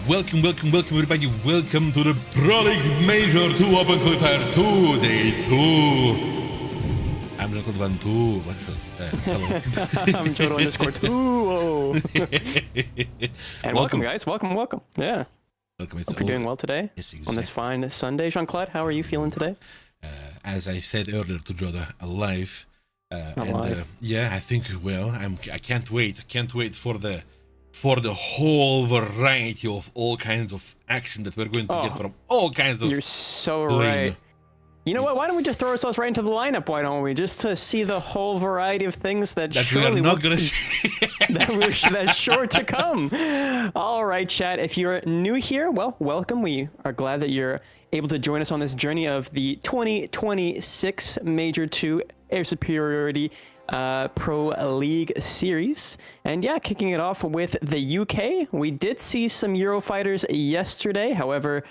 Welcome everybody. Welcome to the Pro League Major 2 Open Qualifier 2, Day 2. I'm Jean-Claude Van 2. One shot. Hello. I'm Jodo underscore 2. And welcome guys. Welcome. Yeah. Welcome. Hope you're doing well today. Yes, exactly. On this fine Sunday. Jean-Claude, how are you feeling today? As I said earlier to Jodo, alive. Yeah, I think I can't wait. I can't wait for the whole variety of all kinds of action that we're going to get from all kinds of. You're so lane. right. You know what? Why don't we just throw ourselves right into the lineup? Why don't we just to see the whole variety of things that we are not gonna see. that's sure to come. All right, chat. If you're new here, well, welcome. We are glad that you're able to join us on this journey of the 2026 Major 2 Air Superiority Pro League Series. And yeah, kicking it off with the UK. We did see some Eurofighters yesterday. However,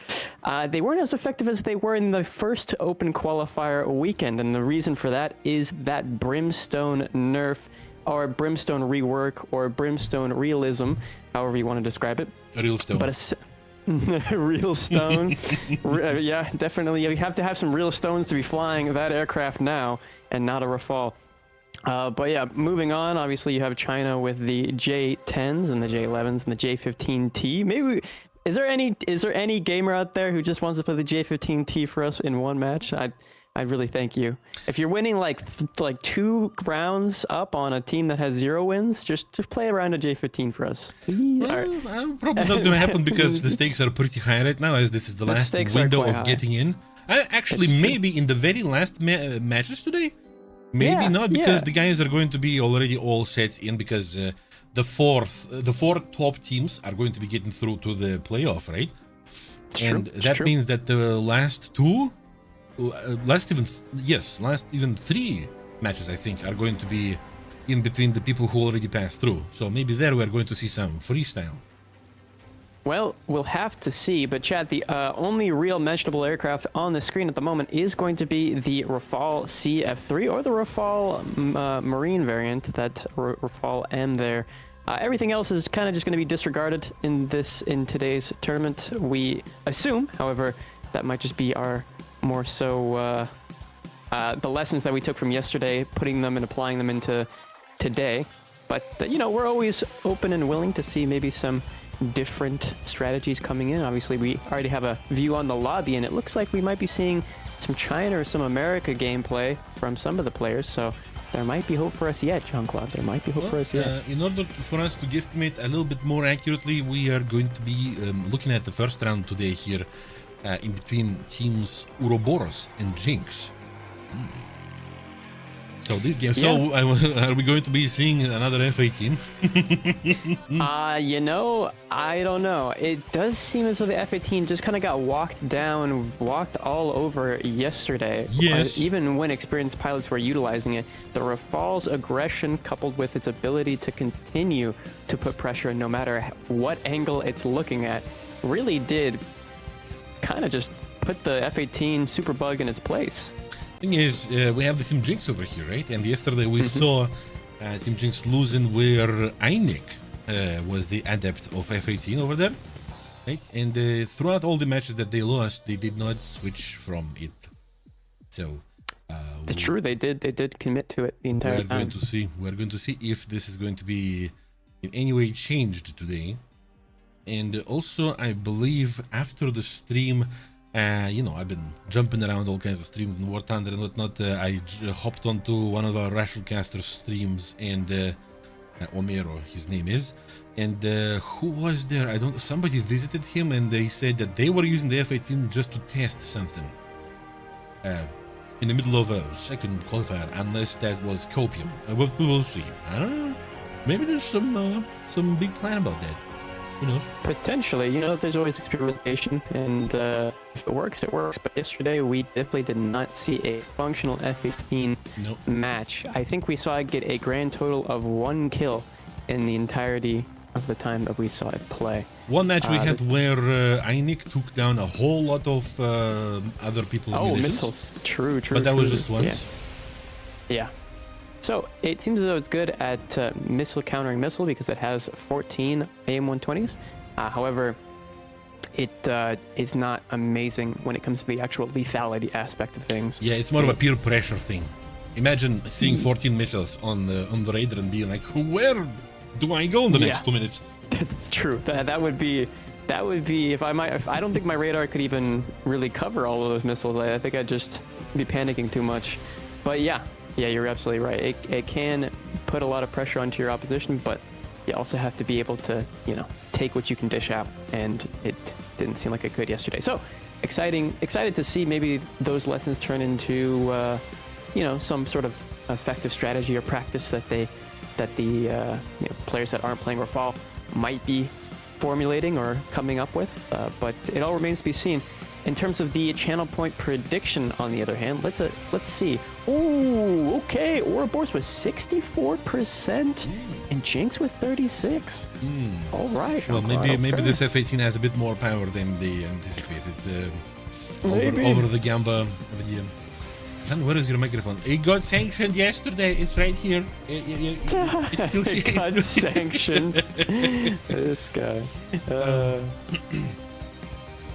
they weren't as effective as they were in the first Open Qualifier weekend. And the reason for that is that Brimstone nerf, or Brimstone rework, or Brimstone realism, however you want to describe it. Real stone. But real stone. Yeah, definitely. You have to have some real stones to be flying that aircraft now, and not a Rafale. But yeah, moving on, obviously you have China with the J10s and the J11s and the J15T. Maybe is there any gamer out there who just wants to play the J15T for us in one match? I'd really thank you. If you're winning like 2 rounds up on a team that has 0 wins, just play around a J15 for us. Well, probably not going to happen because the stakes are pretty high right now, as this is the last window of getting in. Actually, maybe in the very last matches today. Maybe not, because the guys are going to be already all set in, because the four top teams are going to be getting through to the playoff, right? That means that the last even 3 matches, I think, are going to be in between the people who already passed through. So maybe there we're going to see some freestyle. Well, we'll have to see, but Chad, the only real mentionable aircraft on the screen at the moment is going to be the Rafale CF3 or the Rafale Marine variant, that Rafale M there. Everything else is kind of just going to be disregarded in today's tournament. We assume, however, that might just be our more so the lessons that we took from yesterday, putting them and applying them into today. But we're always open and willing to see maybe some different strategies coming in. Obviously, we already have a view on the lobby, and it looks like we might be seeing some China or some America gameplay from some of the players. So there might be hope for us yet, Jean-Claude. There might be hope for us yet. In order for us to guesstimate a little bit more accurately, we are going to be looking at the first round today here in between teams Ouroboros and Jinx. So this game. So are we going to be seeing another F-18? I don't know. It does seem as though the F-18 just kind of got walked all over yesterday. Yes. Even when experienced pilots were utilizing it, the Rafale's aggression, coupled with its ability to continue to put pressure no matter what angle it's looking at, really did kind of just put the F-18 Superbug in its place. Thing is, we have the Team Jinx over here, right? And yesterday we saw Team Jinx losing where Einik was the adept of F-18 over there, right? And throughout all the matches that they lost, they did not switch from it. So it's true, they did commit to it the entire time. We're going to see if this is going to be in any way changed today. And also, I believe after the stream, I've been jumping around all kinds of streams in War Thunder and whatnot. I hopped onto one of our Rashelcasters streams, and Omero, his name is, and who was there? Somebody visited him, and they said that they were using the F-18 just to test something in the middle of a second qualifier, unless that was copium. But we will see. I don't know. Maybe there's some big plan about that. Who knows? Potentially, there's always experimentation, and if it works, it works. But yesterday, we definitely did not see a functional F-18 match. I think we saw it get a grand total of 1 kill in the entirety of the time that we saw it play. One match we had where Einik took down a whole lot of other people's missiles. True. But that was just once. Yeah. So it seems as though it's good at missile countering missile because it has 14 AM-120s. However, it is not amazing when it comes to the actual lethality aspect of things. Yeah, it's more of a peer pressure thing. Imagine seeing 14 missiles on the radar and being like, where do I go in the next 2 minutes? That's true. That would be if I don't think my radar could even really cover all of those missiles. I think I'd just be panicking too much. But yeah, you're absolutely right. It can put a lot of pressure onto your opposition, but you also have to be able to, take what you can dish out, and it didn't seem like it could yesterday. So excited to see maybe those lessons turn into, some sort of effective strategy or practice that the players that aren't playing Rafale might be formulating or coming up with, but it all remains to be seen. In terms of the channel point prediction, on the other hand, let's see. Oh, okay. Ouroboros with 64% and Jinx with 36. All right. Well, maybe this F-18 has a bit more power than they anticipated. Over the Gamba. And where is your microphone? It got sanctioned yesterday. It's right here. It's still here. It got sanctioned. This guy.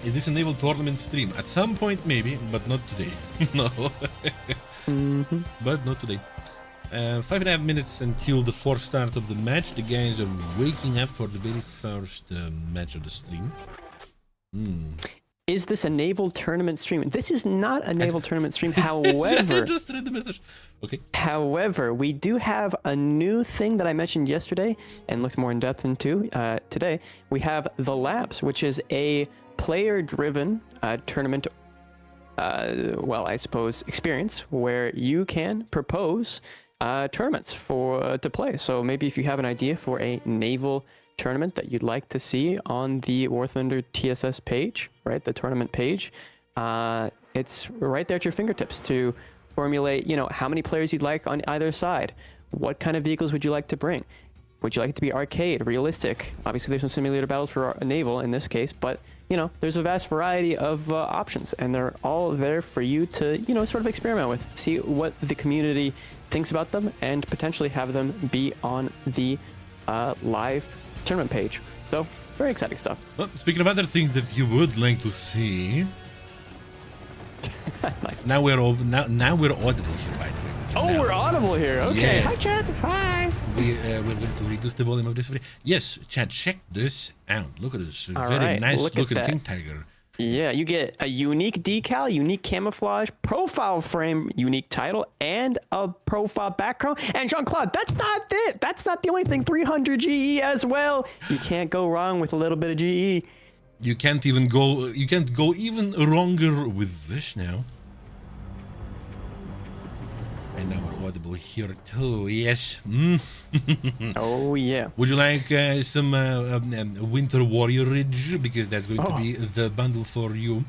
Is this a naval tournament stream? At some point, maybe, but not today. No. But not today. 5.5 minutes until the fourth start of the match. The guys are waking up for the very first match of the stream. Is this a naval tournament stream? This is not a naval tournament stream. However, just read the message. Okay. However, we do have a new thing that I mentioned yesterday and looked more in depth into today. We have the Labs, which is a player-driven tournament, I suppose, experience where you can propose tournaments to play. So maybe if you have an idea for a naval tournament that you'd like to see on the War Thunder TSS page, right, the tournament page, it's right there at your fingertips to formulate, how many players you'd like on either side. What kind of vehicles would you like to bring? Would you like it to be arcade, realistic? Obviously, there's some simulator battles for a naval in this case, but, there's a vast variety of options, and they're all there for you to, sort of experiment with, see what the community thinks about them, and potentially have them be on the live tournament page. So, very exciting stuff. Well, speaking of other things that you would like to see, nice. now we're audible here, by the way. We're audible here. Okay. Yeah. Hi, Chad. Hi. We're going to reduce the volume of this video. Yes, Chad, check this out. Look at this. Very nice looking King Tiger. Yeah, you get a unique decal, unique camouflage, profile frame, unique title, and a profile background. And Jean-Claude, that's not it. That's not the only thing. 300 GE as well. You can't go wrong with a little bit of GE. You can't go even wronger with this now. And now we're audible here too. Yes. Oh yeah. Would you like some Winter Warrior Ridge, because that's going to be the bundle for you?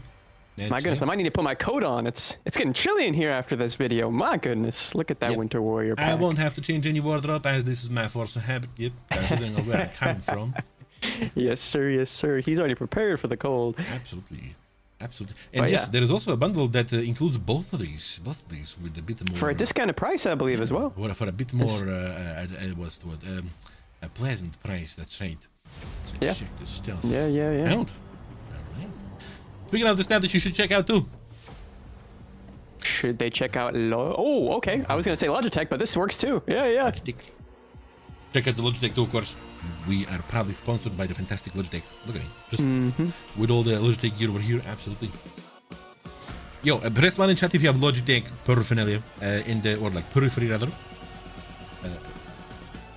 My goodness, I might need to put my coat on. It's getting chilly in here after this video. My goodness, look at that Winter Warrior pack. I won't have to change any wardrobe, as this is my force of habit. Yep, considering where I come from. Yes, sir. Yes, sir. He's already prepared for the cold. Absolutely. And yes, there is also a bundle that includes both of these with a bit more... For a discounted price, I believe, as well. For a bit more, a pleasant price, that's right. Let's check this stuff out. All right. Speaking of the stuff that you should check out too. Should they check out okay. I was going to say Logitech, but this works too. Yeah. Logitech. Check out the Logitech too, of course. We are proudly sponsored by the fantastic Logitech. Look at me. Just with all the Logitech gear over here. Absolutely. Yo, press 1 in chat if you have Logitech paraphernalia or like periphery rather.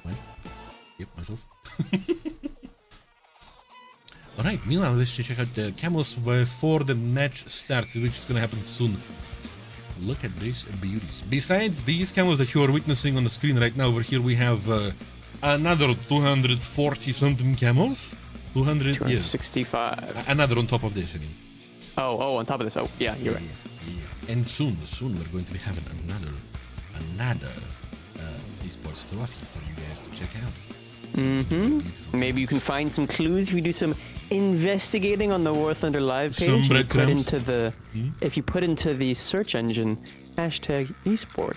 What? Yep, myself. Alright, meanwhile, let's check out the camos before the match starts, which is gonna happen soon. Look at these beauties. Besides these camos that you are witnessing on the screen right now, over here we have another 240 something camels. 265. Yes. Another on top of this, I mean. Oh, on top of this. Oh, yeah, you're right. Yeah. And soon we're going to be having another esports trophy for you guys to check out. Maybe you can find some clues if you do some investigating on the War Thunder live page. If you put into the search engine #esports,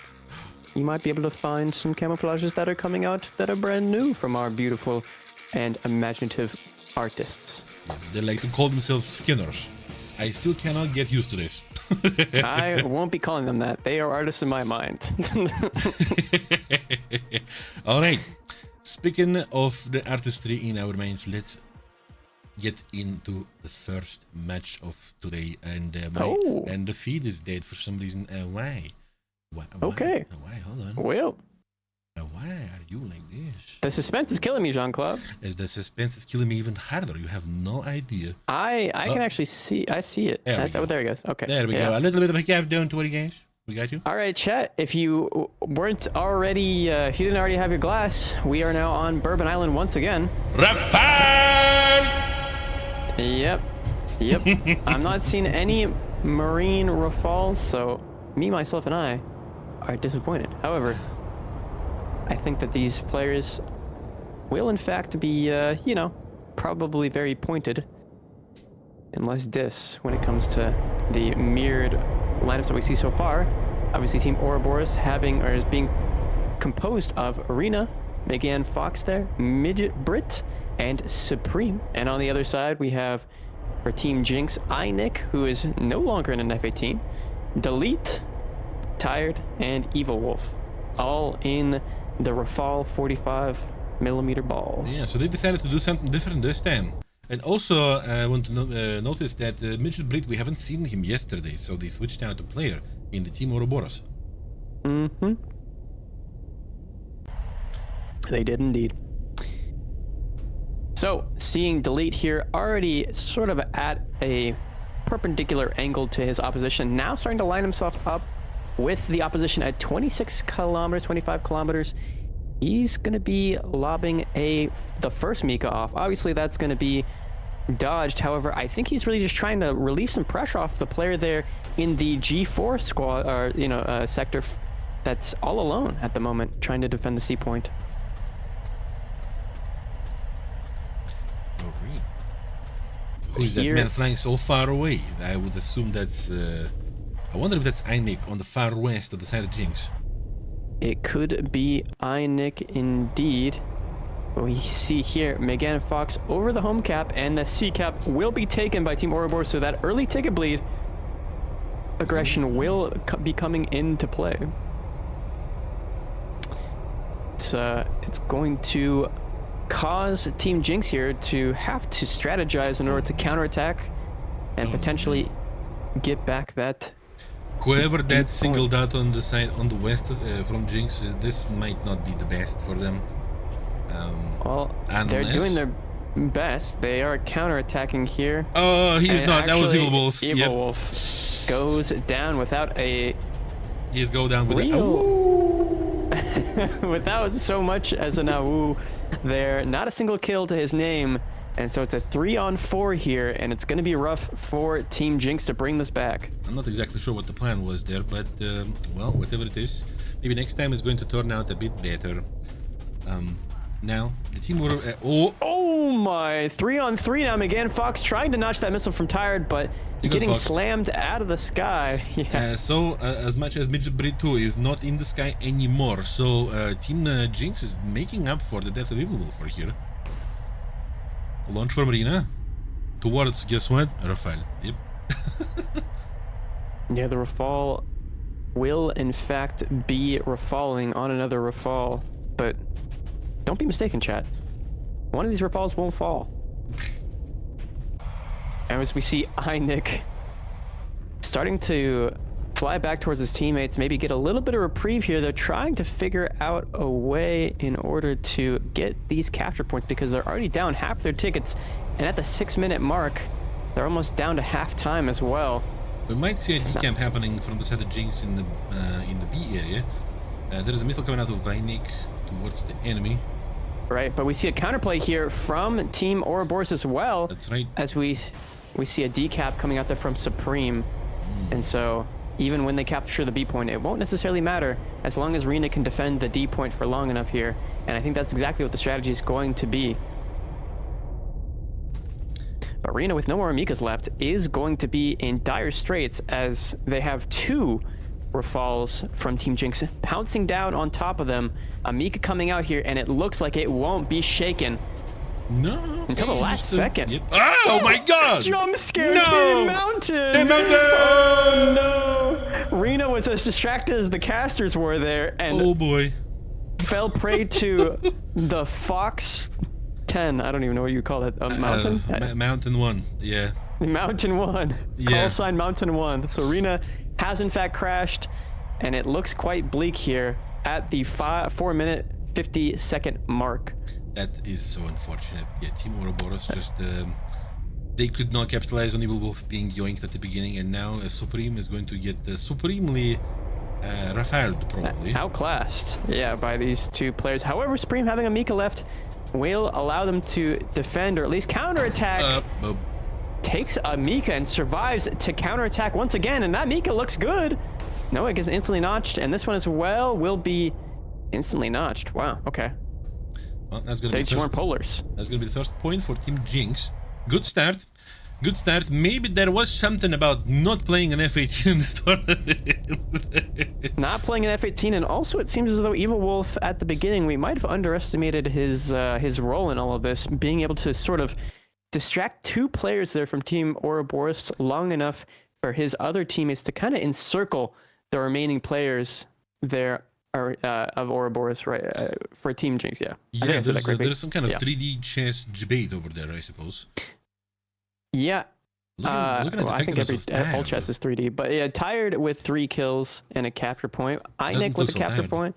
you might be able to find some camouflages that are coming out that are brand new from our beautiful and imaginative artists. They like to call themselves skinners. I still cannot get used to this. I won't be calling them that. They are artists in my mind. All right. Speaking of the artistry in our minds, let's get into the first match of today. And and the feed is dead for some reason. Why? Okay. Why? Hold on. Well, why are you like this? the suspense is killing me, Jean-Claude. The suspense is killing me even harder. You have no idea. I can actually see. I see it. There we go. There he goes. Okay. There we go. A little bit of a gap. Don't worry, guys. We got you. All right, chat. If you weren't already, if you didn't already have your glass, we are now on Bourbon Island once again. Rafale! Yep. I'm not seeing any marine Rafales, so me, myself, and I are disappointed. However, I think that these players will, in fact, be, probably very pointed and less dis when it comes to the mirrored lineups that we see so far. Obviously, Team Ouroboros is being composed of Arena, Megan Fox there, Midget Brit, and Supreme. And on the other side, we have for Team Jinx, Nick, who is no longer in an F-18, Delete, Tired, and Evil Wolf, all in the Rafale 45mm ball. Yeah, so they decided to do something different this time. And also, I want to notice that Midget Brit, we haven't seen him yesterday, so they switched out a player in the Team Ouroboros. Mm-hmm. They did indeed. So, seeing Delete here already sort of at a perpendicular angle to his opposition, now starting to line himself up with the opposition at 26 kilometers, 25 kilometers. He's going to be lobbing the first Mika off. Obviously, that's going to be dodged. However, I think he's really just trying to relieve some pressure off the player there in the G4 squad, or sector that's all alone at the moment, trying to defend the C point. Who's that man flying so far away? I would assume that's... I wonder if that's Einik on the far west of the side of Jinx. It could be Einik indeed. We see here Megan Fox over the home cap, and the C cap will be taken by Team Ouroboros, so that early ticket bleed aggression will be coming into play. It's going to cause Team Jinx here to have to strategize in order to counterattack and potentially get back that. Whoever that singled out on the side on the west from Jinx, this might not be the best for them. Well, they're doing their best. They are counterattacking here. Oh, he's not. That was Evil Wolf. Evil Wolf goes down without a. He's go down with without so much as an awoo there. Not a single kill to his name. And so it's a 3-on-4 here, and it's going to be rough for Team Jinx to bring this back. I'm not exactly sure what the plan was there, but, well, whatever it is, maybe next time is going to turn out a bit better. Now, the team were... Oh my! 3-on-3 now. Megan Fox trying to notch that missile from Tired, but getting slammed out of the sky. Yeah. As much as Midget Brit 2 is not in the sky anymore, so Team Jinx is making up for the death of Evil Wolf here. Launch from Arena towards, guess what? Rafale. Yep. Yeah, the Rafale will in fact be Rafaling on another Rafale, but don't be mistaken, chat. One of these Rafales won't fall. And as we see Einik starting to fly back towards his teammates, maybe get a little bit of reprieve here. They're trying to figure out a way in order to get these capture points because they're already down half their tickets, and at the 6-minute mark, they're almost down to half time as well. We might see a decamp happening from the side of Jinx in the B area. There is a missile coming out of Einik towards the enemy. Right, but we see a counterplay here from Team Ouroboros as well. That's right. As we see a decap coming out there from Supreme, and so. Even when they capture the B point, it won't necessarily matter as long as Rena can defend the D point for long enough here. And I think that's exactly what the strategy is going to be. But Rena, with no more Amikas left, is going to be in dire straits as they have 2 Rafales from Team Jinx pouncing down on top of them. Amika coming out here, and it looks like it won't be shaken. No. Until the last second. Yep. Oh my god! Jump scare No! Team Mountain! Team Mountain! Oh no! Rena was as distracted as the casters were there and Oh boy. fell prey to the Fox 10. I don't even know what you call it. Mountain? Mountain 1, yeah. Mountain 1. Yeah. Call sign Mountain 1. So Rena has in fact crashed, and it looks quite bleak here at the 4-minute 50-second mark. That is so unfortunate. Yeah, Team Ouroboros just they could not capitalize on Evil Wolf being yoinked at the beginning, and now Supreme is going to get supremely rafaled, probably. Outclassed, yeah, by these two players. However, Supreme having a Mika left will allow them to defend or at least counterattack. Takes a Mika and survives to counterattack once again, and that Mika looks good. Noah gets instantly notched, and this one as well will be instantly notched. Wow, okay. Well, that's going to be polars. That's going to be the first point for Team Jinx. Good start. Good start. Maybe there was something about not playing an F18 in this tournament. Not playing an F18, and also it seems as though Evil Wolf at the beginning, we might have underestimated his role in all of this, being able to sort of distract two players there from Team Ouroboros long enough for his other teammates to kind of encircle the remaining players there of Ouroboros, right? For Team Jinx, yeah. Yeah, there's some kind of 3D chess debate over there, I suppose. Yeah. Look at I think all chess is 3D, but yeah, Tired with 3 kills and a capture point. Nick with a capture point.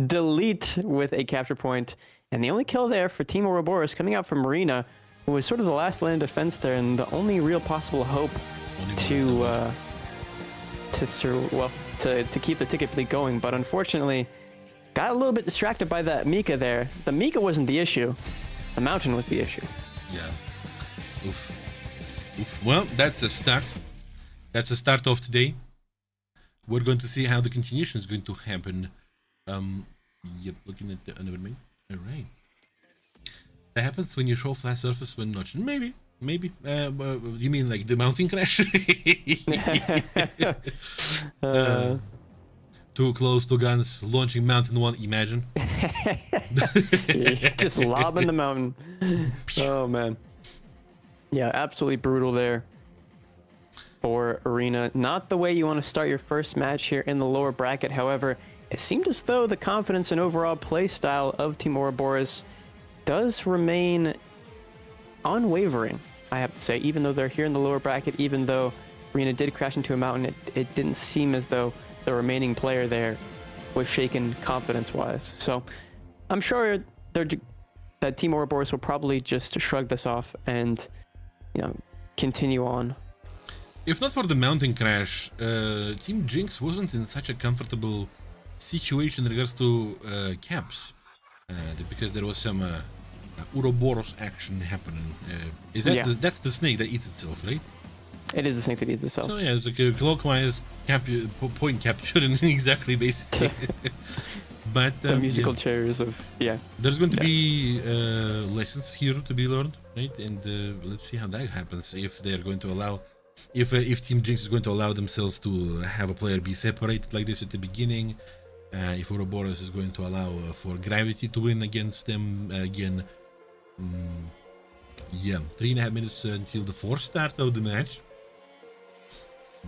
Delete with a capture point. And the only kill there for Team Ouroboros coming out from Marina, who was sort of the last line of defense there, and the only real possible hope to keep the ticket bleed going. But unfortunately, got a little bit distracted by that Mika there. The Mika wasn't the issue. The Mountain was the issue. Yeah. Oof. Well, that's a start. That's a start of today. We're going to see how the continuation is going to happen. Yep, looking at the another main. All right. That happens when you show flat surface when notching. Maybe. You mean like the mountain crash? Too close to guns, launching Mountain 1, imagine. Just lobbing the mountain. Oh, man. Yeah, absolutely brutal there for Arena. Not the way you want to start your first match here in the lower bracket. However, it seemed as though the confidence and overall play style of Team Ouroboros does remain unwavering, I have to say. Even though they're here in the lower bracket, even though Arena did crash into a mountain, it didn't seem as though the remaining player there was shaken confidence-wise. So I'm sure that Team Ouroboros will probably just shrug this off and, you know, continue on. If not for the mountain crash, Team Jinx wasn't in such a comfortable situation in regards to caps, because there was some Ouroboros action happening. Is that that's the snake that eats itself, right? It is the snake that eats itself. So yeah, it's like a clockwise point capturing exactly, basically. But the musical chairs of there's going to be lessons here to be learned, right? And let's see how that happens. If they're going to allow, if Team Jinx is going to allow themselves to have a player be separated like this at the beginning, if Ouroboros is going to allow for Gravity to win against them again. 3.5 minutes until the fourth start of the match.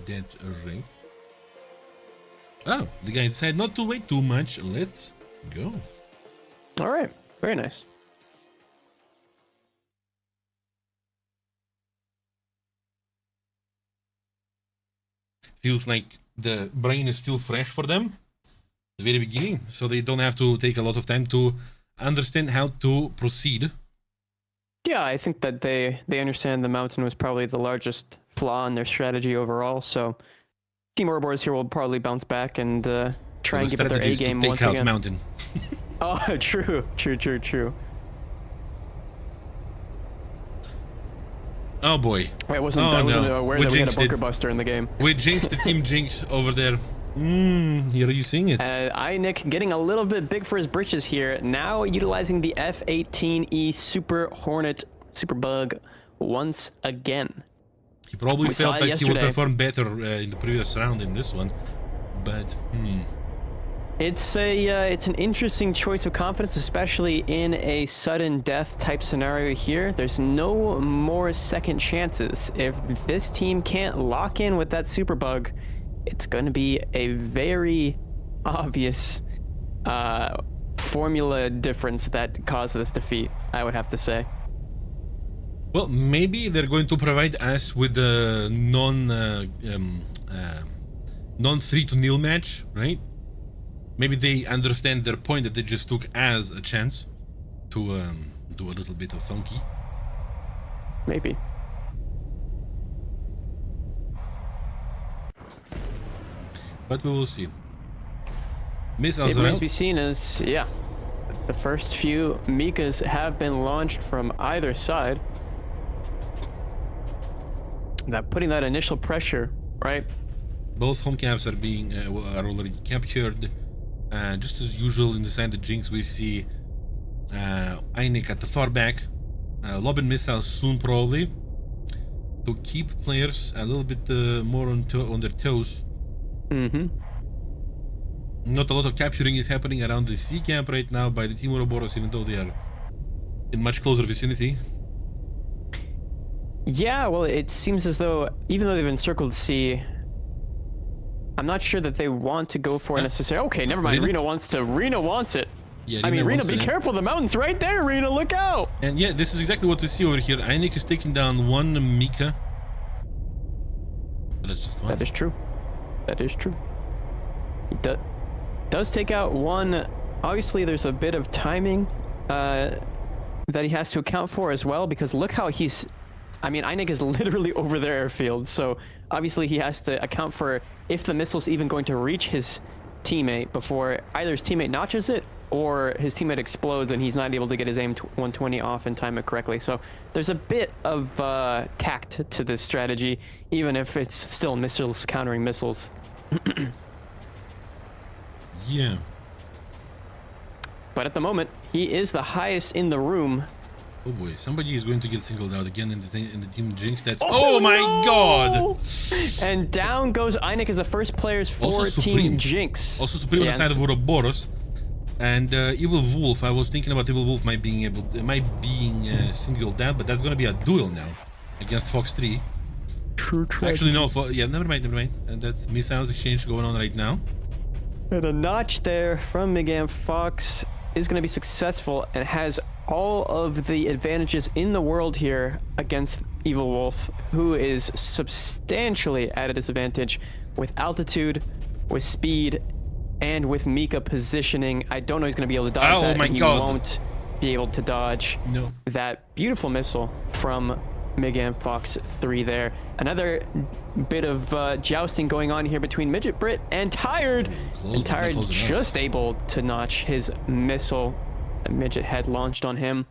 That's right. Oh, the guys decided not to wait too much. Let's go. All right. Very nice. Feels like the brain is still fresh for them. The very beginning. So they don't have to take a lot of time to understand how to proceed. Yeah, I think that they understand the mountain was probably the largest flaw in their strategy overall. So Team Ouroboros here will probably bounce back and try and give it their A game once again. Mountain. Oh, true. Oh boy. I wasn't aware that we had a bunker buster in the game. We jinxed the Team Jinx over there. Here are you seeing it? Nick getting a little bit big for his britches here. Now utilizing the F-18E Super Hornet Super Bug once again. He probably felt that he would perform better in the previous round in this one, but It's an interesting choice of confidence, especially in a sudden death type scenario here. There's no more second chances. If this team can't lock in with that super bug, it's going to be a very obvious formula difference that caused this defeat, I would have to say. Well, maybe they're going to provide us with a non 3-0 match, right? Maybe they understand their point that they just took as a chance to do a little bit of funky. Maybe. But we will see. Missiles It are remains out. to be seen as, yeah, the first few Mikas have been launched from either side. That putting that initial pressure, right? Both home caps are being are already captured. Just as usual in the side of Jinx, we see Einik at the far back, lobbing missiles soon probably to keep players a little bit more on their toes. Mm-hmm. Not a lot of capturing is happening around the C camp right now by the team Ouroboros, even though they are in much closer vicinity. Yeah, well, it seems as though even though they've encircled C, I'm not sure that they want to go for it necessarily. Okay, never mind. Rena wants it. Yeah, I mean, Rena, be careful. The mountain's right there, Rena. Look out. And yeah, this is exactly what we see over here. Einik is taking down one Mika. But that's just one. That is true. That is true. He does take out one. Obviously, there's a bit of timing that he has to account for as well, because look how he's... I mean, Einik is literally over their airfield, so obviously he has to account for if the missile's even going to reach his teammate before either his teammate notches it or his teammate explodes and he's not able to get his aim 120 off and time it correctly. So there's a bit of tact to this strategy, even if it's still missiles countering missiles. Yeah. But at the moment, he is the highest in the room. Oh boy, somebody is going to get singled out again in the team Jinx. That's oh my god! And down goes Einik as the first players for Team Jinx. Also Supreme on the side of Ouroboros. And Evil Wolf, I was thinking about Evil Wolf might being singled out, but that's gonna be a duel now against Fox 3. True. Actually no, yeah, never mind. And that's missiles exchange going on right now. And a notch there from Megan Fox is going to be successful and has all of the advantages in the world here against Evil Wolf, who is substantially at a disadvantage with altitude, with speed, and with Mika positioning. I don't know he's going to be able to dodge that. He won't be able to dodge that beautiful missile from Megan Fox 3 there. Another bit of jousting going on here between Midget Brit and Tired. And Tired just able to notch his missile that Midget had launched on him.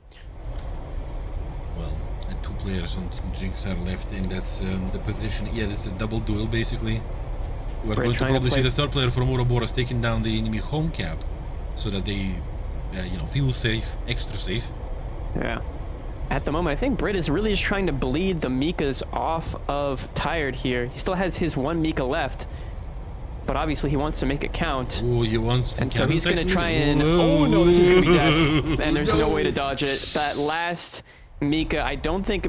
Well, and 2 players on Team Jinx are left, and that's the position. Yeah, this is a double duel basically. We're going to probably see the 3rd player from Ouroboros taking down the enemy home cap, so that they, feel safe, extra safe. Yeah. At the moment, I think Brit is really just trying to bleed the Mikas off of Tired here. He still has his 1 Mika left, but obviously he wants to make it count. Oh, he wants to. And so he's going to try and... Oh, no, this is going to be death. And there's no way to dodge it. That last Mika, I don't think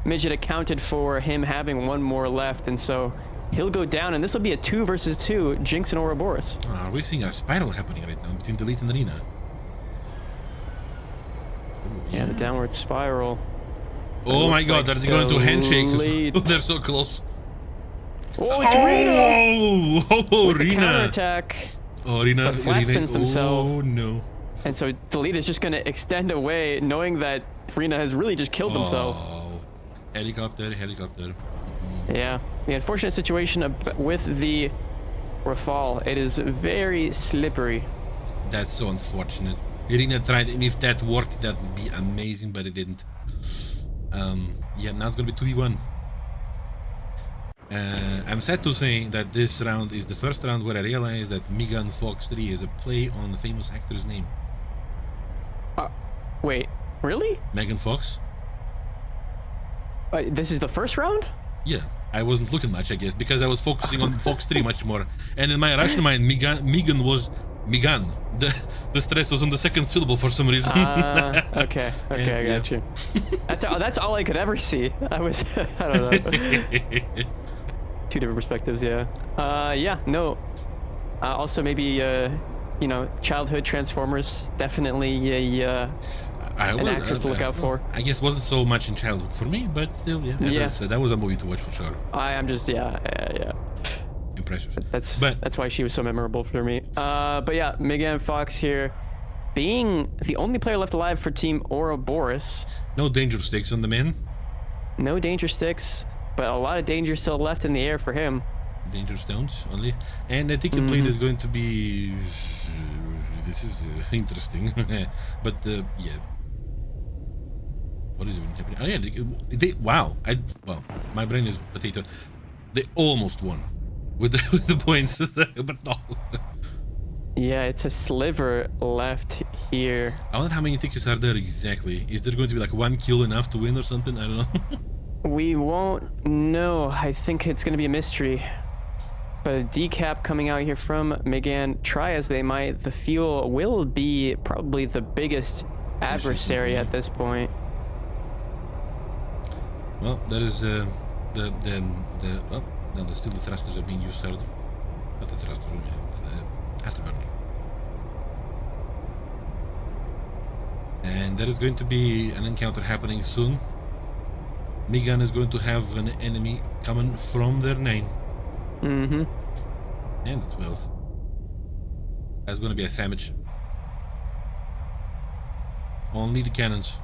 Midget accounted for him having 1 more left, and so he'll go down, and this will be a 2 versus 2, Jinx and Ouroboros. Are we seeing a spiral happening right now between Delete and Arena? Yeah, the downward spiral. Oh my god, they're going to handshake. They're so close. Oh, it's Rena! Oh, Rena! Counterattack. Oh, Rena. Flatspins themselves. Oh, no. And so Delete is just going to extend away, knowing that Rena has really just killed himself. Helicopter. Yeah. The unfortunate situation with the Rafale, it is very slippery. That's so unfortunate. Irina tried, and if that worked, that would be amazing, but it didn't. Yeah, now it's gonna be 2v1. I'm sad to say that this round is the first round where I realized that Megan Fox 3 is a play on the famous actor's name. Wait, really? Megan Fox? This is the first round? Yeah, I wasn't looking much, I guess, because I was focusing on Fox 3 much more. And in my rational mind, Megan was Migan. The stress was on the second syllable for some reason. Okay, And, I got you. That's all I could ever see. I was, I don't know. Two different perspectives, yeah. No. Also, maybe, you know, childhood Transformers, definitely an actress to look out for. I guess wasn't so much in childhood for me, but still, yeah. That was a movie to watch for sure. I'm just, yeah. Impressive. That's why she was so memorable for me. But yeah, Megan Fox here, being the only player left alive for Team Ouroboros. No danger sticks on the man. No danger sticks, but a lot of danger still left in the air for him. Danger stones only. And I think the blade is going to be... this is interesting. But yeah. What is even happening? Oh yeah, wow. Well, my brain is potato. They almost won with the points, but no. Yeah, it's a sliver left here. I wonder how many tickets are there exactly. Is there going to be like 1 kill enough to win or something? I don't know. We won't know. I think it's going to be a mystery. But a decap coming out here from Megan. Try as they might, the fuel will be probably the biggest adversary at this point. Well, that is oh, no, still the thrusters are being used hard. Not the thrusters, the afterburner. And there is going to be an encounter happening soon. Megan is going to have an enemy coming from their 9. Mm-hmm. And the 12. That's going to be a sandwich. Only the cannons.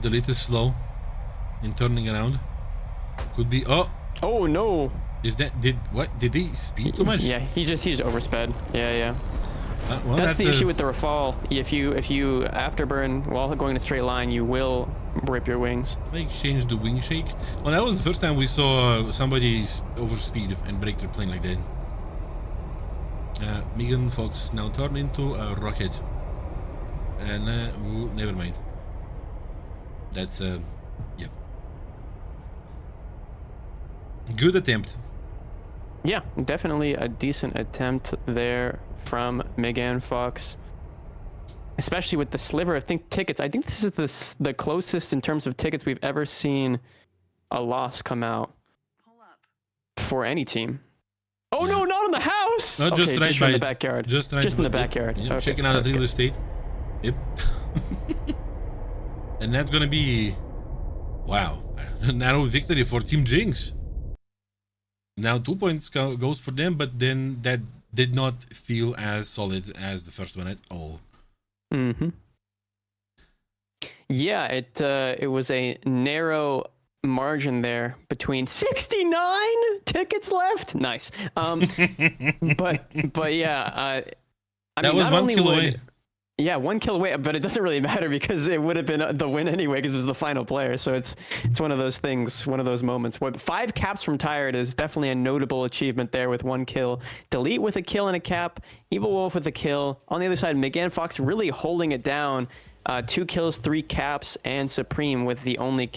Delete is slow in turning around. Could be... Oh no! Is that... Did they speed too much? Yeah, he just oversped. Yeah. Well, that's the issue with the Rafale. If you afterburn while going in a straight line, you will rip your wings. They changed the wing shake. Well, that was the first time we saw somebody overspeed and break their plane like that. Megan Fox now turned into a rocket. And never mind. That's yep. Good attempt. Yeah, definitely a decent attempt there from Megan Fox, especially with the sliver of tickets. I think this is the closest in terms of tickets we've ever seen a loss come out for any team. Oh no, not in the house! No, just right just by in the backyard. Just in the backyard. Yep, checking out the real estate. Yep. And that's gonna be, wow, a narrow victory for Team Jinx. Now 2 points goes for them, but then that did not feel as solid as the first one at all. Mm-hmm. Yeah, it was a narrow margin there between 69 tickets left. Nice. But yeah, I that mean, was 1 kill away. Yeah, 1 kill away, but it doesn't really matter because it would have been the win anyway because it was the final player. So it's one of those things, one of those moments. 5 caps from Tired is definitely a notable achievement there with 1 kill. Delete with a kill and a cap. Evil Wolf with a kill. On the other side, Megan Fox really holding it down. 2 kills, 3 caps, and Supreme with the only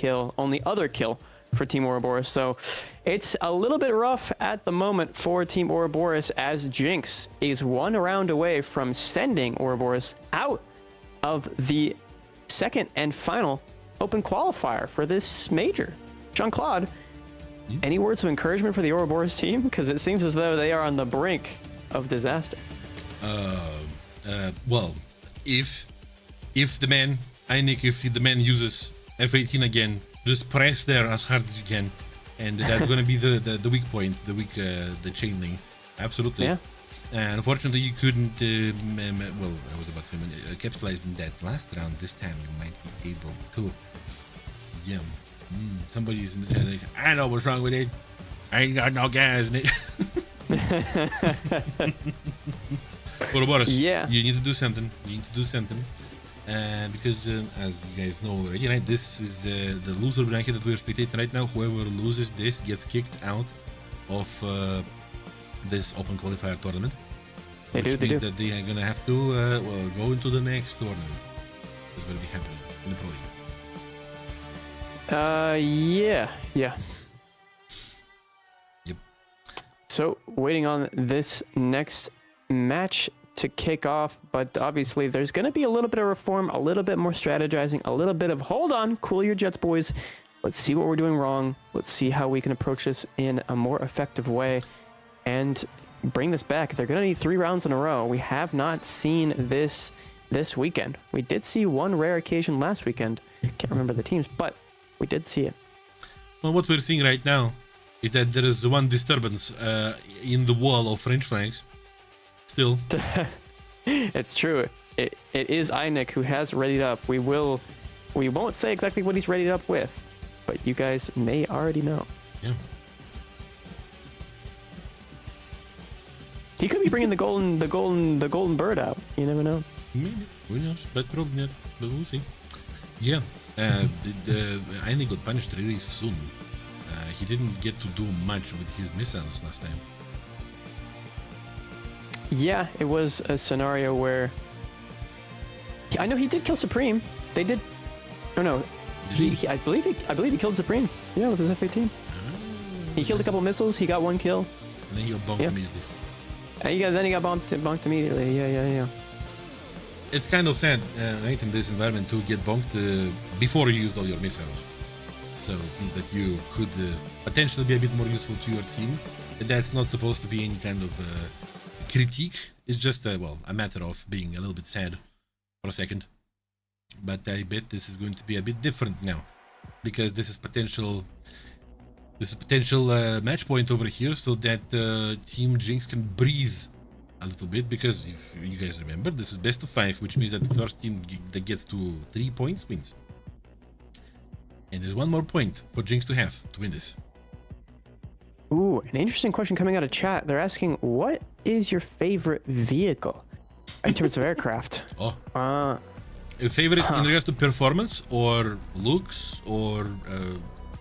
other kill for Team Ouroboros. So it's a little bit rough at the moment for Team Ouroboros as Jinx is 1 round away from sending Ouroboros out of the second and final open qualifier for this major. Jean-Claude, any words of encouragement for the Ouroboros team? Because it seems as though they are on the brink of disaster. Well, if the man, if the man uses F-18 again, just press there as hard as you can, and that's going to be the weak point, the chain link. Absolutely. Yeah. Unfortunately, you couldn't. Well, I was about to capitalize in that last round. This time, you might be able to. Yum. Somebody's in the chat. Like, I know what's wrong with it. I ain't got no gas in it. Ouroboros, yeah. You need to do something. Because as you guys know already, right, this is the loser bracket that we're spectating right now. Whoever loses this gets kicked out of this open qualifier tournament, which means that they are gonna have to go into the next tournament. It's gonna be happening in the pro league. Yeah. Yep. So waiting on this next match to kick off, but obviously there's going to be a little bit of reform, a little bit more strategizing, a little bit of hold on, cool your jets, boys. Let's see what we're doing wrong. Let's see how we can approach this in a more effective way and bring this back. They're going to need 3 rounds in a row. We have not seen this weekend. We did see one rare occasion last weekend. Can't remember the teams, but we did see it. Well, what we're seeing right now is that there is one disturbance in the wall of French flags. Still. It's true. It is Einik who has readied up. We won't say exactly what he's readied up with, but you guys may already know. Yeah. He could be bringing the golden bird out. You never know. Maybe. Who knows? But probably not. But we'll see. Yeah. Einik got punished really soon. He didn't get to do much with his missiles last time. Yeah, it was a scenario where I know he did kill Supreme. They did. Oh no, I believe he killed Supreme. Yeah, with his F-18. He killed a couple missiles. He got 1 kill. And then he got bonked immediately. Then he got bonked immediately. Yeah. It's kind of sad, right, in this environment to get bonked before you used all your missiles. So it means that you could potentially be a bit more useful to your team. And that's not supposed to be any kind of critique. It's just a matter of being a little bit sad for a second. But I bet this is going to be a bit different now, because this is potential match point over here, so that Team Jinx can breathe a little bit. Because if you guys remember, this is best of 5, which means that the first team that gets to 3 points wins. And there's one more point for Jinx to have to win this. Ooh, an interesting question coming out of chat. They're asking, what is your favorite vehicle in terms of aircraft? Oh. A favorite in regards to performance or looks or...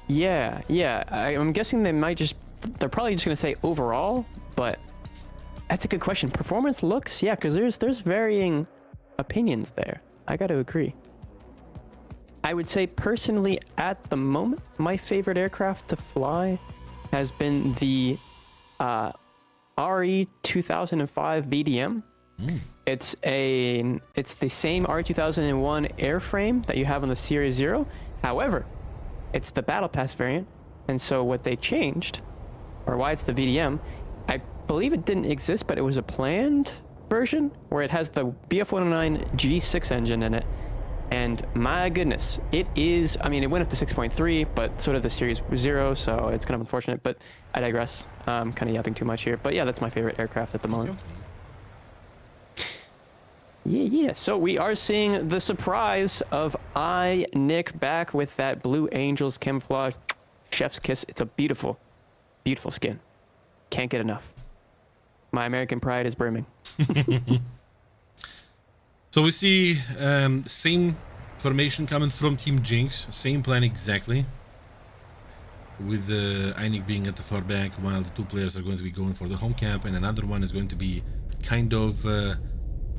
Yeah. I'm guessing they're probably just going to say overall, but that's a good question. Performance, looks, yeah, because there's varying opinions there. I got to agree. I would say personally, at the moment, my favorite aircraft to fly has been the RE 2005 VDM. It's the same RE 2001 airframe that you have on the Series 0. However, it's the Battle Pass variant, and so what they changed, or why it's the VDM, I believe it didn't exist, but it was a planned version where it has the BF-109 G6 engine in it. And my goodness, it is, I mean, it went up to 6.3, but so did the Series 0, so it's kind of unfortunate, but I digress. I'm kind of yapping too much here. But yeah, that's my favorite aircraft at the moment. Yeah. So we are seeing the surprise of Nick back with that Blue Angels camouflage. Chef's kiss. It's a beautiful, beautiful skin. Can't get enough. My American pride is brimming. So we see same formation coming from Team Jinx, same plan exactly, with Einik being at the far back, while the 2 players are going to be going for the home cap, and another one is going to be kind of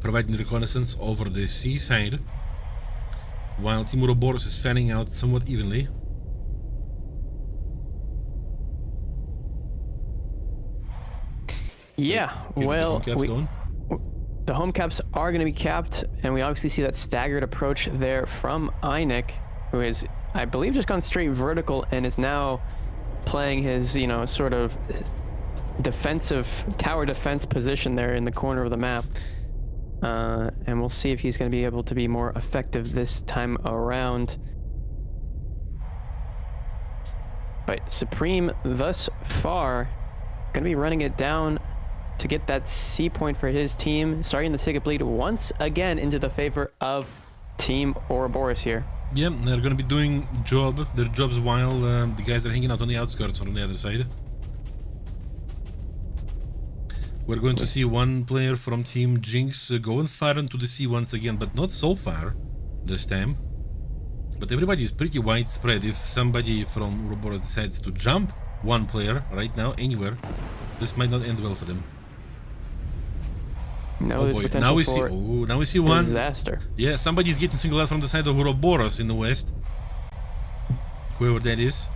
providing reconnaissance over the seaside, while Team Ouroboros is fanning out somewhat evenly. Yeah, well, the home caps are going to be capped, and we obviously see that staggered approach there from Einik, who is, I believe, just gone straight vertical and is now playing his, sort of defensive tower defense position there in the corner of the map. And we'll see if he's going to be able to be more effective this time around. But Supreme, thus far, going to be running it down to get that C point for his team, starting to take a bleed once again into the favor of Team Ouroboros here. Yeah, they're going to be doing their jobs while the guys are hanging out on the outskirts on the other side. We're going to see one player from Team Jinx going far into the sea once again, but not so far this time. But everybody is pretty widespread. If somebody from Ouroboros decides to jump one player right now, anywhere, this might not end well for them. No, oh boy, now we see. Oh, now we see one disaster. Yeah, somebody's getting singled out from the side of Ouroboros in the west. Whoever that is.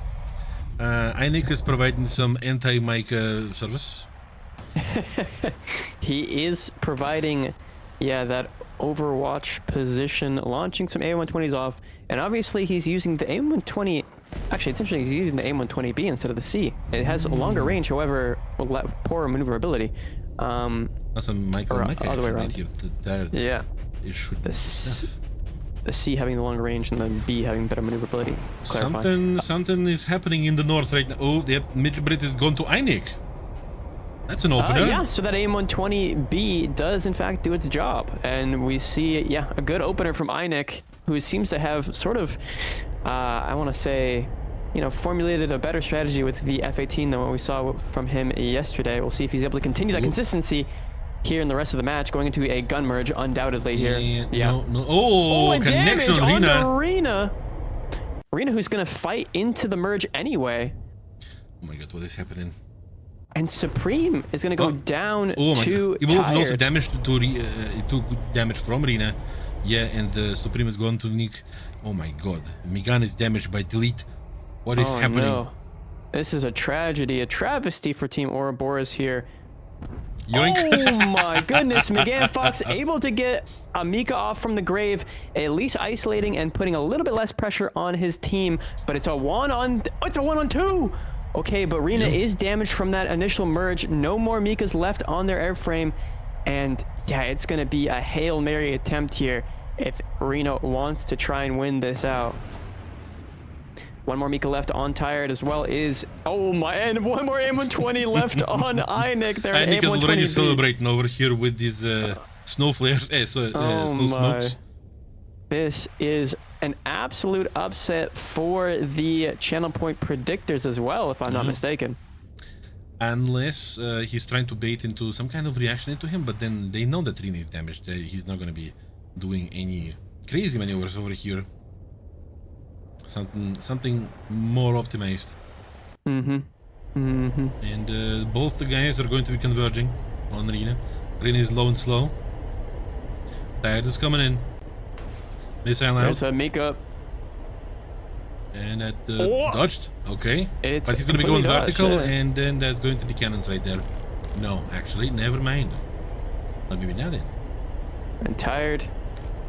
Einik is providing some anti-mic service. He is providing, yeah, that Overwatch position, launching some A120s off, and obviously he's using the A120. Actually, it's interesting, he's using the A120B instead of the C. It has a longer range, however, poor maneuverability. That's a micro mecha other way around. here. There, Yeah. it should be The C having the longer range and then B having better maneuverability. Something is happening in the north right now. Oh, the Midge Brit is gone to Einik. That's an opener. Yeah, so that AIM-120B does in fact do its job, and we see, yeah, a good opener from Einik, who seems to have sort of, I want to say, you know, formulated a better strategy with the F-18 than what we saw from him yesterday. We'll see if he's able to continue that consistency here in the rest of the match, going into a gun merge undoubtedly here. Yeah. No. Oh, connection on Rina. Rina, who's going to fight into the merge anyway. Oh my god, what is happening? And Supreme is going to go down to Evolve is also damaged to took damage from Rina. Yeah, and Supreme is going to Nick. Oh my god. Migan is damaged by delete. What is happening? No. This is a tragedy, a travesty for Team Ouroboros here. Yoink. Oh my goodness, Megan Fox able to get Mika off from the grave, at least isolating and putting a little bit less pressure on his team, but it's a one on two. Okay, but Rina is damaged from that initial merge. No more Mikas left on their airframe. And yeah, it's going to be a Hail Mary attempt here if Rina wants to try and win this out. One more Mika left on tired as well is, oh my, and one more M120 left on Einik. There, Einik is already celebrating over here with these snow flares, snow smokes. This is an absolute upset for the channel point predictors as well, if I'm not mistaken. Unless he's trying to bait into some kind of reaction into him, but then they know that Rina is damaged. He's not going to be doing any crazy maneuvers over here. Something more optimized. And both the guys are going to be converging on Rina. Rina is low and slow. Tired is coming in. Missile out. There's a Mika. And that dodged. Okay. But he's going to be going vertical, and then that's going to be cannons right there. No, actually, never mind. Not maybe now then. And tired.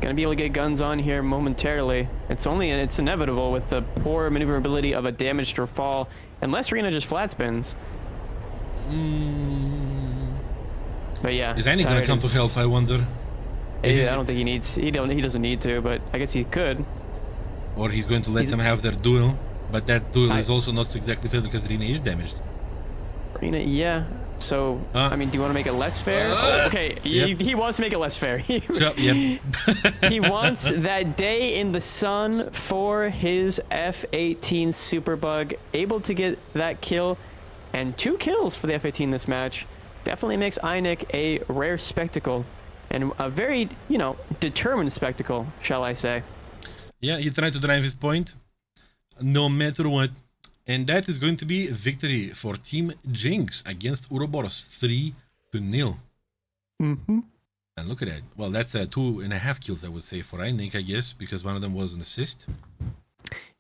Gonna be able to get guns on here momentarily. It's inevitable with the poor maneuverability of a damaged Rafale, unless Rina just flat spins. But yeah. Is Einik gonna come to help, I wonder? I don't think he needs. He doesn't need to, but I guess he could. Or he's going to let them have their duel, but that duel is also not exactly fair because Rina is damaged. Rina, yeah. So, I mean, do you want to make it less fair? Okay, he wants to make it less fair. He wants that day in the sun for his F-18 Superbug, able to get that kill, and 2 kills for the F-18 this match. Definitely makes Einik a rare spectacle, and a very, you know, determined spectacle, shall I say. Yeah, he tried to drive his point, no matter what. And that is going to be a victory for Team Jinx against Ouroboros, 3-0. And look at that. Well, that's 2.5 kills, I would say, for Einik, I guess, because one of them was an assist.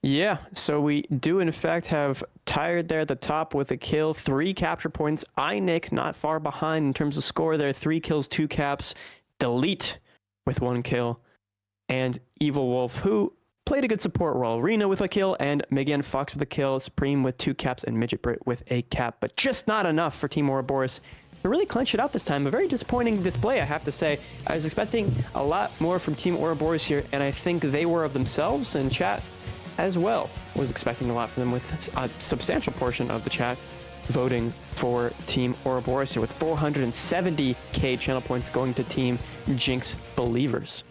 Yeah, so we do, in fact, have Tired there at the top with a kill, 3 capture points. Einik not far behind in terms of score there, 3 kills, 2 caps. Delete with 1 kill. And Evil Wolf, who played a good support role. Rina with a kill, and Megan Fox with a kill. Supreme with 2 caps, and Midget Brit with a cap. But just not enough for Team Ouroboros to really clench it out this time. A very disappointing display, I have to say. I was expecting a lot more from Team Ouroboros here, and I think they were of themselves, and chat as well was expecting a lot from them, with a substantial portion of the chat voting for Team Ouroboros here, with 470k channel points going to Team Jinx Believers.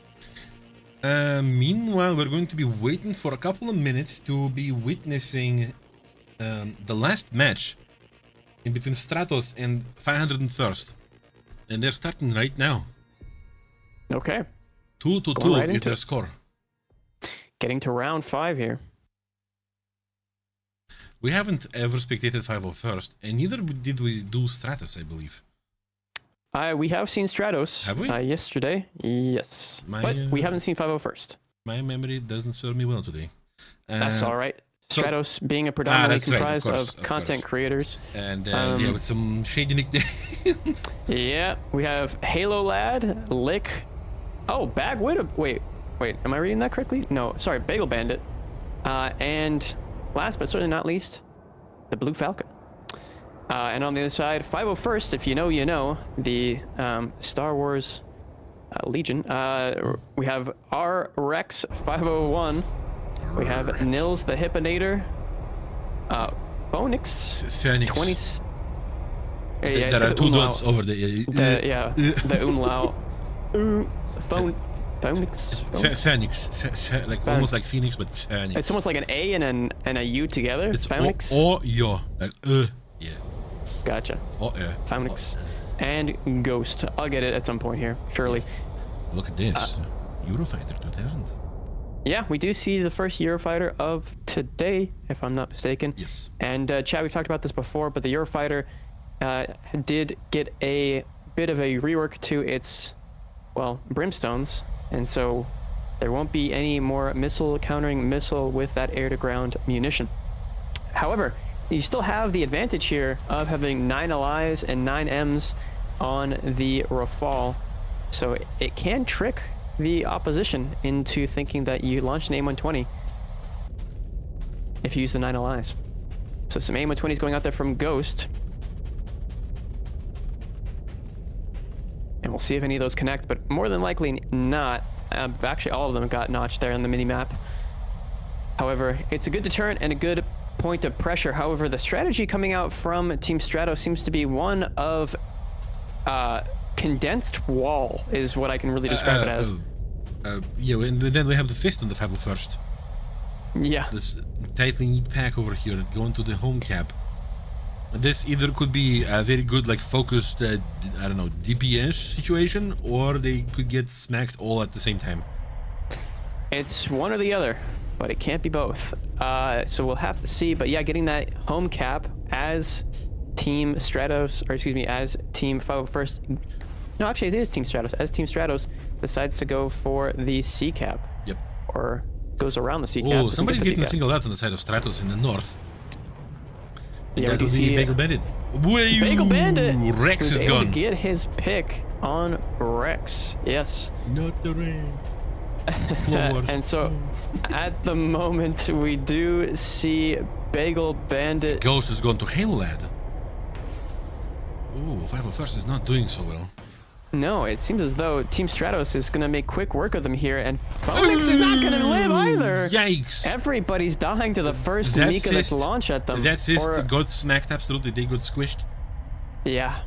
Meanwhile, we're going to be waiting for a couple of minutes to be witnessing the last match in between Stratos and 501st. And they're starting right now. Okay. 2-2 is their score. Getting to round 5 here. We haven't ever spectated 501st, and neither did we do Stratos, I believe. We have seen Stratos. Have we? Yesterday. Yes. But we haven't seen 501st. My memory doesn't serve me well today. That's all right. Stratos being a predominantly that's right, of comprised course, of content creators. And yeah, with some shady nicknames. Yeah, we have Halo Lad, Lick. Oh, Bag Widow. Wait, am I reading that correctly? No, sorry, Bagel Bandit. And last but certainly not least, the Blue Falcon. And on the other side, 501st, if you know, you know, the Star Wars Legion. We have R Rex 501. We have Nils the Hippinator. Phoenix. Phoenix. 20. There are two dots over there. The umlaut. Phoenix. Phoenix. Like almost like Phoenix, but Phoenix. It's almost like an A and a U together. It's Phoenix. yeah. Like yeah. Gotcha. Phoenix. And Ghost. I'll get it at some point here, surely. Look at this. Eurofighter 2000. Yeah, we do see the first Eurofighter of today, if I'm not mistaken. Yes. And Chad, we've talked about this before, but the Eurofighter did get a bit of a rework to its, well, brimstones. And so there won't be any more missile countering missile with that air-to-ground munition. However, you still have the advantage here of having 9 allies and 9 Ms on the Rafale. So it can trick the opposition into thinking that you launch an AIM-120 if you use the 9 allies. So some AIM-120s going out there from Ghost. And we'll see if any of those connect, but more than likely not. Actually, all of them got notched there on the mini-map. However, it's a good deterrent and a good point of pressure. However, the strategy coming out from Team Stratos seems to be one of condensed wall, is what I can really describe it as. Yeah, and then we have the fist on the 501st. Yeah. This tightly knit pack over here going to the home cap. This either could be a very good, like, focused, I don't know, DPS situation, or they could get smacked all at the same time. It's one or the other, but it can't be both. So we'll have to see. But yeah, getting that home cap as Team Stratos, or excuse me, as Team 501st. No, actually, it is Team Stratos. As Team Stratos decides to go for the C cap. Yep. Or goes around the C cap. Oh, somebody's getting singled out on the side of Stratos in the north. Yeah, that would be Bagel Bandit. Bagel Bandit! Rex is gone. To get his pick on Rex. Yes. Not the rain. And so, at the moment, we do see Bagel Bandit. Ghost is going to Halo Lad. Ooh, 501st is not doing so well. No, it seems as though Team Stratos is going to make quick work of them here, and Phoenix is not going to live either. Yikes. Everybody's dying to the first Mikolas launch at them. That fist got smacked, absolutely. They got squished. Yeah.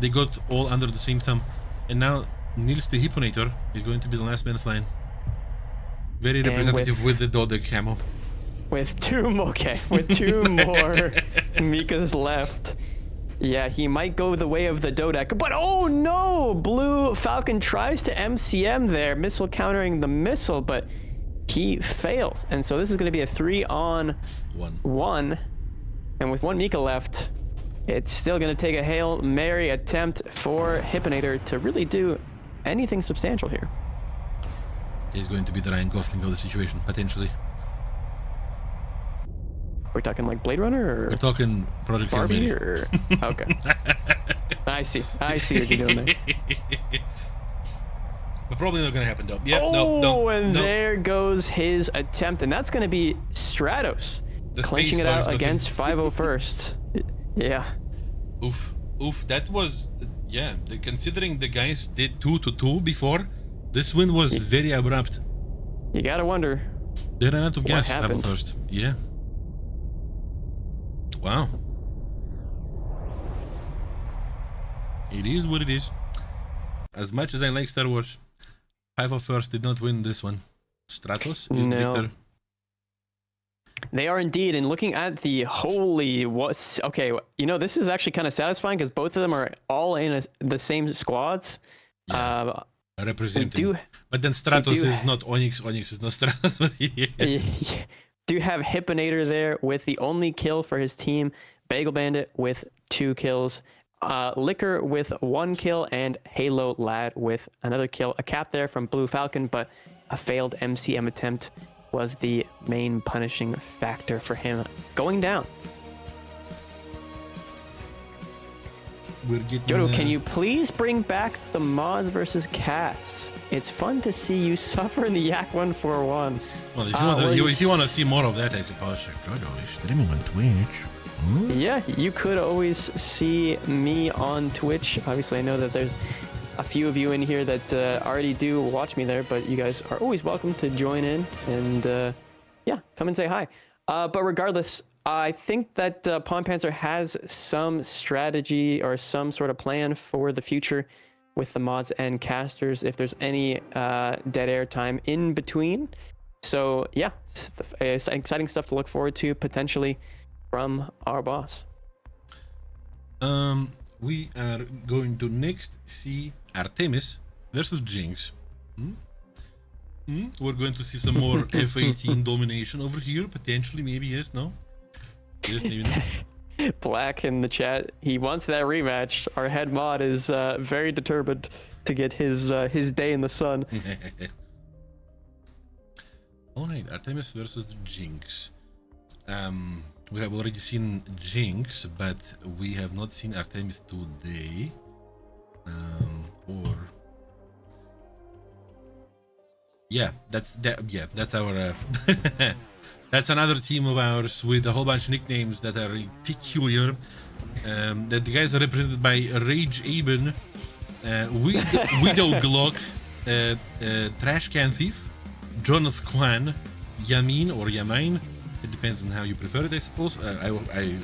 They got all under the same thumb. And now, Nils the Hippinator is going to be the last man flying. Very representative with the Dodder camo. With two more Mikas left. Yeah, he might go the way of the Dodek, but oh no! Blue Falcon tries to MCM there, missile countering the missile, but he fails. And so this is going to be a 3-on-1. And with 1 Mika left, it's still going to take a Hail Mary attempt for Hippinator to really do anything substantial here. He's going to be the Ryan Gosling of the situation, potentially. We're talking like Blade Runner, or we're talking Project Barbie, or okay. I see what you're doing there. But probably not gonna happen though. Yeah, and there goes his attempt, and that's gonna be Stratos clinching it out against 501st. Yeah. Oof. That was, yeah. Considering the guys did 2-2 before, this win was very abrupt. You gotta wonder. They ran out of gas at 501st. Yeah. Wow. It is what it is. As much as I like Star Wars, 501st did not win this one. Stratos is the victor. They are indeed, and looking at the okay, you know, this is actually kind of satisfying because both of them are all in the same squads. Yeah. Representing. But then Stratos is not Onyx, Onyx is not Stratos. Yeah. Do have Hippinator there with the only kill for his team, Bagel Bandit with 2 kills, Liquor with 1 kill, and Halo Lad with another kill. A cap there from Blue Falcon, but a failed MCM attempt was the main punishing factor for him going down. We're getting, Jodo, can you please bring back the mods versus casts? It's fun to see you suffer in the Yak 141. Well, if you want to see more of that, I suppose Jodo is streaming on Twitch. Yeah, you could always see me on Twitch. Obviously, I know that there's a few of you in here that already do watch me there, but you guys are always welcome to join in and yeah, come and say hi. But regardless, I think that Pawn Panther has some strategy or some sort of plan for the future with the mods and casters if there's any dead air time in between. So yeah, it's exciting stuff to look forward to potentially from our boss. We are going to next see Artemis versus Jinx. We're going to see some more F18 domination over here, potentially, maybe, yes, no? Yes, maybe no. Black in the chat, he wants that rematch. Our head mod is very determined to get his day in the sun. Alright, Artemis versus Jinx. We have already seen Jinx, but we have not seen Artemis today. That's our that's another team of ours with a whole bunch of nicknames that are peculiar. That the guys are represented by Rage Aben, Widow Glock, Trash Can Thief, Jonath Kwan, Yamin or Yamine. It depends on how you prefer it, I suppose. I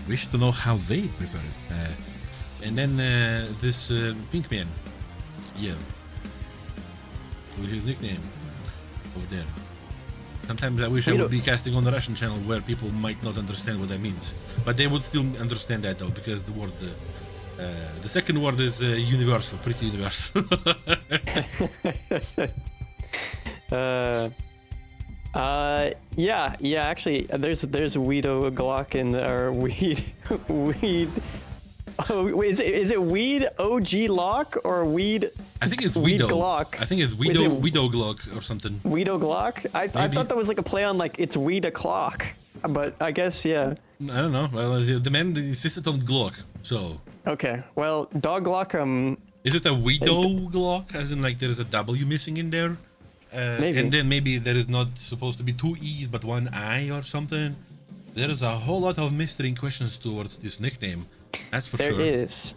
wish to know how they prefer it. And then this pink man, yeah, with his nickname over there. Sometimes I wish I would be casting on the Russian channel where people might not understand what that means, but they would still understand that though, because the word, the second word is universal, pretty universal. Yeah. Actually, there's Weedo Glock in or weed. Oh, wait, is it weed OG Lock or weed? I think it's Weed Widow. Glock. I think it's Widow Glock or something. Weedo Glock? I thought that was like a play on like it's weed o'clock, but I guess yeah. I don't know. Well, the man insisted on Glock, so. Okay, well, Dog Glock. Is it a Widow Glock, as in like there is a W missing in there? Maybe. And then maybe there is not supposed to be two E's but one I or something. There is a whole lot of mystery and questions towards this nickname. That's for sure.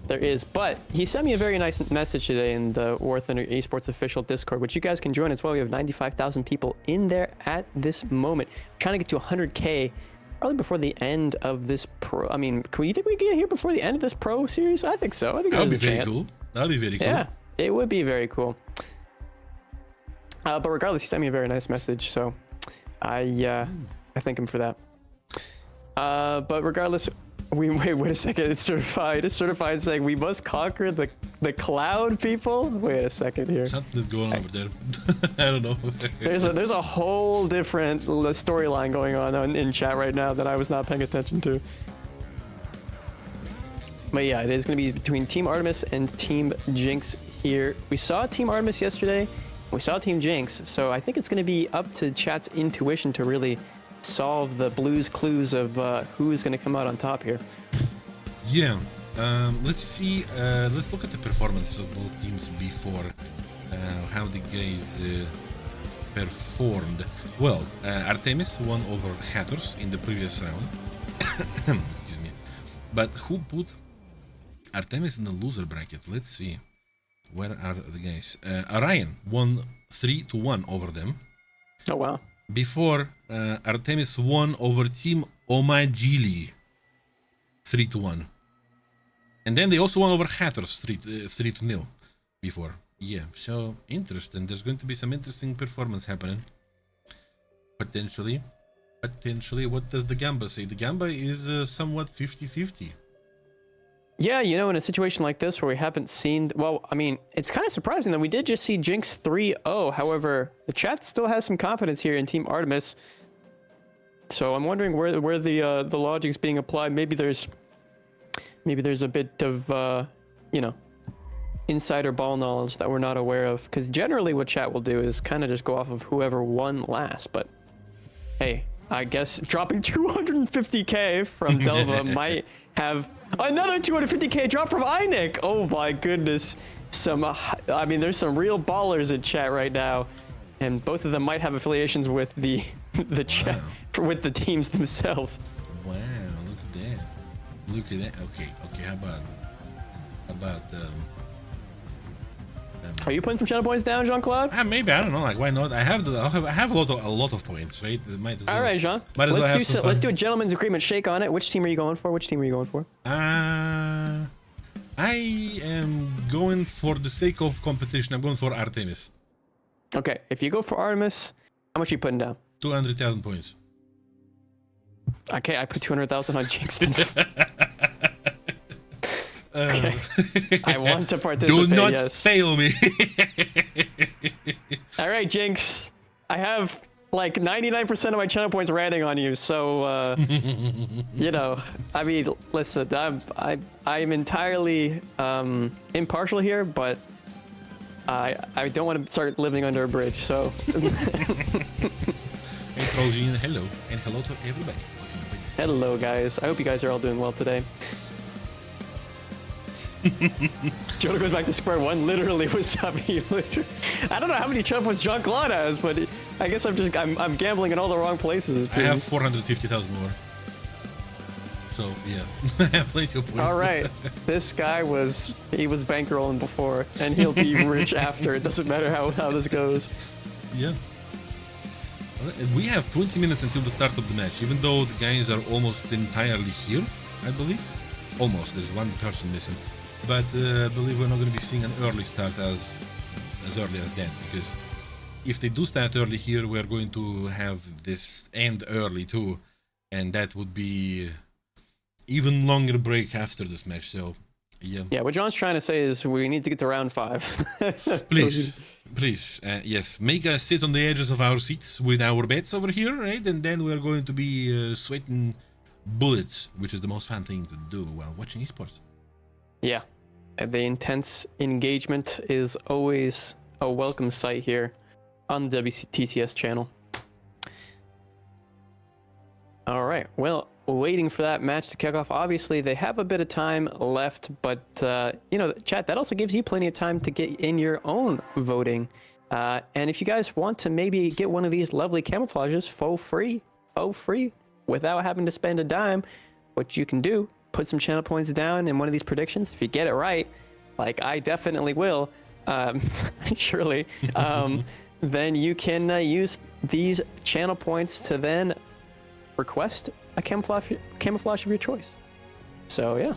There is. But he sent me a very nice message today in the War Thunder Esports official Discord, which you guys can join as well. We have 95,000 people in there at this moment. We're trying to get to 100K probably before the end of this pro. I mean, you think we get here before the end of this pro series? I think so. I think that would be very cool. That would be very cool. Yeah, it would be very cool. But regardless, he sent me a very nice message, so I thank him for that. But regardless, wait a second. It's certified. It's certified saying we must conquer the cloud people. Wait a second here. Something's going on over there. I don't know. there's a whole different storyline going on in chat right now that I was not paying attention to. But yeah, it is going to be between Team Artemis and Team Jinx here. We saw Team Artemis yesterday. We saw Team Jinx, so I think it's going to be up to chat's intuition to really solve the blues clues of who is going to come out on top here. Yeah, let's see. Let's look at the performance of both teams before how the guys performed. Well, Artemis won over Hatters in the previous round. Excuse me. But who put Artemis in the loser bracket? Let's see. Where are the guys? Orion won 3-1 over them. Oh, wow. Before, Artemis won over Team Omagili 3-1. And then they also won over Hatters 3-0 before. Yeah, so interesting. There's going to be some interesting performance happening. Potentially. What does the Gamba say? The Gamba is somewhat 50-50. Yeah, you know, in a situation like this where we haven't seen, well, I mean, it's kind of surprising that we did just see Jinx 3-0. However, the chat still has some confidence here in Team Artemis. So I'm wondering where the logic's being applied. Maybe there's a bit of you know, insider ball knowledge that we're not aware of. Because generally what chat will do is kind of just go off of whoever won last. But Hey, I guess dropping 250k from Delva might have another 250k drop from Einik. Oh my goodness. I mean, there's some real ballers in chat right now, and both of them might have affiliations with the chat with the teams themselves. Wow, look at that. Look at that. Okay, how about Are you putting some channel points down, Jean-Claude? maybe, I don't know, like, why not? I have a lot of points, right? It might as well. All right, Jean. Might as well have some fun. Let's do a gentleman's agreement shake on it. Which team are you going for? I am going for the sake of competition. I'm going for Artemis. Okay, if you go for Artemis, how much are you putting down? 200,000 points. Okay, I put 200,000 on Jinx. Okay. I want to participate. Do not yes. fail me. All right, Jinx. I have like 99% of my channel points ranting on you, so you know. I mean, listen, I'm entirely impartial here, but I don't want to start living under a bridge. So. Hey, Trojan, hello, and hello to everybody. Hello, guys. I hope you guys are all doing well today. Jonah goes back to square one. Literally, Wasabi. I don't know how many channel points Jean-Claude has, but I guess I'm gambling in all the wrong places. I have 450,000 more. So yeah, I have plenty of points. All right, this guy was bankrolling before, and he'll be rich after. It doesn't matter how this goes. Yeah. And we have 20 minutes until the start of the match, even though the guys are almost entirely here, I believe. Almost. There's one person missing. But I believe we're not going to be seeing an early start as early as that, because if they do start early here, we're going to have this end early too, and that would be even longer break after this match. So yeah. Yeah, what John's trying to say is we need to get to round 5. Please, yes, make us sit on the edges of our seats with our bets over here, right? And then we're going to be sweating bullets, which is the most fun thing to do while watching esports. Yeah, the intense engagement is always a welcome sight here on the WTCS channel. All right, well, waiting for that match to kick off. Obviously, they have a bit of time left, but you know, chat, that also gives you plenty of time to get in your own voting. And if you guys want to maybe get one of these lovely camouflages for free, without having to spend a dime, what you can do, put some channel points down in one of these predictions. If you get it right, like I definitely will, surely, then you can use these channel points to then request a camouflage of your choice. So yeah,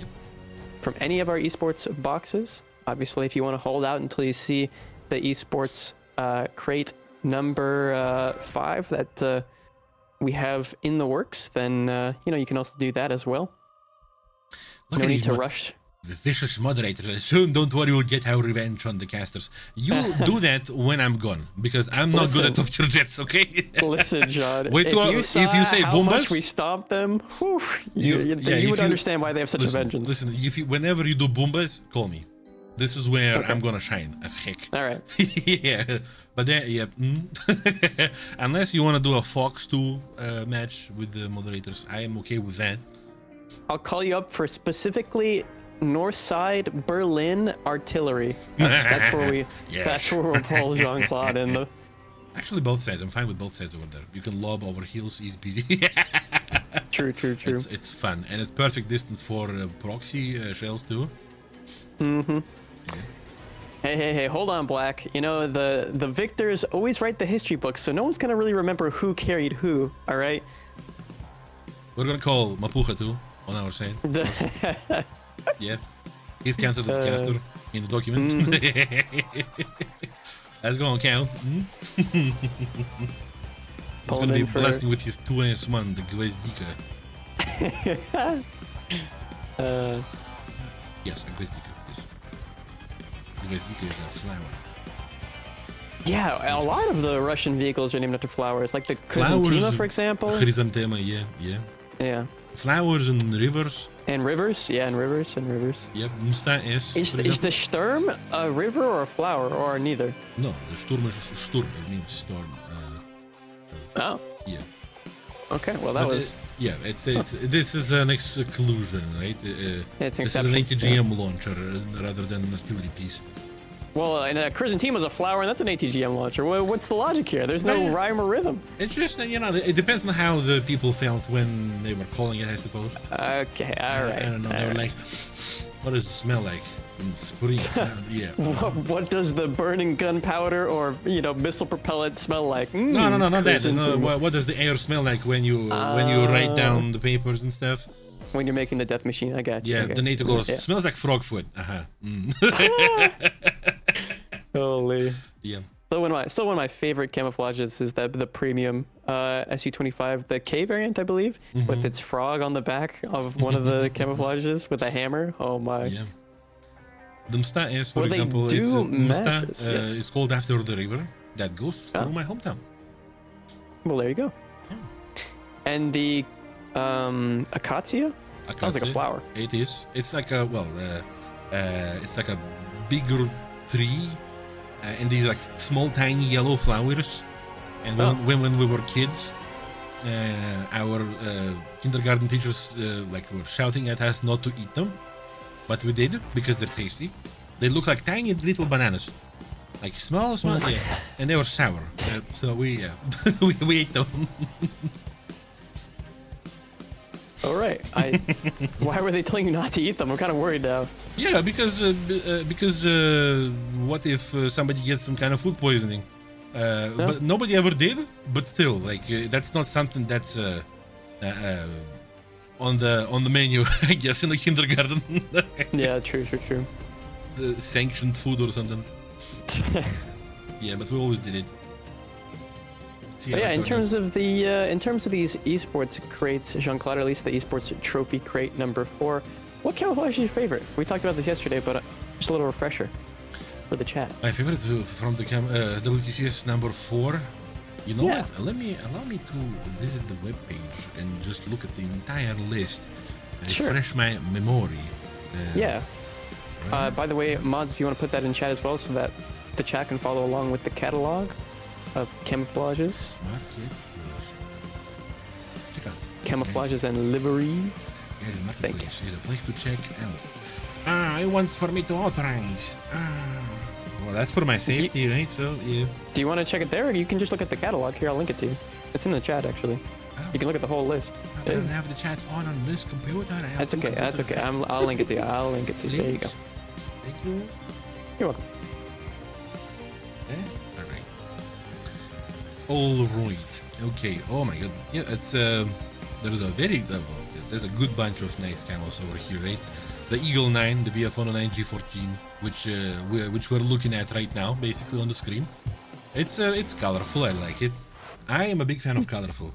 from any of our esports boxes. Obviously, if you want to hold out until you see the esports crate number 5 that we have in the works, then you know, you can also do that as well. Look no need to rush. The vicious moderator. Soon, don't worry, we'll get our revenge on the casters. You do that when I'm gone, because I'm not good at top tier jets, okay? Listen, John. Wait, if you say how Boombas, much we stomped them, whew, you would understand why they have such a vengeance. Listen, whenever you do Boombas, call me. This is where I'm gonna shine as heck. All right. Yeah, but then, yeah. Unless you want to do a Fox 2 match with the moderators, I am okay with that. I'll call you up for specifically North Side Berlin artillery. That's where we. Yes. That's where we'll pull Jean-Claude in the. Actually, both sides. I'm fine with both sides over there. You can lob over heels, easy peasy. True. It's fun, and it's perfect distance for proxy shells too. Mm-hmm. Yeah. Hey, hold on, Black. You know, the victors always write the history books, so no one's gonna really remember who carried who. All right. We're gonna call Mapucha too on our side. Yeah, he's counted as caster in the document. That's gonna count. He's gonna be blasting with his 2S1, the Gvezdika. Yes, a Gvezdika. Yes. Gvezdika is a flower. Yeah, a lot of the Russian vehicles are named after flowers, like the Chrysanthema, for example. Chrysanthema, yeah. Flowers and rivers. And rivers, yeah, and rivers. Yep, Msta is the Sturm a river or a flower, or neither? No, the Sturm is Sturm. It means storm. Oh. Yeah. Okay, well that was. It's this is an exclusion, right? It's this is an ATGM launcher rather than an artillery piece. Well, and a Chrysantine was a flower, and that's an ATGM launcher. What's the logic here? There's no rhyme or rhythm. It's just, it depends on how the people felt when they were calling it, I suppose. Okay, all right. I don't know. They were like, what does it smell like? Spring. Yeah. What does the burning gunpowder or missile propellant smell like? No, not that. No, what does the air smell like when you write down the papers and stuff? When you're making the death machine, I got you. Yeah, okay. The NATO goes, smells like frog foot. Holy. Yeah. Still one of my favorite camouflages is the premium SU-25, the K variant, I believe, with its frog on the back of one of the camouflages with a hammer. Oh my. Yeah. The Msta is, for example, is called after the river that goes through my hometown. Well, there you go. Yeah. And the acacia? Sounds like a flower. It is. It's like a it's like a bigger tree, and these like small, tiny yellow flowers. And when we were kids, our kindergarten teachers were shouting at us not to eat them, but we did because they're tasty. They look like tiny little bananas, like small, yeah, and they were sour. So we we ate them. All right. Why were they telling you not to eat them? I'm kind of worried now. Yeah, because what if somebody gets some kind of food poisoning? But nobody ever did. But still, that's not something that's on the menu, I guess, in the kindergarten. Yeah, true. The sanctioned food or something. Yeah, but we always did it. But yeah, in terms of these esports crates, Jean-Claude, at least the esports trophy crate number 4, what camouflage is your favorite? We talked about this yesterday, but just a little refresher for the chat. My favorite from the WTCS number 4. You know what? Allow me to visit the webpage and just look at the entire list and refresh my memory. By the way, mods, if you want to put that in chat as well, so that the chat can follow along with the catalog of camouflages. Check out camouflages and liveries. Yeah, the marketplace is a place to check out. It wants for me to authorize. Well, that's for my safety, right? So, yeah. Do you want to check it there, or you can just look at the catalog? Here, I'll link it to you. It's in the chat, actually. Oh. You can look at the whole list. I don't have the chat on this computer. That's okay. That's okay. I'll link it to you. I'll link it to you. There you go. Thank you. You're welcome. Yeah. All right. Okay. Oh my god. Yeah, it's there's a good bunch of nice camos over here, right? The Eagle 9, the BF-109 G14, which we're looking at right now, basically on the screen. It's colorful. I like it. I am a big fan of colorful.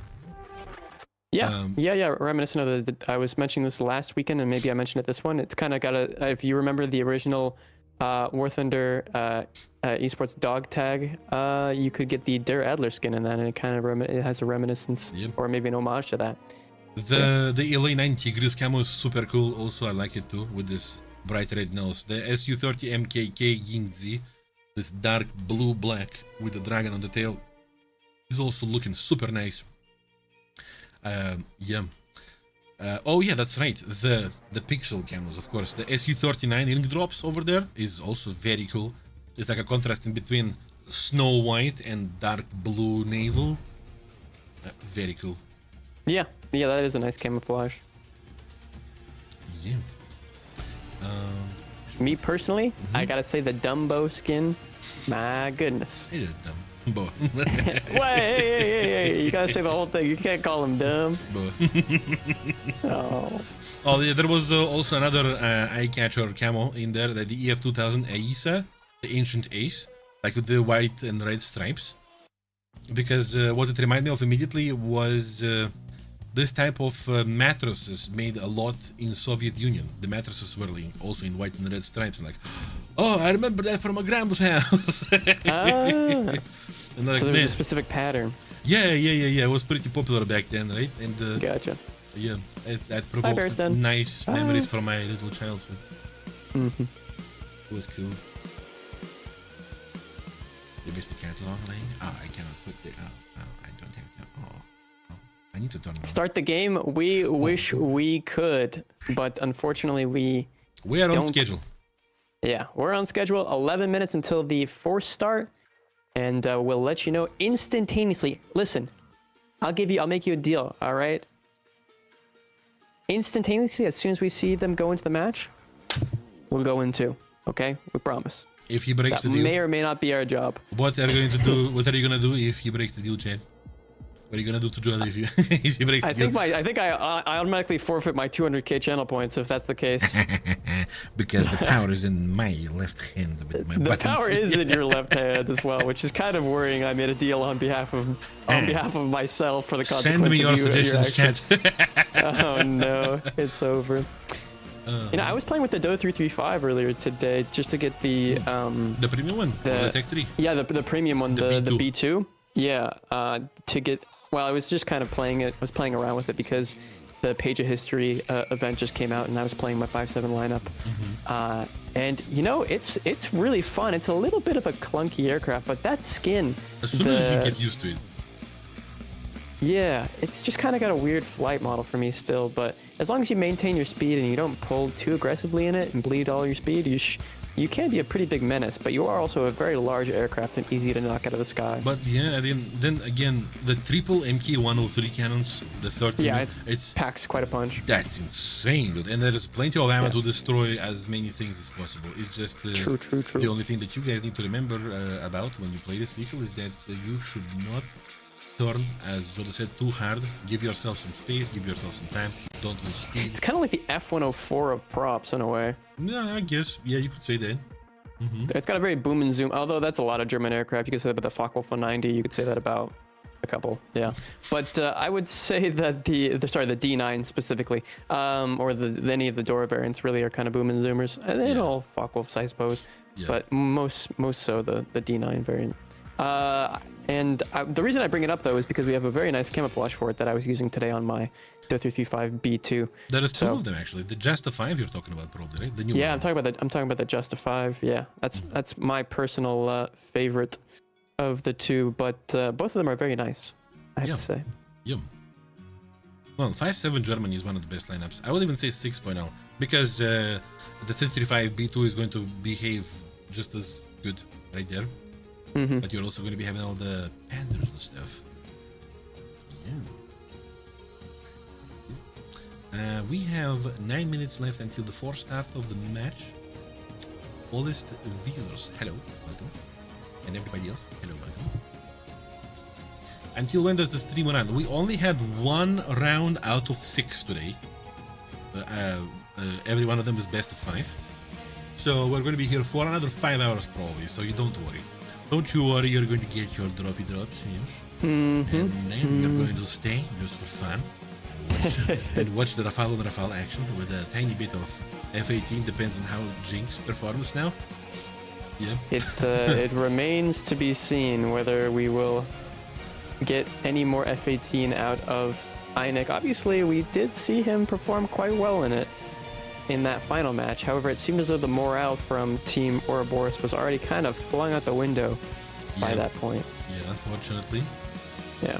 Yeah, reminiscent of I was mentioning this last weekend, and maybe I mentioned it this one. It's kind of got if you remember the original War Thunder esports dog tag, you could get the Der Adler skin in that, and it kind of it has a reminiscence, or maybe an homage to that. The LA9 Tigris camo is super cool. Also, I like it too, with this bright red nose. The SU-30 MKK Jinx, this dark blue-black with the dragon on the tail, is also looking super nice. Oh yeah, that's right. The pixel camos, of course. The SU-39 ink drops over there is also very cool. It's like a contrast in between snow white and dark blue navel. Very cool. Yeah, that is a nice camouflage. Yeah. Me personally, I gotta say the Dumbo skin. My goodness. It is Dumbo. Hey, you gotta say the whole thing. You can't call him dumb. Oh yeah, there was also another eye catcher camo in there, the EF-2000 Aisa, the ancient ace, like with the white and red stripes. Because what it reminded me of immediately was this type of mattresses made a lot in Soviet Union. The mattresses were also in white and red stripes. And like, oh, I remember that from my grandma's house. And like, so there was a specific pattern. Yeah. It was pretty popular back then, right? And gotcha. Yeah, that provoked nice memories from my little childhood. It was cool. You missed the catalog line? Oh, I cannot put the... Oh, I don't have to... Oh. I need to turn it on. Start the game. We wish we could, but unfortunately we are on don't. schedule. Yeah, we're on schedule. 11 minutes until the force start, and we'll let you know instantaneously. Listen, I'll make you a deal. All right. Instantaneously, as soon as we see them go into the match, we'll go in too. Okay, we promise. If he breaks That the deal, may or may not be our job. what are you going to do? What are you gonna do if he breaks the deal, Chad? What are you gonna do to Jordan if he breaks the deal? I think I automatically forfeit my 200k channel points if that's the case. Because the power is in my left hand with my The buttons. power is in your left hand as well, which is kind of worrying. I made a deal on behalf of myself for the consequences. Send me your of suggestions, Chad. Oh no, it's over. I was playing with the Do 335 earlier today just to get the premium one, the Tech 3. Yeah, the premium one, the B2. B2. Yeah, to get. Well, I was just kind of playing it. I was playing around with it because the Page of History event just came out, and I was playing my 5/7 lineup. And it's really fun. It's a little bit of a clunky aircraft, but that skin. As soon as you get used to it. Yeah, it's just kind of got a weird flight model for me still, but as long as you maintain your speed and you don't pull too aggressively in it and bleed all your speed, you can be a pretty big menace, but you are also a very large aircraft and easy to knock out of the sky. But yeah, then again, the triple MK103 cannons, the 13, yeah, it's packs quite a punch. That's insane, dude. And there is plenty of ammo to destroy as many things as possible. It's just true. The only thing that you guys need to remember about when you play this vehicle is that you should not turn, as Joda said, too hard. Give yourself some space, give yourself some time. Don't lose speed. It's kind of like the F-104 of props in a way. Yeah, I guess. Yeah, you could say that. It's got a very boom and zoom, although that's a lot of German aircraft. You could say that about the Focke-Wulf 190. You could say that about a couple, yeah. But I would say that the D9 specifically, or any of the Dora variants really are kind of boom and zoomers. And then all Focke-Wulfs, I suppose. Yeah. But most so the D9 variant. The reason I bring it up though is because we have a very nice camouflage for it that I was using today on my Do335 B2. There is two of them actually. The Justa 5 you're talking about probably, right? The new one. I'm talking about the Justa 5. Yeah, that's my personal favorite of the two, but both of them are very nice, I have to say. Yeah. Well, 5.7 Germany is one of the best lineups. I would even say 6.0 because the 335 B2 is going to behave just as good right there. But you're also going to be having all the Panthers and stuff. Yeah. We have 9 minutes left until the fourth start of the match. Oldest visitors, hello, welcome. And everybody else, hello, welcome. Until when does the stream run? We only had one round out of 6 today. Every one of them is best of 5. So we're going to be here for another 5 hours probably, so you don't worry. Don't you worry, you're going to get your droppy drops, yes. And then you're going to stay just for fun and watch the Rafale on Rafale action with a tiny bit of F-18, depends on how Jinx performs now. Yeah. It remains to be seen whether we will get any more F-18 out of Einik. Obviously, we did see him perform quite well in it in that final match. However, it seemed as though the morale from Team Ouroboros was already kind of flung out the window by that point. Yeah, unfortunately. Yeah.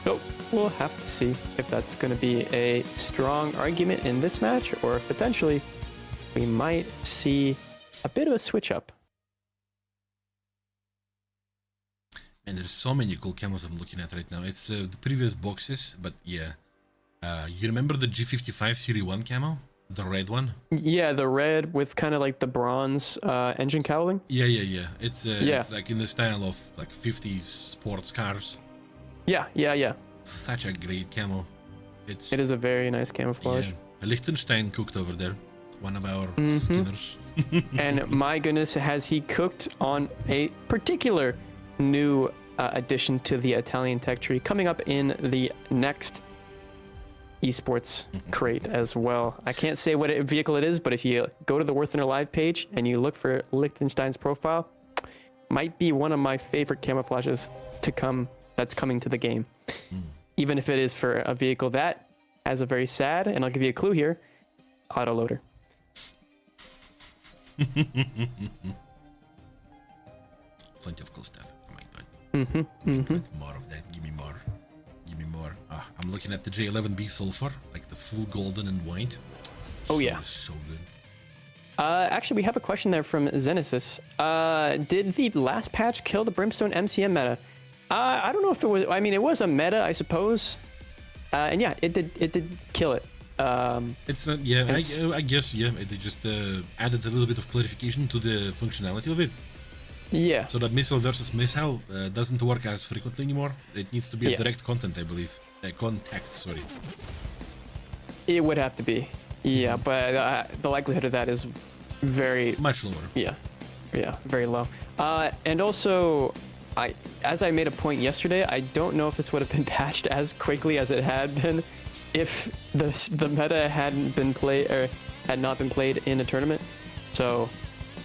So we'll have to see if that's going to be a strong argument in this match, or if potentially we might see a bit of a switch up. And there's so many cool camos I'm looking at right now. It's the previous boxes, but yeah. You remember the G55 Series 1 camo? The red one? Yeah, the red with kind of like the bronze engine cowling. Yeah. It's like in the style of like 50s sports cars. Yeah. Such a great camo. It is a very nice camouflage. Yeah. Liechtenstein cooked over there. One of our skinners. And my goodness, has he cooked on a particular new addition to the Italian tech tree coming up in the next Esports crate as well. I can't say what vehicle it is, but if you go to the Worth Live page and you look for Liechtenstein's profile, might be one of my favorite camouflages to come that's coming to the game. Even if it is for a vehicle that has a very sad, and I'll give you a clue here, autoloader. Plenty of cool stuff. Oh my god. Mm-hmm. More of that. Give me more. give me more. I'm looking at the J11B Sulfur, like the full golden and white. Oh, yeah. So good. Actually, we have a question there from Zenesis. Did the last patch kill the Brimstone MCM meta? I don't know if it was. I mean, it was a meta, I suppose. And yeah, it did kill it. It's not. Yeah, I guess. Yeah, they just added a little bit of clarification to the functionality of it. Yeah. So that missile versus missile doesn't work as frequently anymore. It needs to be a direct content, I believe. Contact. Sorry. It would have to be. Yeah, but the likelihood of that is very much lower. Yeah, very low. And also, as I made a point yesterday, I don't know if this would have been patched as quickly as it had been if the meta hadn't been played or had not been played in a tournament. So,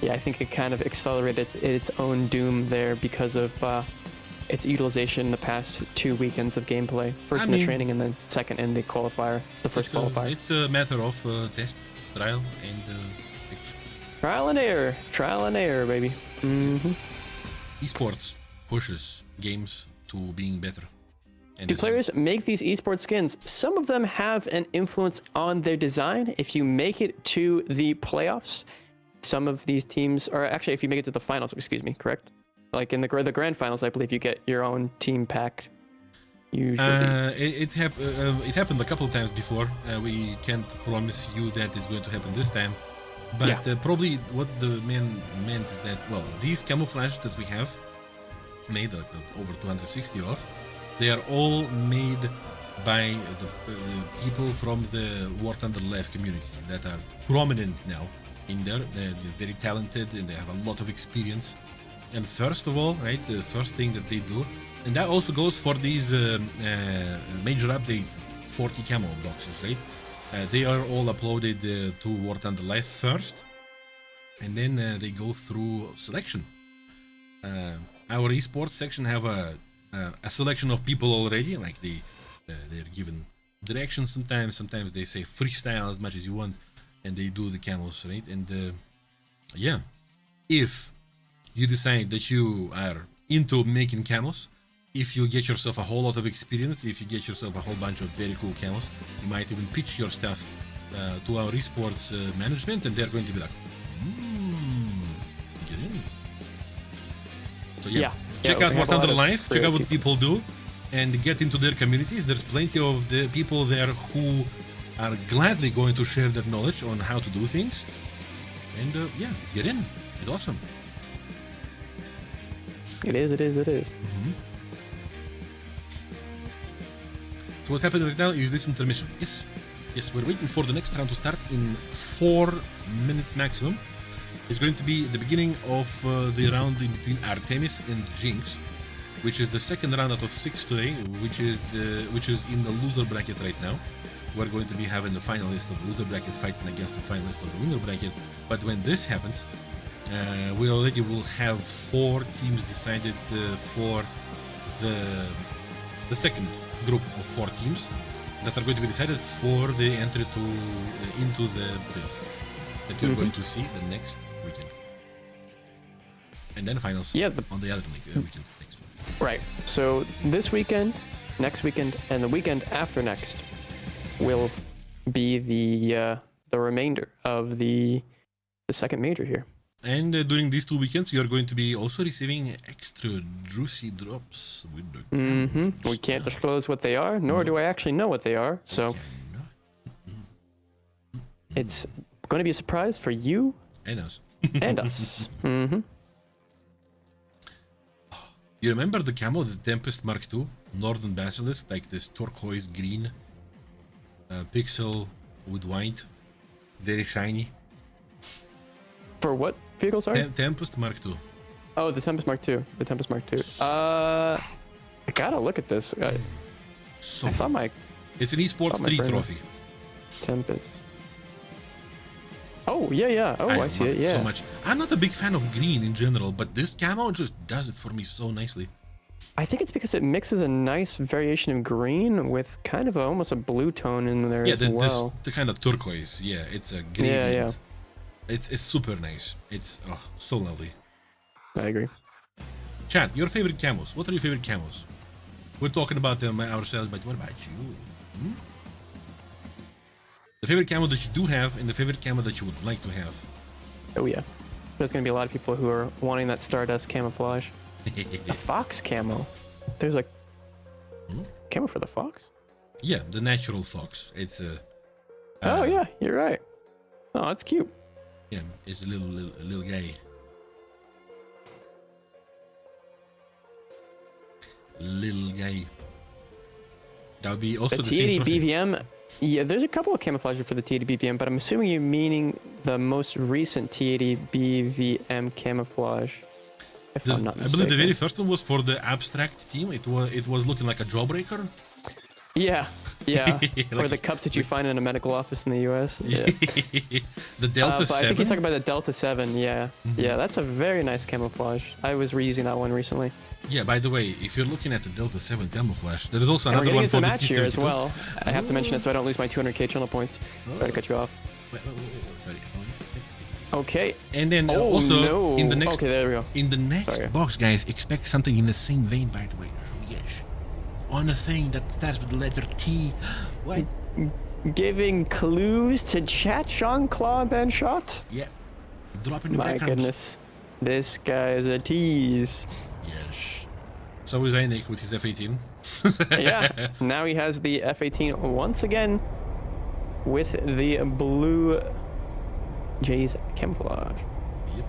yeah, I think it kind of accelerated its own doom there because of its utilization in the past 2 weekends of gameplay. First in the training and then second in the qualifier, the first qualifier. It's a matter of test, trial, and trial and error, baby. Esports pushes games to being better. And do players make these esports skins? Some of them have an influence on their design. If you make it to the playoffs, some of these teams, or actually if you make it to the finals, excuse me, correct? Like in the grand finals, I believe you get your own team pack. Usually, it happened a couple of times before. We can't promise you that it's going to happen this time, but probably what the man meant is that these camouflages that we have made over 260 of, they are all made by the people from the War Thunder Live community that are prominent now in there. They're very talented and they have a lot of experience. And first of all, right, the first thing that they do, and that also goes for these major update 40 camo boxes, right? They are all uploaded to War Thunder Live first, and then they go through selection. Our esports section have a selection of people already, like they're given directions sometimes. Sometimes they say freestyle as much as you want, and they do the camos, right? And if you decide that you are into making camos, if you get yourself a whole lot of experience, if you get yourself a whole bunch of very cool camos, you might even pitch your stuff to our esports management, and they're going to be like, get in. So check out War Thunder Live, check out what people do, and get into their communities. There's plenty of the people there who are gladly going to share their knowledge on how to do things. And get in. It's awesome. It is. So what's happening right now is this intermission. Yes, we're waiting for the next round to start in 4 minutes maximum. It's going to be the beginning of the round in between Artemis and Jinx, which is the second round out of 6 today, which is in the loser bracket right now. We're going to be having the finalist of the loser bracket fighting against the finalist of the winner bracket. But when this happens, we already will have 4 teams decided for the second group of 4 teams that are going to be decided for the entry into the playoff that you're going to see the next weekend, and then finals on the other weekend next. Right. So this weekend, next weekend, and the weekend after next will be the remainder of the second major here. And during these 2 weekends, you're going to be also receiving extra juicy drops with the We can't disclose what they are, nor do I actually know what they are. So it's going to be a surprise for you and us. You remember the camo, the Tempest Mark II, Northern Basilisk, like this turquoise green pixel with white, very shiny. For what vehicle, sorry? Tempest Mark II. Oh, the Tempest Mark II. I gotta look at this. I thought it's an Esports 3 trophy. Tempest. Oh, yeah. Oh, I see it, yeah. So much. I'm not a big fan of green in general, but this camo just does it for me so nicely. I think it's because it mixes a nice variation of green with kind of almost a blue tone in there as well. The kind of turquoise. Yeah, it's a gradient. Yeah. It's super nice. It's so lovely. I agree. Chat, your favorite camos. What are your favorite camos? We're talking about them ourselves, but what about you? Hmm? The favorite camo that you do have, and the favorite camo that you would like to have. Oh yeah. There's gonna be a lot of people who are wanting that Stardust camouflage. A fox camo. There's a camo for the fox? Yeah, the natural fox. It's a. Oh yeah, you're right. Oh, that's cute. Yeah, it's a little guy. Little guy. That would be also the same TAD trophy. BVM. Yeah, there's a couple of camouflages for the TAD BVM, but I'm assuming you're meaning the most recent TAD BVM camouflage. If I'm not I mistaken. believe the very first one was for the abstract team. It was looking like a jawbreaker. Yeah, yeah. Like- or the cups that you find in a medical office in the US. Yeah. The Delta But 7. I think he's talking about the Delta 7, yeah. Yeah, that's a very nice camouflage. I was reusing that one recently. Yeah, by the way, if you're looking at the Delta 7 camouflage, there is also And we're another getting one into for the the match here as T72. well. I have to mention it so I don't lose my 200k channel points. Sorry to cut you off. Wait, sorry. Okay. And then Oh, also no. in the next Okay, there we go. in the next Sorry. box, guys, expect something in the same vein, by the way. Yes. On a thing that starts with the letter T. What? Giving clues to chat, Jean-Claude Benchot? Yeah. Drop in the My background. goodness. This guy is a tease. Yes. So is Einik with his F18. Yeah. Now he has the F-18 once again with the blue Jays camouflage. Yep.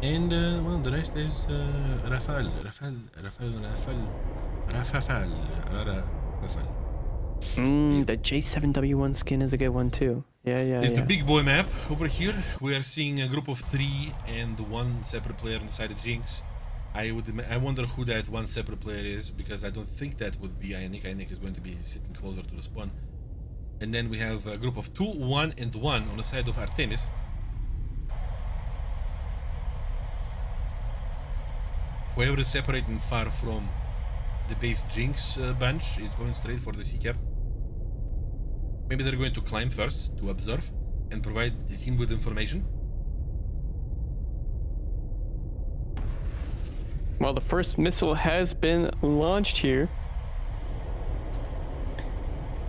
And well, the rest is Rafale. The J7W1 skin is a good one too. Yeah, yeah, It's yeah. the big boy map over here. We are seeing a group of 3 and one separate player on the side of Jinx. I wonder who that one separate player is, because I don't think that would be Einik. Einik is going to be sitting closer to the spawn. And then we have a group of 2, 1 and 1 on the side of Artemis. Whoever is separating far from the base Jinx bunch is going straight for the C cap. Maybe they're going to climb first to observe and provide the team with information. Well, the first missile has been launched here.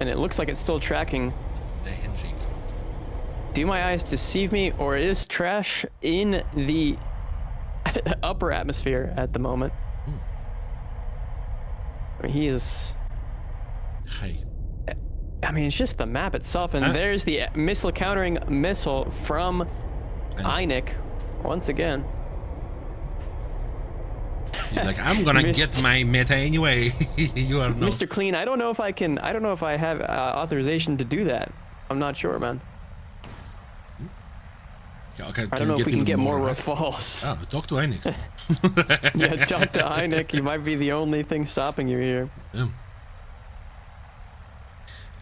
And it looks like it's still tracking. The handshake. Do my eyes deceive me, or is Trash in the upper atmosphere at the moment? I mean, he is... Hi. I mean, it's just the map itself, and there's the missile countering missile from Einik once again. He's like, I'm gonna get my meta anyway. You are not. Mr. Clean, I don't know if I can. I don't know if I have authorization to do that. I'm not sure, man. Okay, I don't know if we can get more right? Rafales. Oh, talk to Einik. Yeah, talk to Einik. You might be the only thing stopping you here.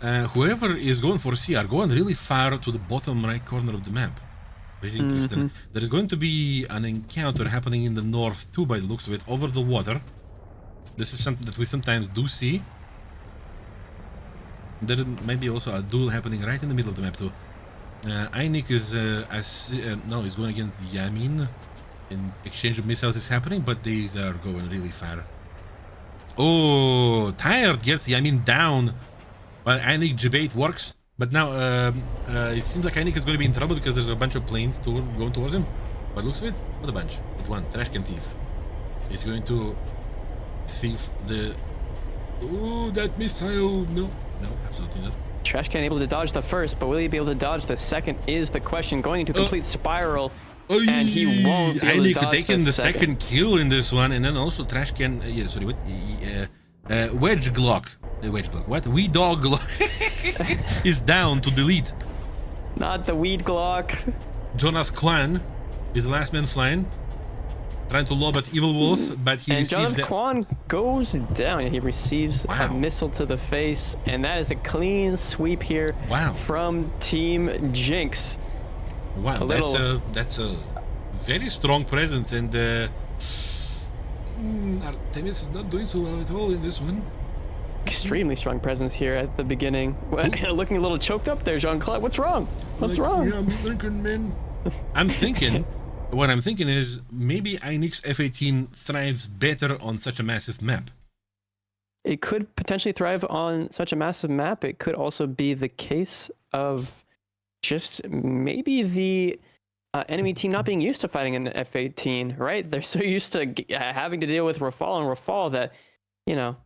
Whoever is going for C are going really far to the bottom right corner of the map. Very interesting. There is going to be an encounter happening in the north too, by the looks of it, over the water. This is something that we sometimes do see. There might be also a duel happening right in the middle of the map too. Einik is no, he's going against Yamin. An exchange of missiles is happening, but these are going really far. Oh, Tired gets Yamin down. Well, Einik debate works, but now it seems like Einik is going to be in trouble because there's a bunch of planes going towards him. But looks of it, what a bunch. It one trash can thief. He's going to thief the. Oh, that missile! No, absolutely not. Trash can able to dodge the first, but will he be able to dodge the second? Is the question. Going into complete spiral, and he won't be able to Einik dodge taking the second. second kill in this one, and then also trash can. Yeah, sorry, what? Wedge Glock. Wedge Glock. What? Wee Dog Glock is down to delete. Not the weed Glock. Jonath Kwan is the last man flying, trying to lob at Evil Wolf, but he And receives Jonathan the. Kwan goes down. He receives a missile to the face, and that is a clean sweep here from Team Jinx. Wow, that's a very strong presence, and Artemis is not doing so well at all in this one. Extremely strong presence here at the beginning. Looking a little choked up there, Jean-Claude. What's wrong? What's wrong? Yeah, I'm thinking, man. What I'm thinking is maybe Einik's F-18 thrives better on such a massive map. it could potentially thrive on such a massive map. It could also be the case of just maybe the enemy team not being used to fighting an F-18, right? They're so used to having to deal with Rafal and Rafal that, you know,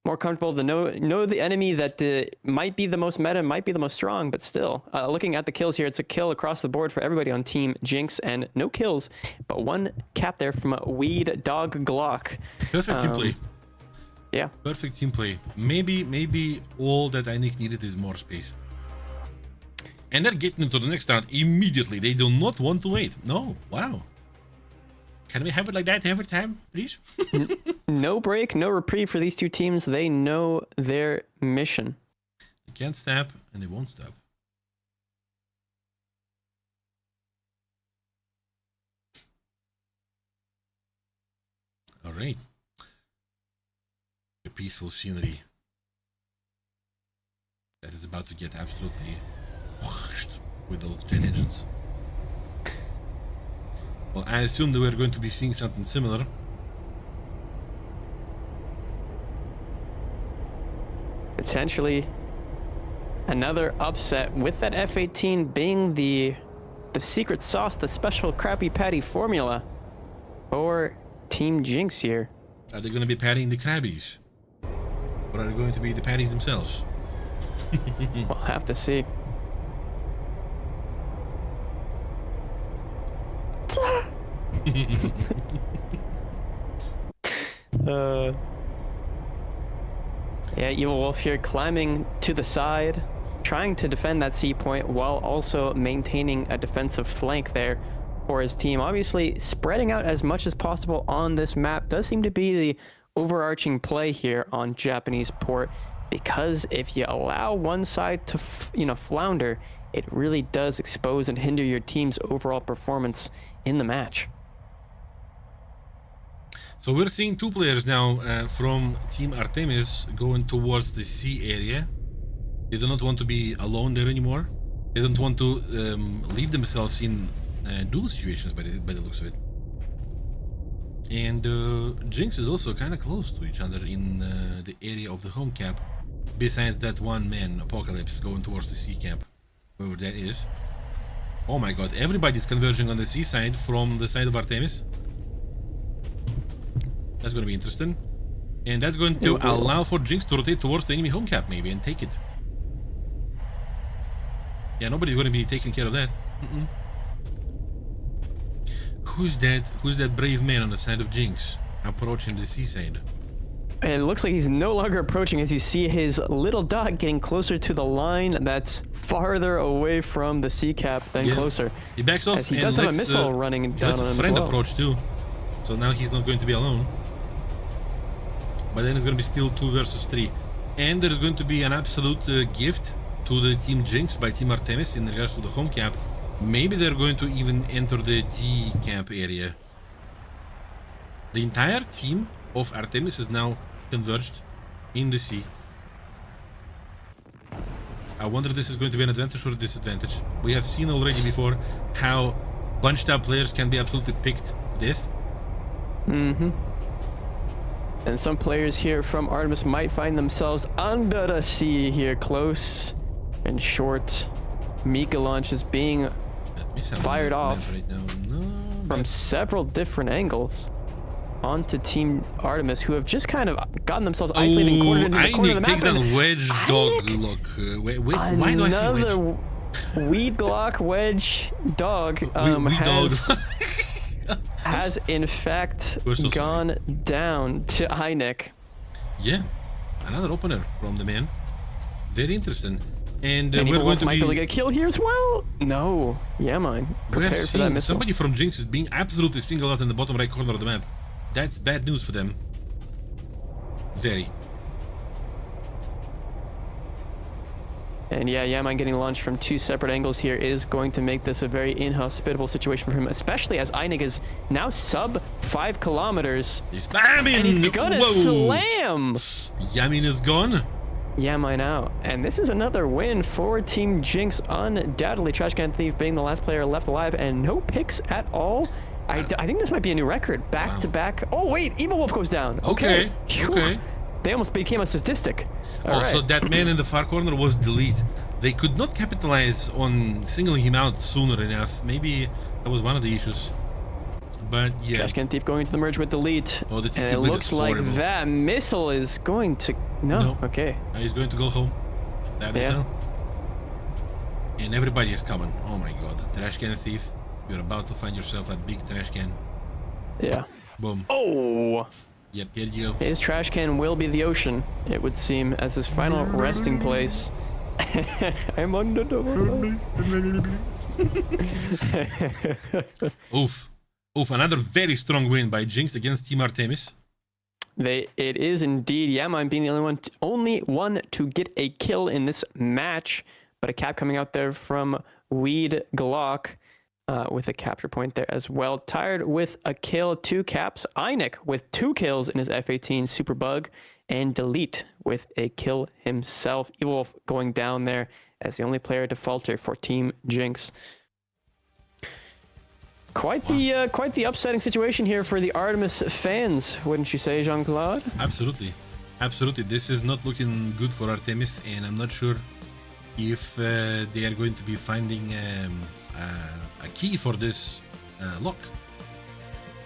more comfortable to know the enemy that might be the most meta, might be the most strong, but still. Looking at the kills here, it's a kill across the board for everybody on Team Jinx, and no kills, but one cap there from a Weed Dog Glock. Perfect team play. Yeah. Perfect team play. Maybe all that Einik needed is more space. And they're getting into the next round immediately. They do not want to wait. No. Wow. Can we have it like that every time, please? No break, no reprieve for these two teams. They know their mission. They can't stop, and they won't stop. All right. A peaceful scenery that is about to get absolutely whooshed with those jet engines. Well, I assume that we're going to be seeing something similar. Potentially another upset with that F-18 being the secret sauce, the special Krabby Patty formula for Team Jinx here. Are they going to be pattying the Krabbies? Or are they going to be the patties themselves? We'll have to see. Yeah, Evil Wolf here climbing to the side, trying to defend that C point while also maintaining a defensive flank there for his team. Obviously, spreading out as much as possible on this map does seem to be the overarching play here on Japanese port, because if you allow one side to flounder, it really does expose and hinder your team's overall performance in the match. So we're seeing two players now from Team Artemis going towards the C area. They do not want to be alone there anymore. They don't want to leave themselves in duel situations by the looks of it. And Jinx is also kind of close to each other in the area of the home camp. Besides that one man, Apocalypse, going towards the C camp, whoever that is. Oh my god, everybody's converging on the C side from the side of Artemis. That's going to be interesting. And that's going to allow for Jinx to rotate towards the enemy home cap maybe and take it. Yeah, nobody's going to be taking care of that. Who's that brave man on the side of Jinx approaching the C side? It looks like he's no longer approaching as you see his little dot getting closer to the line that's farther away from the C cap than closer. He backs off, as he and does have a missile running down on him. Friend as well. approach too, so now he's not going to be alone. But then it's going to be still 2 versus 3, and there's going to be an absolute gift to the Team Jinx by Team Artemis in regards to the home cap. Maybe they're going to even enter the D camp area. The entire team of Artemis is now converged in the C. I wonder if this is going to be an advantage or a disadvantage. We have seen already before how bunched up players can be absolutely picked death. And some players here from Artemis might find themselves under the C here, close and short. Mika launches being fired off right now. from several different angles onto Team Artemis, who have just kind of gotten themselves isolated and cornered into the corner of the map. Takes down Wedge Dog Look. Why do I say Wedge? Another Weed Glock Wedge Dog has in fact gone down to Einik. Yeah, another opener from the man. Very interesting. And we're going to might be able to get a kill here as well. No, yeah, mine. We're seeing somebody from Jinx is being absolutely singled out in the bottom right corner of the map. That's bad news for them. Very. And yeah, Yamine getting launched from 2 separate angles here is going to make this a very inhospitable situation for him, especially as Einik is now sub 5 kilometers. He's spamming! And he's gonna slam! Yamin is gone. Yamine out. And this is another win for Team Jinx. Undoubtedly, Trash Can Thief being the last player left alive and no picks at all. I think this might be a new record. Back to back. Oh, wait, Evil Wolf goes down. Okay. They almost became a statistic. Also, that man in the far corner was delete. They could not capitalize on singling him out sooner enough. Maybe that was one of the issues. But yeah. Trash Can Thief going into the merge with delete. Oh, the and it looks like that missile is going to... No. Okay. He's going to go home. That is all. And everybody is coming. Oh my god. Trash Can Thief. You're about to find yourself a big trash can. Yeah. Boom. Oh! Yep, here you go. His trash can will be the ocean, it would seem, as his final resting place. I'm under the water. Oof. Oof, another very strong win by Jinx against Team Artemis. It is indeed. Yamine being the only one to get a kill in this match, but a cap coming out there from Weed Glock with a capture point there as well. Tired with a kill, 2 caps. Einik with 2 kills in his F-18 Superbug, and Delete with a kill himself. Evolf going down there as the only player to falter for Team Jinx. Quite the upsetting situation here for the Artemis fans, wouldn't you say, Jean-Claude? Absolutely. Absolutely. This is not looking good for Artemis, and I'm not sure if they are going to be finding a key for this lock.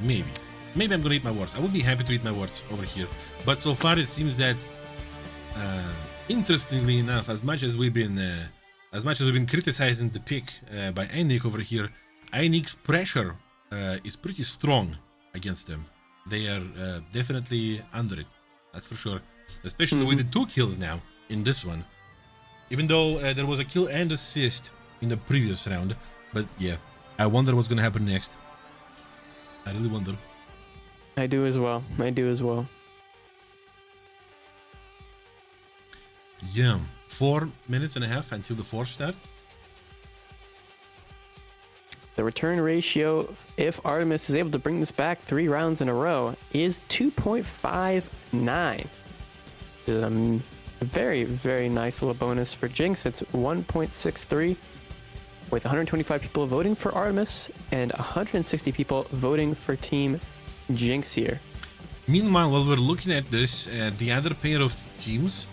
Maybe I'm gonna eat my words. I would be happy to eat my words over here, but so far it seems that interestingly enough, as much as we've been criticizing the pick by Einik over here, Einik's pressure is pretty strong against them. They are definitely under it, that's for sure, especially with the 2 kills now in this one, even though there was a kill and assist in the previous round. But yeah, I wonder what's gonna happen next. I really wonder. I do as well. Yeah, 4 minutes and a half until the 4th start. The return ratio, if Artemis is able to bring this back 3 rounds in a row, is 2.59. A very, very nice little bonus for Jinx. It's 1.63, with 125 people voting for Artemis and 160 voting voting for Team Jinx here. Meanwhile, while we're looking at this, the other pair of teams,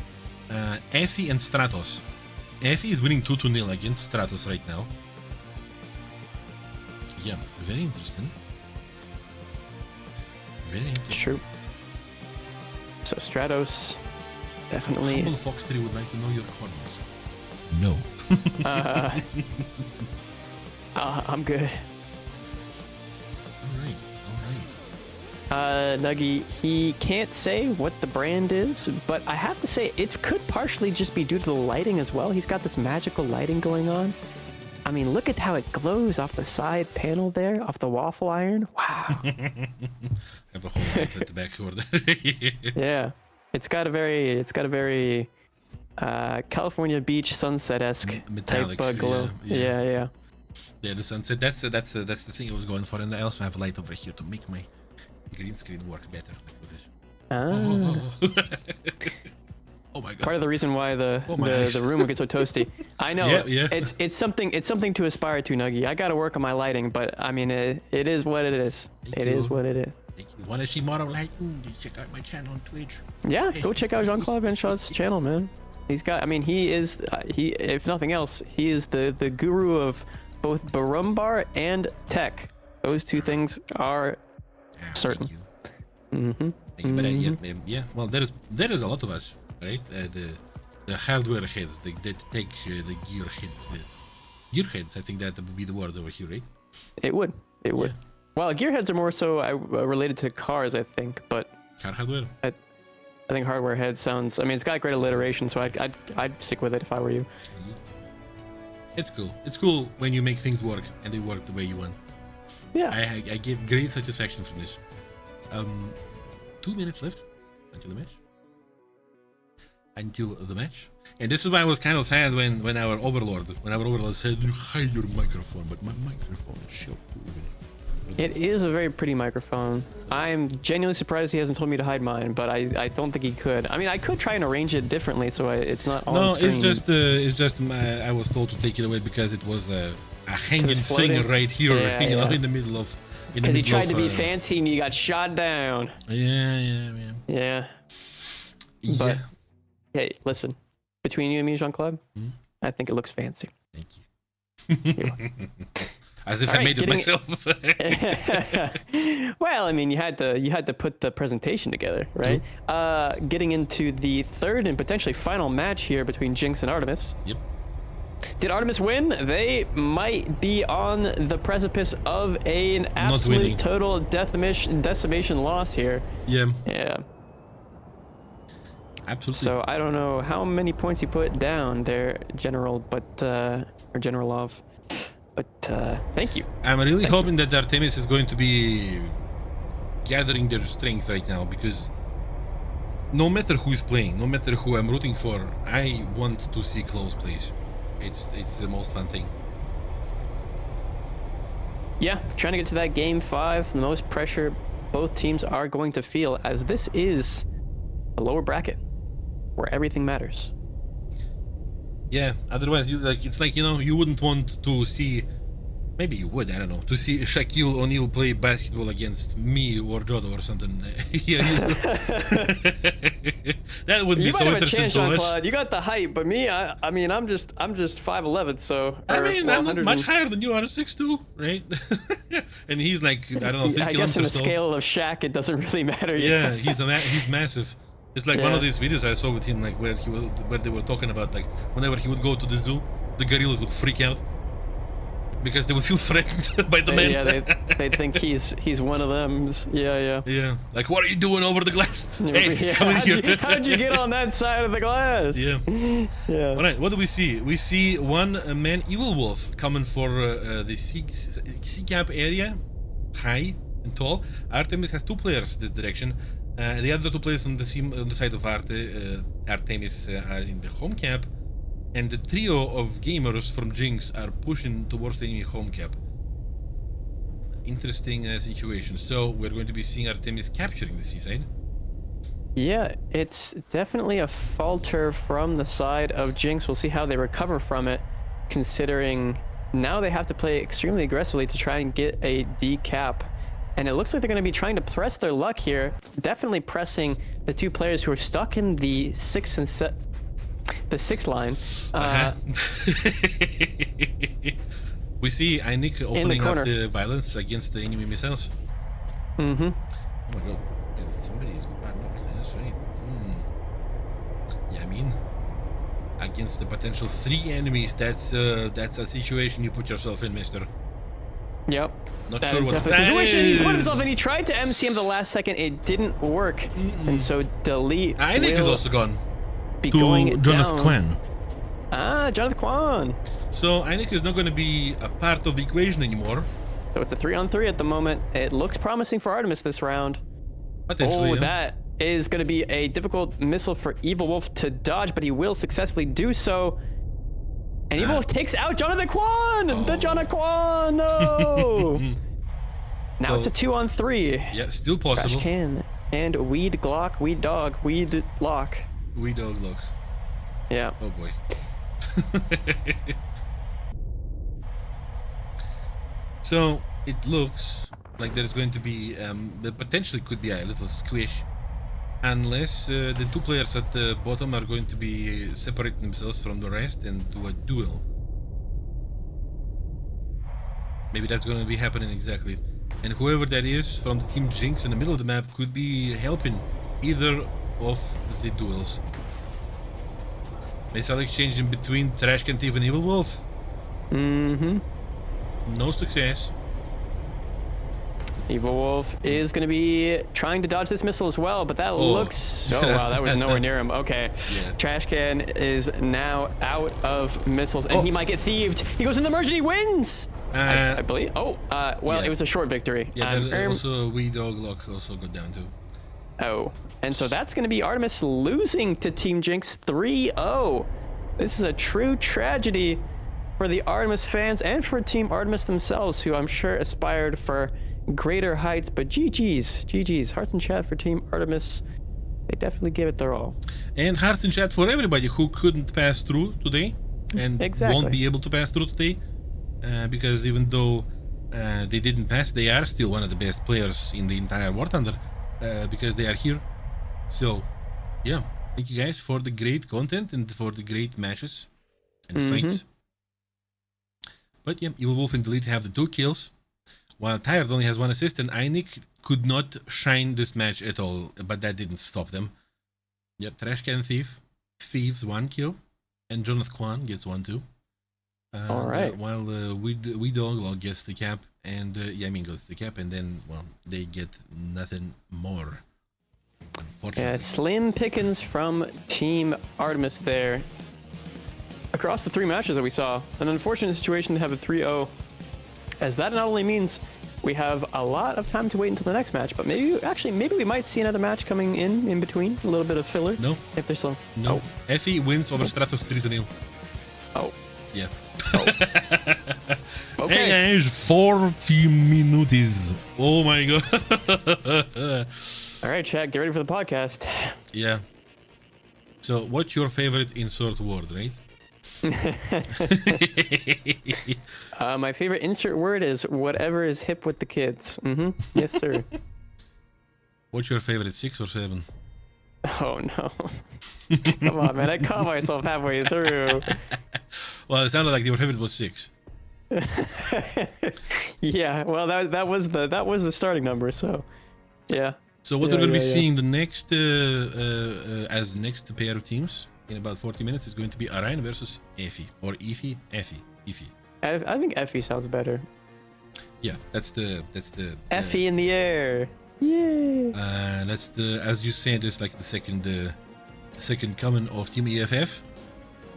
Effie and Stratos. Effie is winning 2-0 against Stratos right now. Yeah, very interesting. Very interesting. True. So Stratos, definitely. Humble Fox3 would like to know your hormones. No. I'm good. All right. Nuggy, he can't say what the brand is, but I have to say it could partially just be due to the lighting as well. He's got this magical lighting going on. I mean, look at how it glows off the side panel there, off the waffle iron. Wow. I have a whole light at the back order. Yeah, it's got a very California beach sunset-esque type glow. Yeah. Yeah, the sunset. That's the thing I was going for, and I also have a light over here to make my green screen work better. Oh my god! Part of the reason why the room will get so toasty. I know. Yeah. It's something to aspire to, Nuggy. I got to work on my lighting, but I mean, it is what it is. It is what it is. Thank you. Want to see more lighting? Check out my channel on Twitch. Yeah, go check out Jean-Claude Van Schaw's channel, man. He's got. I mean, he is. If nothing else, he is the guru of both Barumbar and tech. Those 2 things are certain. Thank you. But yeah. Well, there is a lot of us. Right, the hardware heads, they take the gear heads, gearheads. I think that would be the word over here, right? It would. Well, gearheads are more so related to cars, I think, but car hardware. I think hardware head sounds. I mean, it's got great alliteration, so I'd stick with it if I were you. It's cool. It's cool when you make things work and they work the way you want. Yeah. I get great satisfaction from this. 2 minutes left until the match. And this is why I was kind of sad when our overlord said, hide your microphone, but my microphone is shut. It is a very pretty microphone. I'm genuinely surprised he hasn't told me to hide mine, but I don't think he could. I mean, I could try and arrange it differently so it's not on No, screen. it's just I was told to take it away because it was a hanging thing right here, in the middle of. Because he tried to be fancy and he got shot down. Yeah. Yeah. But Yeah. hey, listen, between you and me, Jean-Claude, Hmm? I think it looks fancy. Thank you. As if All I right, made it myself. Well, I mean, you had to put the presentation together, right? Getting into the third and potentially final match here between Jinx and Artemis. Yep. Did Artemis win? They might be on the precipice of an absolute winning. total decimation loss here. Yeah. Yeah. Absolutely. So I don't know how many points you put down there, General, but or Generalov. But thank you. I'm really hoping that Artemis is going to be gathering their strength right now, because no matter who's playing, no matter who I'm rooting for, I want to see close plays. It's the most fun thing. Yeah, trying to get to that game 5, the most pressure both teams are going to feel, as this is a lower bracket where everything matters. Yeah, otherwise it's like, you know, you wouldn't want to see, maybe you would, I don't know, to see Shaquille O'Neal play basketball against me or Jodo or something. Yeah, that would be so interesting to watch. Jean-Claude. You got the height, but me, I mean, I'm just 5'11", so. I mean, I'm not much higher than you are, 6'2", right? And he's like, I don't know, 3 I kilometers guess in the tall. scale of Shaq, it doesn't really matter. Yeah, he's massive. It's like one of these videos I saw with him, like where they were talking about, like, whenever he would go to the zoo, the gorillas would freak out because they would feel threatened by the man. Yeah, they think he's one of them. Yeah. Yeah, like, what are you doing over the glass? Hey, come in here. How'd you get on that side of the glass? Yeah. Yeah. All right, what do we see? We see one man, Evil Wolf, coming for the C cap area, high and tall. Artemis has 2 players this direction. The other 2 players on the side of Artemis are in the home cap, and the trio of gamers from Jinx are pushing towards the enemy home cap. Interesting situation. So we're going to be seeing Artemis capturing the seaside. Yeah, it's definitely a falter from the side of Jinx. We'll see how they recover from it, considering now they have to play extremely aggressively to try and get a decap. And it looks like they're going to be trying to press their luck here, definitely pressing the 2 players who are stuck in the 6 line. We see Einik opening up the violence against the enemy missiles. Mm-hmm. Oh my god, somebody is firing up. That's right. Yeah, I mean, against the potential 3 enemies, that's a situation you put yourself in, mister. Yep. Not sure what the situation. He's put himself in. He tried to MCM the last second. It didn't work. And so delete. Einik is also gone. Be going Jonathan down. Kwan. Jonathan Kwan. So Einik is not going to be a part of the equation anymore. So it's a 3-on-3 at the moment. It looks promising for Artemis this round. Potentially. Oh, Yeah. that is going to be a difficult missile for Evil Wolf to dodge, but he will successfully do so. And Evil Wolf takes out Jonathan Kwan! The Jonathan Kwan! No! Now So, it's a 2-on-3. Yeah, still Trash possible. can. And weed Glock, weed dog, weed lock. We dog look. Yeah. Oh boy. So it looks like there's going to be potentially could be a little squish, unless the 2 players at the bottom are going to be separating themselves from the rest and do a duel. Maybe that's going to be happening exactly. And whoever that is from the team Jinx in the middle of the map could be helping either of the duels. Missile exchange in between Trash Can Thief and Evil Wolf. Mm-hmm. No success. Evil Wolf is going to be trying to dodge this missile as well, but that looks... Oh, wow, that was nowhere near him. Okay. Yeah. Trash Can is now out of missiles, and he might get thieved. He goes in the merge and he wins! I believe. Oh, well, yeah. It was a short victory. Yeah, there's also Wee Dog Lock also got down too. Oh, and so that's going to be Artemis losing to Team Jinx 3-0. This is a true tragedy for the Artemis fans and for Team Artemis themselves, who I'm sure aspired for greater heights. But GG's, hearts in chat for Team Artemis. They definitely gave it their all. And hearts in chat for everybody who couldn't pass through today and won't be able to pass through today. Because even though they didn't pass, they are still one of the best players in the entire War Thunder, because they are here. So, yeah, Thank you guys for the great content and for the great matches and fights. But yeah, Evil Wolf and Delete have the 2 kills, while Tired only has 1 assist, and Einik could not shine this match at all, but that didn't stop them. Yep, Trash Can Thieves 1 kill, and Jonathan Kwan gets 1 too. All right. While We Dog gets the cap, and Yamin goes to the cap, and then, well, they get nothing more. Unfortunately. Yeah, slim pickings from Team Artemis there. Across the 3 matches that we saw, an unfortunate situation to have a 3-0, as that not only means we have a lot of time to wait until the next match, but maybe we might see another match coming in between, a little bit of filler. No. If they're slow. No. Effie wins over Stratos 3-0. Oh. Yeah. Oh. Okay. Hey guys, 40 minutes. Oh my god. All right, chat, get ready for the podcast. Yeah. So, what's your favorite insert word, right? My favorite insert word is whatever is hip with the kids. Yes, sir. What's your favorite, 6 or 7? Oh no. Come on, man. I caught myself halfway through. Well, it sounded like your favorite was 6. Yeah, well, that was the starting number, so yeah. So what we're going to be seeing the next as next pair of teams in about 40 minutes is going to be Orion versus Effie, or Effie. I think Effie sounds better. Yeah, that's the Effie in the air. Yeah. That's the, as you said, it's like the second coming of Team EFF.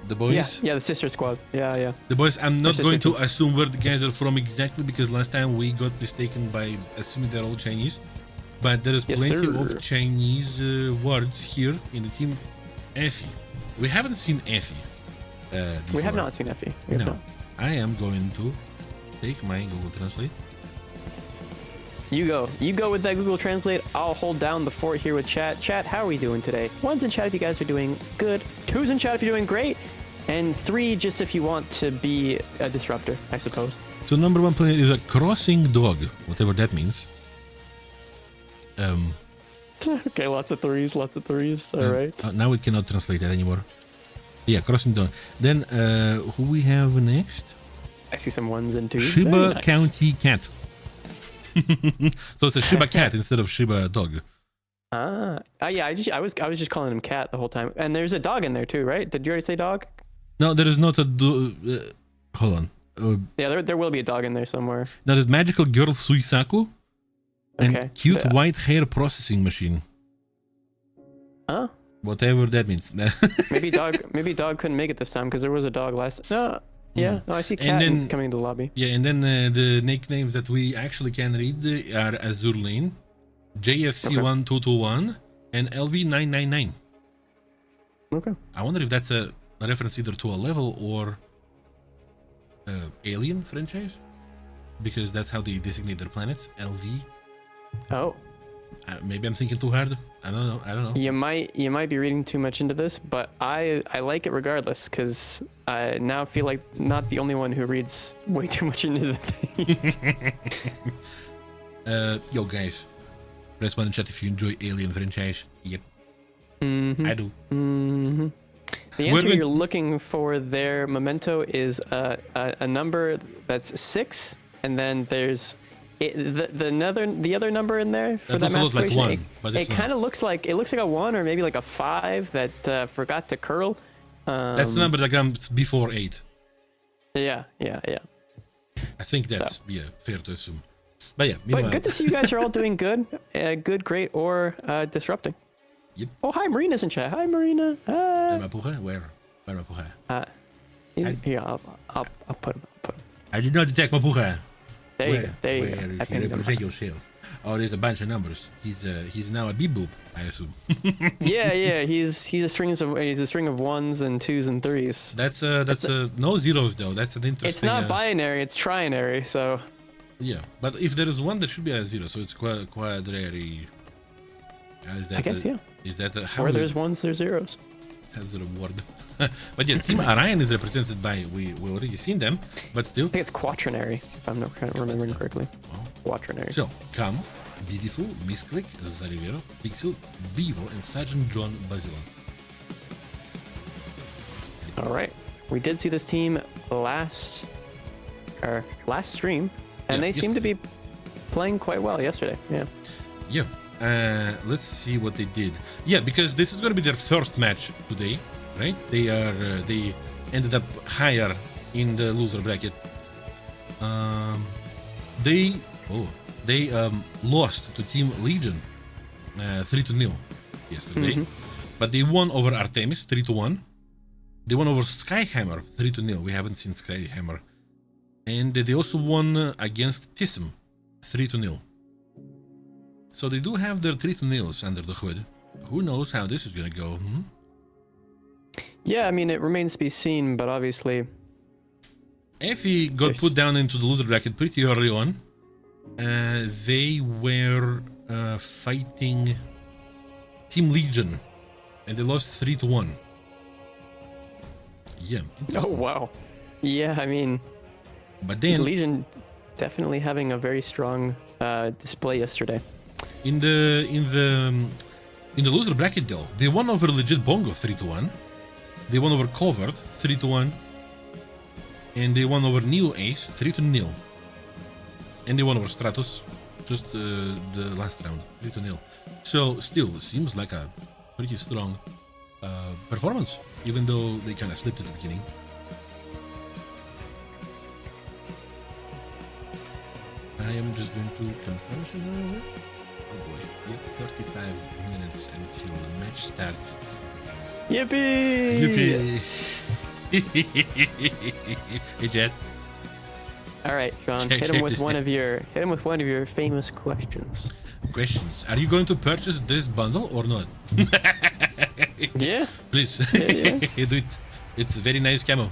The boys. Yeah, the sister squad. Yeah. The boys. I'm not going to assume where the guys are from exactly, because last time we got mistaken by assuming they're all Chinese. But there is plenty of Chinese words here in the Team Effie. We haven't seen Effie. We have not seen Effie. No. I am going to take my Google Translate. You go with that Google Translate. I'll hold down the fort here with chat. Chat, how are we doing today? 1's in chat if you guys are doing good. 2's in chat if you're doing great. And 3 just if you want to be a disruptor, I suppose. So number 1 player is a crossing dog, whatever that means. Okay, lots of threes. All right. Now we cannot translate that anymore. Yeah, crossing dog. Then who we have next? I see some 1s and 2s. Shiba County Cat. So it's a Shiba cat instead of Shiba dog. Yeah. I was just calling him cat the whole time. And there's a dog in there too, right? Did you already say dog? No, there is not a hold on. Yeah, there will be a dog in there somewhere. Now there's magical girl Suisaku and cute white hair processing machine. Huh? Whatever that means. maybe dog couldn't make it this time because there was a dog last. No. Yeah, no, I see cat coming into the lobby. Yeah, and then the nicknames that we actually can read are Azur Lane, JFC1221, and LV999. Okay. I wonder if that's a reference either to a level or Alien franchise, because that's how they designate their planets. LV. Oh. Maybe I'm thinking too hard. I don't know. You might be reading too much into this, but I like it regardless, because I now feel like not the only one who reads way too much into the thing. Yo guys, press 1 in chat if you enjoy Alien franchise. Yep. I do. The answer you're looking for there, Memento, is a number that's 6, and then there's the other number in there for that looks like 1, but it kind of looks like a 1 or maybe like a 5 that forgot to curl. That's the number that comes before 8. Yeah. I think that's fair to assume. But yeah, but good to see you guys are all doing good, good, great, or disrupting. Yep. Oh, hi, Marina's in chat. Hi, Marina. Hi. Where Mapuche? Here, I'll put him. I did not detect Mapuche. There you go. If you represent yourself. Oh, there's a bunch of numbers. He's now a beep boop, I assume. yeah. He's a string of 1s and 2s and 3s. That's no zeros though. That's an interesting. It's not binary. It's trinary. So. Yeah, but if there is 1, there should be a 0. So it's quadrary. Is that I guess yeah. Is that where there's 1s, there's 0s? That's a word. But yes, Team Orion is represented by we already seen them, but still. I think it's quaternary, if I'm not remembering correctly. Quaternary. So, Cam, Beautiful, Misclick, Zarivero, Pixel, Bevo, and Sergeant John Basilon. All right. We did see this team last stream, and they seem to be playing quite well yesterday. Yeah. Yeah. Let's see what they did. Yeah, because this is going to be their first match today, right? They ended up higher in the loser bracket. They lost to Team Legion 3-0 yesterday, but they won over Artemis 3-1. They won over Skyhammer 3-0. We haven't seen Skyhammer, and they also won against Tism 3-0. So they do have their 3-0s under the hood. Who knows how this is gonna go? Yeah, I mean, it remains to be seen, but obviously, Effie got put down into the loser bracket pretty early on. They were fighting Team Legion, and they lost 3-1. Yeah. Oh wow. Yeah, I mean, but then Legion definitely having a very strong display yesterday. In the loser bracket though, they won over Legit Bongo 3-1. They won over Covert 3-1. And they won over Neo Ace 3-0. And they won over Stratos just the last round 3-0. So still seems like a pretty strong performance, even though they kind of slipped at the beginning. I am just going to confirm something. Oh boy, yep, 35 minutes until the match starts. Yippee! Yippee! Hey, Jed. All right, Sean, hit him with one of your famous questions. Questions. Are you going to purchase this bundle or not? Yeah. Please. Yeah. Do it. It's a very nice camo.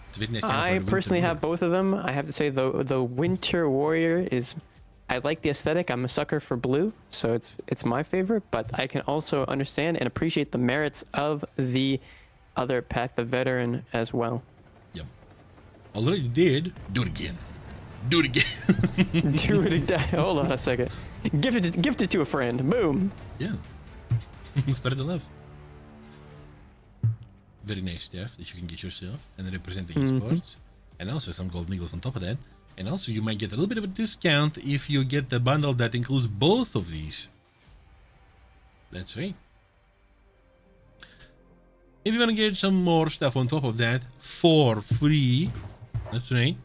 It's a very nice camo. I personally have both of them. I have to say the Winter Warrior is, I like the aesthetic. I'm a sucker for blue, so it's my favorite, but I can also understand and appreciate the merits of the other pack, the Veteran, as well. Yep. Already did. Do it again. Do it again. Do it again. Hold on a second. Gift it to a friend. Boom. Yeah. Spread the love. Very nice stuff that you can get yourself and represent the esports, and also some gold needles on top of that. And also you might get a little bit of a discount if you get the bundle that includes both of these. That's right. If you want to get some more stuff on top of that for free, that's right.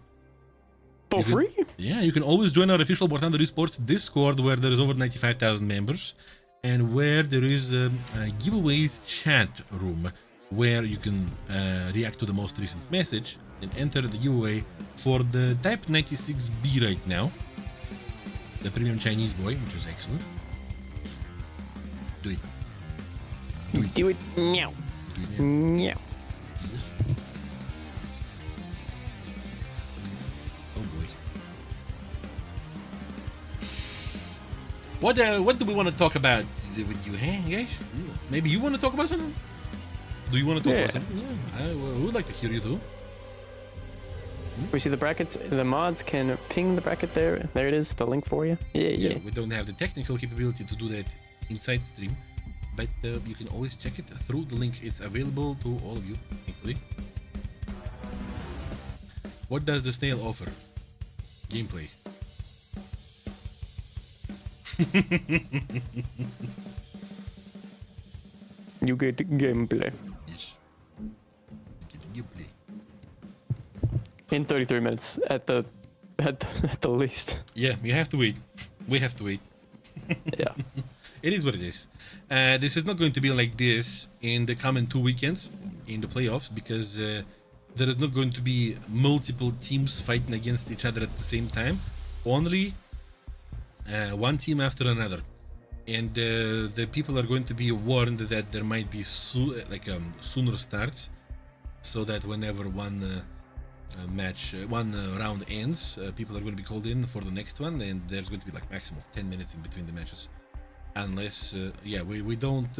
For free? Yeah, you can always join our official War Thunder Esports Discord, where there is over 95,000 members, and where there is a giveaways chat room, where you can react to the most recent message and enter the giveaway for the Type 96B right now, the premium Chinese boy, which is excellent. Do it. Do it. Do it now. Yeah. Yes. Oh boy. What do we want to talk about with you, huh, guys? Maybe you want to talk about something? Do you want to talk about something? Yeah, I would like to hear you too. We see the brackets. The mods can ping the bracket there. There it is, the link for you. Yeah. We don't have the technical capability to do that inside stream, but you can always check it through the link. It's available to all of you, thankfully. What does the snail offer? Gameplay. You get gameplay. Yes. You play. In 33 minutes at the least. Yeah, you have to wait. We have to wait. Yeah. It is what it is. This is not going to be like this in the coming 2 weekends in the playoffs, because there is not going to be multiple teams fighting against each other at the same time. Only one team after another. And the people are going to be warned that there might be sooner starts, so that whenever one round ends, people are going to be called in for the next one, and there's going to be like maximum of 10 minutes in between the matches, unless we don't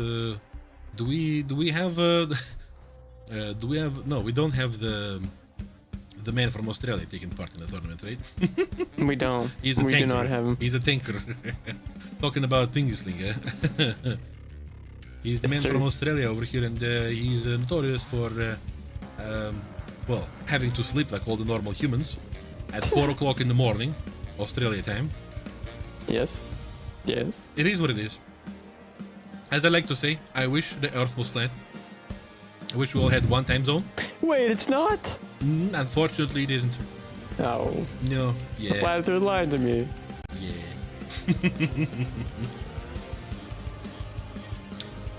we don't have the man from Australia taking part in the tournament, right? We don't. We do not have him. He's a tanker. Talking about Pingusling, he's the man from Australia over here, and he's notorious for well, having to sleep like all the normal humans at 4 o'clock in the morning, Australia time. Yes. Yes. It is what it is. As I like to say, I wish the Earth was flat. I wish we all had one time zone. Wait, it's not? Unfortunately, it isn't. No. No. Yeah. Glad they're lying to me. Yeah.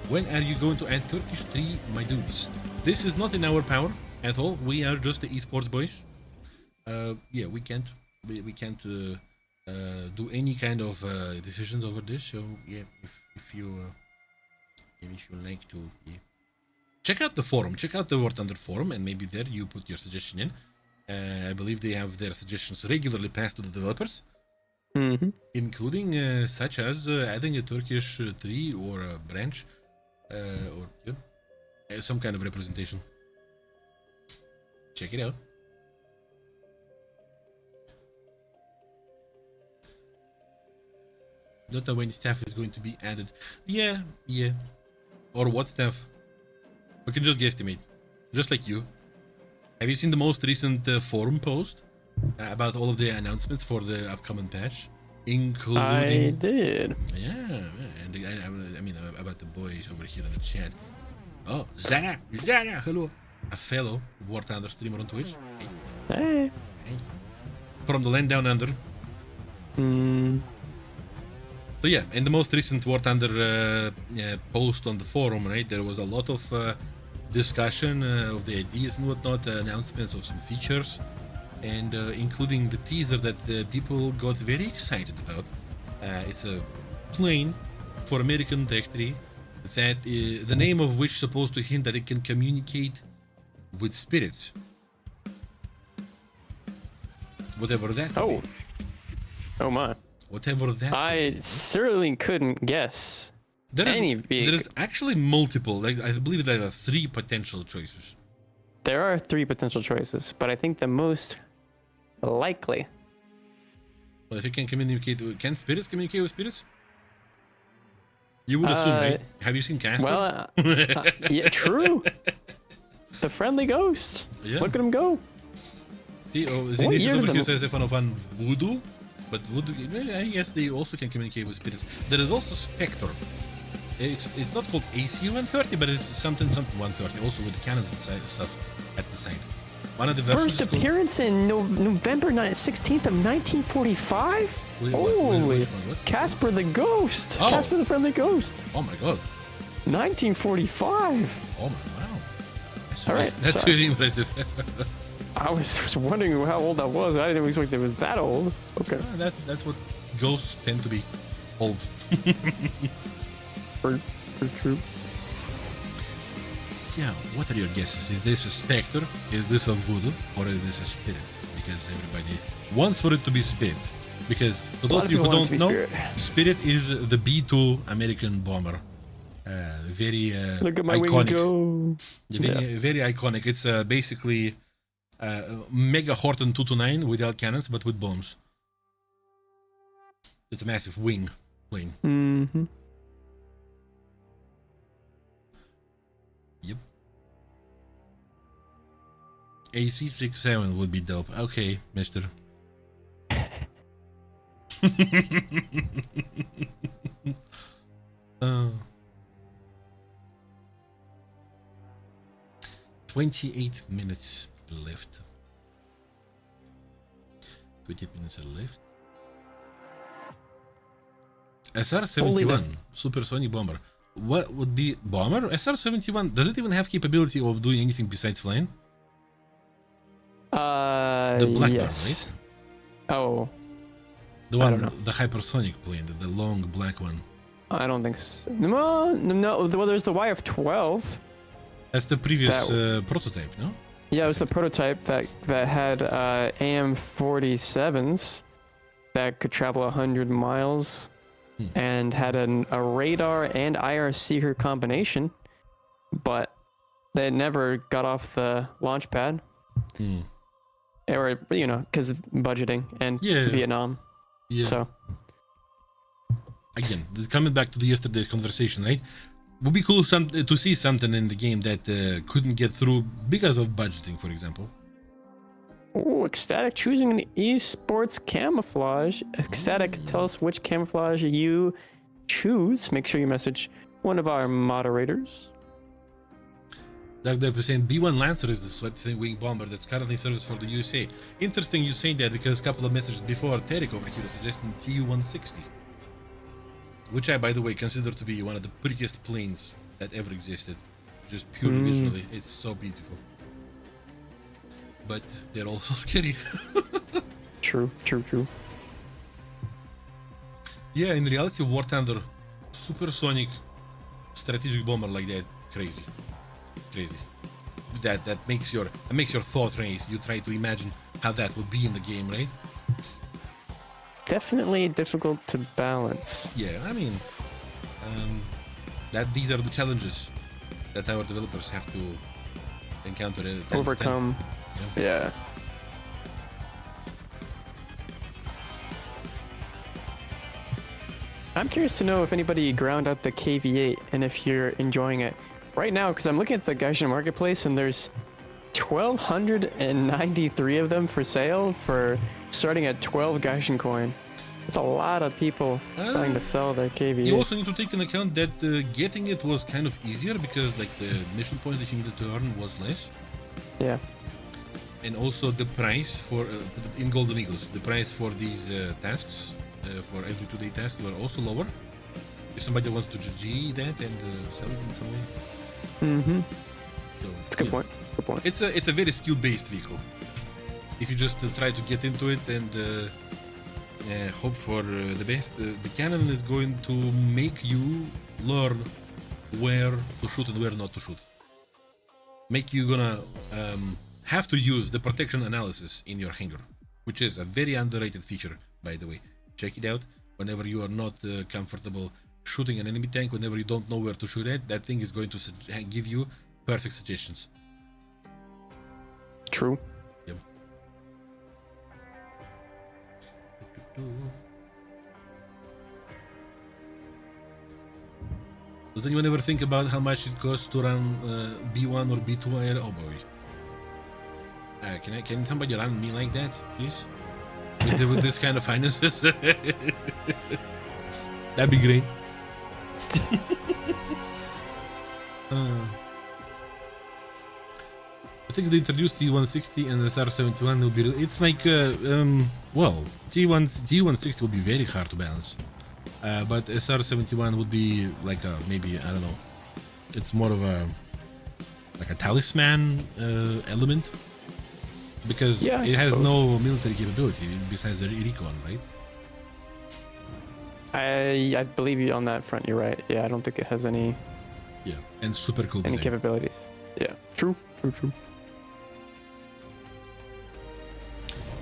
When are you going to add Turkish 3, my dudes? This is not in our power at all. We are just the esports boys. Yeah, we can't do any kind of decisions over this. So yeah, if you like to, yeah. Check out the forum. Check out the War Thunder forum, and maybe there you put your suggestion in. I believe they have their suggestions regularly passed to the developers, including such as adding a Turkish 3 or a branch, or yeah, some kind of representation. Check it out. Don't know when staff is going to be added. Yeah. Or what staff? We can just guesstimate, just like you. Have you seen the most recent forum post about all of the announcements for the upcoming patch, including? I did. Yeah, and I mean about the boys over here in the chat. Oh, Zara, hello, a fellow War Thunder streamer on Twitch. Hey. From the land down under. So yeah, in the most recent War Thunder post on the forum, right, there was a lot of discussion of the ideas and whatnot, announcements of some features, and including the teaser that people got very excited about. It's a plane for American Tech 3 that the name of which is supposed to hint that it can communicate with spirits. Whatever that could be. Oh my. Whatever that I certainly couldn't guess. There is actually multiple, like I believe there are 3 potential choices. There are 3 potential choices, but I think the most likely. Well, if you can communicate, can spirits communicate with spirits? You would assume, right? Have you seen Casper? Well, yeah, true. The friendly ghost. Yeah. Look at him go. See, this is over here says if one voodoo, but voodoo, I guess they also can communicate with spirits. There is also Spectre. It's not called AC-130, but it's something 130, also with the cannons and stuff at the side. One of the versions First appearance in November 16th of 1945? Holy, Casper the Ghost. Oh. Casper the Friendly Ghost. Oh my god. 1945. Oh my, wow. All right. That's really impressive. I was wondering how old that was. I didn't expect it was that old. Okay. That's what ghosts tend to be. Old. For true. So, what are your guesses? Is this a specter? Is this a voodoo? Or is this a spirit? Because everybody wants for it to be spirit. Because to those of you who don't know, Spirit is the B-2 American bomber. Very Look at my iconic. Wings go. Very iconic. It's basically Mega Horton 229 without cannons, but with bombs. It's a massive wing plane. Mm-hmm. Yep. AC-67 would be dope. Okay, mister. uh, 28 minutes left. 28 minutes left. SR-71 supersonic bomber. What would be bomber? SR-71, does it even have capability of doing anything besides flying? The Blackbird, yes. right? Oh. The one, the hypersonic plane, the long black one. I don't think so. No. Well, there's the YF-12. That's the previous prototype, no? Yeah, it was the prototype that had AM-47s that could travel 100 miles and had a radar and IR seeker combination, but they never got off the launch pad. Or, you know, because budgeting and Vietnam. Yeah. So again, coming back to the yesterday's conversation, right? Would be cool to see something in the game that couldn't get through because of budgeting, for example. Oh, Ecstatic choosing an esports camouflage. Ecstatic, tell us which camouflage you choose. Make sure you message one of our moderators. They're saying B1 Lancer is the swept wing bomber that's currently serves for the USA. Interesting you saying that, because a couple of messages before, Tarek over here is suggesting Tu-160. Which I, by the way, consider to be one of the prettiest planes that ever existed. Just purely visually, it's so beautiful. But they're also scary. True. Yeah, in reality, War Thunder, supersonic strategic bomber like that, crazy. That makes your thought race. You try to imagine how that would be in the game, right? Definitely difficult to balance. Yeah, I mean, these are the challenges that our developers have to encounter. Overcome. Yeah. I'm curious to know if anybody ground out the KV8 and if you're enjoying it right now, because I'm looking at the Gaijin marketplace and there's 1,293 of them for sale for starting at 12 Gaijin coin. It's a lot of people trying to sell their KV8. You also need to take into account that getting it was kind of easier because like the mission points that you needed to earn was less. Yeah. And also the price for in Golden Eagles, the price for these tasks for every 2-day tasks were also lower. If somebody wants to GG that and sell it in some way. Mm-hmm. So, that's a good point. Good point. It's a very skill-based vehicle. If you just try to get into it and hope for the best, the cannon is going to make you learn where to shoot and where not to shoot. Make you gonna have to use the protection analysis in your hangar, which is a very underrated feature, by the way. Check it out whenever you are not comfortable shooting an enemy tank, whenever you don't know where to shoot at. That thing is going to give you perfect suggestions. True. Yep. Does anyone ever think about how much it costs to run B1 or B2? Oh boy. Can somebody run me like that, please? With this kind of finances? That'd be great. I think they introduced T160 and the SR71 will be. It's like, well, T160 will be very hard to balance, but SR71 would be like a, maybe, I don't know. It's more of a like a talisman element because it has no military capability besides the recon, right? I believe you on that front. You're right. Yeah, I don't think it has any. Yeah, and super cool any design. Capabilities. Yeah, true.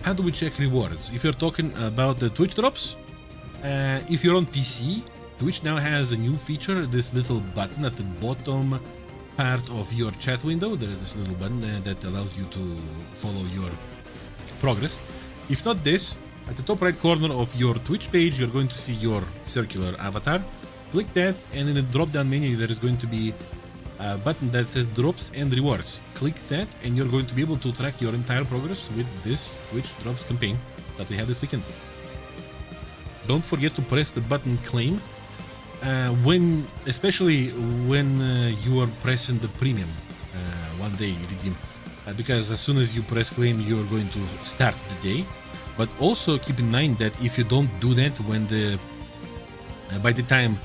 How do we check rewards? If you're talking about the Twitch drops, if you're on PC, Twitch now has a new feature, this little button at the bottom part of your chat window. There is this little button that allows you to follow your progress. If not this, at the top right corner of your Twitch page, you're going to see your circular avatar. Click that, and in the drop-down menu, there is going to be a button that says drops and rewards. Click that, and you're going to be able to track your entire progress with this Twitch drops campaign that we have this weekend. Don't forget to press the button claim especially when you are pressing the premium one day redeem, because as soon as you press claim, you are going to start the day. But also keep in mind that if you don't do that when by the time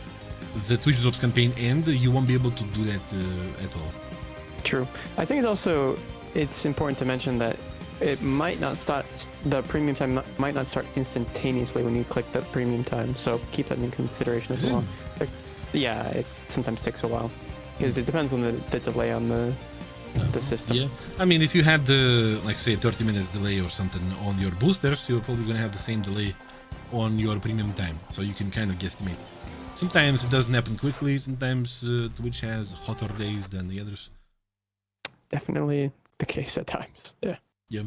the Twitch drops campaign end, you won't be able to do that at all. True. I think it's important to mention that it might not start, the premium time might not start instantaneously when you click the premium time, so keep that in consideration as well. Yeah, it sometimes takes a while because it depends on the delay on the system. Yeah, I mean, if you had the, like, say 30 minutes delay or something on your boosters, you're probably gonna have the same delay on your premium time, so you can kind of guesstimate. Sometimes it doesn't happen quickly, sometimes Twitch has hotter days than the others. Definitely the case at times. Yeah. Yeah.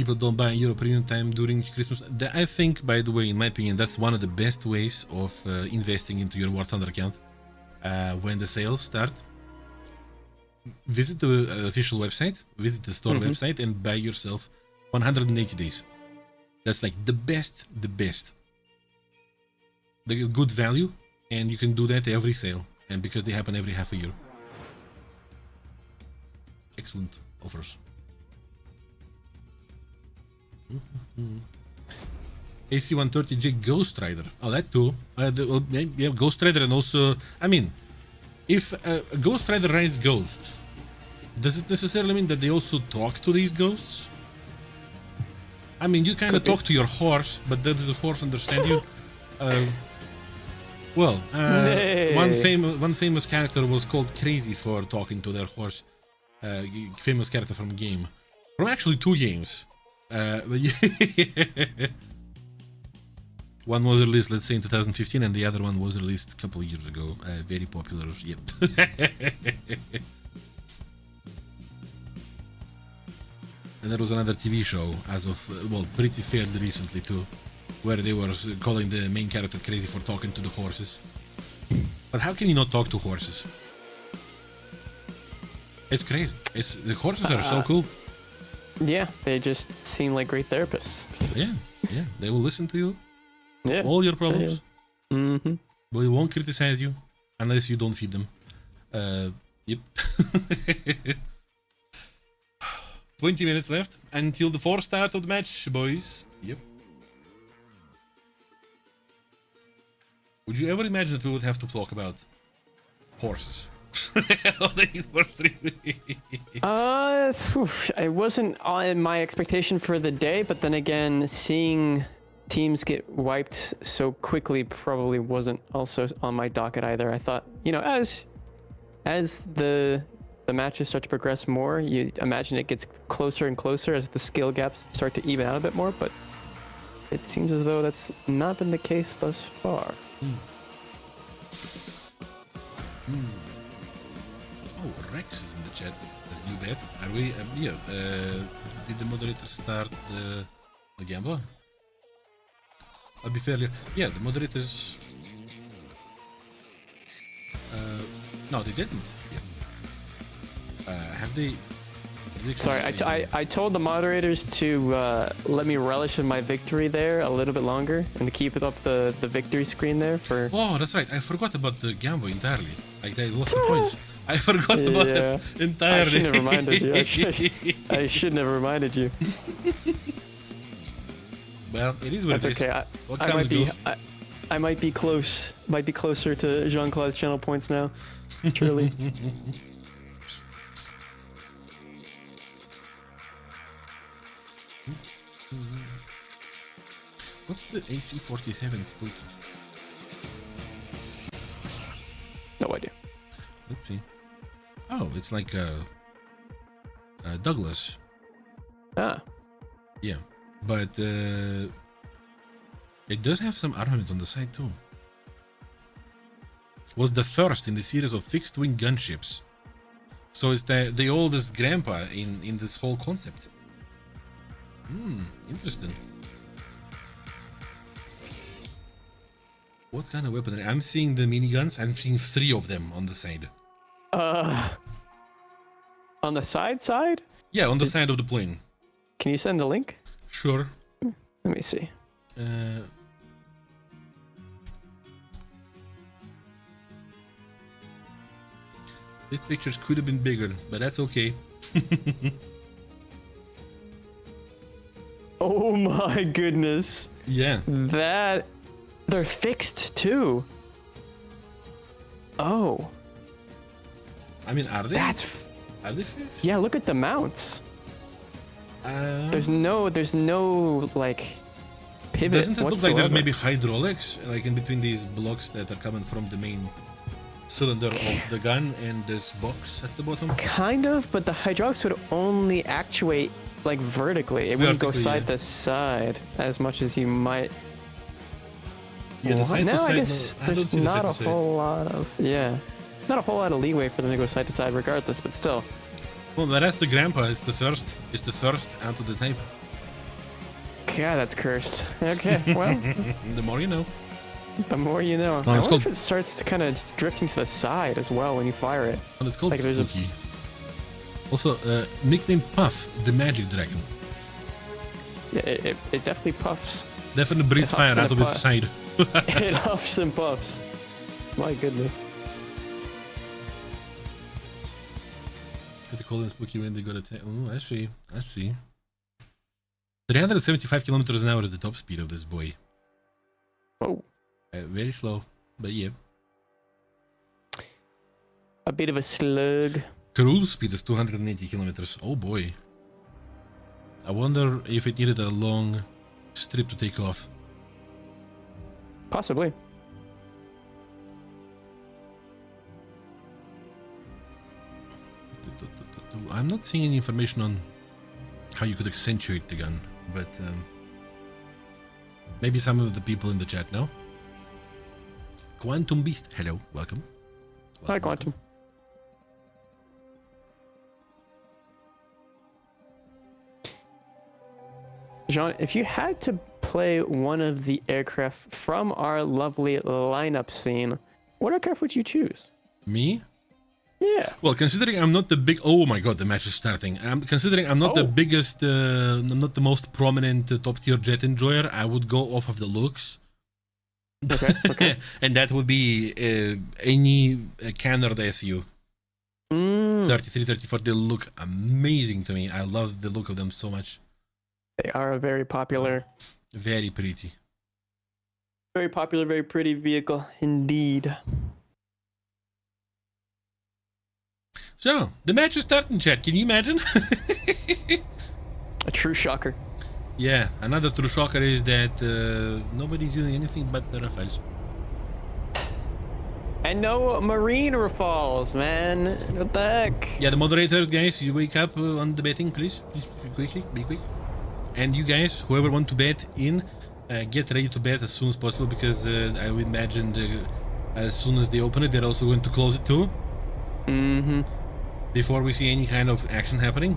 people don't buy Euro Premium time during Christmas. I think, by the way, in my opinion, that's one of the best ways of investing into your War Thunder account. When the sales start, visit the official website, visit the store website, and buy yourself 180 days. That's like the best. The good value, and you can do that every sale, and because they happen every half a year. Excellent offers. AC-130J Ghost Rider. Oh, that too. Yeah, Ghost Rider, and also, I mean, if a Ghost Rider rides Ghost, does it necessarily mean that they also talk to these ghosts? I mean, you kind of talk to your horse, but does the horse understand you? One famous character was called Crazy for talking to their horse. Famous character from a game. From actually 2 games. One was released, let's say, in 2015, and the other one was released a couple of years ago. Very popular, yep. And there was another TV show, as of, pretty fairly recently too, where they were calling the main character Crazy for talking to the horses. But how can you not talk to horses? It's crazy. The horses are so cool. Yeah, they just seem like great therapists. Yeah, they will listen to you. Yeah. All your problems. Yeah. But they won't criticize you unless you don't feed them. Yep. 20 minutes left until the 4th start of the match, boys. Yep. Would you ever imagine that we would have to talk about horses? It wasn't on my expectation for the day, but then again, seeing teams get wiped so quickly probably wasn't also on my docket either. I thought, as the matches start to progress more, you imagine it gets closer and closer as the skill gaps start to even out a bit more, but it seems as though that's not been the case thus far. Oh, Rex is in the chat. That's new bet. Are we? Did the moderator start the gamble? I'll be fairly. Yeah, the moderators. No, they didn't. Yeah. Have they? Sorry, I told the moderators to let me relish in my victory there a little bit longer and to keep it up the victory screen there for. Oh, that's right. I forgot about the gamble entirely. Like they lost the points. I forgot about it entirely. I shouldn't have reminded you. I shouldn't have reminded you. Well, it is what That's it okay. is. I might be close. Might be closer to Jean-Claude's channel points now. Truly. What's the AC-47 spooky? No idea. Let's see. Oh, it's like Douglas. Ah. Yeah, but it does have some armament on the side too. Was the first in the series of fixed-wing gunships. So it's the oldest grandpa in this whole concept. Interesting. What kind of weapon? I'm seeing the miniguns. I'm seeing 3 of them on the side. On the side? Yeah, on the side of the plane. Can you send a link? Sure. Let me see. These pictures could have been bigger, but that's okay. Oh my goodness. Yeah. They're fixed too. Oh. I mean, are they? Are they fixed? Yeah, look at the mounts. There's no like pivot. Doesn't it look whatsoever. like there's maybe hydraulics like in between these blocks that are coming from the main cylinder of the gun and this box at the bottom? Kind of, but the hydraulics would only actuate like vertically. It wouldn't go side to side as much as you might. Yeah, the side to side. I guess there's not a whole lot of not a whole lot of leeway for them to go side to side, regardless. But still. Well, that's the grandpa. It's the first out of the type. God, that's cursed. Okay, well, The more you know. the more you know. Oh, I it's wonder called- if it starts to kind of drifting to the side as well when you fire it. Well, it's called Like there's a- Spooky. Also, nicknamed Puff, the magic dragon. Yeah, it definitely puffs. Definitely breathes It fire huffs and out of it its side. It huffs and puffs. My goodness. Have to call them Spooky when they go to... Oh, I see. I see. 375 kilometers an hour is the top speed of this boy. Oh, Very slow, but yeah. a bit of a slug. Cruise speed is 280 kilometers. Oh boy. I wonder if it needed a long strip to take off. Possibly. I'm not seeing any information on how you could accentuate the gun, but maybe some of the people in the chat know. Quantum Beast, hello, welcome. Hi, Quantum. Jean, if you had to play one of the aircraft from our lovely lineup scene, what aircraft would you choose? Me? Yeah. Well, considering I'm not the big... Oh my god, the match is starting. Considering I'm not the biggest, I'm not the most prominent top tier jet enjoyer, I would go off of the looks. Okay, okay. And that would be any Canard SU. 33, 34, they look amazing to me. I love the look of them so much. They are a very popular, Very pretty. very pretty vehicle indeed. So, the match is starting, chat. Can you imagine? A true shocker. Yeah, another true shocker is that nobody's using anything but the Rafales. And no marine rafales, man. What the heck? Yeah, the moderators, guys, you wake up on the betting, please. Please, quickly, be quick. And you guys, whoever want to bet in, get ready to bet as soon as possible, because I would imagine as soon as they open it, they're also going to close it too. Mm-hmm. Before we see any kind of action happening.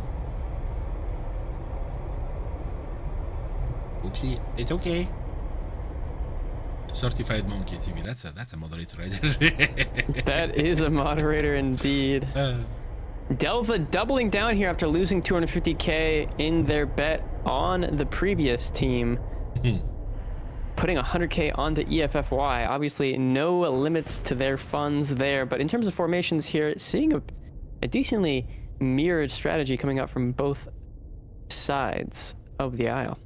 Oopsie, it's okay. Certified Monkey TV, that's a moderator right there. That is a moderator indeed. Delva doubling down here after losing 250k in their bet on the previous team. Putting 100k onto EFFY. Obviously, no limits to their funds there. But in terms of formations here, seeing a decently mirrored strategy coming out from both sides of the aisle.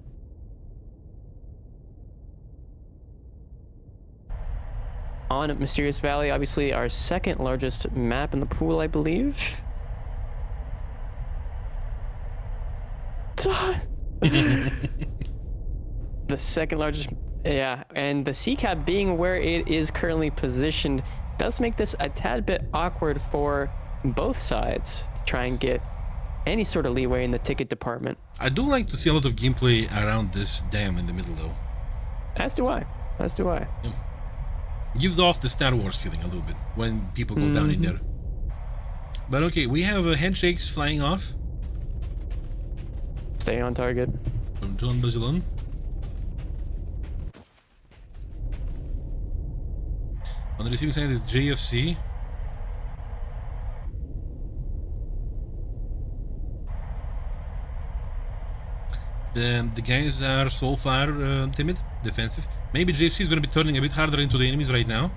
On Mysterious Valley, obviously our second largest map in the pool, I believe. The second largest, yeah, and the CCAP being where it is currently positioned does make this a tad bit awkward for both sides to try and get any sort of leeway in the ticket department. I do like to see a lot of gameplay around this dam in the middle, though. As do I. As do I. Yeah. Gives off the Star Wars feeling a little bit when people go down in there. But okay, we have handshakes flying off Stay on target. from John Bazilon. On the receiving side is JFC. The guys are so far timid, defensive. Maybe JFC is going to be turning a bit harder into the enemies right now.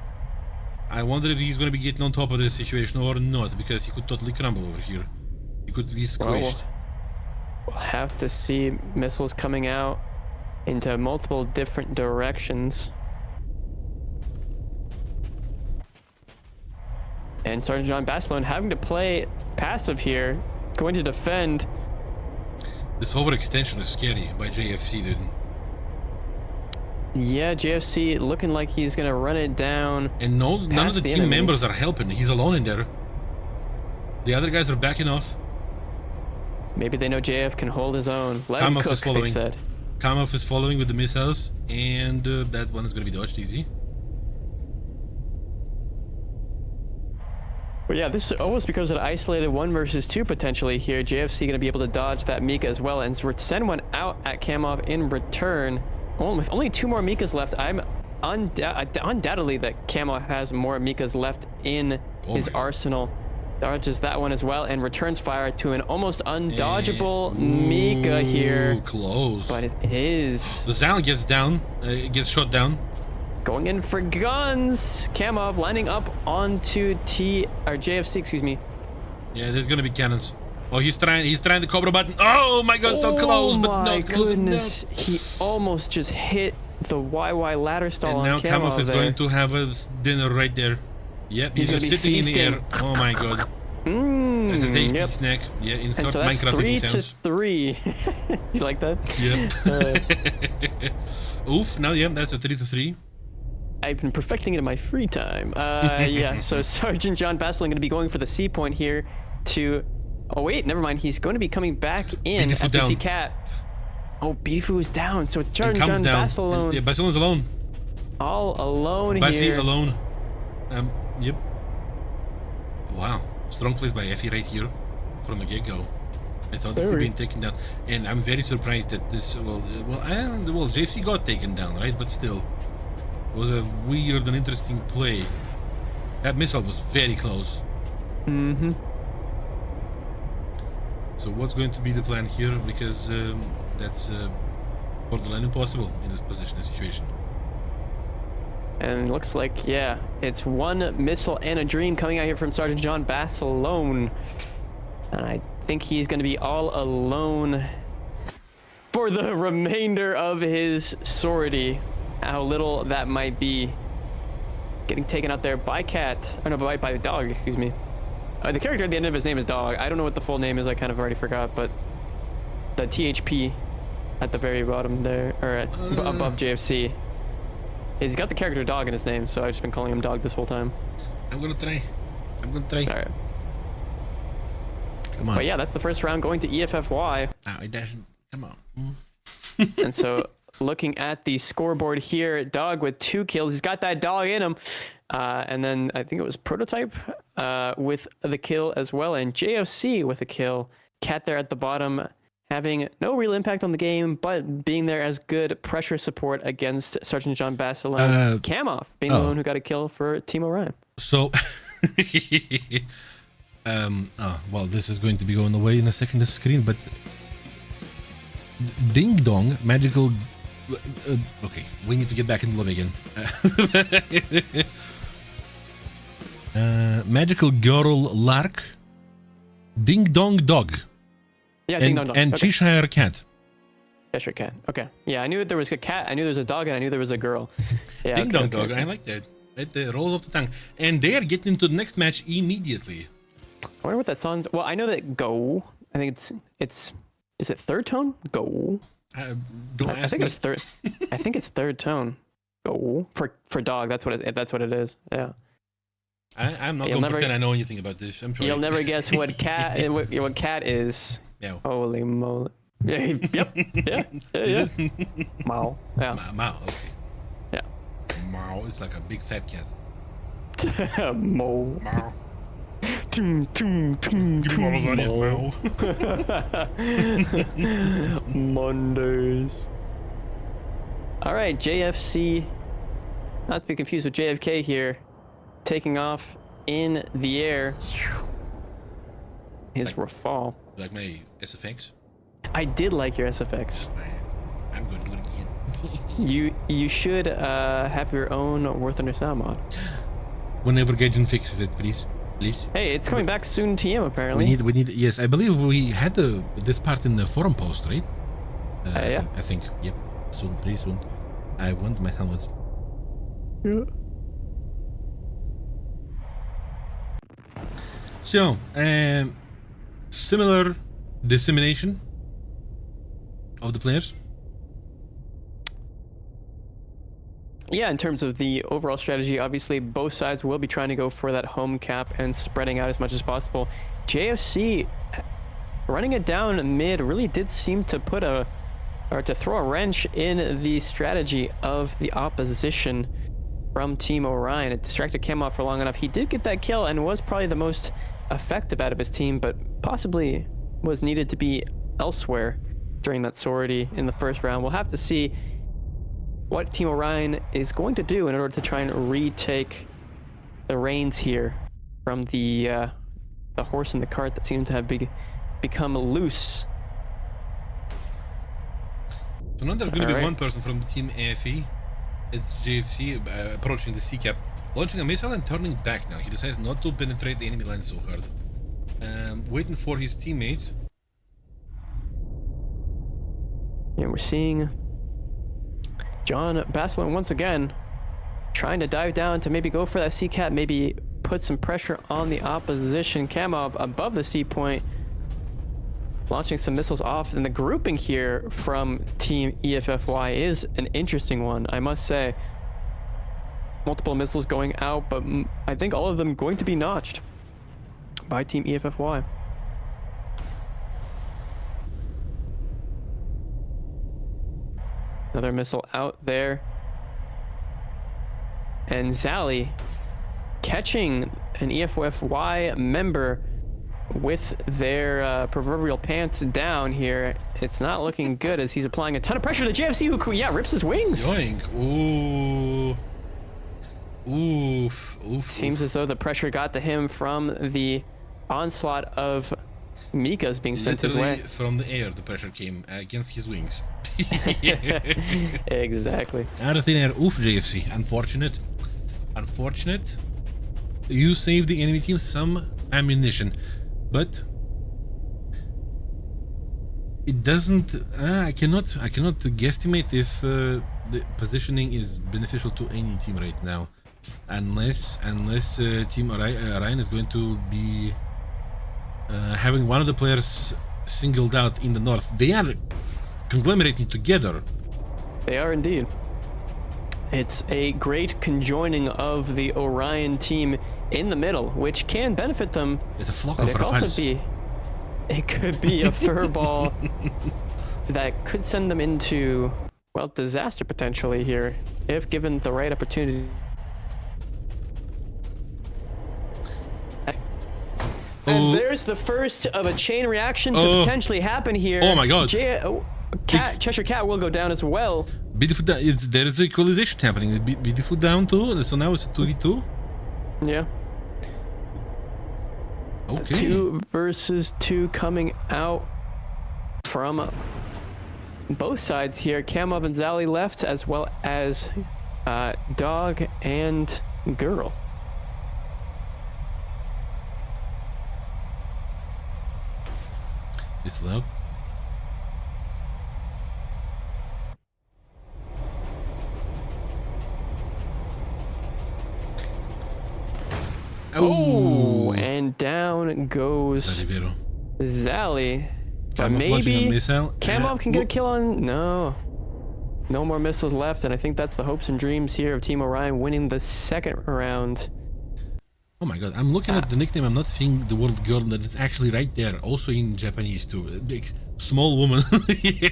I wonder if he's going to be getting on top of this situation or not, because he could totally crumble over here. He could be squished. We'll have to see missiles coming out into multiple different directions. And Sergeant John Basilone having to play passive here, going to defend. This overextension is scary by JFC, dude. Yeah, JFC looking like he's going to run it down. And none of the team enemies. members are helping. He's alone in there. The other guys are backing off. Maybe they know JF can hold his own. Let him Kamov cook, is they following. said. Kamov is following with the missiles, and that one is going to be dodged easy. But yeah, this almost becomes an isolated 1 versus 2 potentially here. JFC going to be able to dodge that Mika as well and send one out at Kamov in return. With only 2 more Mikas left, I'm undoubtedly that Kamov has more Mikas left in his arsenal. Dodges that one as well and returns fire to an almost undodgeable Mika here. Close. But it is. The Zal gets down, gets shot down. Going in for guns. Kamov lining up onto JFC, excuse me. Yeah, there's gonna be cannons. Oh, he's trying the Cobra button. Oh my god, so close, but no, close enough. He almost just hit the YY ladder stall. And now on Kamov is going to have a dinner right there. Yep, he's just sitting in the air. Oh my god. That's a tasty snack. Yeah, insert so that's Minecraft eating sounds. 3-3. You like that? Yep. Oof, now yeah, that's a 3-3. I've been perfecting it in my free time. Yeah, so Sergeant John Basselin going to be going for the C point here to... Oh, wait, never mind. He's going to be coming back in Beautiful as we see Cat. Oh, Bifu is down. So it's Sergeant John Basselin. Yeah, Basselin's alone. All alone Bassi here. alone. Yep. Wow. Strong plays by Effie right here from the get-go. I thought he had been taken down. And I'm very surprised that this... Well, JC got taken down, right? But still. It was a weird and interesting play. That missile was very close. Mm-hmm. So what's going to be the plan here? Because that's borderline impossible in this position, this situation. And it looks like, yeah, it's 1 missile and a dream coming out here from Sergeant John Basselin. And I think he's going to be all alone for the remainder of his sortie. How little that might be. Getting taken out there by Cat. Or no, by Dog, excuse me. The character at the end of his name is Dog. I don't know what the full name is. I kind of already forgot, but the THP at the very bottom there, or above JFC. He's got the character Dog in his name, so I've just been calling him Dog this whole time. I'm gonna try. All right. Come on. But yeah, that's the first round going to EFFY. Oh, it doesn't. Come on. And so looking at the scoreboard here, Dog with 2 kills. He's got that dog in him. And then I think it was Prototype with the kill as well. And JFC with a kill. Cat there at the bottom, having no real impact on the game, but being there as good pressure support against Sergeant John Basselin. Kamov being the one who got a kill for Team Orion. So, well, this is going to be going away in a second, this screen, but Ding Dong, magical... okay, we need to get back in the lobby again. Magical Girl Lark, Ding Dong Dog. Yeah, Ding Dong Dog. And okay. Cheshire Cat. Cheshire Cat. Okay. Yeah, I knew there was a cat, I knew there was a dog, and I knew there was a girl. Yeah, Ding Dong Dog, I like that. It rolls off the tongue. And they are getting into the next match immediately. I wonder what that song's... Well, I know that Go. I think it's... Is it third tone? Go. Don't ask I think me. it's third. I think it's third tone. Go for dog. That's what it is. Yeah. I'm not going to pretend I know anything about this. I'm sorry. You'll never guess what cat what cat is. Meow. Holy moly! Yep. Yeah. Mao. Yeah. Mao. Okay. Yeah. Mao. It's like a big fat cat. Mo. Mao. Tum, tum, tum, tum, Mao. Mondays. All right, JFC. Not to be confused with JFK here. Taking off in the air. His Rafale. Like my SFX? I did like your SFX. I'm going to do it again. You should have your own Worth Under Sound mod. Whenever Gaijin fixes it, please. Hey, it's coming back soon, TM, apparently. We need. Yes, I believe we had this part in the forum post, right? Yeah. I think. Yep. Soon, pretty soon. I want my helmet. Yeah. So, similar dissemination of the players. Yeah, in terms of the overall strategy, obviously both sides will be trying to go for that home cap and spreading out as much as possible. JFC running it down mid really did seem to to throw a wrench in the strategy of the opposition. from Team Orion. It distracted Kamov for long enough. He did get that kill and was probably the most effective out of his team, but possibly was needed to be elsewhere during that sortie in the first round. We'll have to see what Team Orion is going to do in order to try and retake the reins here from the horse and the cart that seem to have become loose. So now there's going to be one person from the team AFE. It's JFC approaching the C cap, launching a missile and turning back now. He decides not to penetrate the enemy line so hard. Waiting for his teammates. And we're seeing John Basselin once again trying to dive down to maybe go for that C cap, maybe put some pressure on the opposition. Kamov above the C point, launching some missiles off. And the grouping here from Team EFFY is an interesting one, I must say. Multiple missiles going out, but I think all of them going to be notched by Team EFFY. Another missile out there. And Zally catching an EFFY member with their proverbial pants down here. It's not looking good as he's applying a ton of pressure to JFC, who, yeah, rips his wings. Yoink. Ooh. Oof. Oof. Seems as though the pressure got to him from the onslaught of Mika's being sent his way. From the air, the pressure came against his wings. Exactly. Out of thin air. Oof, JFC. Unfortunate. Unfortunate. You saved the enemy team some ammunition, but it doesn't. I cannot guesstimate if the positioning is beneficial to any team right now, unless Team Orion is going to be having one of the players singled out in the north. They are conglomerating together. They are indeed. It's a great conjoining of the Orion team in the middle, which can benefit them. It's a flock but of Rafales. It could be a furball that could send them into, well, disaster potentially here, if given the right opportunity. And there's the first of a chain reaction to potentially happen here. Oh my god. Cheshire Cat will go down as well. Beautiful. There is equalization happening. Beautiful down too. So now it's a 2v2. Yeah. Okay. 2 versus 2 coming out from both sides here. Kamov and Zally left, as well as Dog and Girl. It's loud. Oh, and down goes Zally. But maybe Kamov can get a kill on. No more missiles left, and I think that's the hopes and dreams here of Team Orion winning the second round. Oh my god, I'm looking at the nickname, I'm not seeing the word girl, that it's actually right there, also in Japanese too. Big, small woman.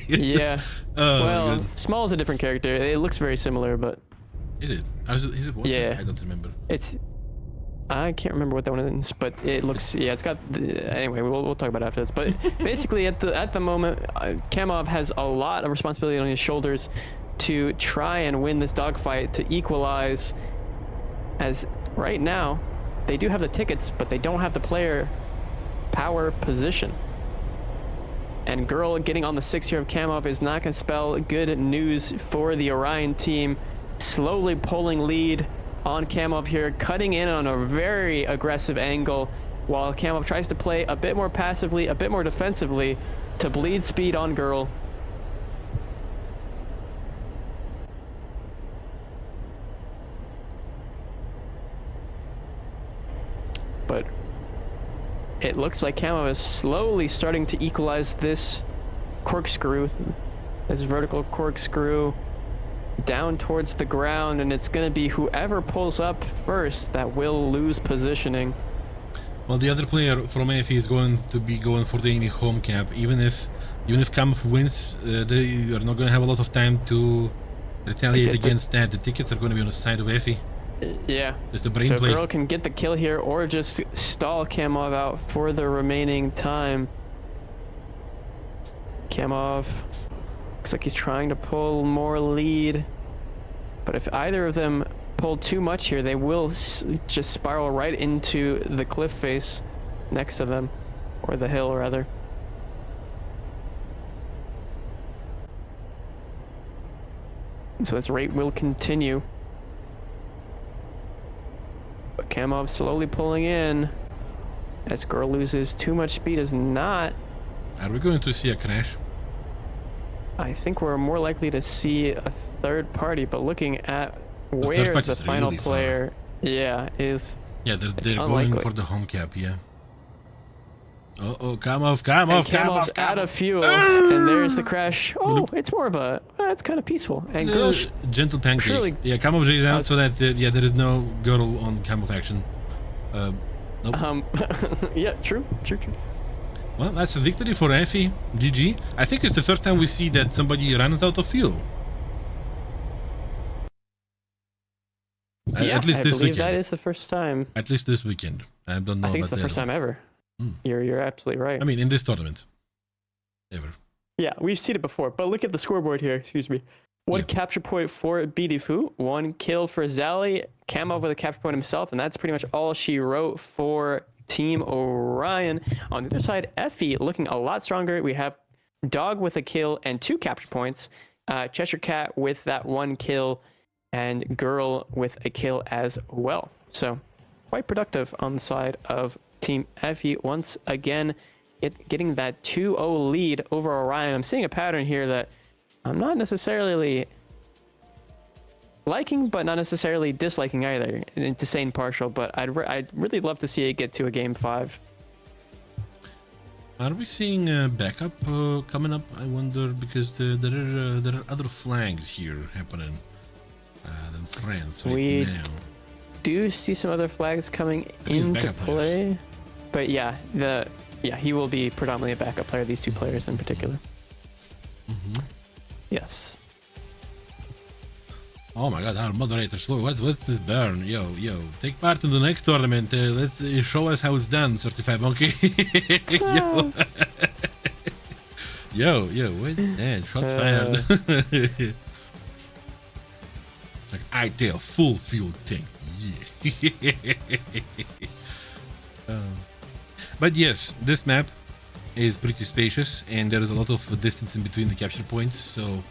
Yeah. Oh, well, small is a different character. It looks very similar, but... Is it? Is it what? Yeah. I don't remember. I can't remember what that one is, but it looks... Yeah, it's got... Anyway, we'll talk about it after this. But basically, at the moment, Kamov has a lot of responsibility on his shoulders to try and win this dogfight, to equalize, as right now, they do have the tickets, but they don't have the player power position. And Girl getting on the 6 here of Kamov is not going to spell good news for the Orion team. Slowly pulling lead on Kamov here, cutting in on a very aggressive angle, while Kamov tries to play a bit more passively, a bit more defensively, to bleed speed on Girl. But it looks like Kamov is slowly starting to equalize this corkscrew, this vertical corkscrew down towards the ground, and it's going to be whoever pulls up first that will lose positioning. Well, the other player from AFE is going to be going for the enemy home cap. Even if Kamov wins, they are not going to have a lot of time to retaliate against that. The tickets are going to be on the side of AFE. Yeah. Just the brain so play. Girl can get the kill here or just stall Kamov out for the remaining time. Kamov looks like he's trying to pull more lead. But if either of them pull too much here, they will just spiral right into the cliff face next to them. Or the hill, rather. And so this rate will continue. But Kamov slowly pulling in. As Girl loses too much speed is not. Are we going to see a crash? I think we're more likely to see a third party, but looking at where the final really player, is. Yeah, they're going unlikely. for the home cap, yeah. Oh, Kamov, And Kamov's out of fuel, and there's the crash. Oh, it's more of a, it's kind of peaceful. And Girl, gentle pancake. surely- Yeah, Kamov is out so that, there is no Girl on Kamov action. Nope. yeah, true. Well, that's a victory for Effie. GG. I think it's the first time we see that somebody runs out of fuel. Yeah, at least I this believe weekend. that is the first time. At least this weekend. I don't know I think about it's the the first other time ever. Hmm. You're absolutely right. one. I mean, in this tournament. Ever. Yeah, we've seen it before, but look at the scoreboard here. Excuse me. One Yeah. capture point for BDFU, one kill for Zally, Kamov with a capture point himself, and that's pretty much all she wrote for Team Orion. On the other side, Effie looking a lot stronger. We have Dog with a kill and 2 capture points, Cheshire Cat with that 1 kill, and Girl with a kill as well. So quite productive on the side of Team Effie once again. Getting that 2-0 lead over Orion. I'm seeing a pattern here that I'm not necessarily liking, but not necessarily disliking either. To say impartial, but I'd really love to see it get to a game 5. Are we seeing backup coming up? I wonder, because there are other flags here happening than France right We now. do see some other flags coming These into backup play, but he will be predominantly a backup player. These 2 players in particular. Mm-hmm. Yes. Oh my god, our moderator slow. What's this burn? Yo, take part in the next tournament. Let's show us how it's done, Certified Monkey. yo, what is that? Shots fired. Like, I take a full field tank. Yeah. But yes, this map is pretty spacious, and there is a lot of distance in between the capture points, so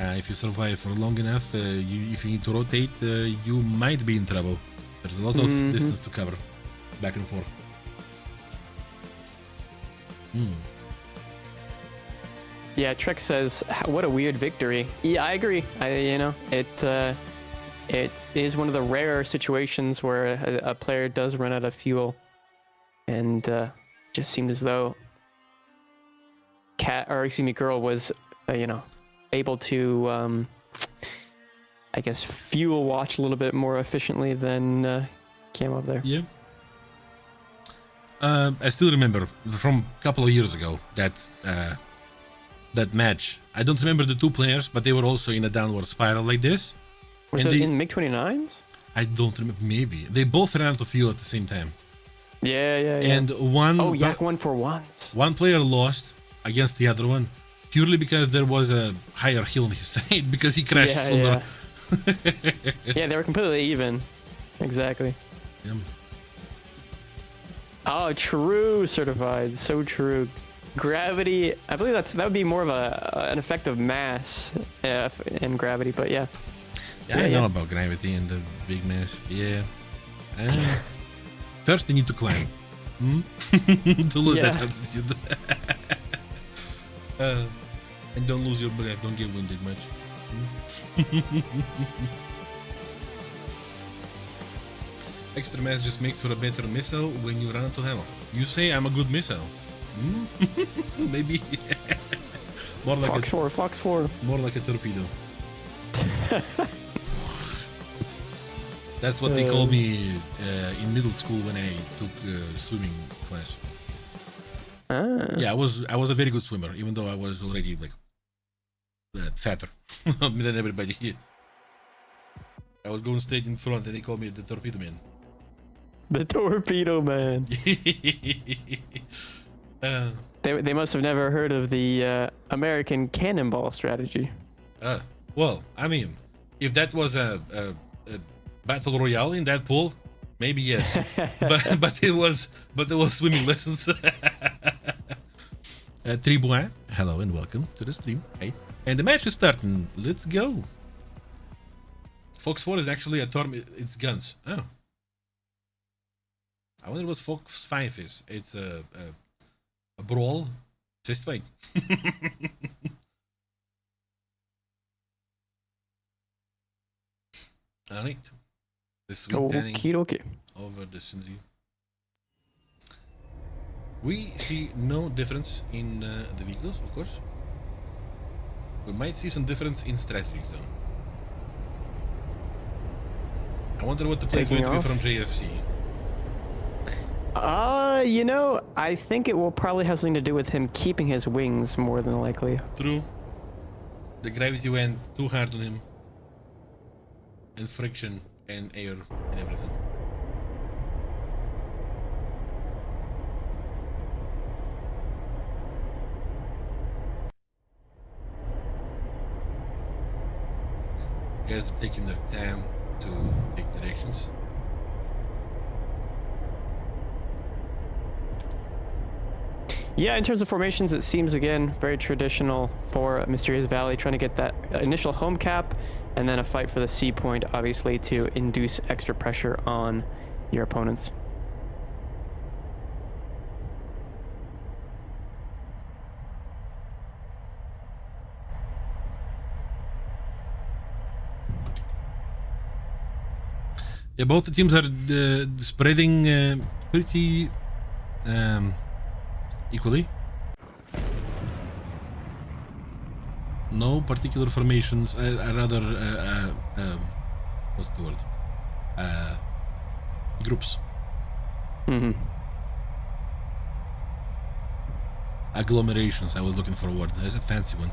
if you survive for long enough, if you need to rotate, you might be in trouble. There's a lot of distance to cover, back and forth. Yeah, Trek says, "What a weird victory." Yeah, I agree. It is one of the rare situations where a player does run out of fuel, and just seemed as though Girl was, able to, I guess, fuel watch a little bit more efficiently than Kamov there. Yeah. I still remember from a couple of years ago that match. I don't remember the 2 players, but they were also in a downward spiral like this. Was it in MiG-29s? I don't remember. Maybe they both ran out of fuel at the same time. Yeah. And Yak 1-for-1s. one player lost against the other one purely because there was a higher hill on his side because he crashed. Yeah. Yeah, they were completely even. Exactly. Yeah. Oh, true, certified. So true. Gravity. I believe that would be more of an effect of mass in gravity, but yeah. I know about gravity and the big mass. Yeah. First, you need to climb. To lose that altitude. And don't lose your breath. Don't get winded much. Extra mass just makes for a better missile when you run out of ammo. You say I'm a good missile. Maybe. More like Fox 4. More like a torpedo. That's what they called me in middle school when I took swimming class. Yeah, I was a very good swimmer, even though I was already like fatter than everybody here. I was going straight in front and they called me the torpedo man. The torpedo man. They must have never heard of the American cannonball strategy. Well, I mean, if that was a battle royale in that pool, maybe yes. but it was swimming lessons. Tribouin, hello and welcome to the stream. Hey, and the match is starting. Let's go. Fox 4 is actually a term. It's guns. Oh, I wonder what Fox 5 is. It's a brawl, fist fight. All right. The sweet panning over the scenery. We see no difference in the vehicles, of course. We might see some difference in strategies, though. I wonder what the play is going to be from JFC. You know, I think it will probably have something to do with him keeping his wings more than likely. True. The gravity went too hard on him. And friction and air and everything. Guys are taking their time to take directions. Yeah, in terms of formations, it seems again very traditional for Mysterious Valley, trying to get that initial home cap and then a fight for the C point, obviously, to induce extra pressure on your opponents. Yeah, both the teams are spreading pretty equally. No particular formations, rather, what's the word? Groups. Mm-hmm. Agglomerations, I was looking for a word. There's a fancy one.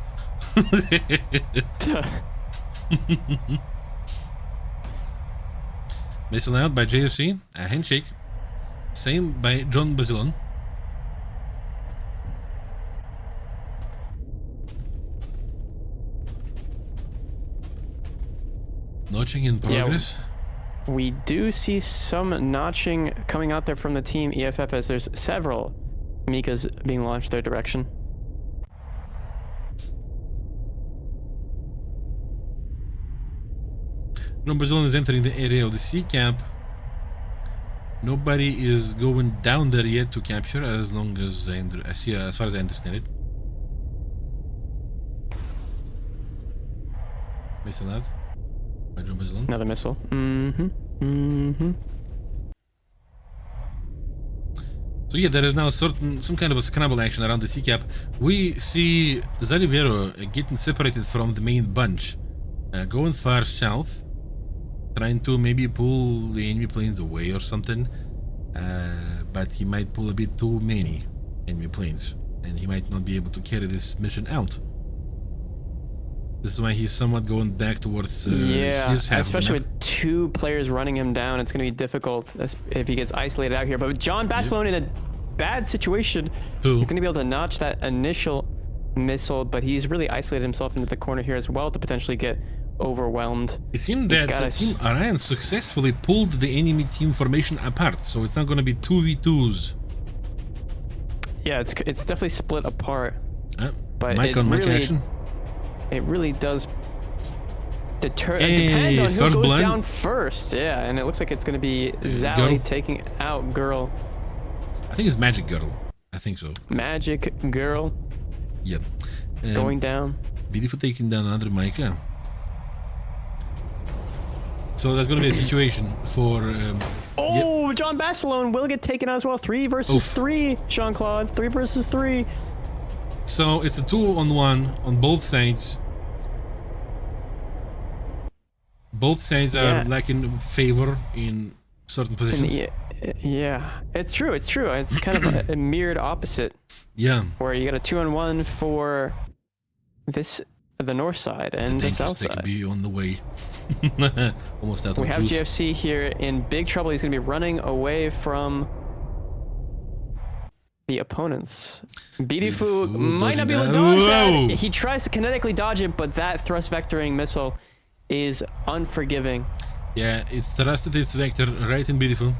Missile out by JFC, a handshake. Same by John Basilon. Notching in progress. Yeah, we do see some notching coming out there from the team EFF as there's several Mikas being launched their direction. John Basilon is entering the area of the C camp. Nobody is going down there yet to capture, as long as I see, as far as I understand it. Missile out. Another missile. Mm-hmm. Mm-hmm. So yeah, there is now some kind of a scramble action around the C cap. We see Zarivero getting separated from the main bunch, going far south, trying to maybe pull the enemy planes away or something. But he might pull a bit too many enemy planes, and he might not be able to carry this mission out. This is why he's somewhat going back towards his half, especially with two players running him down. It's going to be difficult if he gets isolated out here. But with John Basilone in a bad situation, he's going to be able to notch that initial missile, but he's really isolated himself into the corner here as well to potentially get overwhelmed. It seemed that Team Orion successfully pulled the enemy team formation apart, so it's not going to be 2v2s. Yeah, it's definitely split apart. But mic on mic action. It really does depend on who goes down first. Yeah, and it looks like it's going to be Zally taking out Girl. I think it's Magic Girl. I think so. Magic Girl. Yep. Going down. Beautiful taking down another Micah. So that's going to be a situation for... John Basilone will get taken out as well. 3 versus 3, Jean-Claude. 3 versus 3. So it's a 2-on-1 on both sides. Both sides are lacking favor in certain positions. Yeah, it's true. It's true. It's kind of a mirrored opposite. Yeah. Where you got a 2-on-1 for this the north side and the south Stick side. be on the way. Almost out of We have juice. GFC here in big trouble. He's going to be running away from the opponents. Bidifu might not be able to dodge that. He tries to kinetically dodge it, but that thrust vectoring missile is unforgiving. Yeah, it thrusted its vector right in Bidifu.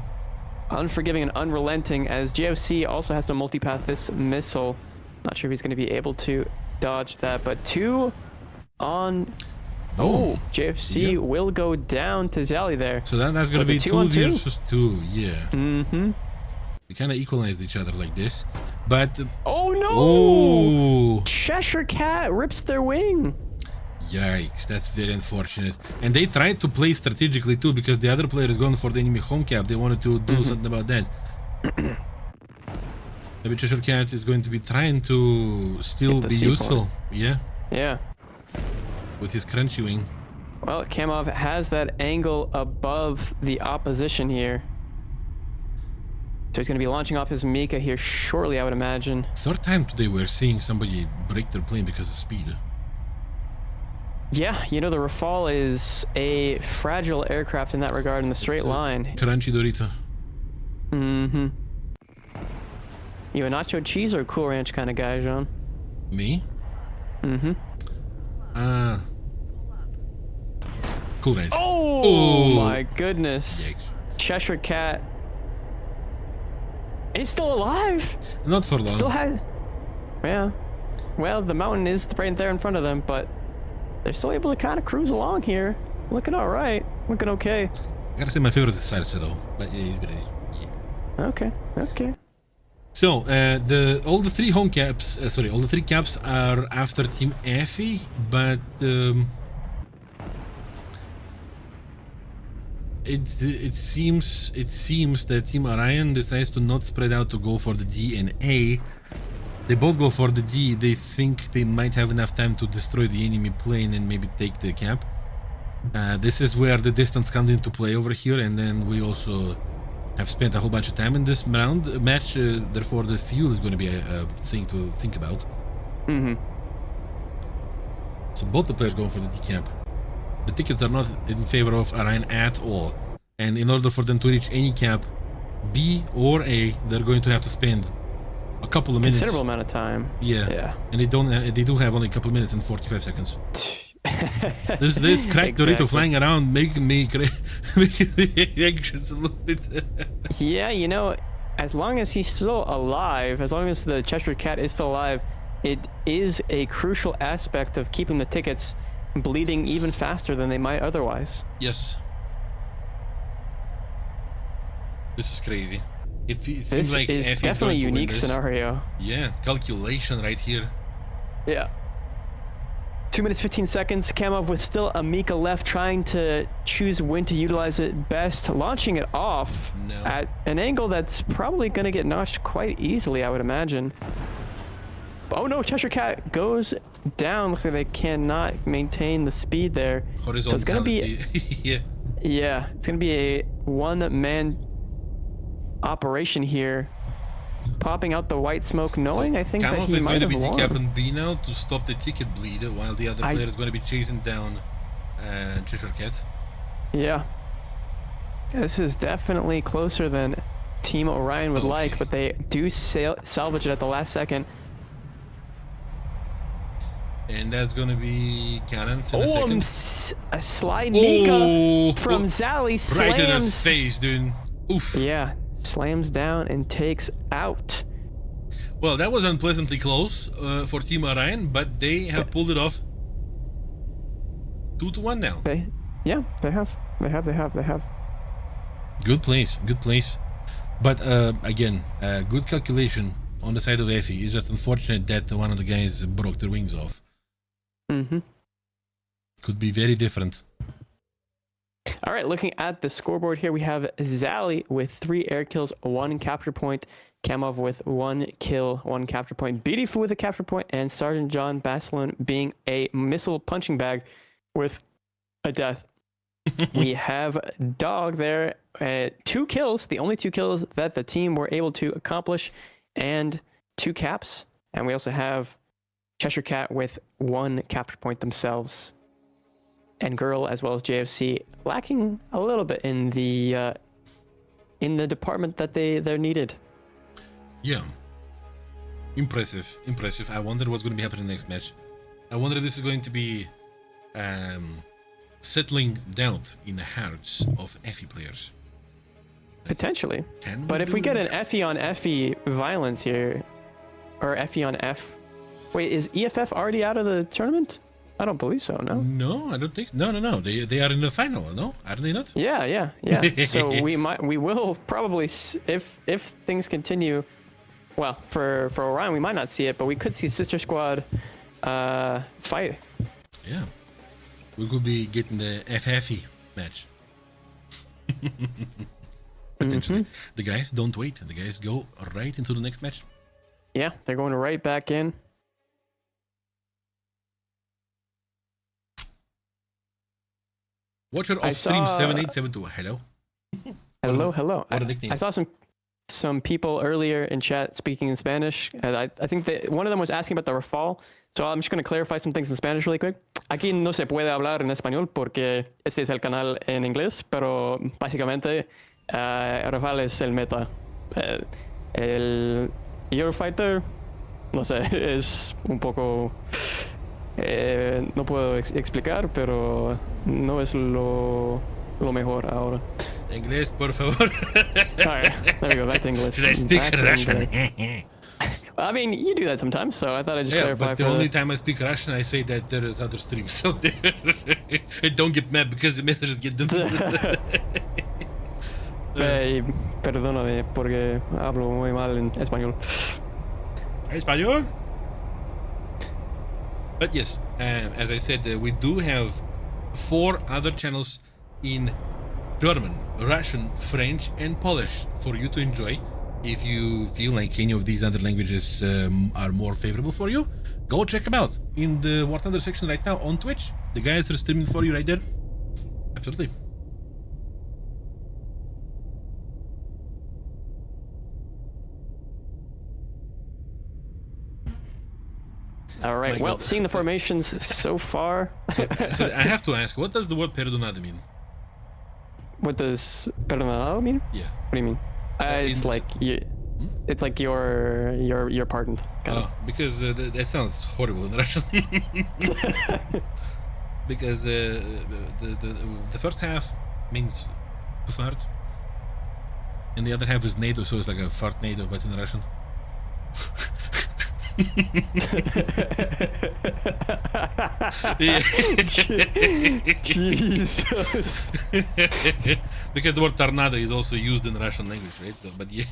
Unforgiving and unrelenting, as GFC also has to multipath this missile. Not sure if he's going to be able to dodge that, but 2 on... Oh, JFC will go down to Zally there. So that's going to be 2 versus 2, yeah. Mm-hmm. We kind of equalized each other like this, but... Oh, no! Oh! Cheshire Cat rips their wing. Yikes, that's very unfortunate. And they tried to play strategically too, because the other player is going for the enemy home cap. They wanted to do something about that. Maybe Cheshire Cat is going to be trying to still be useful. Yeah. Yeah. With his crunchy wing. Well, Kamov has that angle above the opposition here. So he's going to be launching off his Mika here shortly, I would imagine. Third time today we're seeing somebody break their plane because of speed. Yeah, you know, the Rafale is a fragile aircraft in that regard in the straight line. Crunchy Dorito. Mm-hmm. You a nacho cheese or a Cool Ranch kind of guy, John? Me? Mm-hmm. Cool Ranch. Oh my goodness. Yikes. Cheshire Cat is still alive. Not for long. Still has... Yeah. Well, the mountain is right there in front of them, but they're still able to kind of cruise along here. Looking all right. Looking okay. I gotta say my favorite is Sarsa though. But yeah, he's very... Yeah. Okay. Okay. So, all the 3 home caps, all the 3 caps are after Team Effie, but it seems that Team Orion decides to not spread out to go for the D and A. They both go for the D. They think they might have enough time to destroy the enemy plane and maybe take the cap. This is where the distance comes into play over here, and then we also have spent a whole bunch of time in this match, therefore the fuel is going to be a thing to think about. Mm-hmm. So both the players going for the decap. The tickets are not in favor of Orion at all, and in order for them to reach any cap, B or A, they're going to have to spend a couple of minutes. Considerable amount of time. Yeah. And they do have only a couple of minutes and 45 seconds. This cracked Dorito flying around making me anxious a little bit. Yeah, you know, as long as he's still alive, as long as the Cheshire Cat is still alive, it is a crucial aspect of keeping the tickets bleeding even faster than they might otherwise. Yes. This is crazy. It seems like this is definitely a unique scenario. Yeah, calculation right here. Yeah. 2 minutes 15 seconds. Kamov with still a Mika left, trying to choose when to utilize it best, launching it off at an angle that's probably going to get notched quite easily, I would imagine. Oh no, Cheshire Cat goes down. Looks like they cannot maintain the speed there. So it's going to be yeah, it's going to be a one-man operation here. Popping out the white smoke, knowing I think that he might have won. Kamov is going to be decap B now to stop the ticket bleed, while the other player is going to be chasing down Cheshire Cat. Yeah. This is definitely closer than Team Orion would like, but they do salvage it at the last second. And that's going to be Cannons in a second. A slide Mika from Zally slams. Right in the face, dude. Oof. Yeah. Slams down and takes out. Well, that was unpleasantly close for Team Orion, but they have pulled it off. 2-1 now. They have. Good place. But again, good calculation on the side of Effie. It's just unfortunate that one of the guys broke their wings off. Mm-hmm. Could be very different. All right, looking at the scoreboard here, we have Zally with 3 air kills, 1 capture point, Kamov with 1 kill, 1 capture point, Bidifu with a capture point, and Sergeant John Basilone being a missile punching bag with a death. We have Dog there, 2 kills, the only 2 kills that the team were able to accomplish, and 2 caps. And we also have Cheshire Cat with 1 capture point themselves, and Girl as well as JFC lacking a little bit in the department that they're needed. Yeah. Impressive. I wonder what's going to be happening next match. I wonder if this is going to be settling down in the hearts of FE players. Potentially. But if we get an FE on FE violence here, or FE on F... Wait, is EFF already out of the tournament? I don't believe so, no? No, I don't think so. No. They are in the final, no? Are they not? Yeah. So we will probably, if things continue, well, for Orion, we might not see it, but we could see Sister Squad fight. Yeah. We could be getting the FFE match. Potentially. The guys don't wait. The guys go right into the next match. Yeah, they're going right back in. Watcher of stream 7872. Hello. Hello. What a nickname. I saw some people earlier in chat speaking in Spanish. I think that one of them was asking about the Rafale. So I'm just going to clarify some things in Spanish really quick. Aquí no se puede hablar en español porque este es el canal en inglés, pero básicamente Rafale es el meta. El Eurofighter, no sé, es un poco... no puedo explicar, pero no es lo mejor ahora. Inglés, por favor. Alright, there we go, back to English. Should I speak Russian? I mean, you do that sometimes, so I thought I'd just clarify. But the only time I speak Russian, I say that there is other streams out there. And don't get mad because the messages get deleted. Perdóname porque hablo muy mal en español. Español? But yes, as I said, we do have 4 other channels in German, Russian, French, and Polish for you to enjoy. If you feel like any of these other languages are more favorable for you, go check them out in the War Thunder section right now on Twitch. The guys are streaming for you right there. Absolutely. All right. Well, seeing the formations so far. So I have to ask, what does the word perdonado mean? What does perdonado mean? Yeah. What do you mean? It's like you. It's like you're pardoned. Oh, because that sounds horrible in Russian. Because the first half means to fart, and the other half is NATO, so it's like a fart NATO, but in Russian. Jesus. Because the word tornado is also used in Russian language, right? So, but yeah.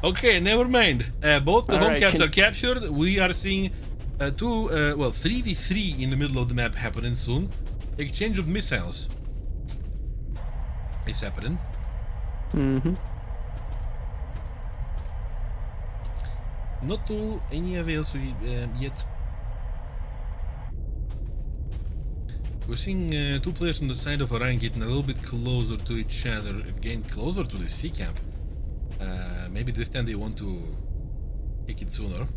Okay, never mind. Both the home caps are captured. We are seeing 3v3 in the middle of the map happening soon. Exchange of missiles is happening. Not to any avail yet. We're seeing 2 players on the side of Orion getting a little bit closer to each other, again closer to the C camp. Maybe this time they want to take it sooner.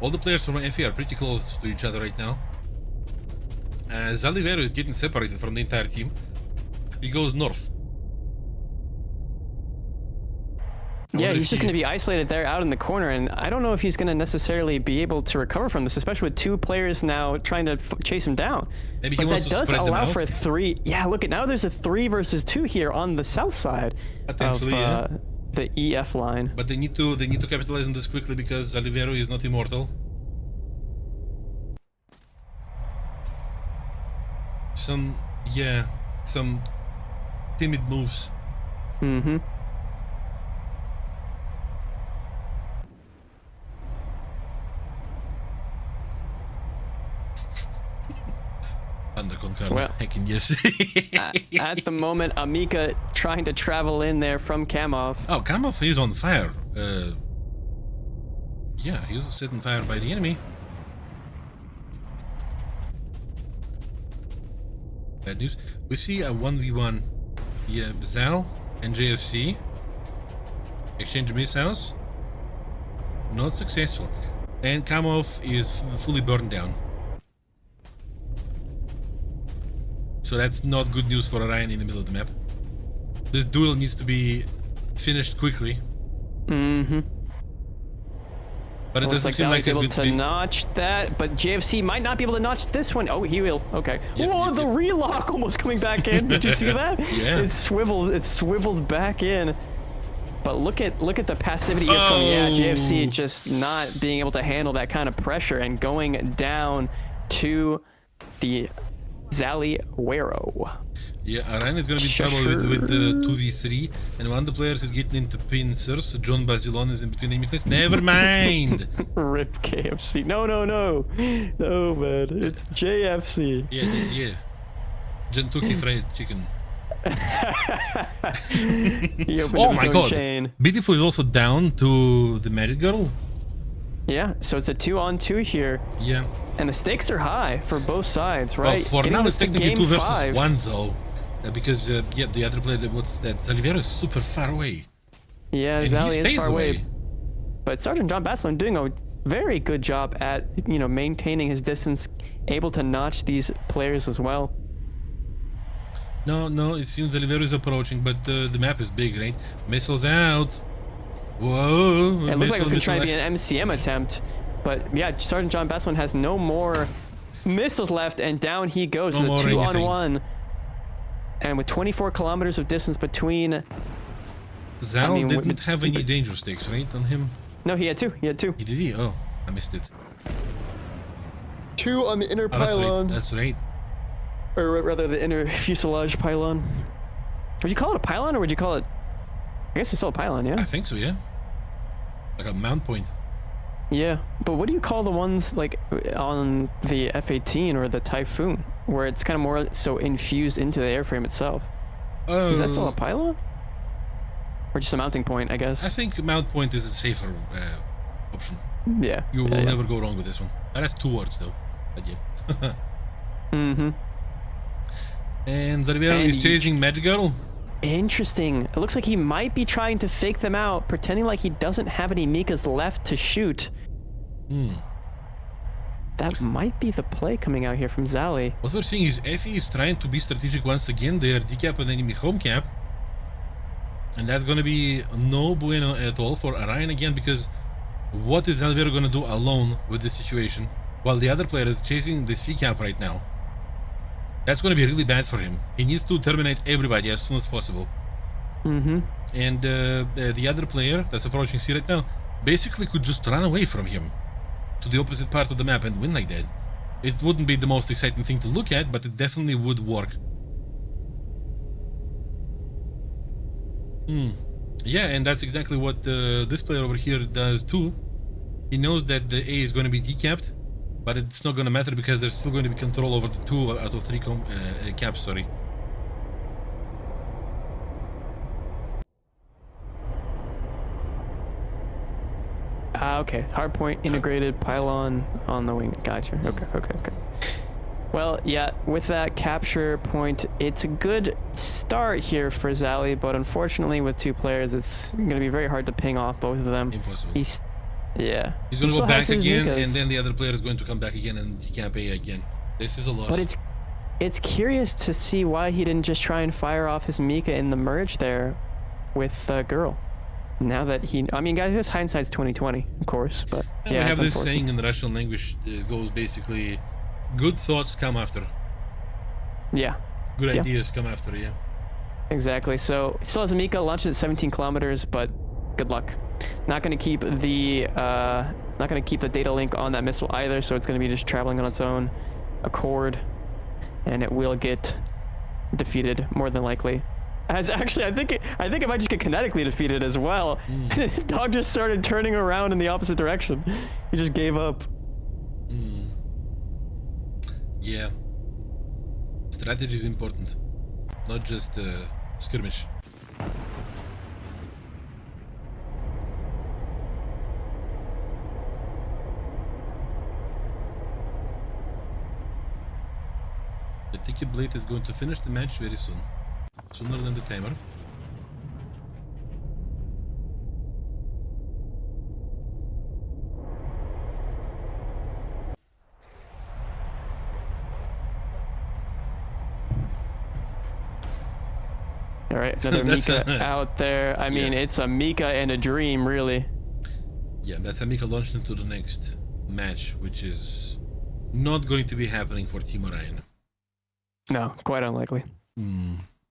All the players from FE are pretty close to each other right now. Zalivero is getting separated from the entire team. He goes north. Yeah, he's just going to be isolated there out in the corner, and I don't know if he's going to necessarily be able to recover from this, especially with 2 players now trying to chase him down. Maybe he wants to spread them out. But that does allow for a 3. Yeah, look, now there's a 3 versus 2 here on the south side of the EF line. But they need to capitalize on this quickly because Zalivero is not immortal. Some timid moves. Well, I can just at the moment, Amika trying to travel in there from Kamov. Oh, Kamov is on fire. Yeah, he was setting fire by the enemy. Bad news. We see a 1v1. Yeah, Zal and JFC. Exchange missiles. Not successful. And Kamov is fully burned down. So that's not good news for Orion in the middle of the map. This duel needs to be finished quickly. Mm-hmm. But it doesn't seem like it's able going to notch that, but JFC might not be able to notch this one. Oh, he will. Okay. Yeah, Whoa, the relock almost coming back in. Did you see that? Yeah. It's swiveled back in. But look at the passivity here from JFC just not being able to handle that kind of pressure and going down to the Ouroboros. Yeah, Orion is going to be in trouble with the 2v3, and one of the players is getting into pincers. John Basilon is in between enemy players. Never mind! Rip KFC. No, man. It's JFC. Yeah. Gentuki fried chicken. Oh my god! Chain. Beautiful is also down to the Magic Girl. Yeah, so it's a 2-on-2 here. Yeah. And the stakes are high for both sides, right? Well, for now it's technically 2 versus 5. 1 though. Because, the other player, Zalivero is super far away. Yeah, Zali is far away. But Sergeant John Baslin doing a very good job at, maintaining his distance, able to notch these players as well. No, it seems Zalivero is approaching, but the map is big, right? Missiles out. Whoa. It looks like it's going to try to be an MCM attempt. But yeah, Sergeant John Baslin has no more missiles left, and down he goes. No It's a more 2-on-1. And with 24 kilometers of distance between... Zal didn't have any danger stakes, right, on him? No, he had 2. He He did? Oh, I missed it. 2 on the inner pylon. That's right. Or rather, the inner fuselage pylon. Would you call it a pylon, or would you call it... I guess it's still a pylon, yeah? I think so, yeah. Like a mount point. Yeah, but what do you call the ones like on the F-18 or the Typhoon, where it's kind of more so infused into the airframe itself? Is that still a pylon? Or just a mounting point, I guess? I think mount point is a safer option. Yeah. You will never go wrong with this one. That's 2 words though. But yeah. Mm-hmm. And Zarivero is chasing Magic Girl. Interesting. It looks like he might be trying to fake them out, pretending like he doesn't have any Mikas left to shoot. That might be the play coming out here from Zali. What we're seeing is Effie is trying to be strategic once again. They are decap an enemy home cap. And that's going to be no bueno at all for Orion again, because what is Zalivero going to do alone with this situation while the other player is chasing the C cap right now? That's going to be really bad for him. He needs to terminate everybody as soon as possible. And the other player that's approaching C right now basically could just run away from him to the opposite part of the map and win like that. It wouldn't be the most exciting thing to look at, but it definitely would work. Yeah, and that's exactly what this player over here does too. He knows that the A is going to be decapped, but it's not going to matter because there's still going to be control over the 2 out of 3 caps, sorry. Okay. Hardpoint integrated pylon on the wing. Gotcha. Okay. Well, yeah, with that capture point, it's a good start here for Zali, but unfortunately with 2 players, it's going to be very hard to ping off both of them. Impossible. He's going to go back again, and then the other player is going to come back again and decamp A again. This is a loss. But it's curious to see why he didn't just try and fire off his Mika in the merge there with Girl. Now that guys, hindsight's 2020, of course, but yeah, we have this saying in the Russian language goes basically, good thoughts come after. Yeah. Good ideas come after, yeah. Exactly. So he still has a Mika launched at 17 kilometers, but good luck. Not going to keep the data link on that missile either, so it's going to be just traveling on its own accord, and it will get defeated more than likely. As actually, I think it might just get kinetically defeated as well. Dog just started turning around in the opposite direction. He just gave up. Yeah. Strategy is important, not just skirmish. The Ticket Blade is going to finish the match very soon. Sooner than the timer. All right, another Mika out there. I mean, it's a Mika and a dream, really. Yeah, that's a Mika launched into the next match, which is not going to be happening for Team Orion. No, quite unlikely.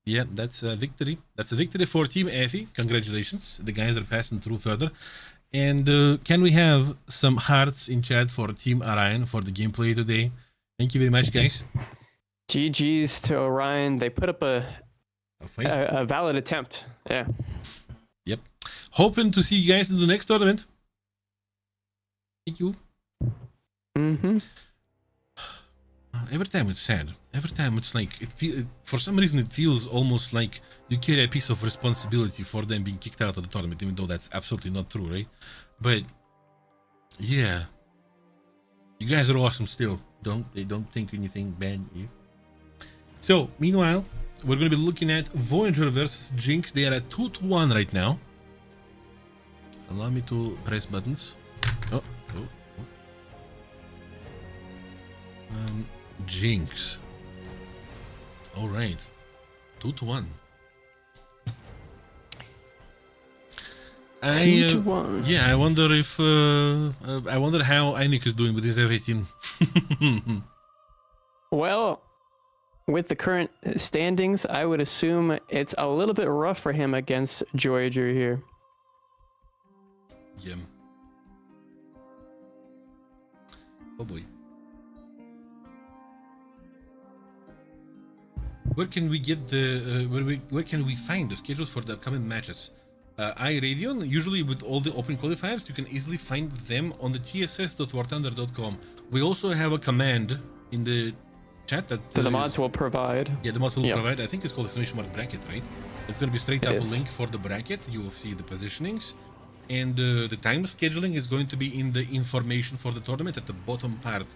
Yeah, that's a victory. That's a victory for Team Effie. Congratulations. The guys are passing through further. And can we have some hearts in chat for Team Orion for the gameplay today? Thank you very much, guys. GG's to Orion. They put up a valid attempt. Yeah. Yep. Hoping to see you guys in the next tournament. Thank you. Every time it's sad. Every time it's like, for some reason it feels almost like you carry a piece of responsibility for them being kicked out of the tournament, even though that's absolutely not true, right? But yeah, you guys are awesome still. Don't think anything bad. Yeah. So meanwhile, we're going to be looking at Voyager versus Jinx. They are at 2-1 right now. Allow me to press buttons. Oh. Jinx. All right, 2-1. 2-1. Yeah, I wonder if I wonder how Einik is doing with his F18. Well, with the current standings, I would assume it's a little bit rough for him against Voyager here. Yeah. Oh boy. Where can we get the where can we find the schedules for the upcoming matches? iRadion, usually with all the open qualifiers, you can easily find them on the tss.warthunder.com. We also have a command in the chat that the mods will provide. Yeah, the mods will provide. I think it's called exclamation mark bracket, right? It's going to be straight up a link for the bracket. You will see the positionings, and the time scheduling is going to be in the information for the tournament at the bottom part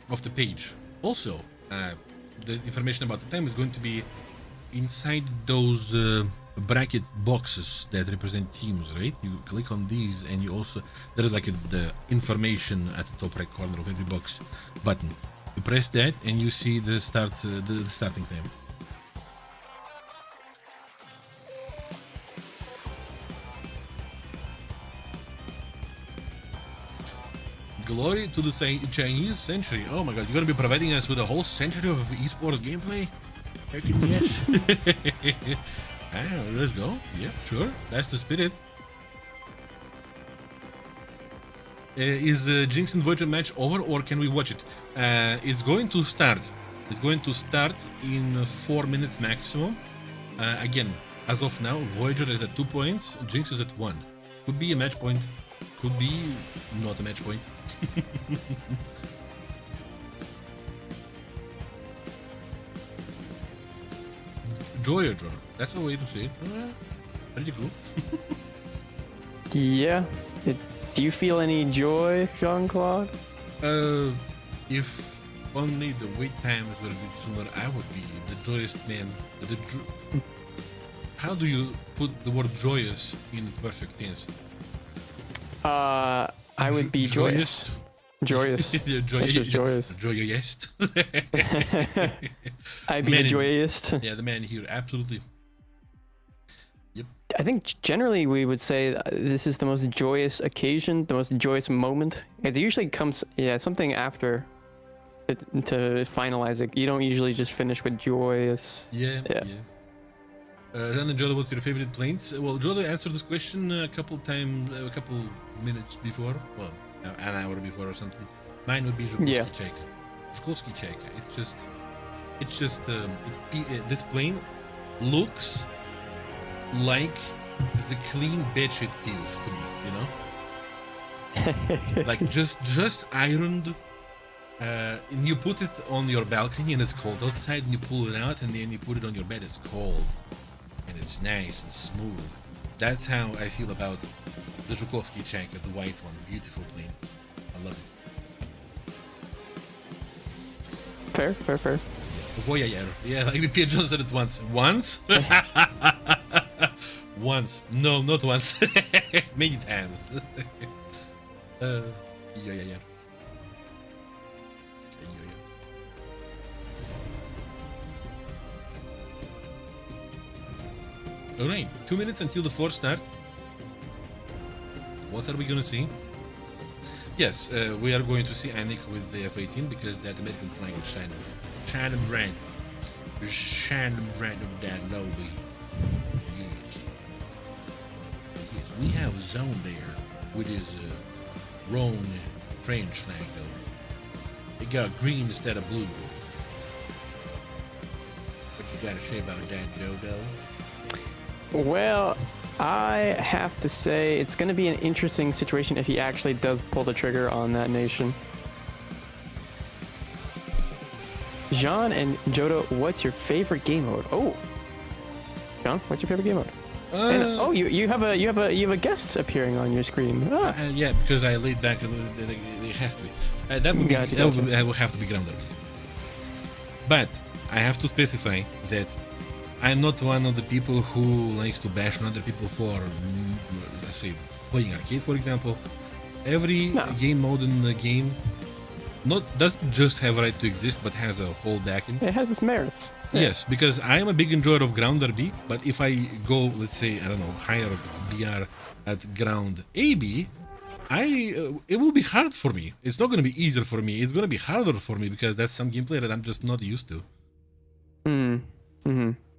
of the page. Also, the information about the time is going to be inside those bracket boxes that represent teams, right? You click on these and you also, there is like the information at the top right corner of every box button. You press that and you see the start, the starting time. Glory to the Chinese century. Oh my god, you're gonna be providing us with a whole century of esports gameplay? Heck yes. Let's go. Yeah, sure. That's the spirit. Is Jinx and Voyager match over, or can we watch it? It's going to start. It's going to start in 4 minutes maximum. Again, as of now, Voyager is at 2 points. Jinx is at 1. Could be a match point. Could be not a match point. Voyager. That's a way to say it. Pretty cool. Yeah. Do you feel any joy, Jean-Claude? If only the wait times were a bit sooner, I would be the joyous man. How do you put the word joyous in perfect tense? I would be joyous. Joyous. Joyous. Joyous. I'd be a joyous. Yeah, the man here, absolutely. Yep. I think generally we would say this is the most joyous occasion, the most joyous moment. It usually comes, something after to finalize it. You don't usually just finish with joyous. Yeah. Ran and Jodo, what's your favorite planes? Well, Jodo answered this question a couple minutes before. Well, an hour before or something. Mine would be Zhukovsky Chaika. Zhukovsky Chaika. It's just this plane looks like the clean bedsheet feels to me, you know? Like just ironed. And you put it on your balcony and it's cold outside, and you pull it out and then you put it on your bed, it's cold. And it's nice and smooth. That's how I feel about the Zhukovsky Chaika, the white one. Beautiful plane. I love it. Fair. Voyager. Yeah, like the Pierre John said it once. Once? Once. No, not once. Many times. Voyager. Alright, 2 minutes until the fourth start. What are we gonna see? Yes, we are going to see Anik with the F-18 because that American flag is shining. Shining bright. Shining bright of that lobby. Yes. Yes. We have a zone there with his wrong French flag though. It got green instead of blue. What you gotta say about that, Joe? Well, I have to say it's going to be an interesting situation if he actually does pull the trigger on that nation. Jean and Jodo, what's your favorite game mode? Oh, Jean, what's your favorite game mode? And, oh, you have a guest appearing on your screen. Ah. Yeah, because I laid back a little. It has to be. That would Gotcha, be. gotcha. That will have to be grounded. But I have to specify that I'm not one of the people who likes to bash on other people for, let's say, playing arcade, for example. Every game mode in the game doesn't just have a right to exist, but has a whole backing. It has its merits. Yeah. Yes, because I am a big enjoyer of ground RB, but if I go, let's say, I don't know, higher BR at ground AB, it will be hard for me. It's not going to be easier for me. It's going to be harder for me because that's some gameplay that I'm just not used to.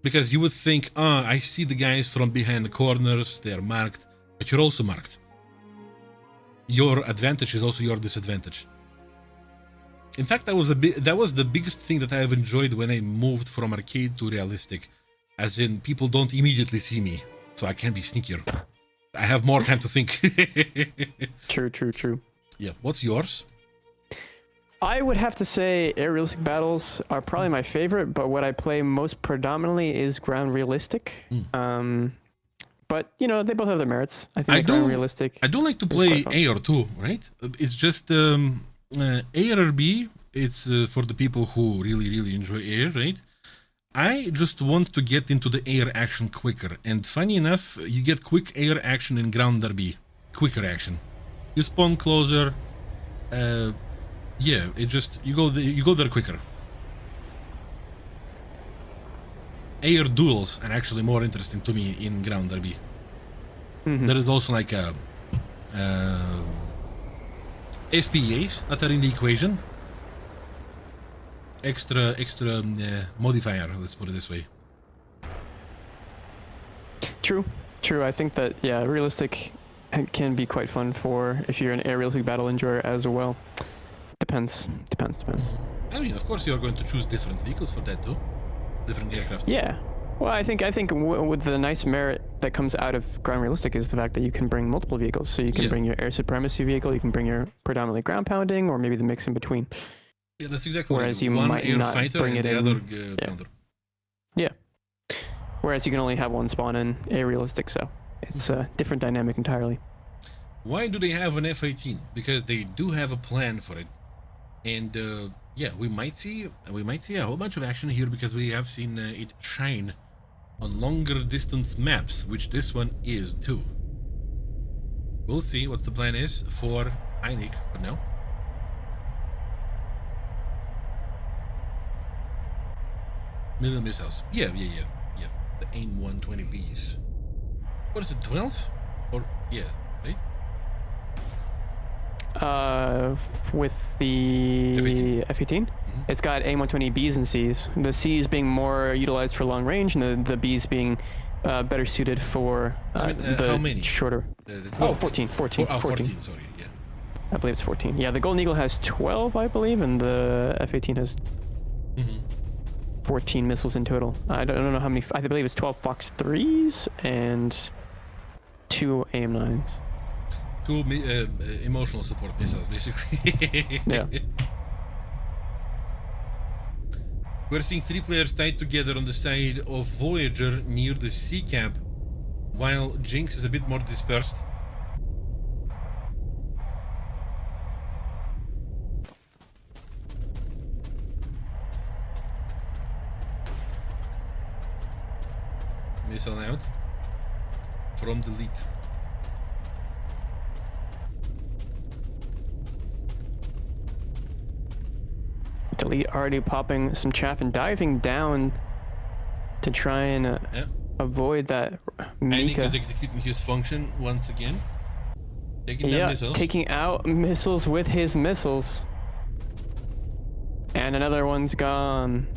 Because you would think, I see the guys from behind the corners, they're marked, but you're also marked. Your advantage is also your disadvantage. In fact, that was the biggest thing that I have enjoyed when I moved from arcade to realistic, as in people don't immediately see me, so I can be sneakier. I have more time to think. True. Yeah, what's yours? I would have to say air realistic battles are probably my favorite, but what I play most predominantly is ground realistic. But you know, they both have their merits. I think ground realistic. I do like to play air too, right? It's just ARB. It's for the people who really enjoy air, right? I just want to get into the air action quicker, and funny enough, you get quick air action in ground RB, quicker action. You spawn closer. Yeah, it just you go there quicker. Air duels are actually more interesting to me in ground RB. There is also like a SPAs that are in the equation. Extra modifier, let's put it this way. True. I think that realistic can be quite fun for if you're an air realistic battle enjoyer as well. Depends. I mean, of course, you're going to choose different vehicles for that too. Different aircraft. Yeah. Well, I think with the nice merit that comes out of ground realistic is the fact that you can bring multiple vehicles. So you can bring your air supremacy vehicle, you can bring your predominantly ground pounding, or maybe the mix in between. Yeah, that's exactly Whereas right. you One might air not fighter bring and it the in. other pounder. Yeah. Whereas you can only have one spawn in air realistic, so it's a different dynamic entirely. Why do they have an F-18? Because they do have a plan for it. And yeah, we might see a whole bunch of action here because we have seen it shine on longer distance maps, which this one is too. We'll see what the plan is for Einik for now. Million missiles. Yeah. The AIM 120Bs. What is it, 12? Or yeah, right? With the F-18, it's got A120 Bs and Cs. The Cs being more utilized for long range, and the Bs being better suited for the how many? Shorter. 14. 14, sorry, yeah. I believe it's 14. Yeah, the Golden Eagle has 12, I believe, and the F-18 has 14 missiles in total. I don't know how many. I believe it's 12 Fox 3s and 2 AIM-9s. Two emotional support missiles, basically. Yeah. We're seeing 3 players tied together on the side of Voyager near the sea cap, while Jinx is a bit more dispersed. Missile out from the lead. Delete already popping some chaff and diving down to try and avoid that Einik Mika. is executing his function once again. Taking down Yeah, missiles. taking out missiles with his missiles. And another one's gone.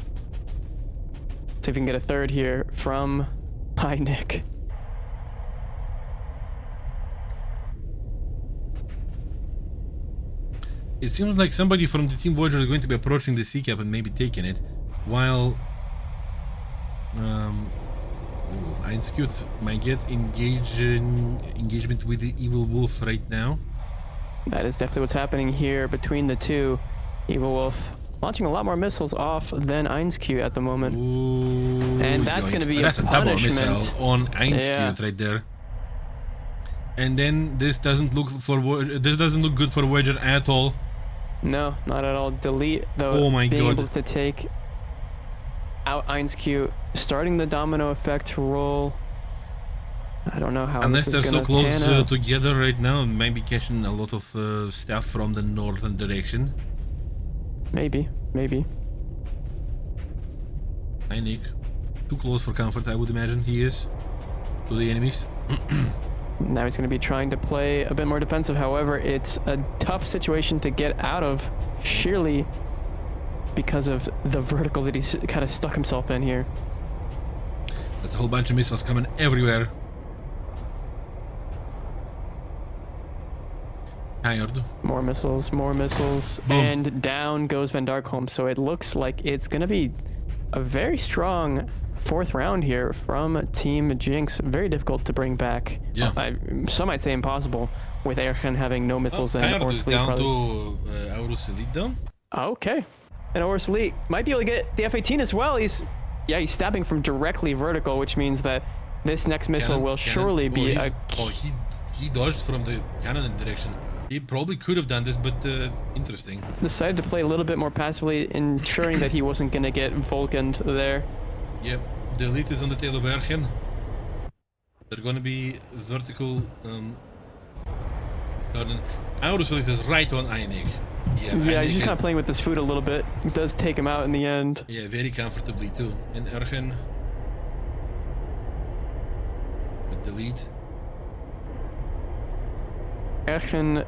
See if we can get a third here from Einik. It seems like somebody from the team Voyager is going to be approaching the sea cap and maybe taking it, while Einskut might get engagement with the Evil Wolf right now. That is definitely what's happening here between the two. Evil Wolf launching a lot more missiles off than Einskut at the moment. Ooh, And that's going to be that's a double punishment. missile on Einskut Yeah. right there. And then this doesn't look good for Voyager at all. No, not at all. Delete, though, Oh my being God. able to take out Einskut, starting the domino effect roll. I don't know how Unless this they're is so gonna close pan out. together right now, maybe catching a lot of stuff from the northern direction. Maybe. Einik, too close for comfort, I would imagine he is, to the enemies. Now he's going to be trying to play a bit more defensive. However, it's a tough situation to get out of, sheerly because of the vertical that he's kind of stuck himself in here. There's a whole bunch of missiles coming everywhere. Tired. More missiles, Boom. and down goes Van Darkholm. So it looks like it's going to be a very strong fourth round here from Team Jinx. Very difficult to bring back. Yeah. Some might say impossible, with Ergen having no missiles and Tired or is sleep. down Probably. to Aurus Elite down. Okay. And Horus Elite might be able to get the F-18 as well. He's stabbing from directly vertical, which means that this next missile will surely be a... He dodged from the cannon direction. He probably could have done this, but interesting. Decided to play a little bit more passively, ensuring that he wasn't going to get Vulcaned there. Yep, the Elite is on the tail of Ergen. They're gonna be vertical turning. Aurus Elite is right on Einik. Yeah, Einik he's just kind is- of playing with this food a little bit. It does take him out in the end. Yeah, very comfortably too. And Ergen with the lead. Ergen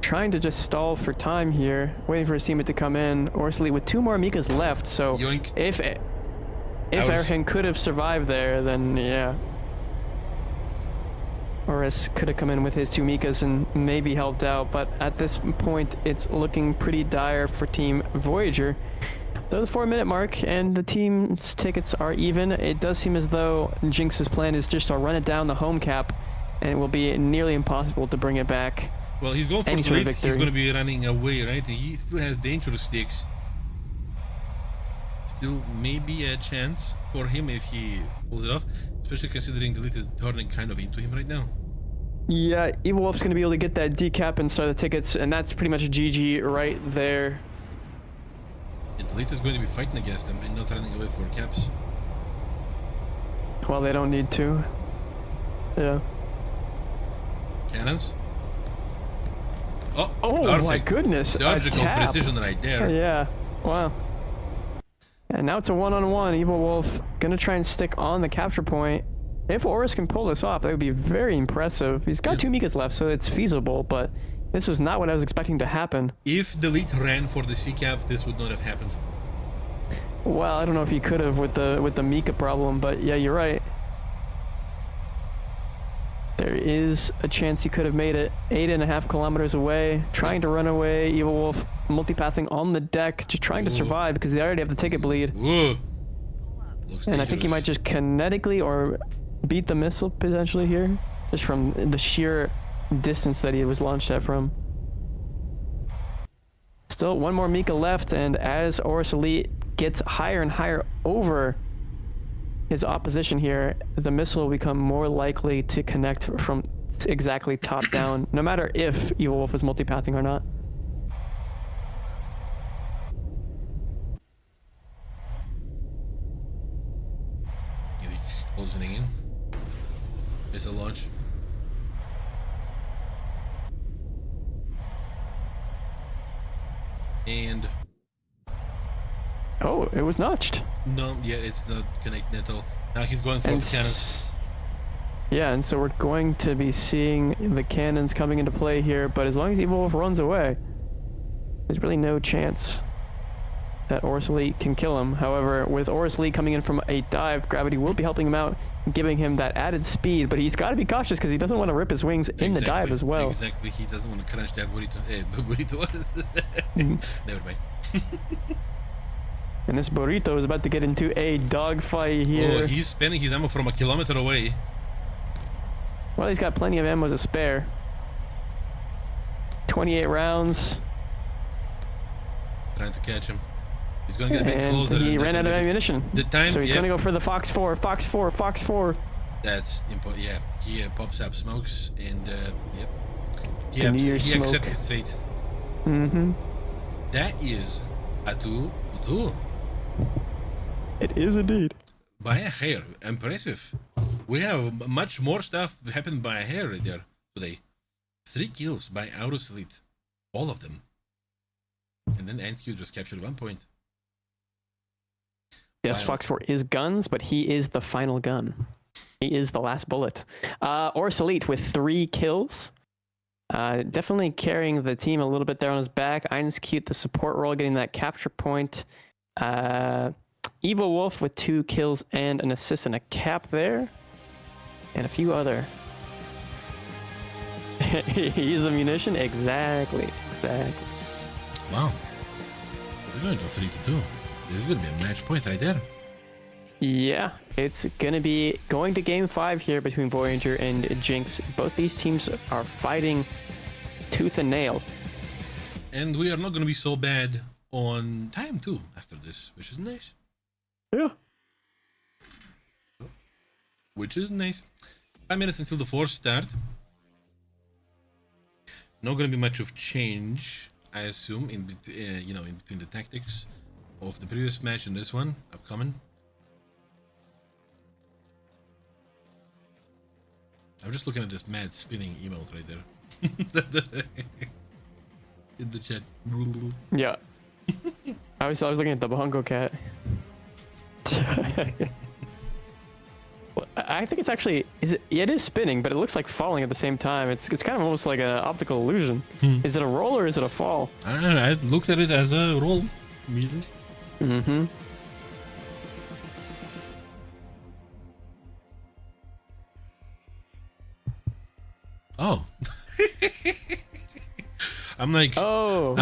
trying to just stall for time here, waiting for his teammate to come in. Horus Elite with 2 more Mikas left, so Yoink. if Ergen could have survived there, then yeah. Horus could have come in with his 2 Mikas and maybe helped out, but at this point it's looking pretty dire for Team Voyager. They're the 4-minute mark and the team's tickets are even. It does seem as though Jinx's plan is just to run it down the home cap, and it will be nearly impossible to bring it back. Well, he's going for Any the sort of lead. He's victory. going to be running away, right? He still has dangerous sticks. Still maybe a chance for him if he pulls it off, especially considering the lead is turning kind of into him right now. Yeah, Evil Wolf's going to be able to get that decap and start the tickets, and that's pretty much a GG right there. And the lead is going to be fighting against him and not running away for caps. Well, they don't need to. Yeah. Cannons. Oh perfect. my goodness, a Surgical tap. precision right there. Yeah, wow. And now it's a one-on-one. Evil Wolf gonna try and stick on the capture point. If Horus can pull this off, that would be very impressive. He's got 2 Mikas left, so it's feasible, but this is not what I was expecting to happen. If the lead ran for the C cap, this would not have happened. Well, I don't know if he could have with the Mika problem, but yeah, you're right. There is a chance he could have made it 8.5 kilometers away, trying to run away. Evil Wolf multipathing on the deck, just trying to survive because they already have the ticket bleed. Whoa. Looks And I think he dangerous. might just kinetically or beat the missile potentially here, just from the sheer distance that he was launched at from. Still 1 more Mika left, and as Horus Elite gets higher and higher over his opposition here, the missile will become more likely to connect from exactly top down, no matter if Evil Wolf is multipathing or not. Yeah, he's closing in. It's a launch. And Oh, it was notched. no, yeah, it's not connecting at all. Now he's going for And the cannons. yeah, and so we're going to be seeing the cannons coming into play here, but as long as Evil Wolf runs away, there's really no chance that Horus Elite can kill him. However, with Horus Elite coming in from a dive, Gravity will be helping him out, giving him that added speed, but he's got to be cautious because he doesn't want to rip his wings in the dive as well. Exactly, he doesn't want to crunch that burrito. Burrito. Never mind. And this burrito is about to get into a dogfight here. Oh, he's spending his ammo from a kilometer away. Well, he's got plenty of ammo to spare. 28 rounds. Trying to catch him. He's going to get a bit closer. And he ran out of ammunition. The time, so he's going to go for the Fox 4, Fox 4, Fox 4. That's important. Yeah, he pops up smokes and yep. He smoke. accepts his fate. Mm-hmm. That is a 2-2. It is indeed. By a hair. Impressive. We have much more stuff happened by a hair right there today. 3 kills by Ouroboros Elite. All of them. And then NSQ just captured 1 point. Yes, Fox 4 is guns, but he is the final gun. He is the last bullet. Horus Elite with 3 kills. Definitely carrying the team a little bit there on his back. Einskute, the support role, getting that capture point. Evil Wolf with 2 kills and an assist and a cap there. And a few other. He's a munition? Exactly. Wow. We're going to 3-2. This is going to be a match point right there. Yeah, it's going to be going to game 5 here between Voyager and Jinx. Both these teams are fighting tooth and nail. And we are not going to be so bad on time too after this, which is nice. Yeah. Which is nice. 5 minutes until the fourth start. Not going to be much of change, I assume, in between the tactics of the previous match and this one upcoming. I'm just looking at this mad spinning emote right there. In the chat. Yeah. I was looking at the Bongo cat. I think it's actually it is spinning, but it looks like falling at the same time. It's kind of almost like an optical illusion. Is it a roll or is it a fall? I looked at it as a roll immediately. Mm-hmm. Oh. I'm like, oh.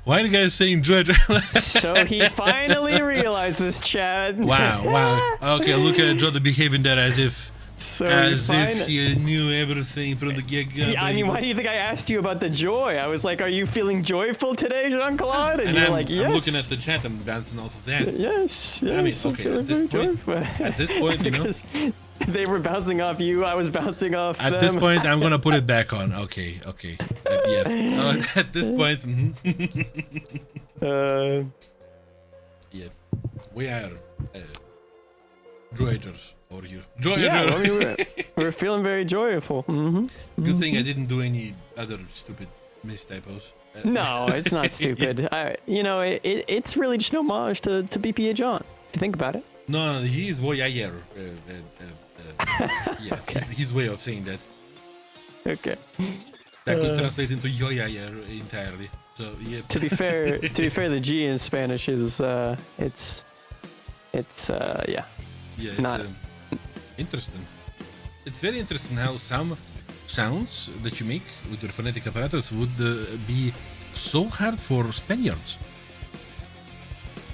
why are you guys saying Dredge? So he finally realizes, Chad. Wow. Okay, look at Joe behaving there as if if he knew everything from the get-go. Yeah, I mean, why do you think I asked you about the joy? I was like, are you feeling joyful today, Jean-Claude? And you're like, yes. I'm looking at the chat, I'm bouncing off of that. Yes. I mean, okay, at this point, you know. They were bouncing off you, I was bouncing off them. At this point, I'm gonna put it back on. Okay. Yeah. At this point, yeah, we are Voyagers over here. Yeah, I mean, we're feeling very joyful. Good thing I didn't do any other stupid mistypos. No, it's not stupid. It's really just an homage to BPA John, if you think about it. No, he is Voyager. Yeah, okay. his way of saying that. Okay. That could translate into Voyager entirely. So yeah. To be fair, the G in Spanish is yeah. Yeah, it's not interesting. It's very interesting how some sounds that you make with your phonetic apparatus would be so hard for Spaniards.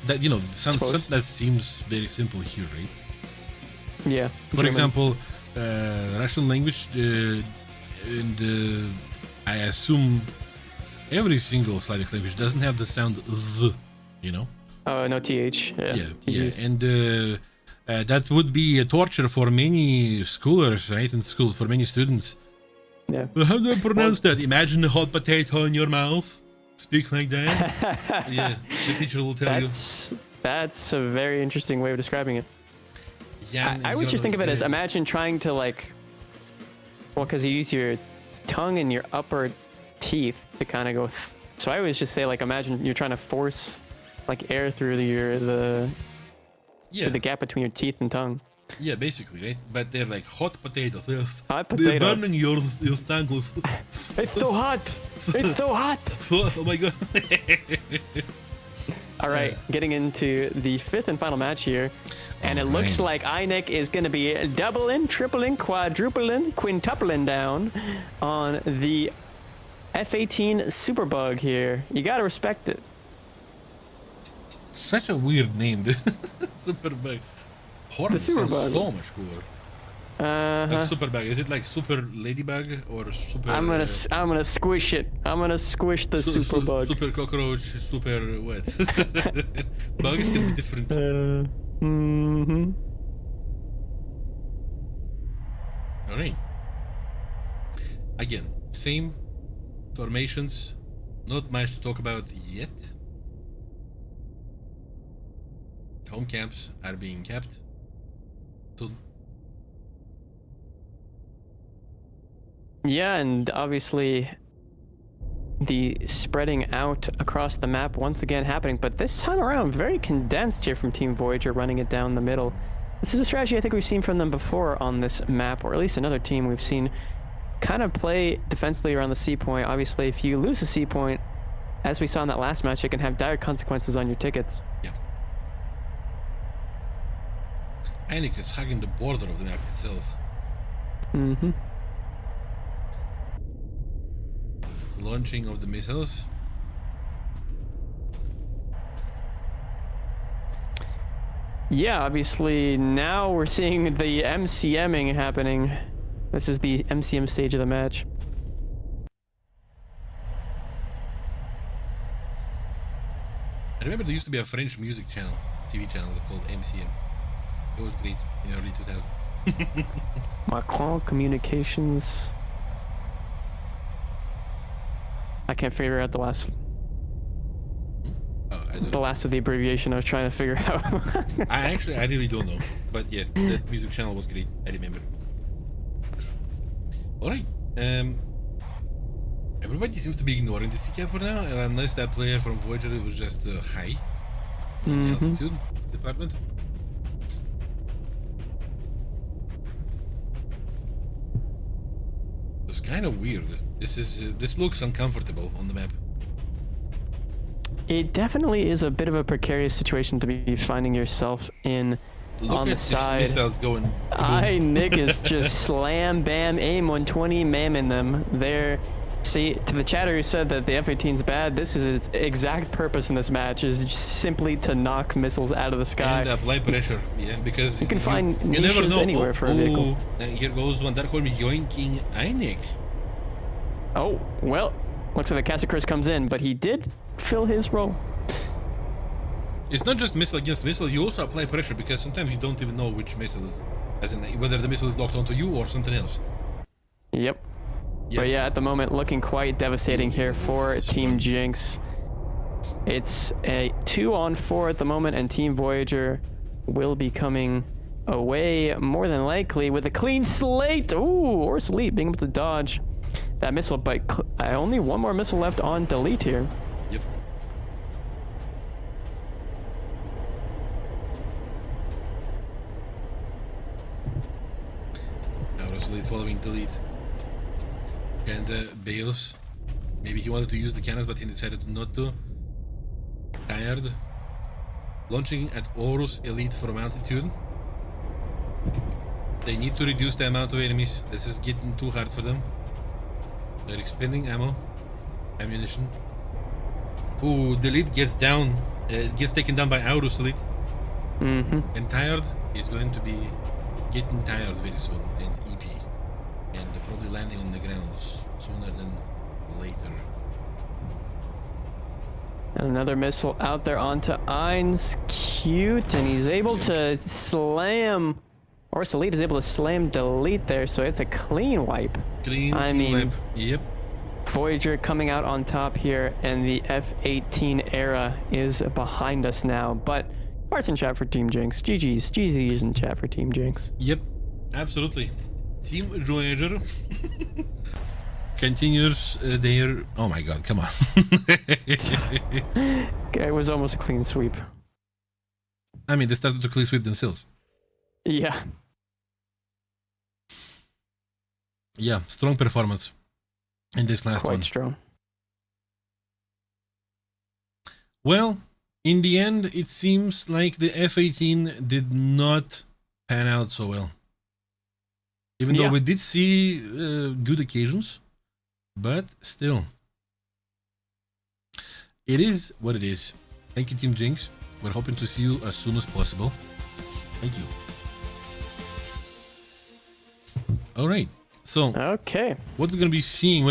That that seems very simple here, right? Yeah. For example, Russian language, and I assume every single Slavic language doesn't have the sound th, you know? Oh, no TH. Yeah. And that would be a torture for many schoolers, right? In school, for many students. Yeah. Well, how do I pronounce that? Imagine a hot potato in your mouth. Speak like that. Yeah, the teacher will tell you. That's a very interesting way of describing it. Yeah, I would just think of it as imagine trying to because you use your tongue and your upper teeth to kind of go. So I always just say imagine you're trying to force air through the gap between your teeth and tongue. Yeah, basically, right? But they're like hot potatoes. Hot They're potato. burning your tangles. It's so hot. It's so hot. Oh my god. All right, getting into the fifth and final match here. And it looks like INEC is going to be doubling, tripling, quadrupling, quintupling down on the F-18 Superbug here. You got to respect it. Such a weird name, dude. Superbug. Hornet sounds Superbug. so much cooler. Like Superbug. Is it like Super Ladybug or Super? I'm gonna squish it. I'm gonna squish the Superbug. Super Cockroach. Super what? Bugs can be different. Alright. Again, same formations. Not much to talk about yet. Home camps are being kept. Soon. Yeah, and obviously the spreading out across the map once again happening, but this time around very condensed here from Team Voyager, running it down the middle. This is a strategy I think we've seen from them before on this map, or at least another team we've seen kind of play defensively around the C point. Obviously, if you lose a C point, as we saw in that last match, it can have dire consequences on your tickets. Yeah. INEC is hugging the border of the map itself. Launching of the missiles. Yeah, obviously now we're seeing the MCMing happening. This is the MCM stage of the match. I remember there used to be a French music channel, TV channel called MCM. It was great in the early 2000s. Macron Communications. I can't figure out the last of the abbreviation I was trying to figure out. I really don't know. But yeah, that music channel was great. I remember. Alright. Everybody seems to be ignoring the CCAP for now, unless that player from Voyager was just high in the altitude department. It's kind of weird. This looks uncomfortable on the map. It definitely is a bit of a precarious situation to be finding yourself in. Look on at the side. Missiles going. Nick is just slam, bam, aim 120, mamming them. There. See, to the chatter who said that the F-18's bad, this is its exact purpose in this match, is just simply to knock missiles out of the sky. And apply pressure, yeah, because you can find you never niches know. anywhere for a vehicle. Here goes one Dark Horn yoinking INEC. Oh, well, looks like the Cassicris comes in, but he did fill his role. It's not just missile against missile, you also apply pressure, because sometimes you don't even know which missile is, as in whether the missile is locked onto you or something else. Yep. But yeah, at the moment, looking quite devastating here for Team Jinx. It's a 2-on-4 at the moment, and Team Voyager will be coming away more than likely with a clean slate. Ooh, or Elite being able to dodge that missile, but only one more missile left on Delete here. Yep. Now Elite following Delete. And bails. Maybe he wanted to use the cannons, but he decided not to. Tired. Launching at Ouroboros Elite from altitude. They need to reduce the amount of enemies. This is getting too hard for them. They're expending ammunition. Ooh, Delete gets down. Gets taken down by Ouroboros Elite. And Tired is going to be getting tired very soon. And EP. And probably landing on the ground sooner than later. And another missile out there onto Ainz. Cute, and he's able to slam. Or Elite is able to slam Delete there, so it's a clean wipe. Clean wipe. Yep. Voyager coming out on top here, and the F-18 era is behind us now. But hearts in chat for Team Jinx. GG's in chat for Team Jinx. Yep, absolutely. Team Voyager continues their... Oh my god, come on. It was almost a clean sweep. I mean, they started to clean sweep themselves. Yeah. Yeah, strong performance in this last Quite one. strong. Well, in the end, it seems like the F-18 did not pan out so well. Even though we did see good occasions, but still. It is what it is. Thank you, Team Jinx. We're hoping to see you as soon as possible. Thank you. All right. So, okay. What we're going to be seeing,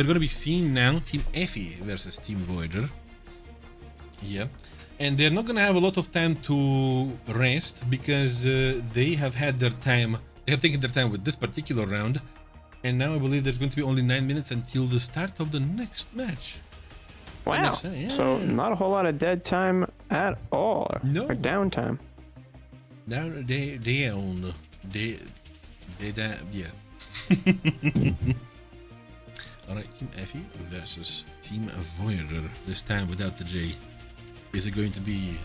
now Team Effie versus Team Voyager. Yeah. And they're not going to have a lot of time to rest because they have had their time. They have taken their time with this particular round. And now I believe there's going to be only 9 minutes until the start of the next match. Wow. Yeah. So not a whole lot of dead time at all. No. Or downtime. Down, yeah. Alright, Team Effie versus Team Voyager. This time without the J. Is it going to be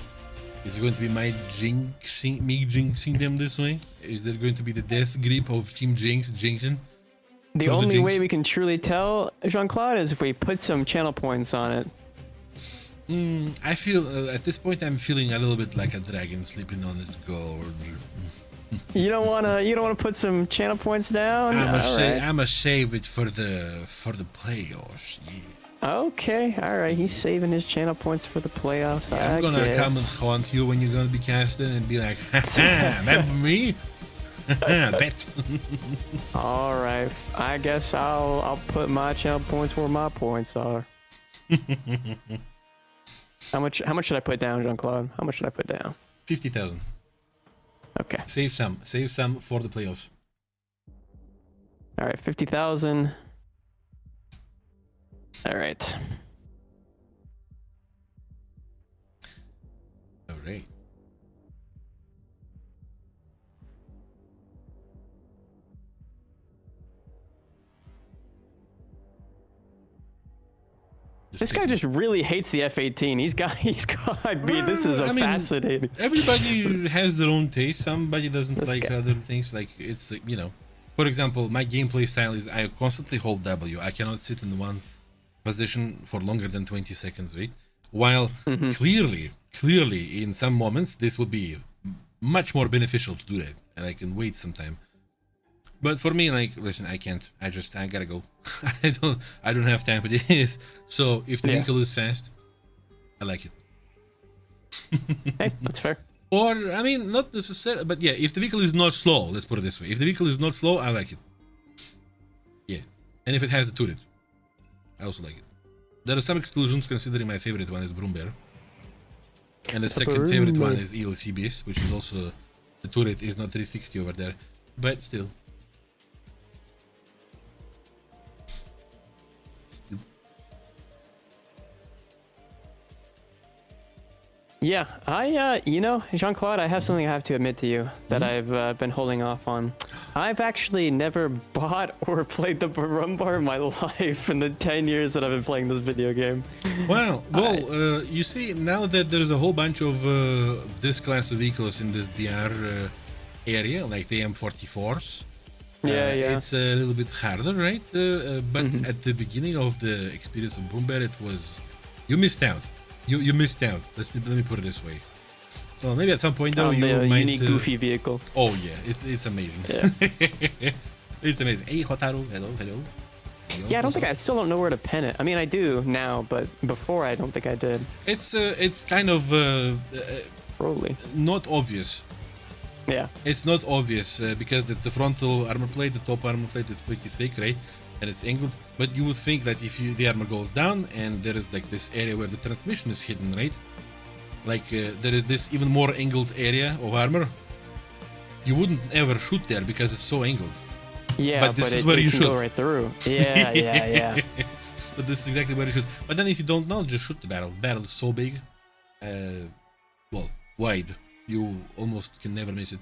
me jinxing them this way? Is there going to be the death grip of Team Jinx jinxing? The only way we can truly tell, Jean-Claude, is if we put some channel points on it. I feel at this point I'm feeling a little bit like a dragon sleeping on its gourd. You don't wanna put some channel points down? I'ma save it for the playoffs. Yeah. Okay, alright, he's saving his channel points for the playoffs. Yeah, I'm gonna come and haunt you when you're gonna be casting and be like, haha, remember me? Bet. Alright, I guess I'll put my channel points where my points are. How much should I put down, Jean-Claude? How much should I put down? 50,000. Okay. Save some for the playoffs. All right, 50,000. All right. All right. This guy just really hates the F-18. He's got me. This is fascinating. Everybody has their own taste. Somebody doesn't like other things. Like it's you know, for example, my gameplay style is I constantly hold W. I cannot sit in one position for longer than 20 seconds, right? While clearly, in some moments, this would be much more beneficial to do that, and I can wait some time. But for me, like, listen, I can't. I gotta go. I don't have time for this. So if the vehicle is fast, I like it. Hey, that's fair. Or, I mean, not necessarily, but yeah, if the vehicle is not slow, let's put it this way. If the vehicle is not slow, I like it. Yeah. And if it has the turret, I also like it. There are some exclusions, considering my favorite one is Broom Bear. And the second favorite one is ELC Beast, which is also, the turret is not 360 over there. But still. Yeah, you know, Jean-Claude, I have something I have to admit to you that I've been holding off on. I've actually never bought or played the Rumbar in my life in the 10 years that I've been playing this video game. Wow. Well, you see, now that there's a whole bunch of this class of vehicles in this BR area, like the M44s, it's a little bit harder, right? But at the beginning of the experience of Boom Bear, it was... You missed out. You missed out. Let me put it this way. Well, maybe at some point though you might. Unique goofy vehicle. Oh yeah, it's amazing. Yeah. It's amazing. Hey Hotaru, hello. Yeah, I still don't know where to pin it. I mean, I do now, but before I don't think I did. It's kind of not obvious. Yeah. It's not obvious because the frontal armor plate, the top armor plate is pretty thick, right? And it's angled, but you would think that if the armor goes down and there is like this area where the transmission is hidden, right? Like there is this even more angled area of armor. You wouldn't ever shoot there because it's so angled. Yeah, but this is where you should go right through. Yeah. But this is exactly where you should. But then if you don't know, just shoot the barrel. The barrel is so big, well, wide. You almost can never miss it.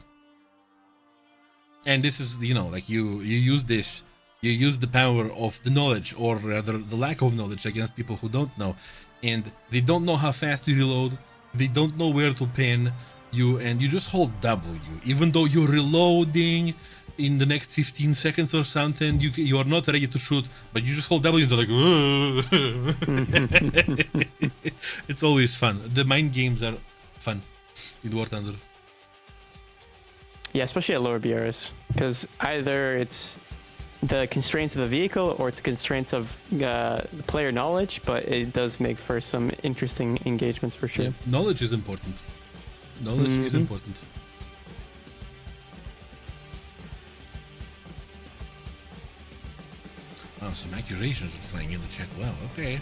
And this is, you know, like you use this. You use the power of the knowledge, or rather the lack of knowledge, against people who don't know. And they don't know how fast you reload. They don't know where to pin you, and you just hold W. Even though you're reloading, in the next 15 seconds or something, you are not ready to shoot, but you just hold W and you're like, it's always fun. The mind games are fun in War Thunder. Yeah, especially at lower BRs, because either it's the constraints of the vehicle or it's constraints of player knowledge, but it does make for some interesting engagements for sure. Yeah, knowledge is important. Knowledge is important. Oh, some accurations are flying in the chat. Wow, okay.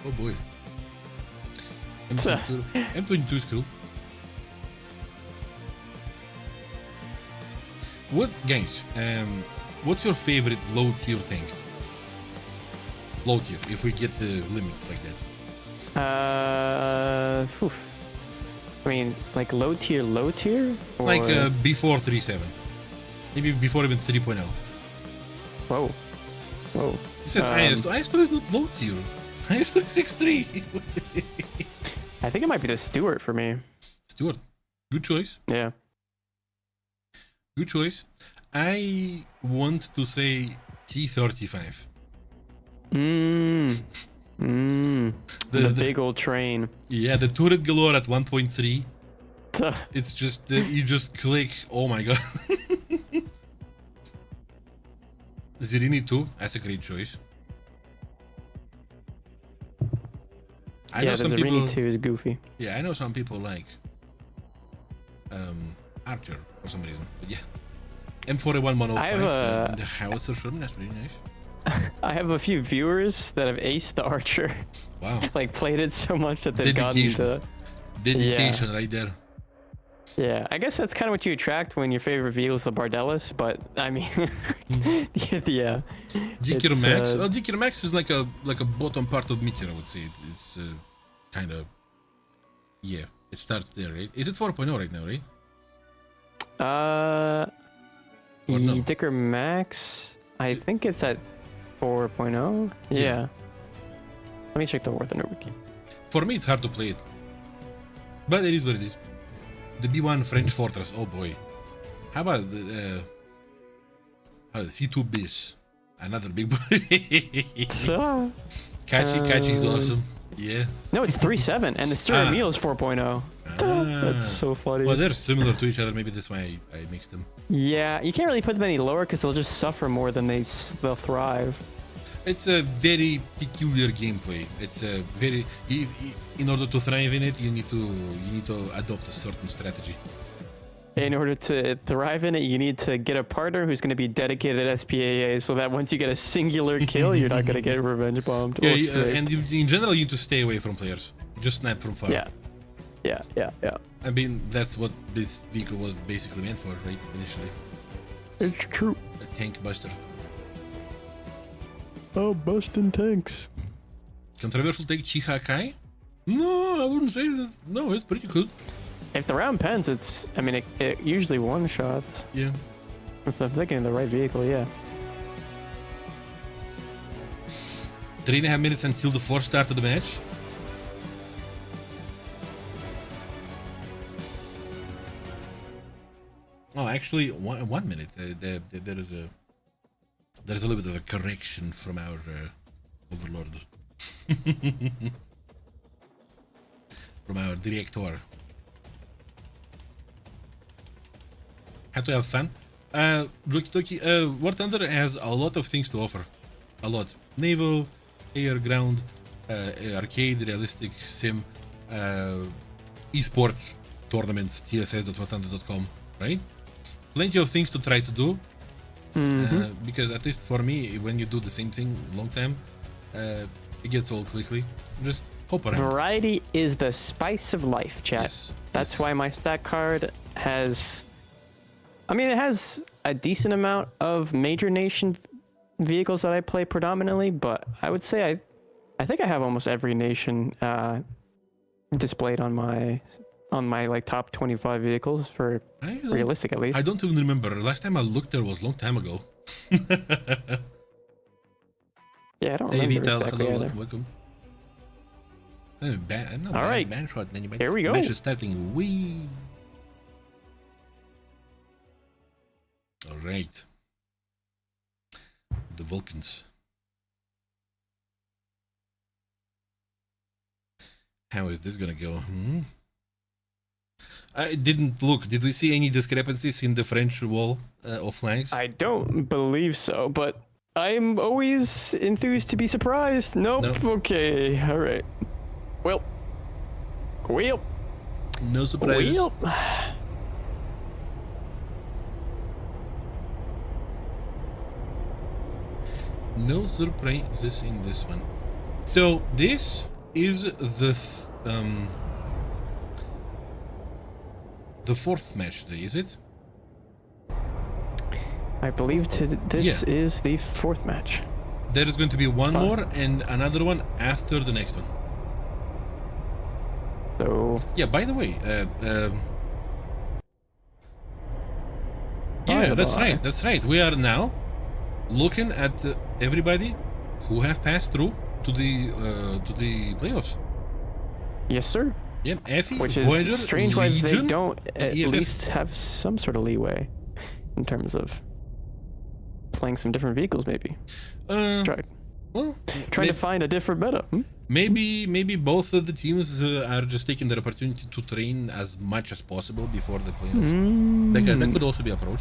Oh boy. M22 is cool. What, guys, what's your favorite low tier thing? Low tier, if we get the limits like that. I mean, like low tier? Or... Like before 3.7. Maybe before even 3.0. Whoa. It says IS2. IS2 is not low tier. IS2 is 6.3. I think it might be the Stewart for me. Stewart. Good choice. Yeah. Good choice. I want to say T35. The big old train. Yeah, the turret galore at 1.3. It's just, you just click. Oh my god. Zirini 2. That's a great choice. I know some people. Zirini 2 is goofy. Yeah, I know some people like Archer for some reason. But yeah. M41 105. The howitzer Sherman, that's pretty nice. I have a few viewers that have aced the Archer. Wow. Like played it so much that they've Dedication. gotten the Dedication right there. Yeah, I guess that's kind of what you attract when your favorite vehicle is the Bardellis, but I mean, yeah. Dicker Max. Oh, Dicker Max is like a bottom part of Meteor, I would say. It's kind of, yeah. It starts there, right? Is it 4.0 right now, right? No? Dicker Max. I think it's at 4.0. Yeah. Let me check the War Thunder wiki. For me, it's hard to play it, but it is what it is. The B1 French Fortress, oh boy. How about the C2 Bis? Another big boy. Kachi is awesome. Yeah. No, it's 3.7, and the Stir Meal is 4.0. That's so funny. Well, they're similar to each other. Maybe that's why I mixed them. Yeah, you can't really put them any lower because they'll just suffer more than they'll thrive. It's a very peculiar gameplay. It's a very, in order to thrive in it, you need to adopt a certain strategy. In order to thrive in it, you need to get a partner who's going to be dedicated at SPAA, so that once you get a singular kill, you're not going to get revenge bombed. Yeah, and in general, you need to stay away from players. Just snipe from far. Yeah. I mean, that's what this vehicle was basically meant for, right? Initially. It's true. A tank buster. Oh, busting tanks. Controversial take Chihakai? No, I wouldn't say this. No, it's pretty good. If the round pens, it usually one-shots. Yeah. If I'm thinking of the right vehicle, yeah. 3.5 minutes until the force start of the match. Oh, actually, 1 minute. There is a little bit of a correction from our overlord, from our director. Had to have fun. War Thunder has a lot of things to offer. A lot. Naval, air, ground, arcade, realistic, sim, esports, tournaments, tss.warthunder.com, right? Plenty of things to try to do. Because at least for me, when you do the same thing long time, it gets old quickly. Just hop around. Variety is the spice of life, chat. Yes. That's why my stat card has... I mean, it has a decent amount of major nation vehicles that I play predominantly, but I would say I think I have almost every nation displayed on my like top 25 vehicles for realistic at least. I don't even remember. Last time I looked there was a long time ago. Yeah, I don't remember exactly hello, either. welcome. All right, Band shot, here we go. Match is starting. Wee. All right. The Vulcans. How is this gonna go? I didn't look. Did we see any discrepancies in the French wall of flags? I don't believe so, but I'm always enthused to be surprised. Nope. Okay. All right. Well. No surprises. No surprises in this one. So this is the fourth match today, is it? I believe this is the fourth match. There is going to be one more and another one after the next one. So yeah, by the way, yeah, that's right. We are now looking at everybody who have passed through to the playoffs. Yes, sir. Yeah, Effie, which is Voyager, strange why Legion, they don't at EFF. least have some sort of leeway in terms of playing some different vehicles, maybe. Trying to find a different meta. Maybe both of the teams are just taking their opportunity to train as much as possible before the playoffs. Because that could also be approach.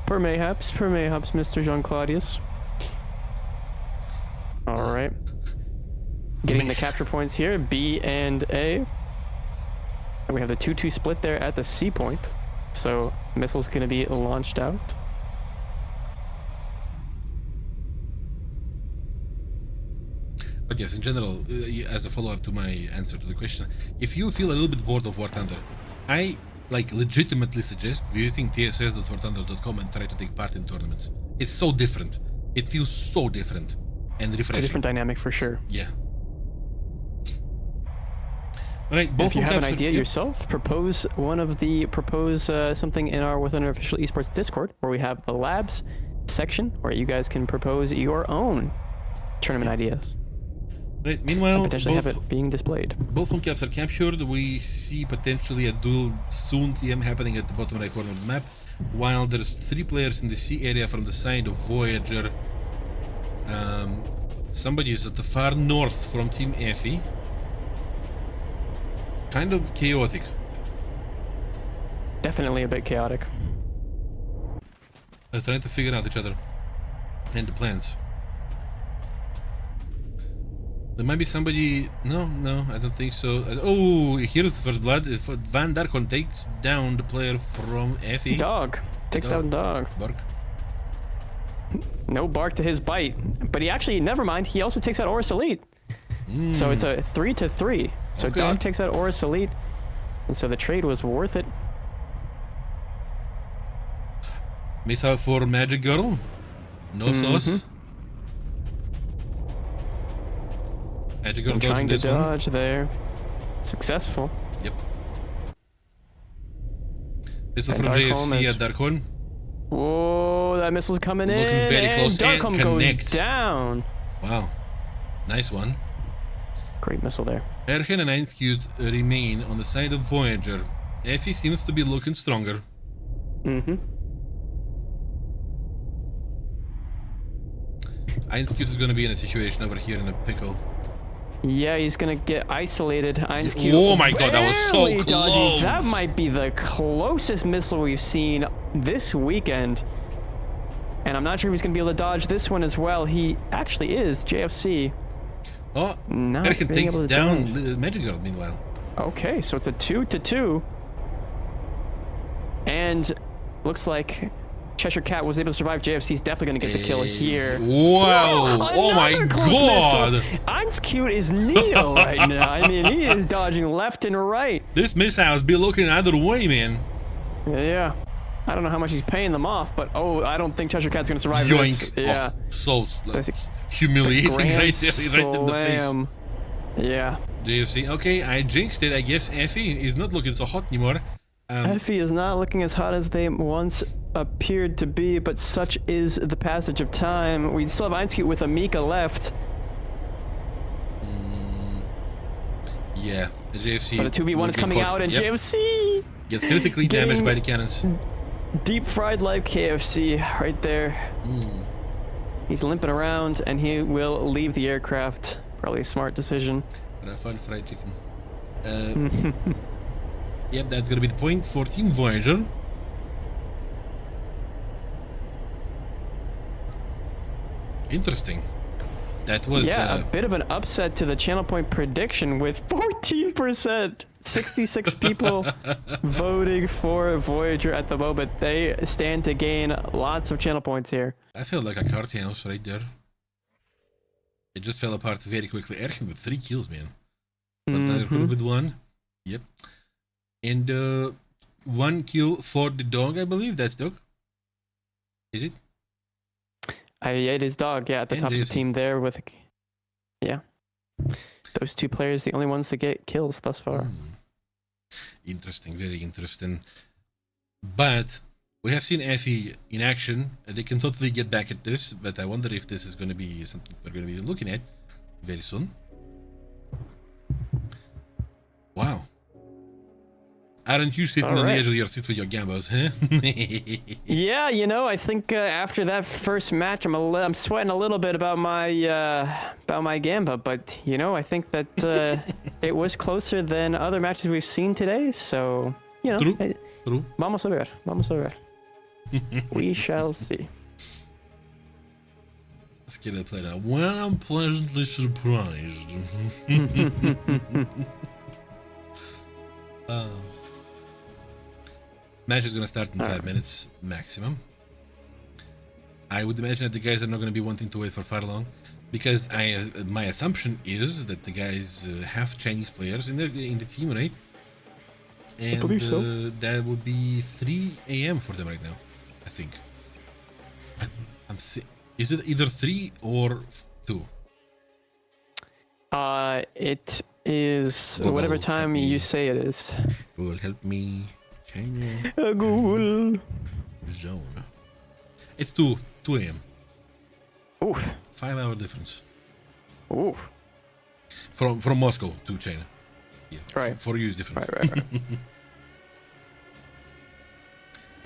Per mayhaps, Mr. Jean Claudius. All right. Getting the capture points here, B and A. And we have the 2-2 split there at the C point. So missile's going to be launched out. But yes, in general, as a follow-up to my answer to the question, if you feel a little bit bored of War Thunder, I legitimately suggest visiting tss.warthunder.com and try to take part in tournaments. It's so different. It feels so different and refreshing. It's a different dynamic for sure. Yeah. All right, both if you have an idea yourself, propose something in our War Thunder official esports Discord, where we have the labs section where you guys can propose your own tournament ideas. Right. Meanwhile, potentially have it being displayed. Both home caps are captured. We see potentially a dual soon TM happening at the bottom right corner of the map, while there's 3 players in the C area from the side of Voyager. Somebody is at the far north from Team Effie. Kind of chaotic. Definitely a bit chaotic. They're trying to figure out each other and the plans. There might be somebody... No, I don't think so. Oh, here's the first blood. Van Darkon takes down the player from Effie. Dog. Takes down dog. Bark. No bark to his bite. But he actually, never mind, he also takes out Oris Elite. So it's a 3-3. So okay. Dog takes out Oris Elite. And so the trade was worth it. Miss out for Magic Girl. No sauce. Magic Girl trying to this dodge one. there. Successful. Yep. Missile from JFC at Darkhorn. Whoa, that missile's coming in. Looking very close and goes down. Wow. Nice one. Great missile there. Erhen and Einskute remain on the side of Voyager. Effie seems to be looking stronger. Einskute is going to be in a situation over here in a pickle. Yeah, he's going to get isolated. Einskute. Oh my god, that was so close. Dodging. That might be the closest missile we've seen this weekend. And I'm not sure if he's going to be able to dodge this one as well. He actually is. JFC. Oh, Erhen takes down Magic Girl meanwhile. Okay, so it's a 2-2. And looks like Cheshire Cat was able to survive. JFC's definitely going to get the kill here. Wow! Oh my god! Einskute is Neo right now. I mean, he is dodging left and right. This missile's be looking either way, man. Yeah. I don't know how much he's paying them off, but I don't think Cheshire Cat's going to survive this. Yeah. Oh, so humiliating right there, right in the face. Yeah. JFC. Okay, I jinxed it. I guess Effie is not looking so hot anymore. Effie is not looking as hot as they once appeared to be, but such is the passage of time. We still have Einskute with Amika left. Yeah, the JFC. But a 2v1 is coming out, and JFC gets critically damaged by the cannons. Deep fried live KFC right there. He's limping around and he will leave the aircraft. Probably a smart decision. Rafale fried chicken. Yep, that's gonna be the point for Team Voyager. Interesting. That was a bit of an upset to the channel point prediction with 14%. 66 people voting for Voyager at the moment. They stand to gain lots of channel points here. I felt like a card house right there. It just fell apart very quickly. Ergen with 3 kills, man. But another crew with 1. Yep. And 1 kill for the dog, I believe. That's dog. Is it? It is dog, yeah, at the top of the team there with... Yeah. Those 2 players, the only ones to get kills thus far. Interesting, very interesting. But we have seen Effie in action, and they can totally get back at this, but I wonder if this is going to be something we're going to be looking at very soon. Wow. Aren't you sitting on the edge of your seat with your gambos, huh? Yeah, you know, I think after that first match, I'm sweating a little bit about my gamba, but you know, I think that it was closer than other matches we've seen today. So you know, True. Vamos a ver, vamos a ver. We shall see. Let's get it played out. Well, I'm pleasantly surprised. Match is going to start in 5 minutes maximum. I would imagine that the guys are not going to be wanting to wait for far long, because my assumption is that the guys have Chinese players in the team, right? And I believe so. That would be 3 a.m. for them right now, I think. Is it either 3 or 2? It is whatever time you say it is. Google, help me. China. Google. Zone. It's 2 a.m. Oof. 5-hour difference. Oof. From Moscow to China. Yeah. Right. For you is different. Right.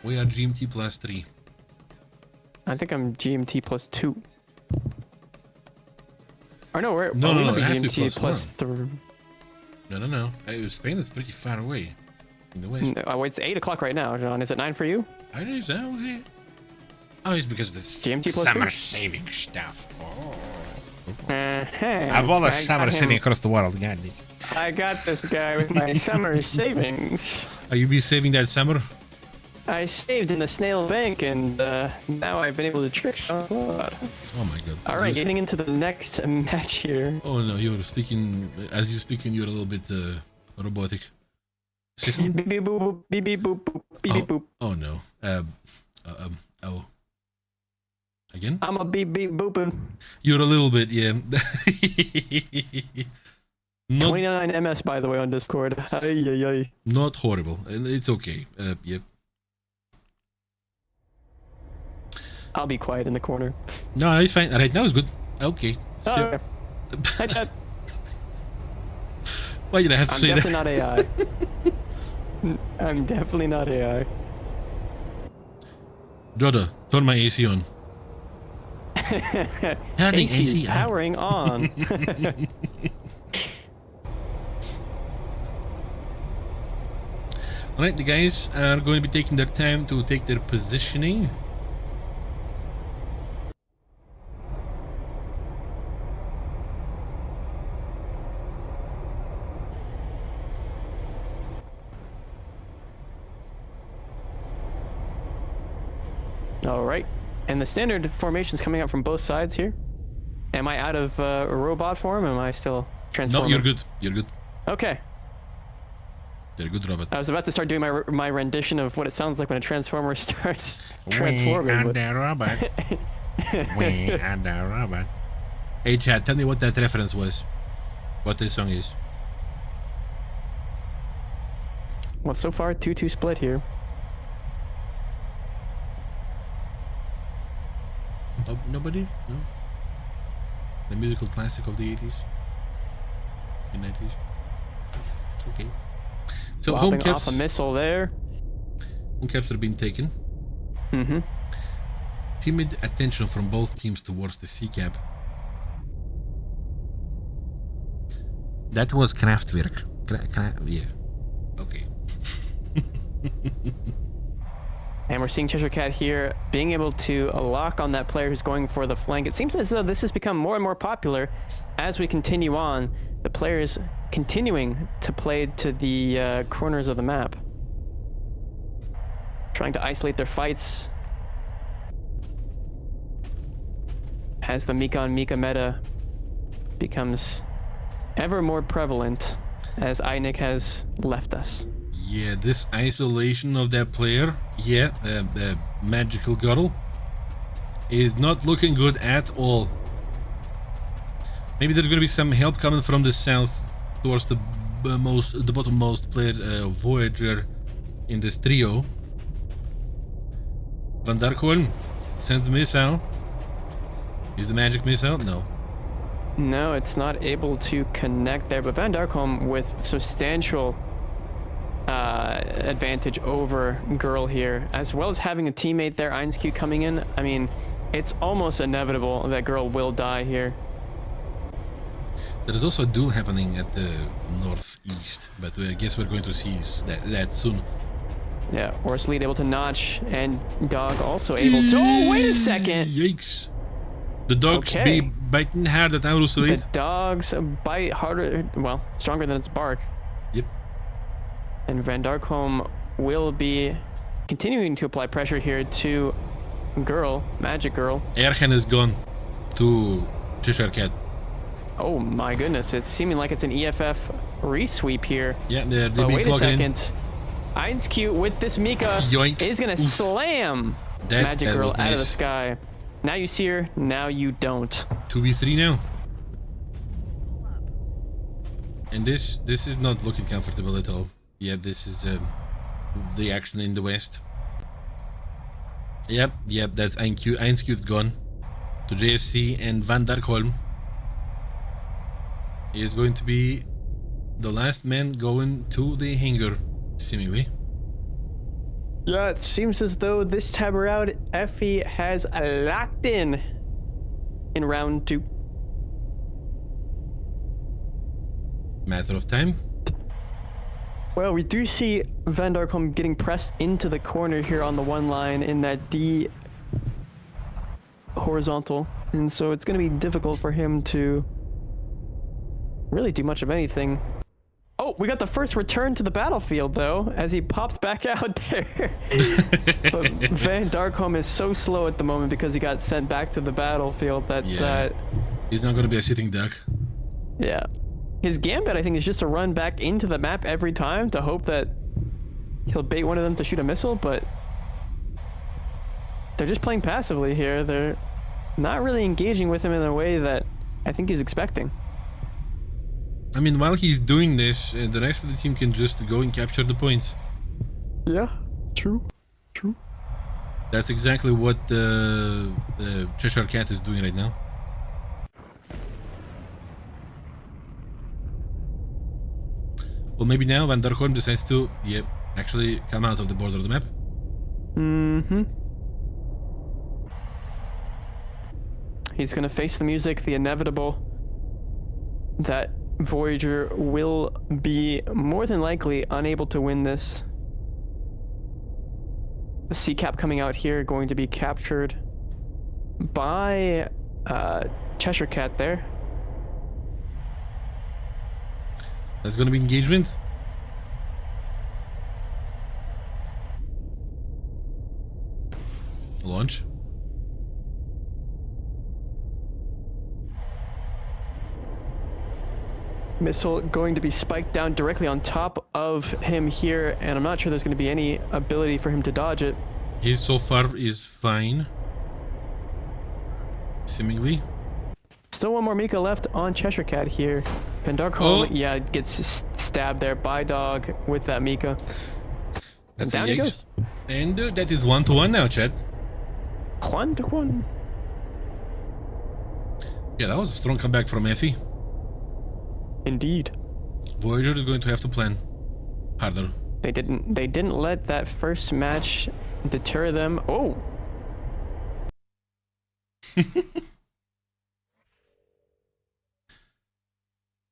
We are GMT plus 3. I think I'm GMT plus 2. Or no, we're no. It has to be GMT plus 3. 3. No. Spain is pretty far away in the west. Oh, it's 8 o'clock right now, John. Is it 9 for you? I think so. Okay. Oh, it's because of this GMT plus summer 2? saving stuff. I've all the summer saving across the world. God. I got this guy with my summer savings. Are you be saving that summer? I saved in the snail bank, and now I've been able to trick Sean. Oh my god. All right, getting into the next match here. Oh no, you're speaking. As you're speaking, you're a little bit robotic. System? Beep beep boop boop beep beep boop boop beep beep boop. Oh no. Oh. Again? I'm a beep beep booping. You're a little bit, yeah. 29 MS by the way on Discord. Ay. Not horrible. It's okay. Yep. I'll be quiet in the corner. No, it's fine. Right now it's good. Okay. So, Hi, chat. why did I have to say that? I'm definitely not AI. I'm definitely not AI. Joda, turn my AC on. AC powering on. Alright, the guys are going to be taking their time to take their positioning. All right, and the standard formation's coming out from both sides here. Am I out of robot form? Am I still transforming? No, you're good. You're good. Okay. You're a good robot. I was about to start doing my rendition of what it sounds like when a transformer starts transforming. We are the robot. We are the robot. Hey, Chad, tell me what that reference was. What this song is. Well, so far 2-2 split here. Oh, nobody? No? The musical classic of the 80s? And 90s? Okay. So Lobbing off a missile there. Home caps are being taken. Mm-hmm. Timid attention from both teams towards the C cap. That was Kraftwerk. Yeah. Okay. And we're seeing Cheshire Cat here being able to lock on that player who's going for the flank. It seems as though this has become more and more popular as we continue on. The players continuing to play to the corners of the map. Trying to isolate their fights. As the Mika on Mika meta becomes ever more prevalent as Einik has left us. Yeah, this isolation of that player, yeah, Magical Guddle, is not looking good at all. Maybe there's going to be some help coming from the south towards the bottommost player, Voyager, in this trio. Van Darkholm sends a missile. Is the magic missile? No. No, it's not able to connect there, but Van Darkholm with substantial advantage over Girl here, as well as having a teammate there, Einskew, coming in. I mean, it's almost inevitable that Girl will die here. There is also a duel happening at the northeast, but I guess we're going to see that soon. Yeah, Orslead able to notch, and Dog also able to... Oh, wait a second! Yikes. The dogs Okay. be biting hard at Ouroboros. The dogs bite harder, well, stronger than its bark. Yep. And Van Darkholm will be continuing to apply pressure here to Girl, Magic Girl. Erhan is gone to Cheshire Cat. Oh my goodness, it's seeming like it's an EFF resweep here. Yeah, they've But been wait a clocking in. second. Einskew with this Mika Yoink. is gonna slam Magic Girl out of the sky. Now you see her, now you don't. 2v3 now. And this is not looking comfortable at all. Yeah, this is the action in the west. Yep, that's Einskew's gone to JFC, and Van Darkholm is going to be the last man going to the hangar, seemingly. Yeah, it seems as though this time around, Effie has locked in round 2. Matter of time. Well, we do see Van Darkholm getting pressed into the corner here on the one line in that D horizontal, and so it's going to be difficult for him to really do much of anything. Oh, we got the first return to the battlefield, though, as he popped back out there. But Van Darkholm is so slow at the moment because he got sent back to the battlefield that... Yeah. He's not going to be a sitting duck. Yeah. His gambit, I think, is just to run back into the map every time to hope that he'll bait one of them to shoot a missile, but they're just playing passively here. They're not really engaging with him in a way that I think he's expecting. I mean, while he's doing this, the rest of the team can just go and capture the points. Yeah, true. That's exactly what Cheshire Cat is doing right now. Well, maybe now Van Darkholm decides to, actually come out of the border of the map. Mm-hmm. He's gonna face the music, the inevitable, that Voyager will be more than likely unable to win this. The C-Cap coming out here going to be captured by Cheshire Cat there. That's gonna be engagement. Launch. Missile going to be spiked down directly on top of him here, and I'm not sure there's going to be any ability for him to dodge it. He so far is fine. Seemingly. Still one more Mika left on Cheshire Cat here. Van Darkholm, Oh. yeah, gets stabbed there by Dog with that Mika. That's Down a he yikes. goes. And that is 1-1 now, chat. 1-1. Yeah, that was a strong comeback from Effie. Indeed. Voyager is going to have to plan harder. They didn't let that first match deter them. Oh.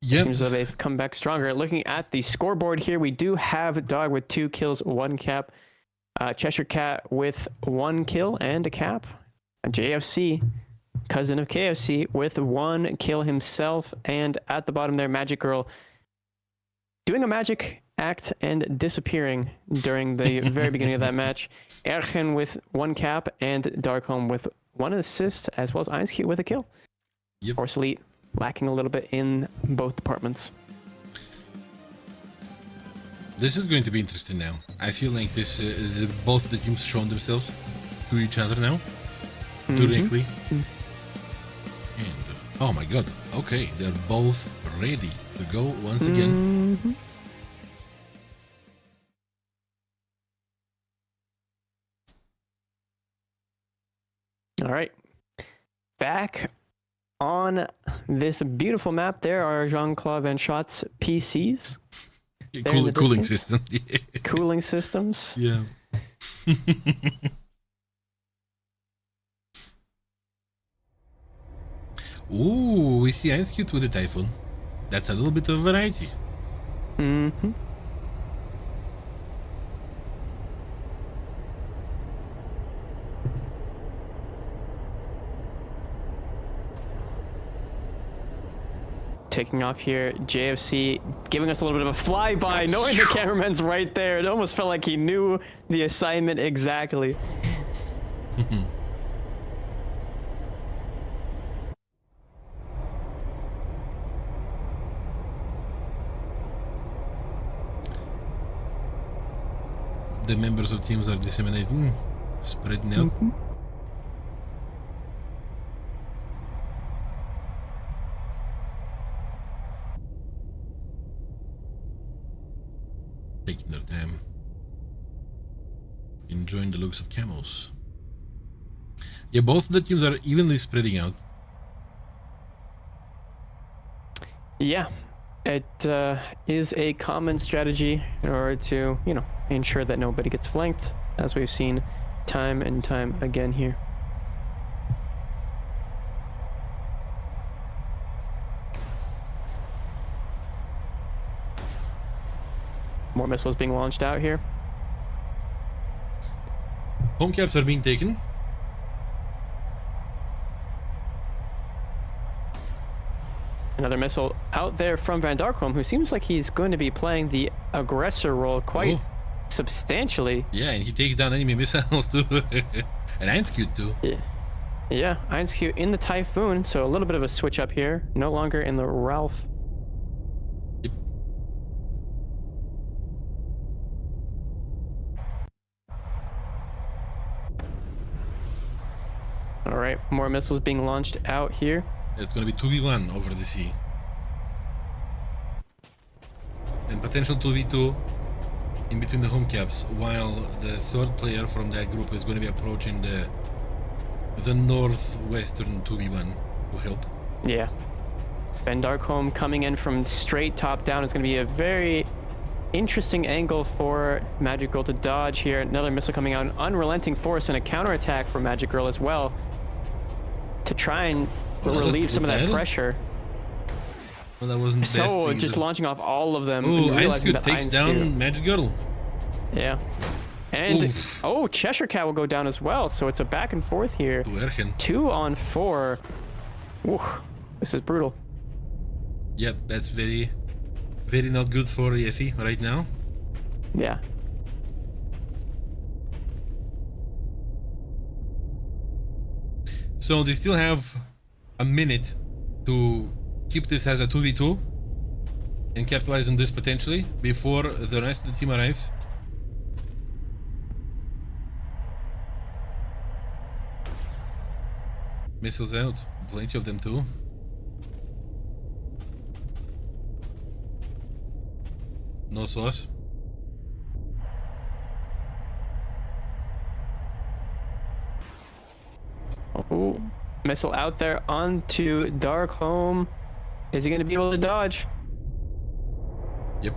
Yep. Seems like they've come back stronger. Looking at the scoreboard here, we do have Dog with 2 kills, 1 cap. Cheshire Cat with 1 kill and a cap. JFC, cousin of KFC, with 1 kill himself. And at the bottom there, Magic Girl doing a magic act and disappearing during the very beginning of that match. Ergen with 1 cap and Darkholm with 1 assist, as well as Einskeet with a kill. Yep. Orselite lacking a little bit in both departments. This is going to be interesting now. I feel like this both the teams shown themselves to each other now directly. And oh my god, okay, they're both ready to go once again. All right, back on this beautiful map, there are Jean-Claude Van Schot's PCs. Cooling system. Yeah. Cooling systems. Yeah. Ooh, we see Einskeet with the Typhoon. That's a little bit of variety. Mm-hmm. Taking off here, JFC giving us a little bit of a flyby, knowing the cameraman's right there. It almost felt like he knew the assignment exactly. The members of teams are disseminating, spreading out. Taking their time, enjoying the looks of camels. Yeah, both the teams are evenly spreading out. Yeah, it is a common strategy in order to, you know, ensure that nobody gets flanked, as we've seen time and time again here. More missiles being launched out here. Home caps are being taken. Another missile out there from Van Darkholm, who seems like he's going to be playing the aggressor role quite substantially. Yeah, and he takes down enemy missiles too. And Einskeet too. Yeah, Einskeet in the Typhoon, so a little bit of a switch up here. No longer in the Ralph. Yep. All right, more missiles being launched out here. It's going to be 2v1 over the sea. And potential 2v2 in between the home caps, while the third player from that group is going to be approaching the northwestern 2v1 to help. Yeah. Van Darkholm coming in from straight top down is going to be a very interesting angle for Magic Girl to dodge here. Another missile coming out, an unrelenting force and a counterattack for Magic Girl as well to try and relieve some of that pressure. Well, that wasn't so just launching off all of them. Oh, Einskeet takes down Magic Girl. Yeah. And oh, Cheshire Cat will go down as well. So it's a back and forth here. 2 on 4. Ooh, this is brutal. Yep, that's very, very not good for Effie right now. Yeah. So they still have a minute to keep this as a 2v2 and capitalize on this potentially before the rest of the team arrives. Missiles out, plenty of them too. No sauce. Oh, missile out there onto Darkholm. Is he going to be able to dodge? Yep.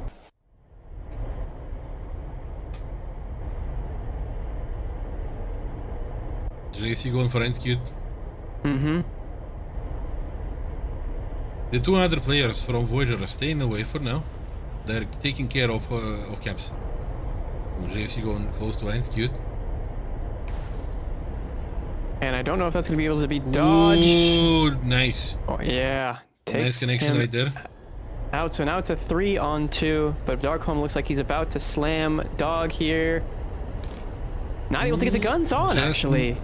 JC going for execute. Mm-hmm. The two other players from Voyager are staying away for now. They're taking care of caps. JC going close to execute. And I don't know if that's going to be able to be dodged. Ooh, nice. Oh, yeah. Takes Nice connection him right there. out. So now it's a 3-on-2, but Darkholm looks like he's about to slam Dog here. Not able to get the guns on, Just actually.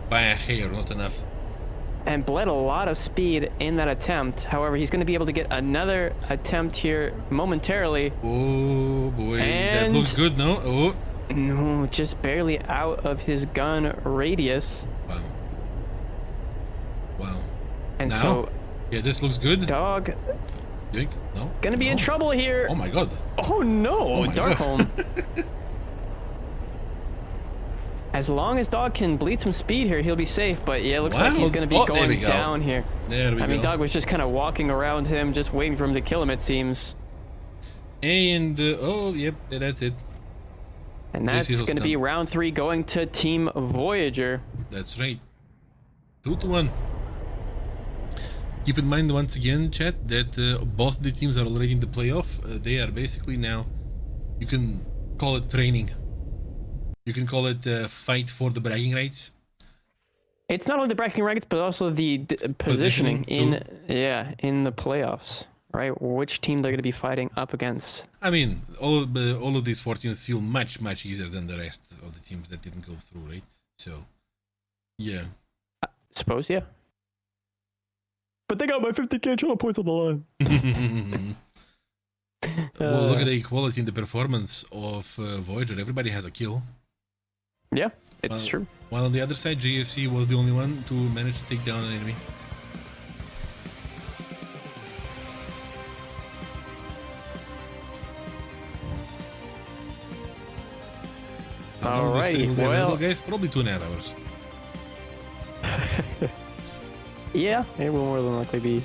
by a hair, not enough. And bled a lot of speed in that attempt. However, he's going to be able to get another attempt here momentarily. Oh boy, that And- looks good, no? Oh, No, just barely out of his gun radius. wow. Wow. And Now? so, Yeah, this looks good. Dog Yoink. No? gonna be in No? trouble here. Oh my god. Oh no, Oh my Darkholm. As long as Dog can bleed some speed here, he'll be safe. But yeah, it looks like Wow. he's gonna be Oh, there we going go. down here. There we I mean, go. Dog was just kind of walking around him, just waiting for him to kill him, it seems. And, oh, yep, that's it. And that's JC's going to be done. round 3 going to Team Voyager. That's right. 2-1. Keep in mind once again, chat, that both the teams are already in the playoff. They are basically now, you can call it training. You can call it fight for the bragging rights. It's not only the bragging rights, but also the positioning in in the playoffs, right? Which team they're going to be fighting up against. I mean, all of these 4 teams feel much easier than the rest of the teams that didn't go through, right? So, yeah. Suppose, yeah. But they got my 50k channel points on the line. Well, look at the equality in the performance of Voyager. Everybody has a kill. Yeah, it's true. While on the other side, JFC was the only one to manage to take down an enemy. Alrighty, well, guys, probably 2.5 hours. yeah, it will more than likely be.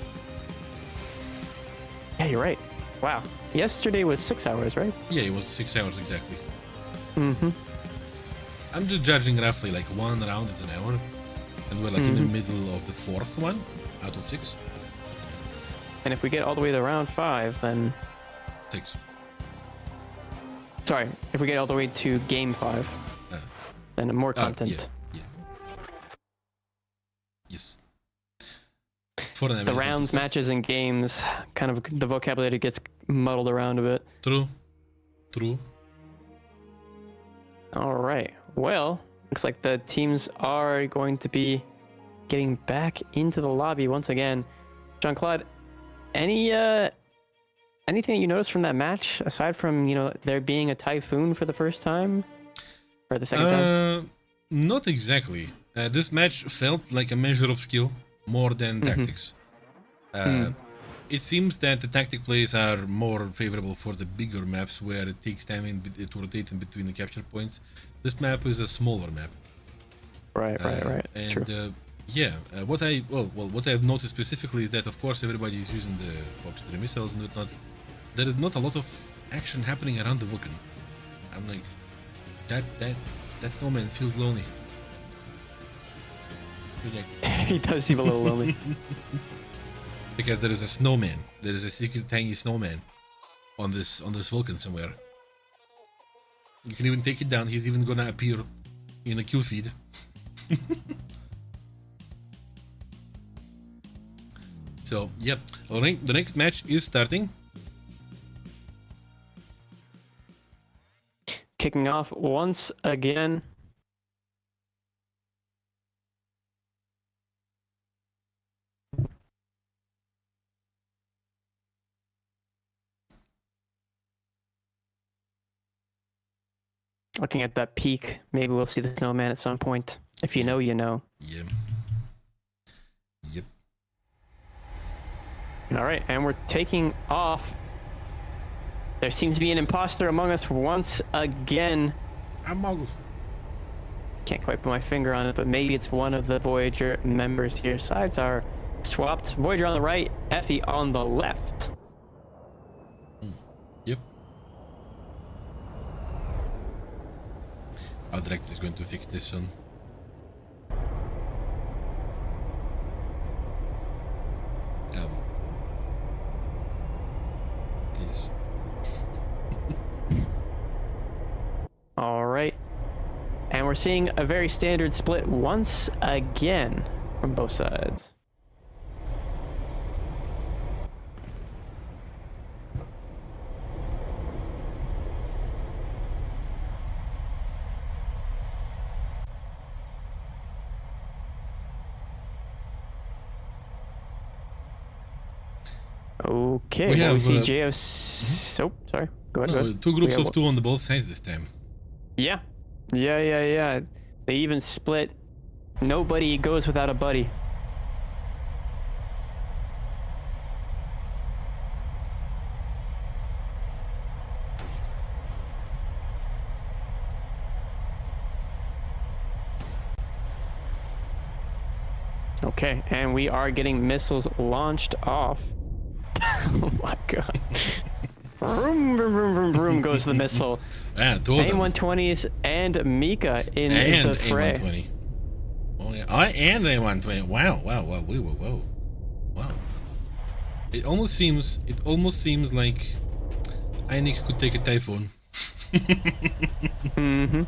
Yeah, you're right. Wow. Yesterday was 6 hours, right? Yeah, it was 6 hours exactly. Mm-hmm. I'm just judging roughly, like 1 round is an hour, and we're like in the middle of the 4th one out of 6. And if we get all the way to round 5, then... 6. Sorry, if we get all the way to game 5, then more content. Yeah. Yes. For The rounds, matches, and games, kind of the vocabulary gets muddled around a bit. True. All right. Well, looks like the teams are going to be getting back into the lobby once again. Jean-Claude, anything that you noticed from that match aside from, there being a typhoon for the first time or the second time? Not exactly. This match felt like a measure of skill more than tactics. It seems that the tactic plays are more favorable for the bigger maps where it takes time to rotate in between the capture points. This map is a smaller map. Right. And True. what I've noticed specifically is that of course everybody is using the Fox 3 missiles and whatnot. There is not a lot of action happening around the Vulcan. I'm like, that snowman feels lonely. He does seem a little lonely. Because there is a snowman. There is a secret tiny snowman on this Vulcan somewhere. You can even take it down. He's even gonna appear in a kill feed. So, yep. Alright, the next match is starting. Kicking off once again. Looking at that peak, maybe we'll see the snowman at some point. If you know, you know. Yep. All right, and we're taking off. There seems to be an imposter among us once again. Can't quite put my finger on it, but maybe it's one of the Voyager members here. Sides are swapped. Voyager on the right, Effie on the left. Yep. Our director is going to fix this soon. we're seeing a very standard split once again from both sides. Okay, We well, we have, see JFC. Oh, sorry. Go ahead. No, go ahead. two groups We of got- two on the both sides this time. Yeah. Yeah. They even split. Nobody goes without a buddy. Okay, and we are getting missiles launched off. Oh my god. Vroom, vroom, vroom, vroom, vroom goes the missile. Yeah, two of them. A120s and Mika in And the fray. A120. Oh yeah. Oh, and A120. Wow. Whoa. Wow. It almost seems like Einik could take a typhoon. Mm-hmm.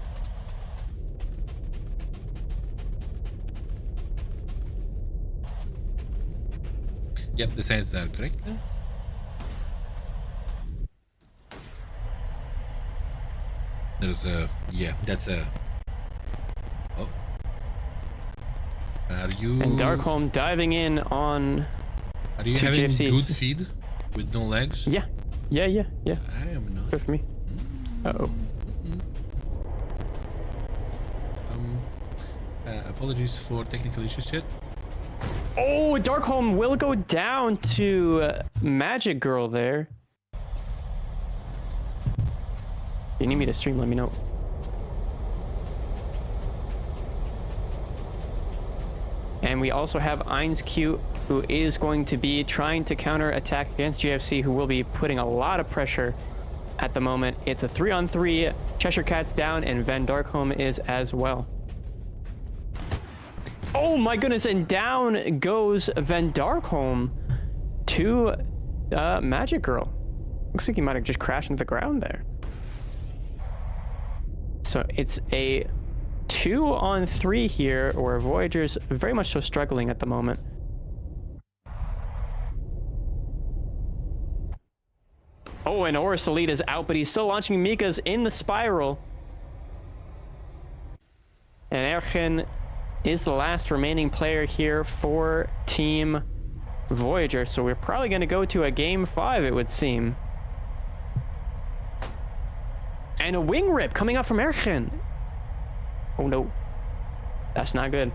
Yep, the sides are correct. There's a, yeah, that's a, oh. Are you... And Darkholm diving in on Are you two having GFCs. good feed with no legs? Yeah. I am not. Good for me. Uh-oh. Apologies for technical issues, chat. Oh, Darkholm will go down to Magic Girl there. If you need me to stream, let me know. And we also have Einsq, who is going to be trying to counter attack against GFC, who will be putting a lot of pressure at the moment. It's a 3-on-3. Cheshire Cat's down, and Van Darkholm is as well. Oh my goodness, and down goes Van Darkholm to Magic Girl. Looks like he might have just crashed into the ground there. So it's a 2-on-3 here, where Voyager's very much so struggling at the moment. Oh, and Horus Elite is out, but he's still launching Mika's in the spiral. And Ergen is the last remaining player here for Team Voyager. So we're probably going to go to a Game 5, it would seem. And a wing rip coming up from Ergen. Oh no. That's not good.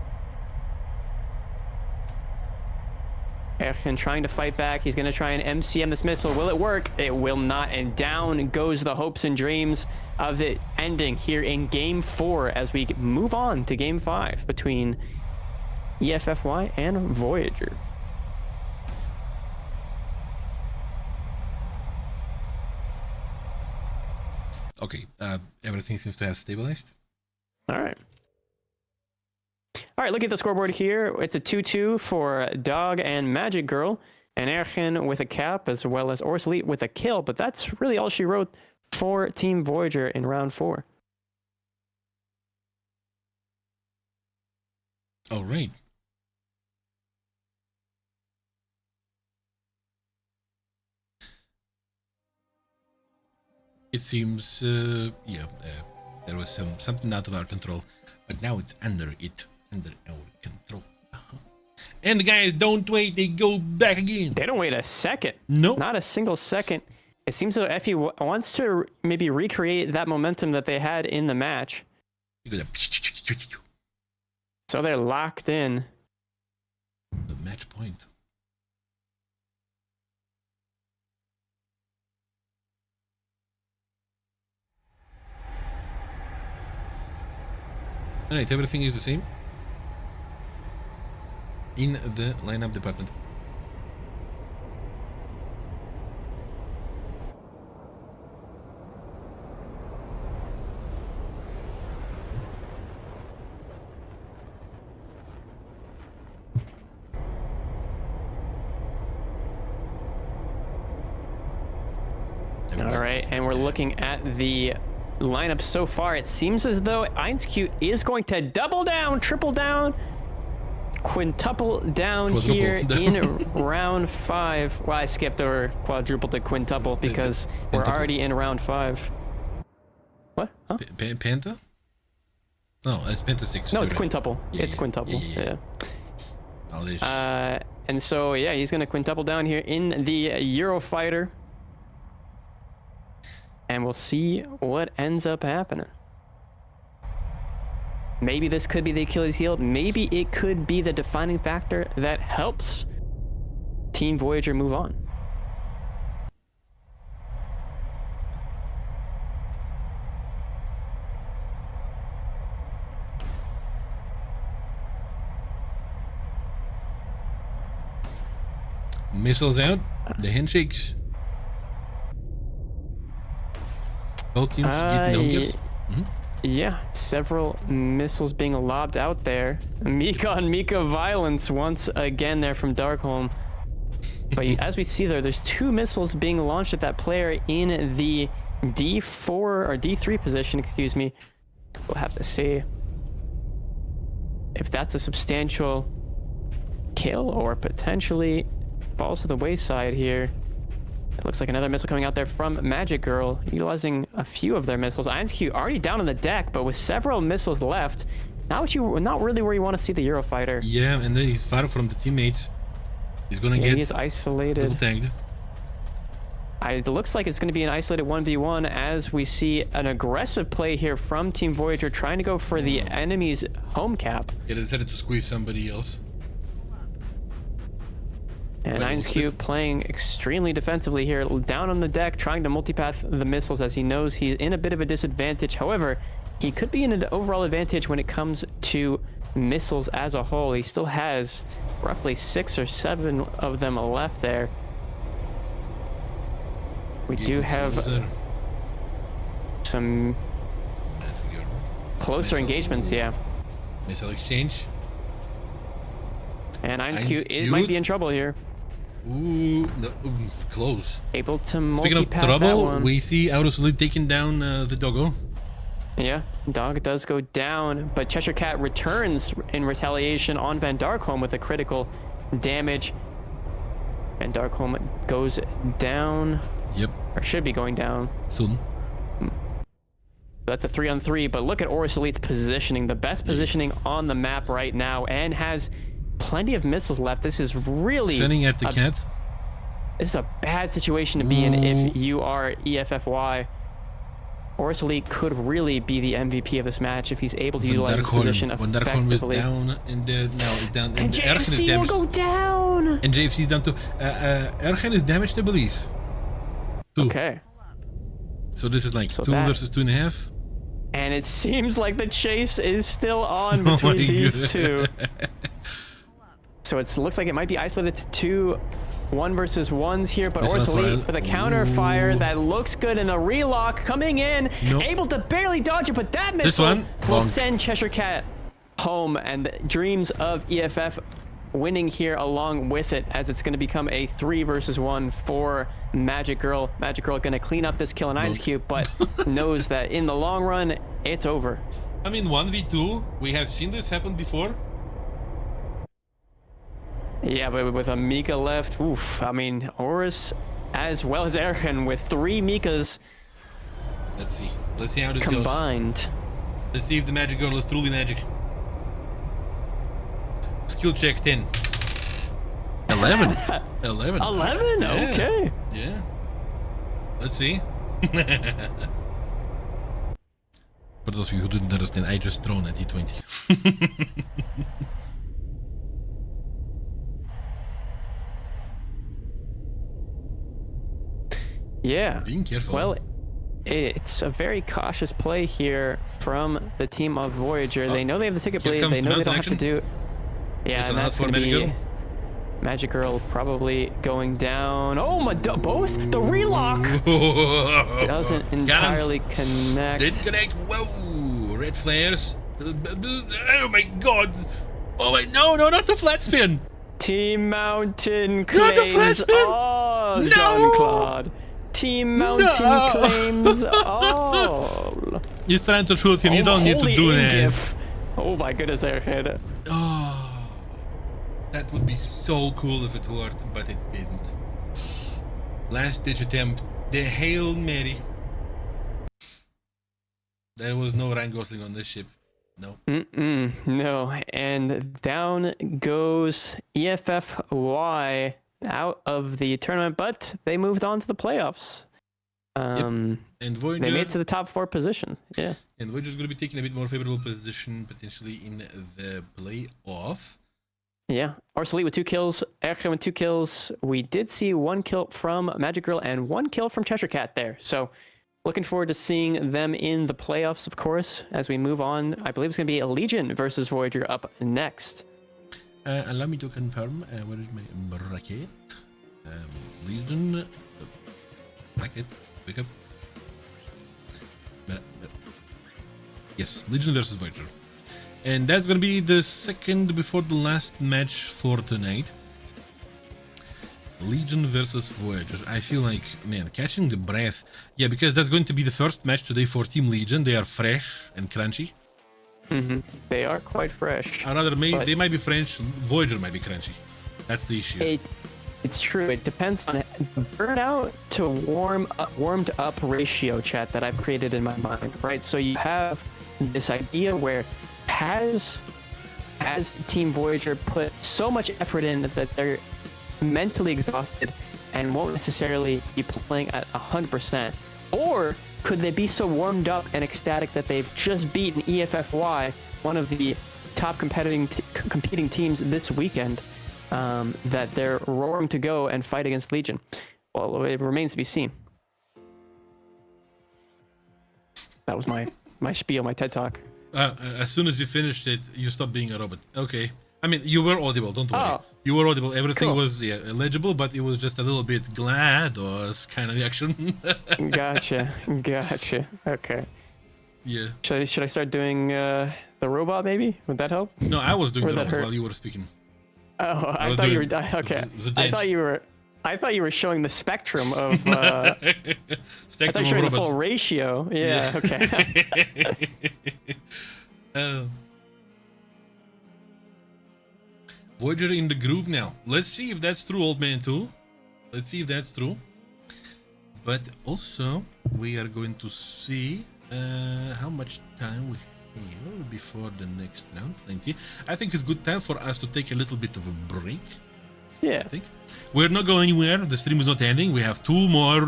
Ergen trying to fight back. He's going to try and MCM this missile. Will it work? It will not. And down goes the hopes and dreams of it ending here in Game 4 as we move on to Game 5 between EFFY and Voyager. Okay, everything seems to have stabilized. All right. All right, look at the scoreboard here. It's a 2-2 for Dog and Magic Girl, and Ergen with a cap, as well as Horus Elite with a kill, but that's really all she wrote for Team Voyager in round 4. All right. It seems, there was something out of our control, but now it's under our control. And the guys don't wait; they go back again. They don't wait a second. No, Not a single second. It seems though Effie wants to maybe recreate that momentum that they had in the match. So they're locked in. The match point. Alright, everything is the same in the lineup department. All right, and we're looking at the lineup so far. It seems as though IceQ is going to double down, triple down, quintuple down here in round 5. Well, I skipped over quadruple to quintuple because we're already in round 5. What? Huh? Penta? No, it's Penta 6. No, it's quintuple. It's quintuple. Yeah. All this. And so, yeah, he's going to quintuple down here in the Eurofighter. And we'll see what ends up happening. Maybe this could be the Achilles heel. Maybe it could be the defining factor that helps Team Voyager move on. Missiles out. The handshakes. Both teams getting no gifts. Yeah, several missiles being lobbed out there. Mika on Mika violence once again there from Darkholm. But as we see there's 2 missiles being launched at that player in the D4 or D3 position, excuse me. We'll have to see if that's a substantial kill or potentially falls to the wayside here. It looks like another missile coming out there from Magic Girl, utilizing a few of their missiles. IceQ already down on the deck, but with several missiles left, not really where you want to see the Eurofighter. Yeah, and then he's far from the teammates. He's gonna get he's isolated. Double tagged. It looks like it's going to be an isolated 1v1 as we see an aggressive play here from Team Voyager trying to go for the enemy's home cap. Yeah, they decided to squeeze somebody else. And IceQ playing extremely defensively here, down on the deck, trying to multipath the missiles as he knows he's in a bit of a disadvantage. However, he could be in an overall advantage when it comes to missiles as a whole. He still has roughly 6 or 7 of them left there. We do have some closer engagements, yeah. Missile exchange. And IceQ might be in trouble here. Ooh, no, close. Able to multipath. Speaking of trouble, we see Ouroboros taking down the doggo. Yeah, dog does go down, but Cheshire Cat returns in retaliation on Van Darkholm with a critical damage. Van Darkholm goes down. Yep. Or should be going down. Soon. That's a 3-on-3, but look at Aurus Elite's positioning. The best positioning on the map right now, and has plenty of missiles left. This is really... Sending at the cat. This is a bad situation to be in if you are EFFY. Aurus Elite could really be the MVP of this match if he's able to utilize his position effectively. When Darkholm is down, and now it's down, and JFC will go down! And JFC is down too. Ergen is damaged, I believe. 2. Okay. So this is like 2 versus 2.5. And it seems like the chase is still on between these two. So it looks like it might be isolated to 2 1 versus 1s here, but Aurus Elite with a counter fire that looks good, and a relock coming in, able to barely dodge it, but that missile will send Cheshire Cat home, and the dreams of EFF winning here along with it, as it's going to become a 3 versus 1 for Magic Girl. Magic Girl going to clean up this kill in IceQ, but knows that in the long run, it's over. I mean, 1v2, we have seen this happen before. Yeah, but with a Mika left, oof. I mean, Aurus as well as Ergen with 3 Mikas. Let's see. Let's see how this combined. Goes. Let's see if the Magic Girl is truly magic. Skill check 10. 11. 11. 11? Yeah. Okay. Yeah. Let's see. For those of you who didn't understand, I just thrown a D20. Yeah. Being careful. Well, it's a very cautious play here from the team of Voyager. They know they have the ticket bleed. They know they don't have to do... Yeah, and that's going to be Magic Girl probably going down. Oh, both? The relock doesn't entirely connect. Didn't connect. Whoa, red flares. Oh my god. Oh my, no, not the flat spin. Team Mountain claims all Jean-Claude. Team Mountain No! claims all. He's trying to shoot him. You don't need to Holy do that. Ingif. Oh my goodness, Airhead. Oh, that would be so cool if it worked, but it didn't. Last ditch attempt, the Hail Mary. There was no Ryan Gosling on this ship. No. No, and down goes EFFY out of the tournament, but they moved on to the playoffs. And Voyager, they made it to the top 4 position. Yeah. And Voyager's going to be taking a bit more favorable position potentially in the playoff. Yeah. Arcelite with 2 kills, Erkan with 2 kills. We did see 1 kill from Magic Girl and 1 kill from Cheshire Cat there. So looking forward to seeing them in the playoffs, of course, as we move on. I believe it's going to be a Legion versus Voyager up next. Allow me to confirm. Where is my bracket? Legion. Bracket. Wake up. Yes, Legion versus Voyager. And that's going to be the second before the last match for tonight. Legion versus Voyager. I feel like, man, catching the breath. Yeah, because that's going to be the first match today for Team Legion. They are fresh and crunchy. They are quite fresh. They might be French. Voyager might be crunchy. That's the issue. It's true. It depends on the burnout to warmed up ratio, chat, that I've created in my mind, right? So you have this idea where has Team Voyager put so much effort in that they're mentally exhausted and won't necessarily be playing at 100%, or could they be so warmed up and ecstatic that they've just beaten EFFY, one of the top competing teams this weekend, that they're roaring to go and fight against Legion? Well, it remains to be seen. That was my spiel, my TED Talk. As soon as you finished it, you stopped being a robot. Okay. I mean, you were audible, don't worry. Oh, you were audible. Everything cool. was legible, but it was just a little bit GLaDOS kind of action. Gotcha. Okay. Yeah. Should I start doing the robot, maybe? Would that help? No, I was doing Or the that robot hurt? while you were speaking. Oh, I thought doing you were okay. the I dance. thought you were showing the spectrum of I thought you were showing the full ratio. Yeah. Okay. Voyager in the groove now. Let's see if that's true, old man too. Let's see if that's true. But also, we are going to see how much time we have before the next round. Plenty. I think it's good time for us to take a little bit of a break. Yeah. I think we're not going anywhere. The stream is not ending. We have 2 more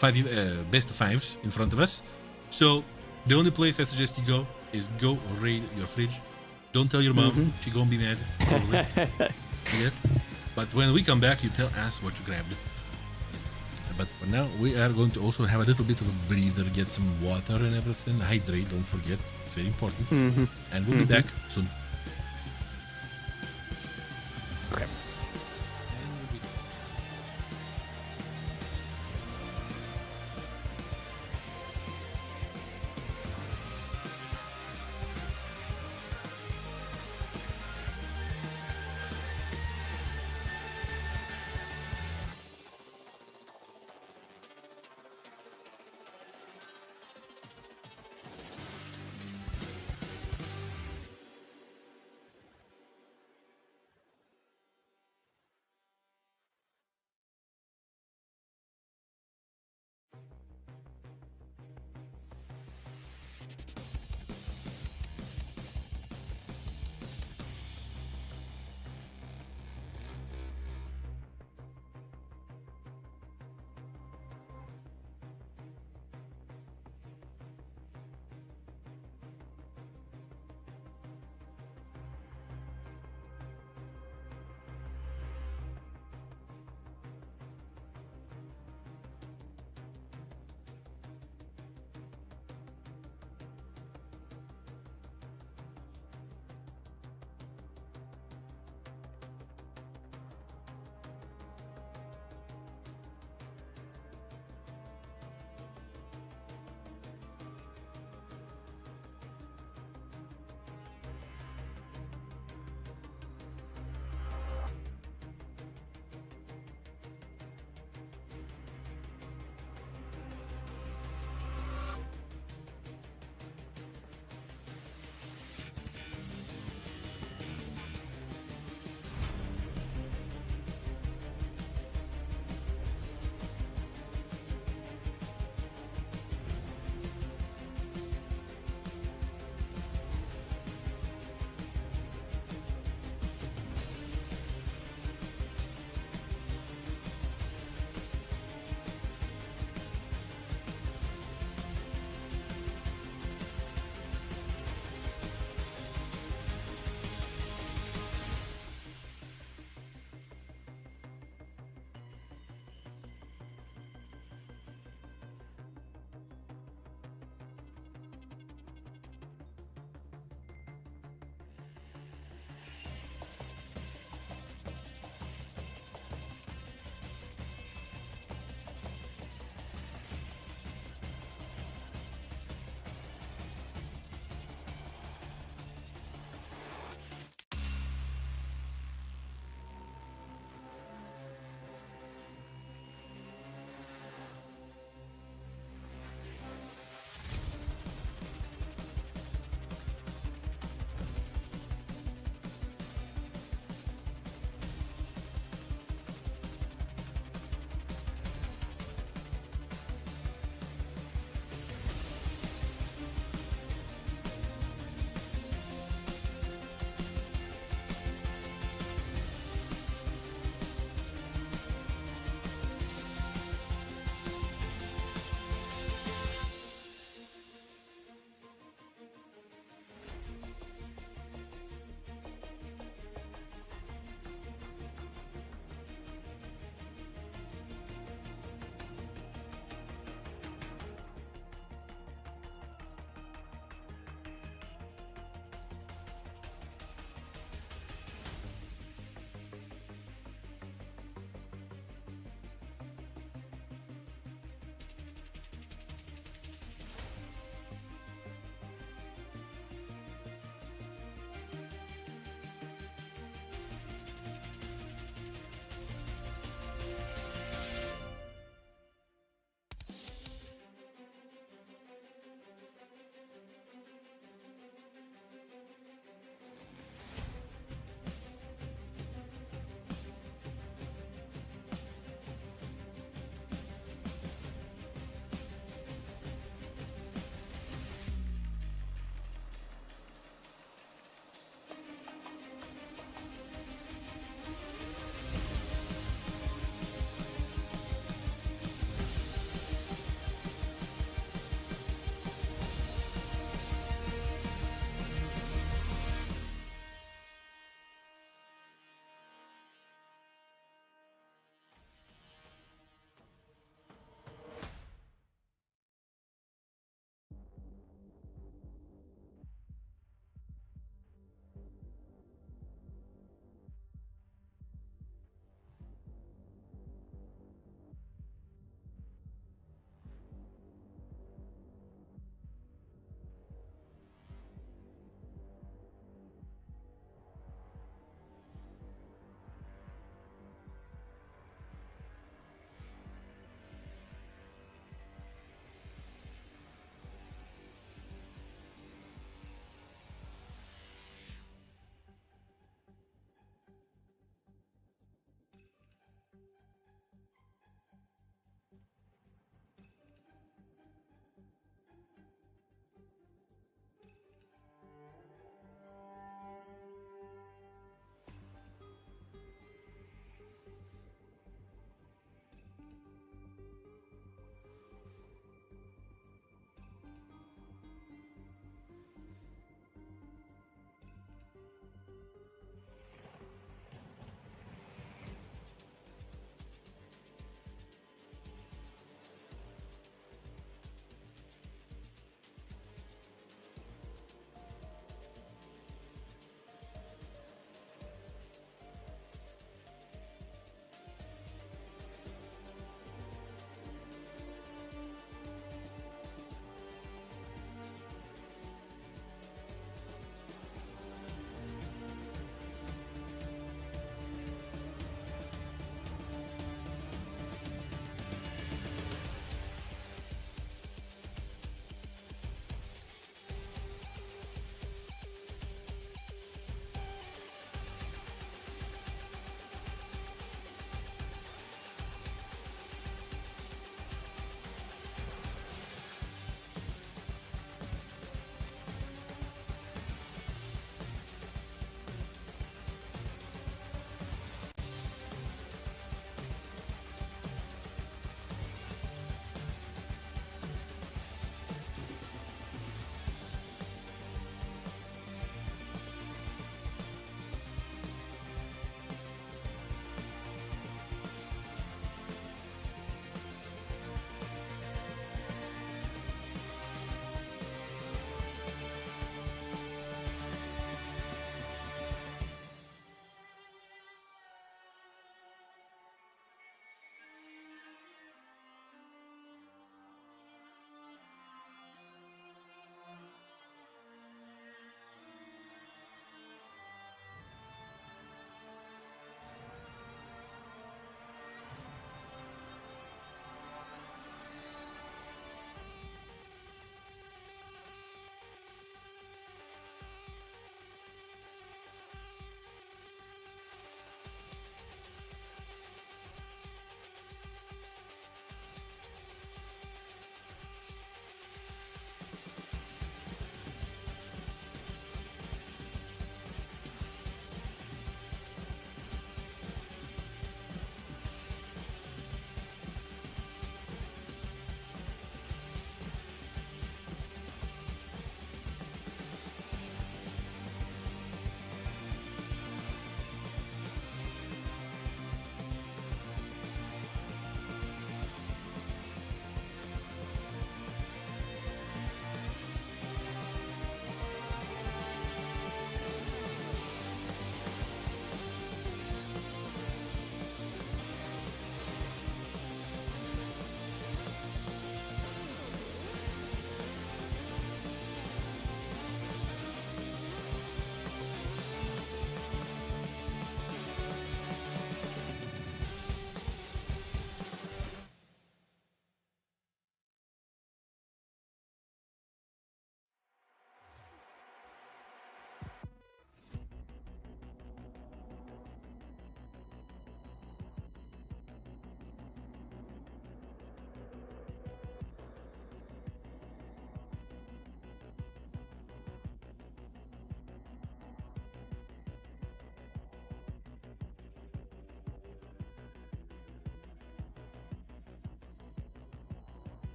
best of 5s in front of us. So the only place I suggest you go is go raid your fridge. Don't tell your mom. She gonna be mad. Probably. Yeah. But when we come back, you tell us what you grabbed. But for now, we are going to also have a little bit of a breather, get some water and everything. Hydrate, don't forget. It's very important. And we'll be back soon. Okay.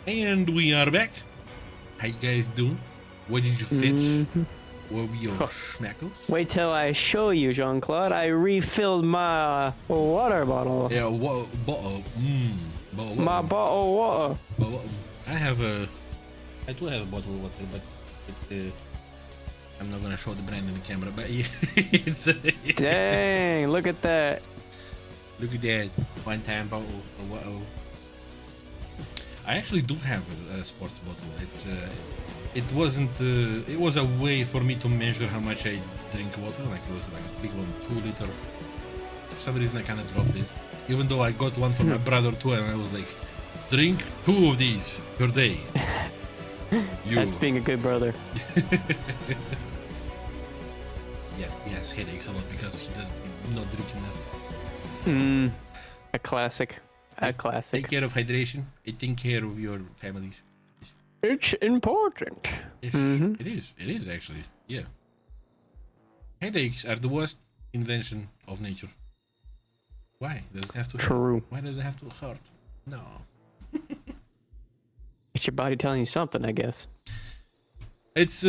And we are back. How you guys doing? What did you fetch? What were your schmackles? Wait till I show you, Jean-Claude. I refilled my water bottle. Yeah, bottle. My bottle of water. I do have a bottle of water, but it's I'm not gonna show the brand in the camera, but yeah, it's Dang, look at that. Look at that one-time bottle of water. I actually do have a sports bottle. It was a way for me to measure how much I drink water. Like it was like a big one, 2 liter. For some reason I kind of dropped it. Even though I got one for my brother too, and I was like, drink 2 of these per day. That's being a good brother. Yeah, he has headaches a lot because he does not drink enough. A classic. A classic. Take care of hydration. Take care of your families. It's important. It is actually. Yeah. Headaches are the worst invention of nature. Why does it have to hurt? True. Why does it have to hurt? No. It's your body telling you something, I guess. It's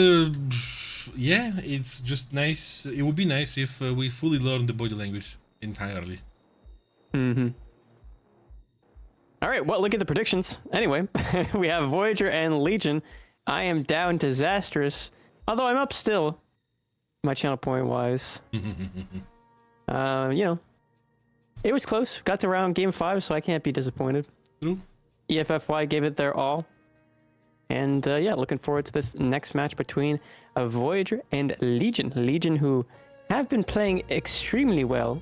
yeah, it's just nice. It would be nice if we fully learned the body language entirely. All right, well, look at the predictions. Anyway, we have Voyager and Legion. I am down disastrous, although I'm up still, my channel point-wise. You know, it was close. Got to round game 5, so I can't be disappointed. True. EFFY gave it their all. And yeah, looking forward to this next match between Voyager and Legion. Legion, who have been playing extremely well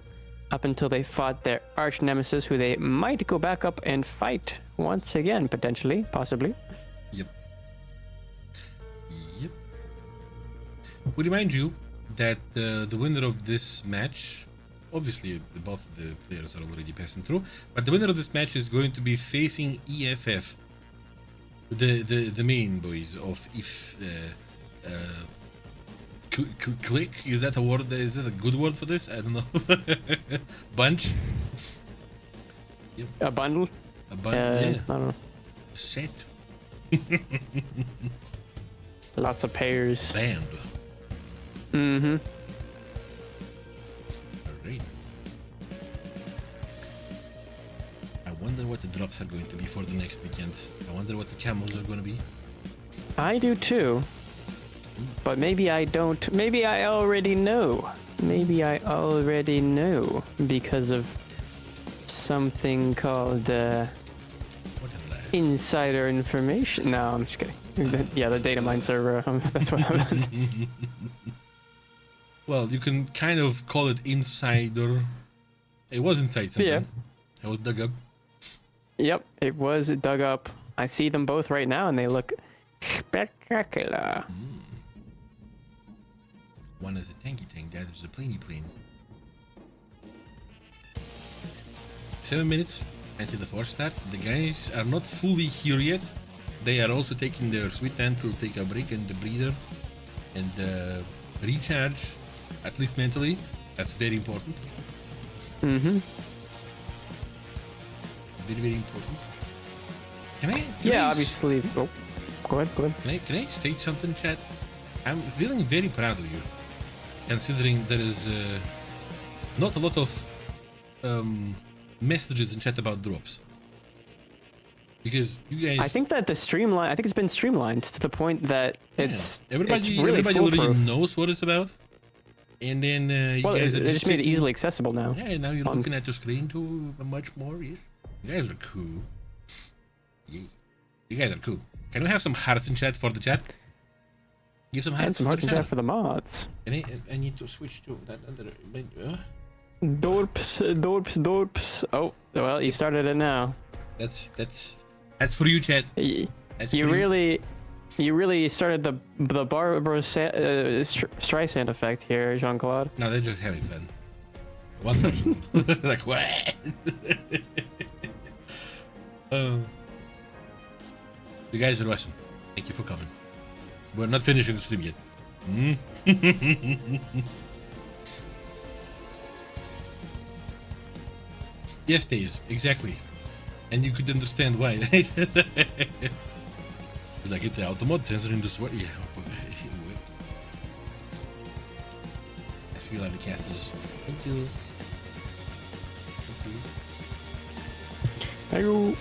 up until they fought their arch nemesis, who they might go back up and fight once again, potentially, possibly. Yep. We remind you that the winner of this match, obviously both the players are already passing through, but the winner of this match is going to be facing EFF, the main boys of if click. Is that a word? Is that a good word for this? I don't know. Bunch. Yep. A bundle. A bundle. Yeah. I don't know. Set. Lots of pairs. Band. Mm-hmm. Alright. I wonder what the drops are going to be for the next weekend. I wonder what the camels are going to be. I do too. But maybe I don't. Maybe I already know. Maybe I already know because of something called insider information. No, I'm just kidding. Yeah, the data mine server. That's what I'm. Well, you can kind of call it insider. It was inside something. Yeah. It was dug up. Yep, it was dug up. I see them both right now, and they look spectacular. One is a tanky tank, the other is a planey plane. 7 minutes until the force start. The guys are not fully here yet. They are also taking their sweet time to take a break and a breather and recharge, at least mentally. That's very important. Mm-hmm. Very, very important. Can Yeah, I obviously. Oh, go ahead. Can I state something, chat? I'm feeling very proud of you, considering there is not a lot of messages in chat about drops. Because you guys, I think that I think it's been streamlined to the point that it's everybody really already knows what it's about. And then you guys are they just made it easily accessible now. Yeah, now you're looking at your screen too much more. Yes. You guys are cool. Yeah, you guys are cool. Can we have some hearts in chat for the chat? Give some hearts. And some hearts in chat for the mods. And I need to switch to that other. Dorps. Oh, well, you started it now. That's for you, chat. You really started the Barbara Streisand effect here, Jean-Claude. No, they're just having fun. One person. Like, what? You guys are awesome. Thank you for coming. We're not finishing the stream yet. Yes, Days. Exactly. And you could understand why, right? Like it, the automatic sensor in the sword. Yeah. I feel like the casters. Thank you. Hello.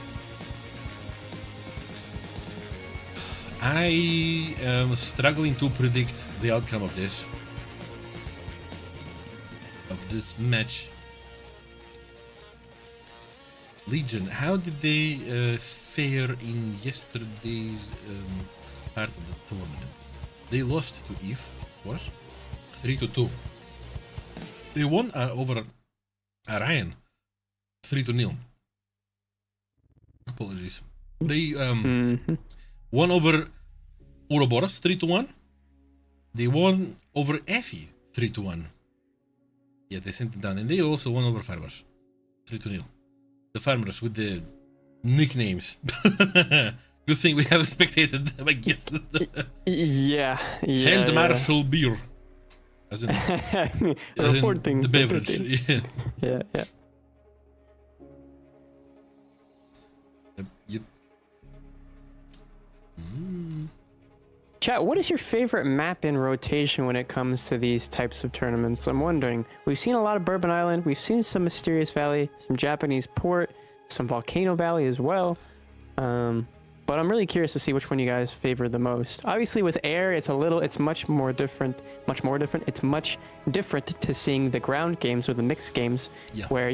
I am struggling to predict the outcome of this match. Legion, how did they fare in yesterday's part of the tournament? They lost to Eve, of course, 3-2. They won over Orion, 3-0. Apologies. They won over Ouroboros 3-1. They won over Effie 3-1. Yeah, they sent it down, and they also won over Farmers 3-0. The Farmers with the nicknames. Good thing we haven't spectated them, I guess. Yeah. Feld Marshal Beer. As in, the beverage. Yeah. Yep. Chat, what is your favorite map in rotation when it comes to these types of tournaments? I'm wondering. We've seen a lot of Bourbon Island. We've seen some Mysterious Valley, some Japanese Port, some Volcano Valley as well. But I'm really curious to see which one you guys favor the most. Obviously, with Air, it's much more different. It's much different to seeing the ground games or the mixed games, where,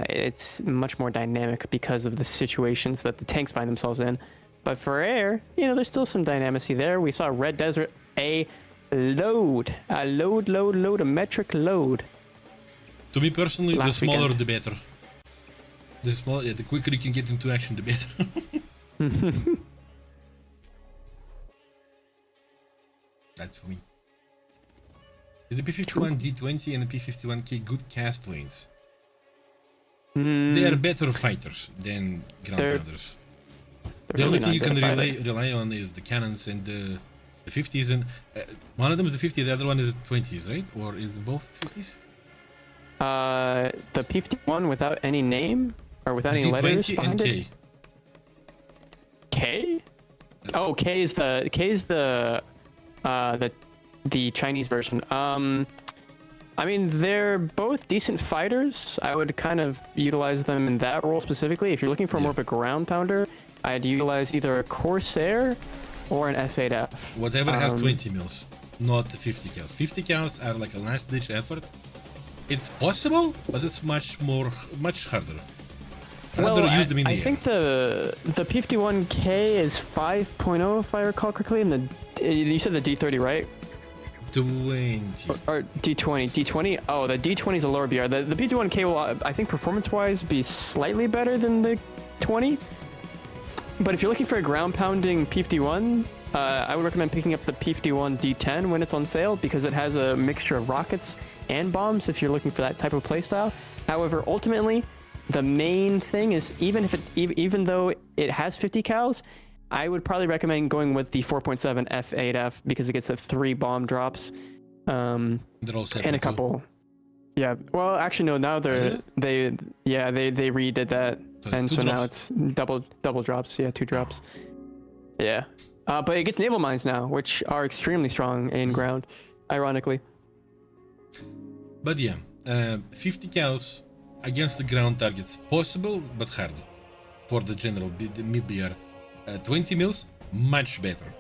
it's much more dynamic because of the situations that the tanks find themselves in. But for Air, there's still some dynamicy there. We saw Red Desert a metric load. To me personally, the smaller the better. The quicker you can get into action, the better. That's for me. Is the P51 D20 and the P51K good cast planes? They are better fighters than ground pounders. The only thing you can rely on is the cannons and the 50s, and one of them is the 50, the other one is 20s, right? Or is it both 50s? The P51 without any name or without any letters behind and it. K? Oh, K is the Chinese version. I mean, they're both decent fighters. I would kind of utilize them in that role specifically. If you're looking for more of a ground pounder, I'd utilize either a Corsair or an F8F. Whatever has 20 mils, not the 50 cals. 50 cals are like a last ditch effort. It's possible, but it's much harder. I think the P51K is 5.0 if I recall correctly, and you said the D30, right? 20. Or D20. D20? Oh, the D20 is a lower BR. The P21K will, I think, performance-wise, be slightly better than the 20. But if you're looking for a ground-pounding P51, I would recommend picking up the P51 D10 when it's on sale, because it has a mixture of rockets and bombs if you're looking for that type of playstyle. However, ultimately, the main thing is, even though it has 50 cals, I would probably recommend going with the 4.7 F8F because it gets 3 bomb drops, and a couple. Yeah. Well, actually, no. Now they redid that, and so now it's double drops. Yeah, 2 drops. Yeah. But it gets naval mines now, which are extremely strong in ground, ironically. But yeah, 50 cals against the ground targets possible, but hard for the general mid BR. 20 mils, much better.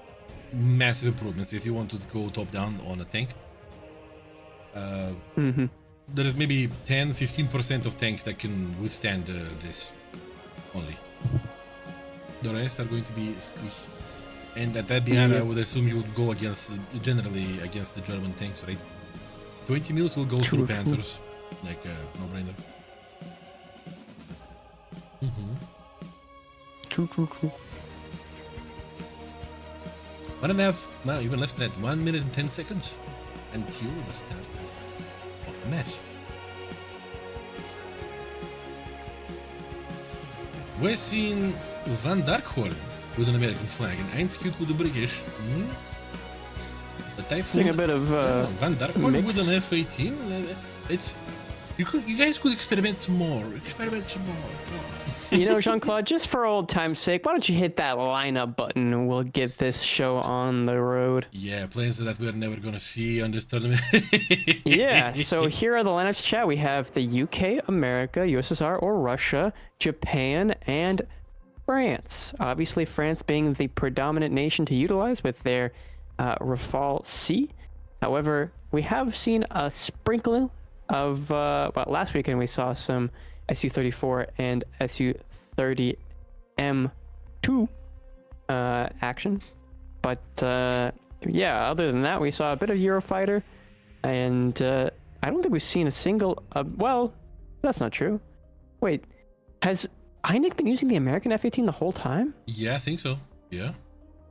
Massive improvements if you want to go top down on a tank. There is maybe 10-15% of tanks that can withstand this only. The rest are going to be squish. And at that BR, I would assume you would go generally against the German tanks, right? 20 mils will go through Panthers, like no brainer. True. 1.5, no, even less than that, 1 minute and 10 seconds until the start of the match. We're seeing Van Darkhorn with an American flag and Einskute with the British. The Typhoon. Seeing a bit of Van Darkhorn with an F-18. You guys could experiment some more. You know, Jean-Claude, just for old time's sake, why don't you hit that lineup button and we'll get this show on the road. Yeah, planes that we're never gonna see on this tournament. Yeah, so here are the lineups, chat. We have the UK, America, USSR or Russia, Japan, and France. Obviously, France being the predominant nation to utilize with their Rafale C. However, we have seen a sprinkling of, well, last weekend we saw some Su-34 and Su-30M2 action. But yeah, other than that, we saw a bit of Eurofighter, and I don't think we've seen a single, well, that's not true. Wait, has INIC been using the American F-18 the whole time? Yeah, I think so. Yeah.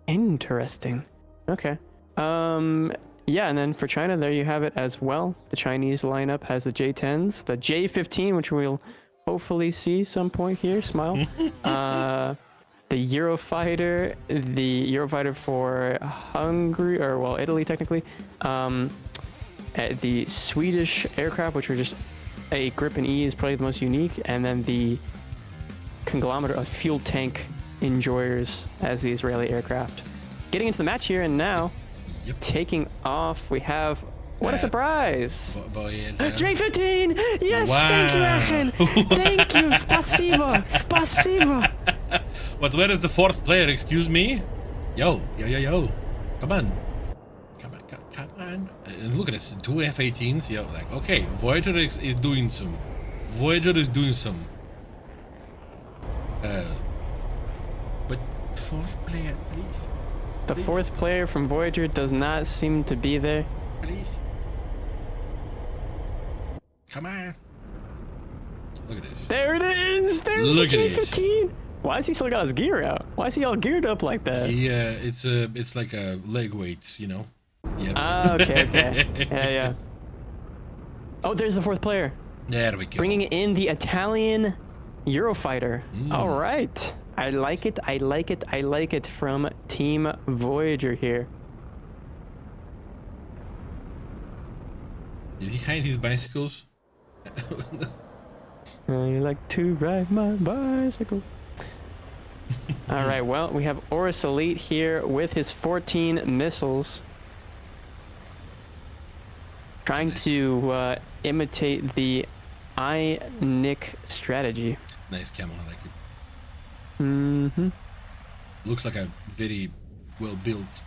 Interesting. Okay. Yeah, and then for China, there you have it as well. The Chinese lineup has the J-10s, the J-15, which we'll hopefully see some point here. Smile. The Eurofighter for Hungary, or well, Italy technically. The Swedish aircraft, which are just a Gripen E, is probably the most unique, and then the conglomerate of fuel tank enjoyers as the Israeli aircraft. Getting into the match here, and now taking off, we have, what a surprise! Voyager. J-15! Yes, Wow. thank you, Aachen! Thank you, spasibo, spasibo! But where is the fourth player? Excuse me? Yo. Come on. Come on. And look at this, 2 F-18s. Yo, like, okay, Voyager is doing some. Voyager is doing some. But fourth player, please. The fourth player from Voyager does not seem to be there. Please. Come on. Look at this. There it is! There's Look the at this. J-15! Why has he still got his gear out? Why is he all geared up like that? Yeah, it's like a leg weights, you know. Yeah. Ah, okay. Yeah. Oh, there's the fourth player. There we go. Bringing in the Italian Eurofighter. All right. I like it from Team Voyager here. Did he hide his bicycles? I like to ride my bicycle. All right, well, we have Oris Elite here with his 14 missiles. Trying to imitate the INIC strategy. Nice camo, I like it. Mm-hmm. Looks like a very well-built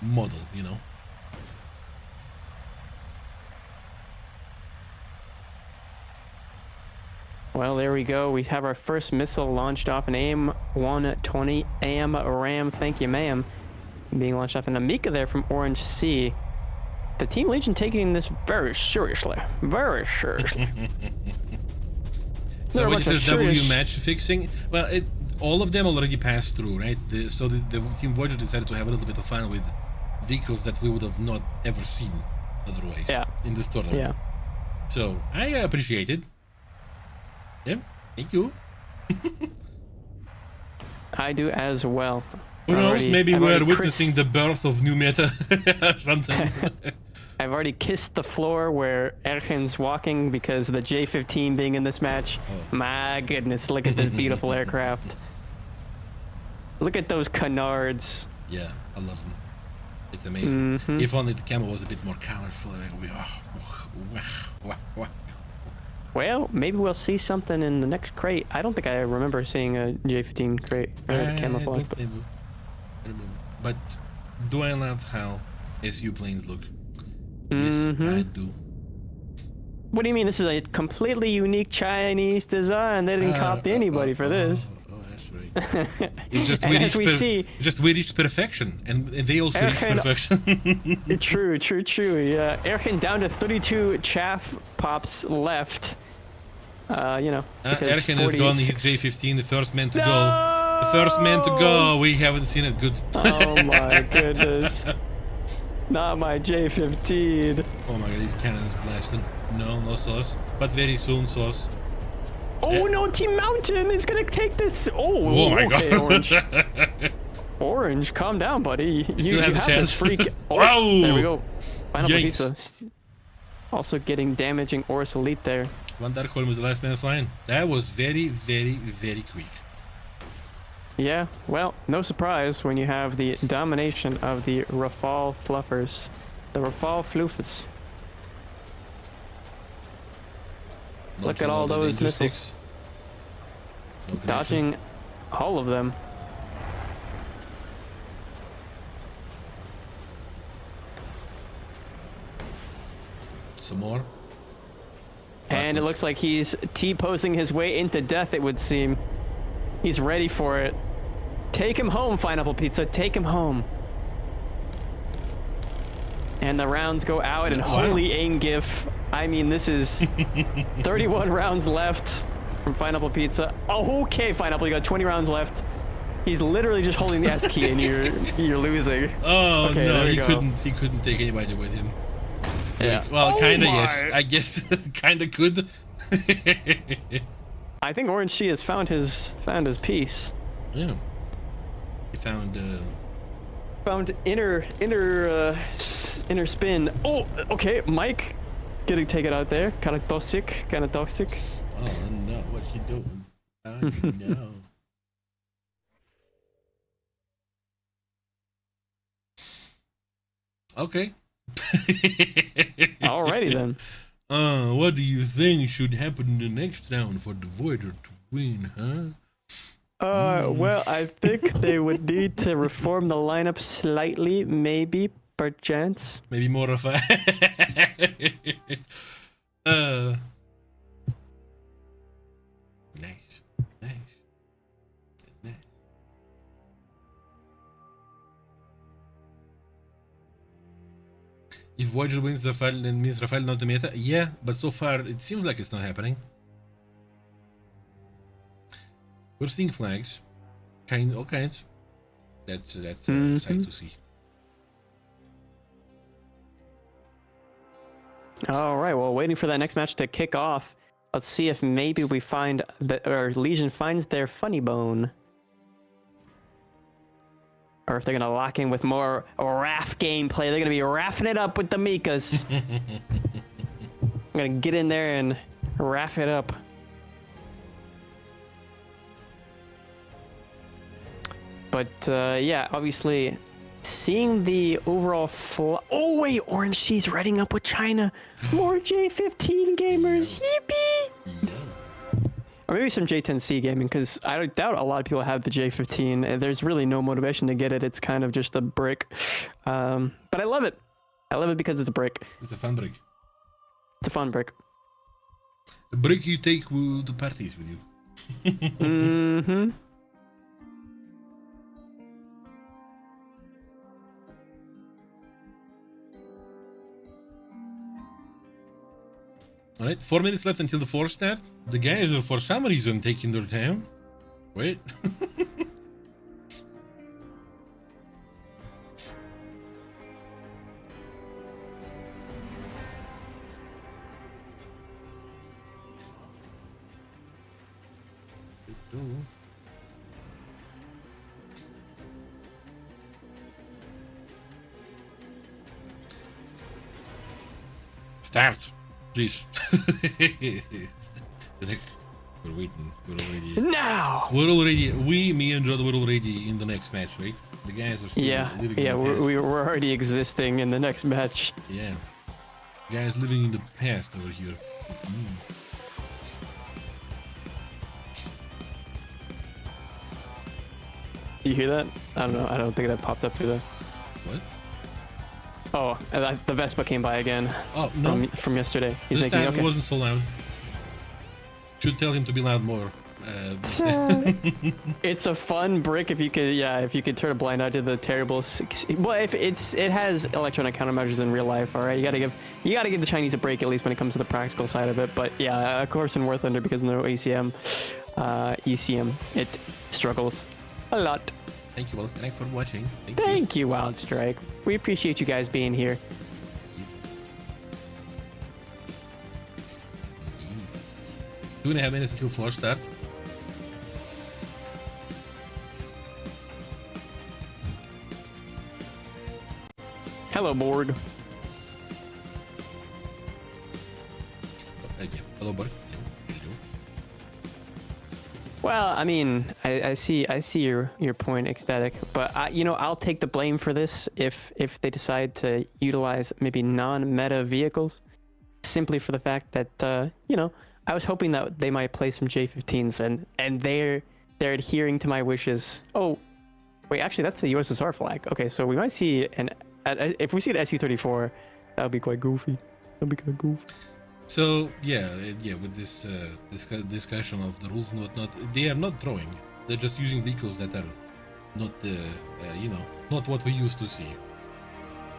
model, you know. Well, there we go. We have our first missile launched off an AIM-120 AM-RAM. Thank you, ma'am. Being launched off an Amica there from Orange Sea. The Team Legion taking this very seriously. Very seriously. So what is W match fixing? Well, all of them already passed through, right? So the Team Voyager decided to have a little bit of fun with vehicles that we would have not ever seen otherwise in this tournament. Yeah. So I appreciate it. Yeah, thank you. I do as well. Who knows? Maybe we're witnessing the birth of new meta or something. I've already kissed the floor where Erchen's walking because of the J-15 being in this match. Oh. My goodness, look at this beautiful aircraft. Look at those canards. Yeah, I love them. It's amazing. Mm-hmm. If only the camo was a bit more colorful. Well, maybe we'll see something in the next crate. I don't think I remember seeing a J-15 crate camouflage. I remember. But do I love how SU planes look? Yes, I do. What do you mean? This is a completely unique Chinese design. They didn't copy anybody for this. Oh, that's right. It's just we reached perfection, and they also reached perfection. True. Yeah, Erchen down to 32 chaff pops left. You know. Erchen has gone his J-15, the first man to go. The first man to go. We haven't seen it. Good. Oh my goodness. Not my J-15. Oh my god, these cannons blasting. No sauce. But very soon sauce. Oh no, Team Mountain is gonna take this. Oh my god. Orange. Orange, calm down, buddy. He still has a chance. Freak. Wow. There we go. Final Jinx. pizza. Also getting damaging Oris Elite there. Van Darkholm was the last man flying. That was very, very, very quick. Yeah, well, no surprise when you have the domination of the Rafale Fluffers. The Rafale Floofers. Look at all those missiles. No Dodging all of them. Some more. And it looks like he's T-posing his way into death, it would seem. He's ready for it. Take him home, Pineapple Pizza. Take him home. And the rounds go out, and holy Aim-Gif. I mean, this is 31 rounds left from Pineapple Pizza. Oh, okay, Pineapple, you got 20 rounds left. He's literally just holding the S key, and you're losing. Oh okay, no, he couldn't take anybody with him. Yeah. Like, well, kinda yes. I guess kinda could. I think Orange She has found his piece. Yeah. He found inner spin. Oh, okay, Mike getting taken out there. Kind of toxic. Oh no, what's he doing? Oh no. Okay. Alrighty then. What do you think should happen in the next round for the Voyager to win, huh? Well, I think they would need to reform the lineup slightly, maybe, perchance. Maybe more of a... Nice. If Voyager wins Rafael, then means Rafael not the meta. Yeah, but so far it seems like it's not happening. We're seeing flags, all kinds. That's exciting to see. All right, well, waiting for that next match to kick off. Let's see if maybe we find that, or Legion finds their funny bone. Or if they're going to lock in with more RAF gameplay. They're going to be raffing it up with the Mikas. I'm going to get in there and raff it up. But, yeah, obviously, seeing the overall oh, wait, Orange She's reading up with China. More J15 gamers. Yippee! Or maybe some J10C gaming, because I doubt a lot of people have the J15. There's really no motivation to get it. It's kind of just a brick. But I love it. I love it because it's a brick. It's a fun brick. It's a fun brick. A brick you take to parties with you. Mm-hmm. Alright, 4 minutes left until the 4 start. The guys are for some reason taking their time. Wait. Start, please. We're waiting. We're already. Now. Me and Rod were already in the next match, right? The guys are still living in the past. we're already existing in the next match. Yeah, guys living in the past over here. You hear that? I don't know. I don't think that popped up through there. What? Oh, the Vespa came by again. Oh no! From yesterday. He's this making, time okay. it wasn't so loud. Should tell him to be loud more. It's a fun brick if you could turn a blind eye to the terrible. Well, if it has electronic countermeasures in real life, all right. You gotta give the Chinese a break at least when it comes to the practical side of it. But yeah, of course in War Thunder because no ECM, it struggles a lot. Thank you, Wild Strike, for watching. Thank you, Wild Strike. We appreciate you guys being here. 2.5 minutes until 4 start. Hello, board. Oh, okay. Hello, board. Well, I mean, I see your point, Ecstatic, but I'll take the blame for this if they decide to utilize maybe non-meta vehicles, simply for the fact that I was hoping that they might play some J15s and they're adhering to my wishes. Oh, wait, actually that's the USSR flag. Okay, so we might see if we see an SU-34, that would be quite goofy. That'd be kind of goofy. So yeah, with this discussion of the rules and whatnot, they are not throwing. They're just using vehicles that are not not what we used to see.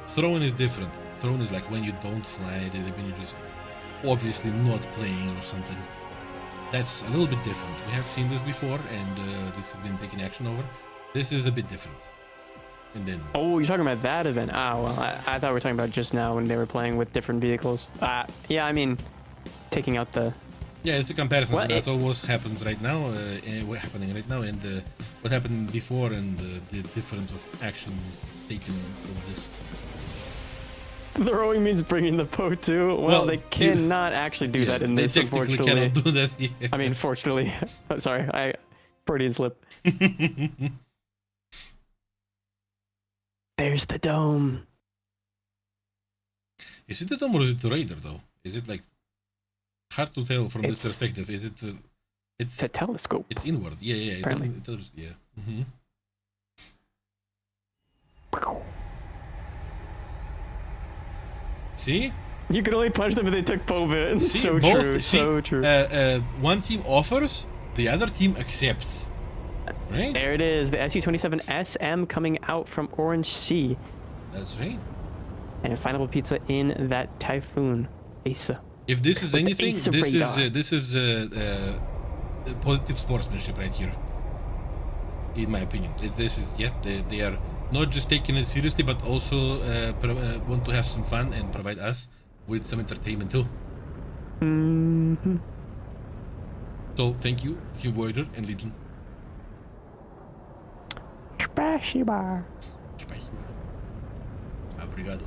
Throwing is different. Throwing is like when you don't fly, when you're just obviously not playing or something. That's a little bit different. We have seen this before, and this has been taken action over. This is a bit different. And then, oh, you're talking about that event? Ah, well, I thought we were talking about just now when they were playing with different vehicles. Yeah, I mean, taking out the... Yeah, it's a comparison. So that's always happens right now, what's happening right now, and what happened before, and the difference of actions taken over this. Throwing means bringing the Poe too. Well, they cannot actually do that in this, unfortunately. They technically cannot do that. Yeah. I mean, fortunately. Sorry, Freudian slip. There's the dome. Is it the dome or is it the radar though? Is it like hard to tell from this perspective? Is it? It's a telescope. It's inward. Yeah. Apparently. Yeah. Mm-hmm. See? You could only punch them if they took Povit. So true. So true. One team offers, the other team accepts. Right? There it is, the SU-27 SM coming out from Orange Sea. That's right. And Finable Pizza in that Typhoon. Asa. If this is anything, this is positive sportsmanship right here. In my opinion, this is they are not just taking it seriously, but also want to have some fun and provide us with some entertainment too. Mm-hmm. So thank you, Team Voyager and Legion. Spasiba. Obrigado.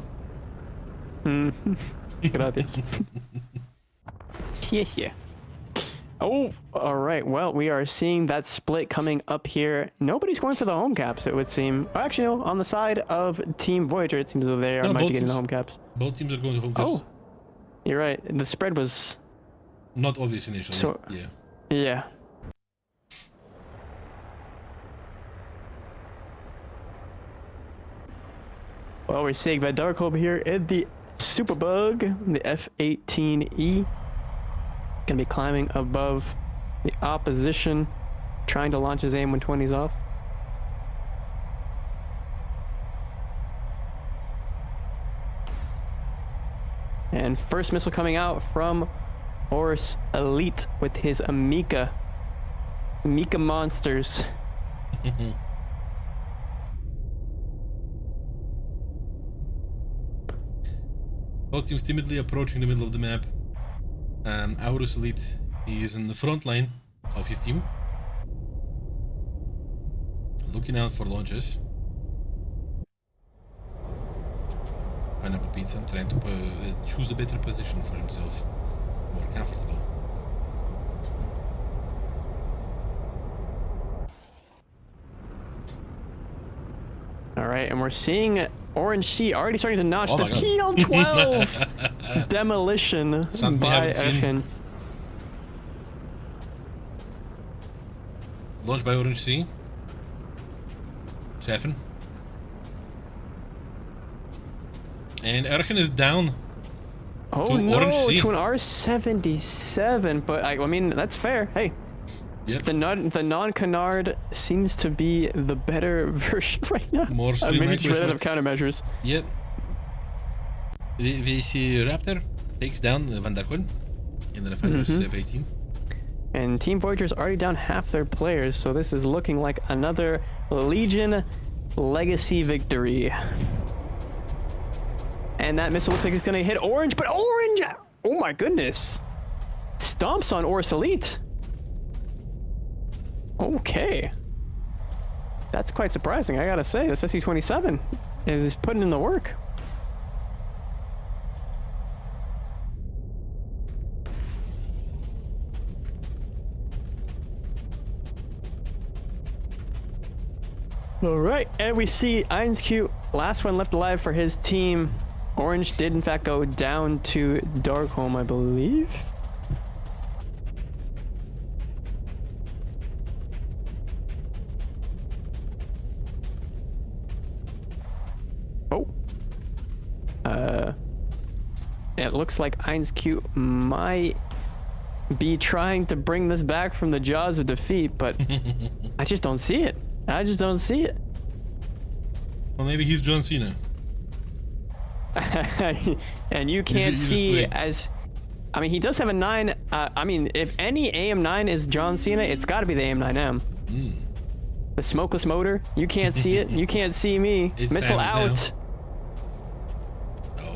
Gracias. Yeah. Oh, all right. Well, we are seeing that split coming up here. Nobody's going for the home caps, it would seem. Actually, no, on the side of Team Voyager, it seems as though they might be getting the home caps. Both teams are going to home caps. Oh, you're right. The spread was... not obvious initially. So, yeah. Well, we're seeing Van Darkholm here in the Superbug, the F-18E. Gonna be climbing above the opposition, trying to launch his AIM-120s off. And first missile coming out from Horus Elite with his Amica monsters. Both teams timidly approaching the middle of the map. Horus Elite is in the front line of his team, looking out for launches. Pineapple Pizza trying to choose a better position for himself, more comfortable. All right, and we're seeing Orange Sea already starting to notch the PL-12 demolition by Erchen. Launched by Orange Sea. Seven. And Erchen is down. Oh no, to an R-77, but I mean, that's fair. Hey. Yep. The non-canard seems to be the better version right now. More maybe just ran out of countermeasures. Yep. We see Raptor takes down Van der Quinn in the Fighters F-18. And Team Voyager's already down half their players, so this is looking like another Legion legacy victory. And that missile looks like it's going to hit Orange, but Orange! Oh my goodness. Stomps on Horus Elite. Okay. That's quite surprising, I gotta say. This SU-27 is putting in the work. All right, and we see Q, last one left alive for his team. Orange did in fact go down to Darkholm, I believe. Oh. It looks like Q might be trying to bring this back from the jaws of defeat, but I just don't see it. I just don't see it. Well, maybe he's John Cena. And you can't see as... I mean, he does have a 9. I mean, if any AM9 is John Cena, it's got to be the AM9M. The smokeless motor. You can't see it. You can't see me. It's Missile out. now.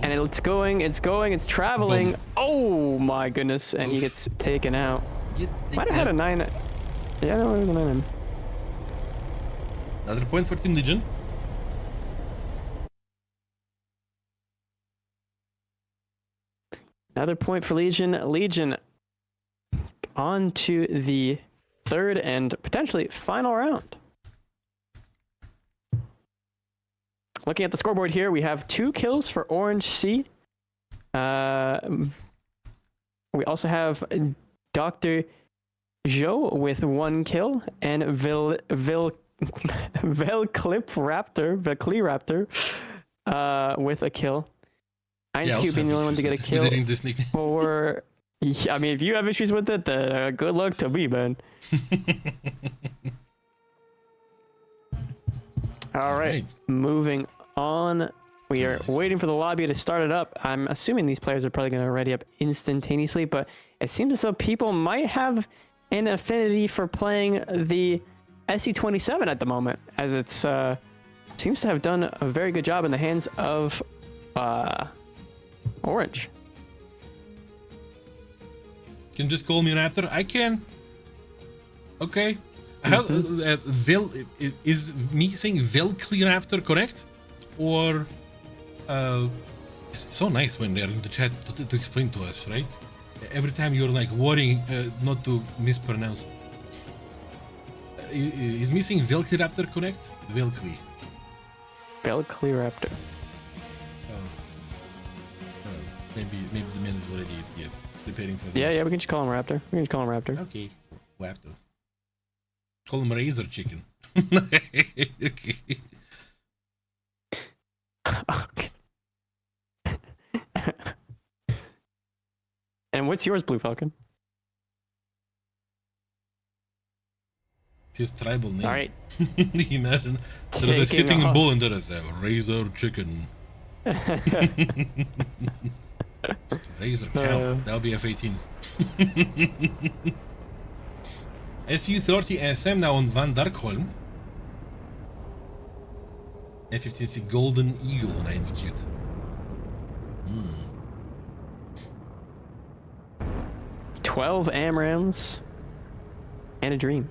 And it's going, it's traveling. Boom. Oh my goodness. And he gets taken out. Might have had a 9. Yeah, no, it was a 9. Another point for Team Legion. Another point for Legion. Legion on to the third and potentially final round. Looking at the scoreboard here, we have 2 kills for Orange C. We also have Dr. Joe with 1 kill and Velcliraptor with a kill. Q being the only one to get a kill. For, I mean, if you have issues with it, then good luck to me, man. All right, moving on. We are waiting for the lobby to start it up. I'm assuming these players are probably going to ready up instantaneously, but it seems as though people might have an affinity for playing the SE27 at the moment, as it's seems to have done a very good job in the hands of Orange. Can just call me Raptor. I can. Okay. How is me saying Velcliraptor correct? Or it's so nice when they're in the chat to explain to us, right? Every time you're like worrying not to mispronounce. Is me saying Velcliraptor correct? Velcliraptor. Maybe the man is already preparing for this. Yeah, we can just call him Raptor. Okay, Raptor. Call him Razor Chicken. Okay. And what's yours, Blue Falcon? His tribal name. All right. Imagine there is a sitting bull and there is a Razor Chicken. Razor cow. That'll be F18. SU-30 SM now on Van Darkholm. F-15C Golden Eagle on Execute. 12 AMRAMs and a dream.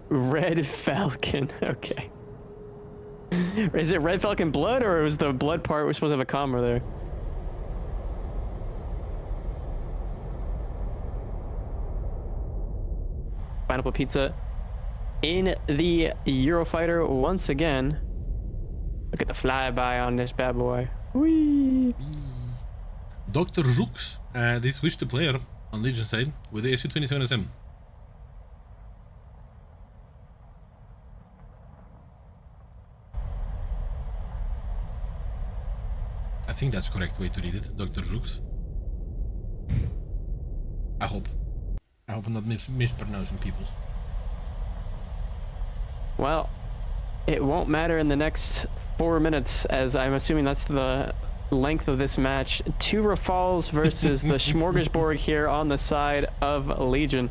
Red Falcon. Okay. Is it Red Falcon blood, or was the blood part we're supposed to have a comma there? Pineapple Pizza in the Eurofighter once again. Look at the flyby on this bad boy. Whee! Dr. Jux, they switched the player on Legion side with the SU-27SM. I think that's the correct way to read it, Dr. Jux. I hope I'm not mispronouncing people. Well, it won't matter in the next 4 minutes, as I'm assuming that's the length of this match. 2 Rafales versus the smorgasbord here on the side of Legion.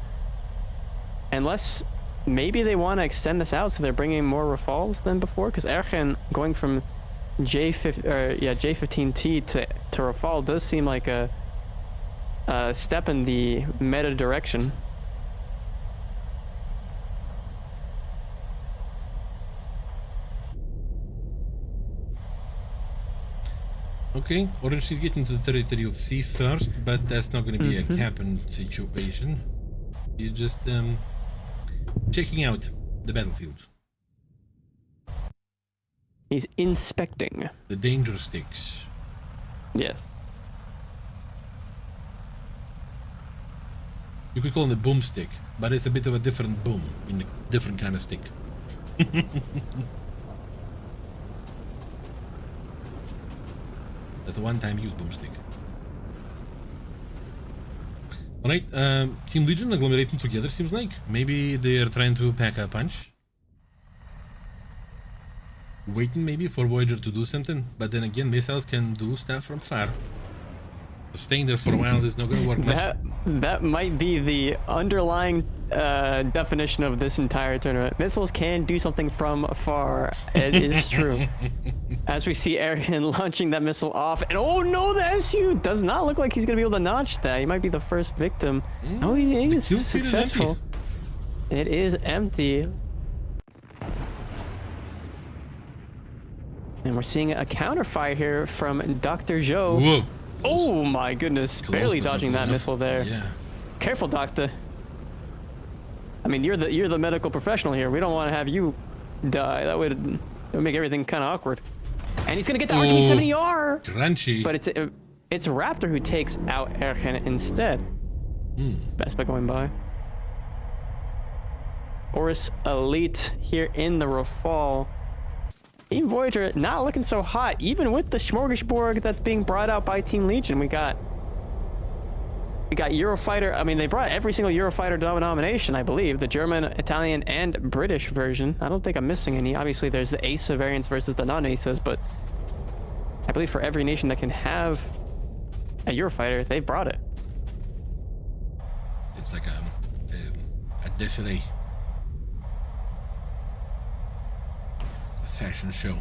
Unless maybe they want to extend this out so they're bringing more Rafales than before, because Ergen going from J15T to Rafale does seem like a step in the meta direction. Okay, Orange is getting to the territory of C first, but that's not going to be a cap-in situation. He's just checking out the battlefield. He's inspecting. The danger sticks. Yes. You could call it a boomstick, but it's a bit of a different boom in a different kind of stick. That's a one-time use boomstick. Alright, Team Legion agglomerating together seems like. Maybe they are trying to pack a punch. Waiting maybe for Voyager to do something, but then again missiles can do stuff from far. Staying there for a while is not going to work much. That might be the underlying definition of this entire tournament. Missiles can do something from afar. It is true. As we see Arian launching that missile off, and oh no, the SU does not look like he's going to be able to notch that. He might be the first victim. Oh, he is successful. It is empty. And we're seeing a counterfire here from Dr. Zhou. Whoa. Oh my goodness, barely dodging that missile there. Yeah. Careful, Doctor. I mean, you're the medical professional here. We don't want to have you die. That would make everything kind of awkward. And he's gonna get the RG-70R. Crunchy. But it's Raptor who takes out Ergen instead. Best by going by. Horus Elite here in the Rafale. Team Voyager not looking so hot, even with the smorgasbord that's being brought out by Team Legion. We got Eurofighter. I mean, they brought every single Eurofighter denomination, I believe. The German, Italian, and British version. I don't think I'm missing any. Obviously, there's the ASA variants versus the non-ASAs, but I believe for every nation that can have a Eurofighter, they brought it. It's like a défilé. Fashion show.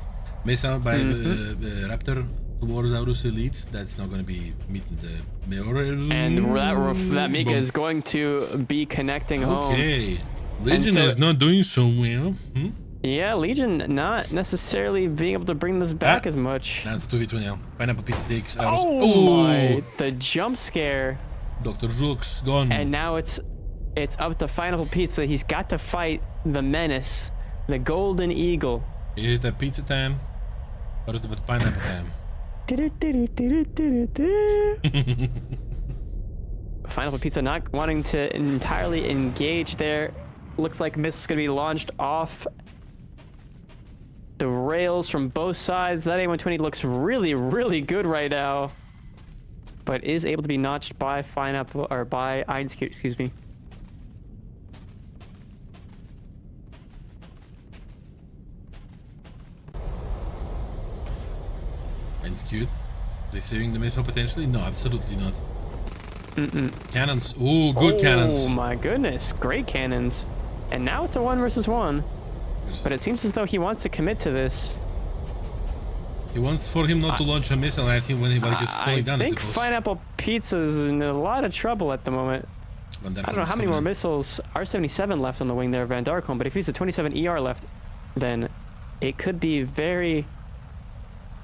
Missile by the Raptor towards Horus Elite. That's not going to be meeting the Mayor. And that Mika is going to be connecting home. Okay. Legion is not doing so well. Yeah, Legion not necessarily being able to bring this back as much. That's 2v2 now. Pineapple Pizza takes Oh my! The jump scare. Dr. Zook's gone. And now it's up to Pineapple Pizza. He's got to fight the menace, the Golden Eagle. Is that pizza time? Or is it pineapple time? Pineapple Pizza not wanting to entirely engage there. Looks like missile's gonna be launched off the rails from both sides. That A120 looks really, really good right now, but is able to be notched by Pineapple or by Einskute, excuse me. Skewed. Receiving the missile potentially? No, absolutely not. Cannons. Oh, good cannons. Oh my goodness, great cannons. And now it's a 1 versus 1. But it seems as though he wants to commit to this. He wants for him not to launch a missile at him when he's just falling down, I think Pineapple Pizza's in a lot of trouble at the moment. I don't know how many more missiles. R77 left on the wing there, Van Darkholm, but if he's a 27 ER left, then it could be very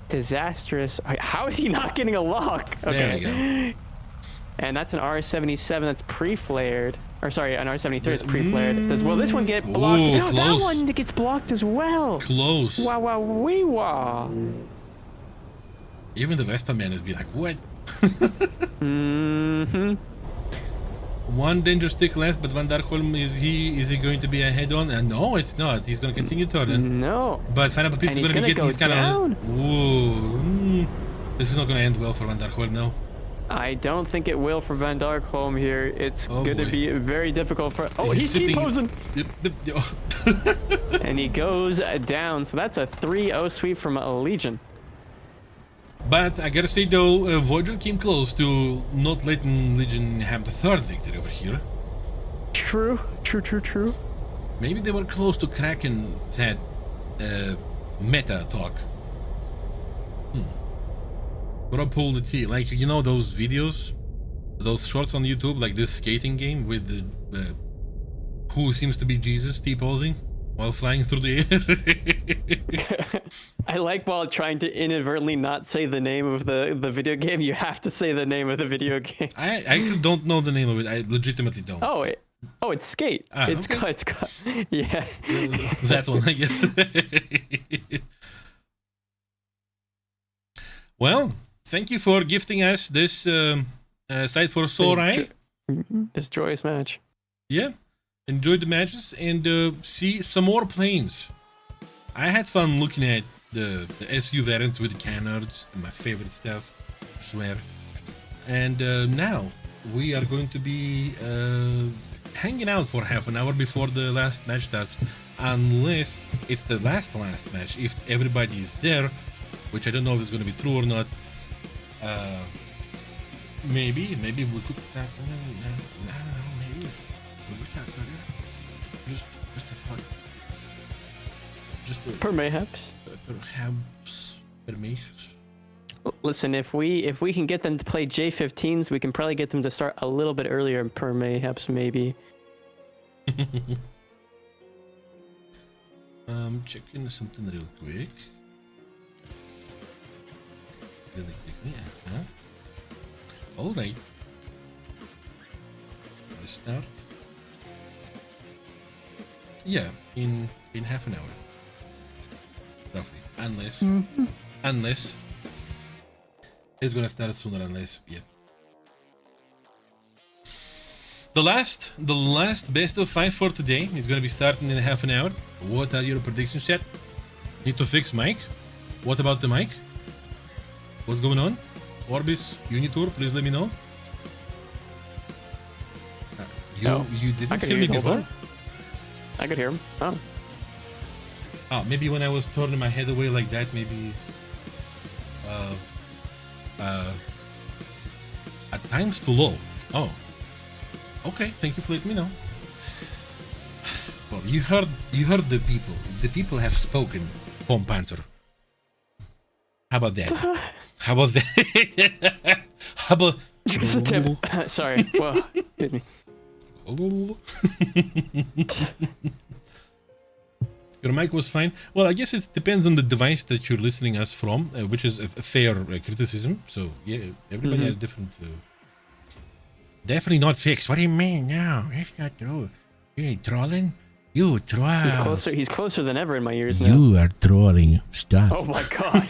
disastrous. How is he not getting a lock? Okay. There you go. And that's an R77 that's pre-flared. Or sorry, an R73 that's pre-flared. Does this one get blocked? Ooh, No, that one gets blocked as well. Close. Wow, wow, wee, wow. Even the Vespa man would be like, what? One danger stick left, but Van Darkholm, is he going to be a head-on? And no, it's not. He's going to continue turning. No. But Pineapple Pizza is going to be getting his kind of... Whoa. This is not going to end well for Van Darkholm now. I don't think it will for Van Darkholm here. It's going to be very difficult for... Oh, he's T-posing! And he goes down. So that's a 3-0 sweep from Legion. But I gotta say though, Voyager came close to not letting Legion have the third victory over here. True. Maybe they were close to cracking that meta talk. Rob pulled the T. Like, you know those videos? Those shorts on YouTube, like this skating game with the who seems to be Jesus T-posing while flying through the air. I like while trying to inadvertently not say the name of the video game, you have to say the name of the video game. I actually don't know the name of it. I legitimately don't. Oh, it's Skate. It's called, yeah. That one, I guess. Well, thank you for gifting us this site for Sorai. This joyous match. Yeah, enjoy the matches and see some more planes. I had fun looking at the SU variants with the canards and my favorite stuff, I swear. And now we are going to be hanging out for half an hour before the last match starts, unless it's the last match, if everybody is there, which I don't know if it's going to be true or not. Maybe we could start. No, maybe we start earlier. Just a thought. Just a, Perhaps. Perhaps. Listen, if we can get them to play J15s, we can probably get them to start a little bit earlier. Perhaps, maybe. Checking something real quick. Really quickly, yeah. All right. The start. Yeah, in half an hour, roughly. Unless it's gonna start sooner. Unless, yeah. The last best of 5 for today is gonna be starting in half an hour. What are your predictions, chat? Need to fix mic. What about the mic? What's going on? Orbis, Unitor, please let me know. You didn't hear me before? I could hear him. Oh, maybe when I was turning my head away like that, maybe at times too low. Oh, okay. Thank you for letting me know. Well, you heard the people. The people have spoken. Bomb Panzer. How about that? How about that? How about? Just a tip. Sorry. Well, hit me. Your mic was fine. Well, I guess it depends on the device that you're listening us from, which is a fair criticism. So yeah, everybody has different. Definitely not fixed. What do you mean? No, it's not true. You ain't trolling. You troll. He's closer than ever in my ears now. You are trolling. Stop. Oh my god.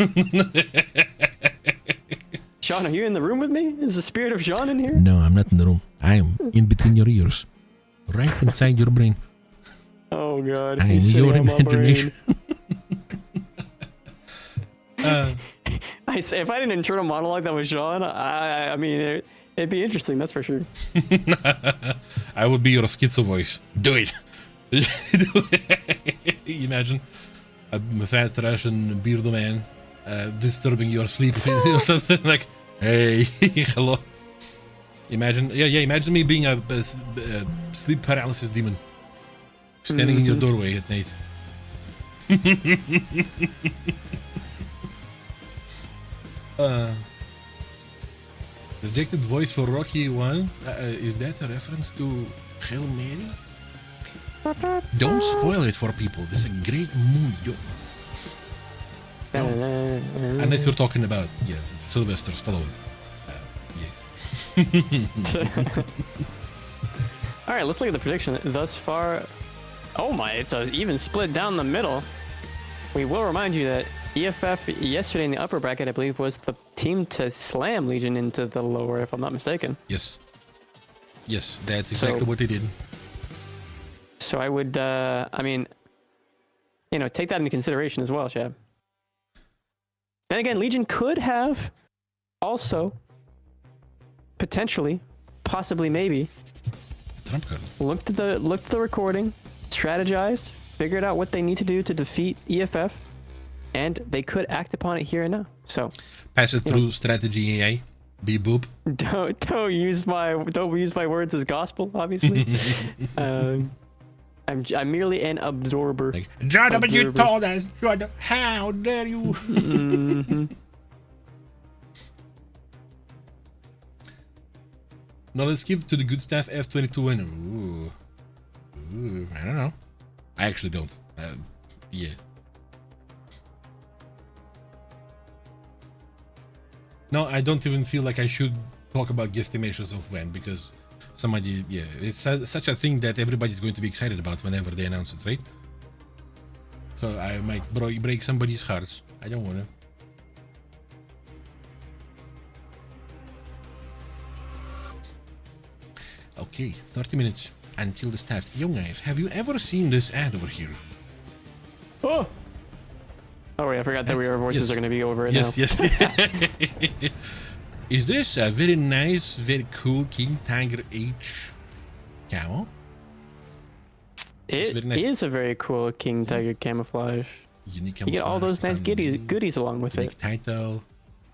Sean, are you in the room with me? Is the spirit of Sean in here? No, I'm not in the room. I am in between your ears, right inside your brain. Oh god. I am your imagination. I say, if I had an internal monologue that was Sean, I mean, it'd be interesting. That's for sure. I would be your schizo voice. Do it. Imagine a fat Russian beardo man disturbing your sleep or something like, hey, hello. Imagine me being a sleep paralysis demon standing in your doorway at night. Rejected voice for Rocky 1. Is that a reference to Hail Mary? Don't spoil it for people. This is a great movie. No. Unless you're talking about, Sylvester Stallone. All right, let's look at the prediction thus far. Oh my, it's an even split down the middle. We will remind you that EFF yesterday in the upper bracket, I believe, was the team to slam Legion into the lower, if I'm not mistaken. Yes, that's exactly what they did. So I would, I mean, take that into consideration as well, Chad. Then again, Legion could have also potentially, possibly, maybe looked at the recording, strategized, figured out what they need to do to defeat EFF, and they could act upon it here and now. So pass it through strategy AI. Beep boop. Don't use my words as gospel, obviously. I'm merely an absorber. Like, Jordan, but you told us, Jordan, how dare you? Now let's give to the good stuff F22 winner. Ooh, I don't know. I actually don't. Yeah. No, I don't even feel like I should talk about guesstimations of when, because somebody, it's such a thing that everybody's going to be excited about whenever they announce it, right? So I might break somebody's hearts. I don't want to. Okay, 30 minutes until the start. Yo guys, have you ever seen this ad over here? Oh! Oh wait, I forgot that our voices are going to be over it now. Yes. Is this a very nice, very cool King Tiger H camo? It is a very cool King Tiger camouflage. Unique camouflage. You get all those nice goodies along with unique it. Title,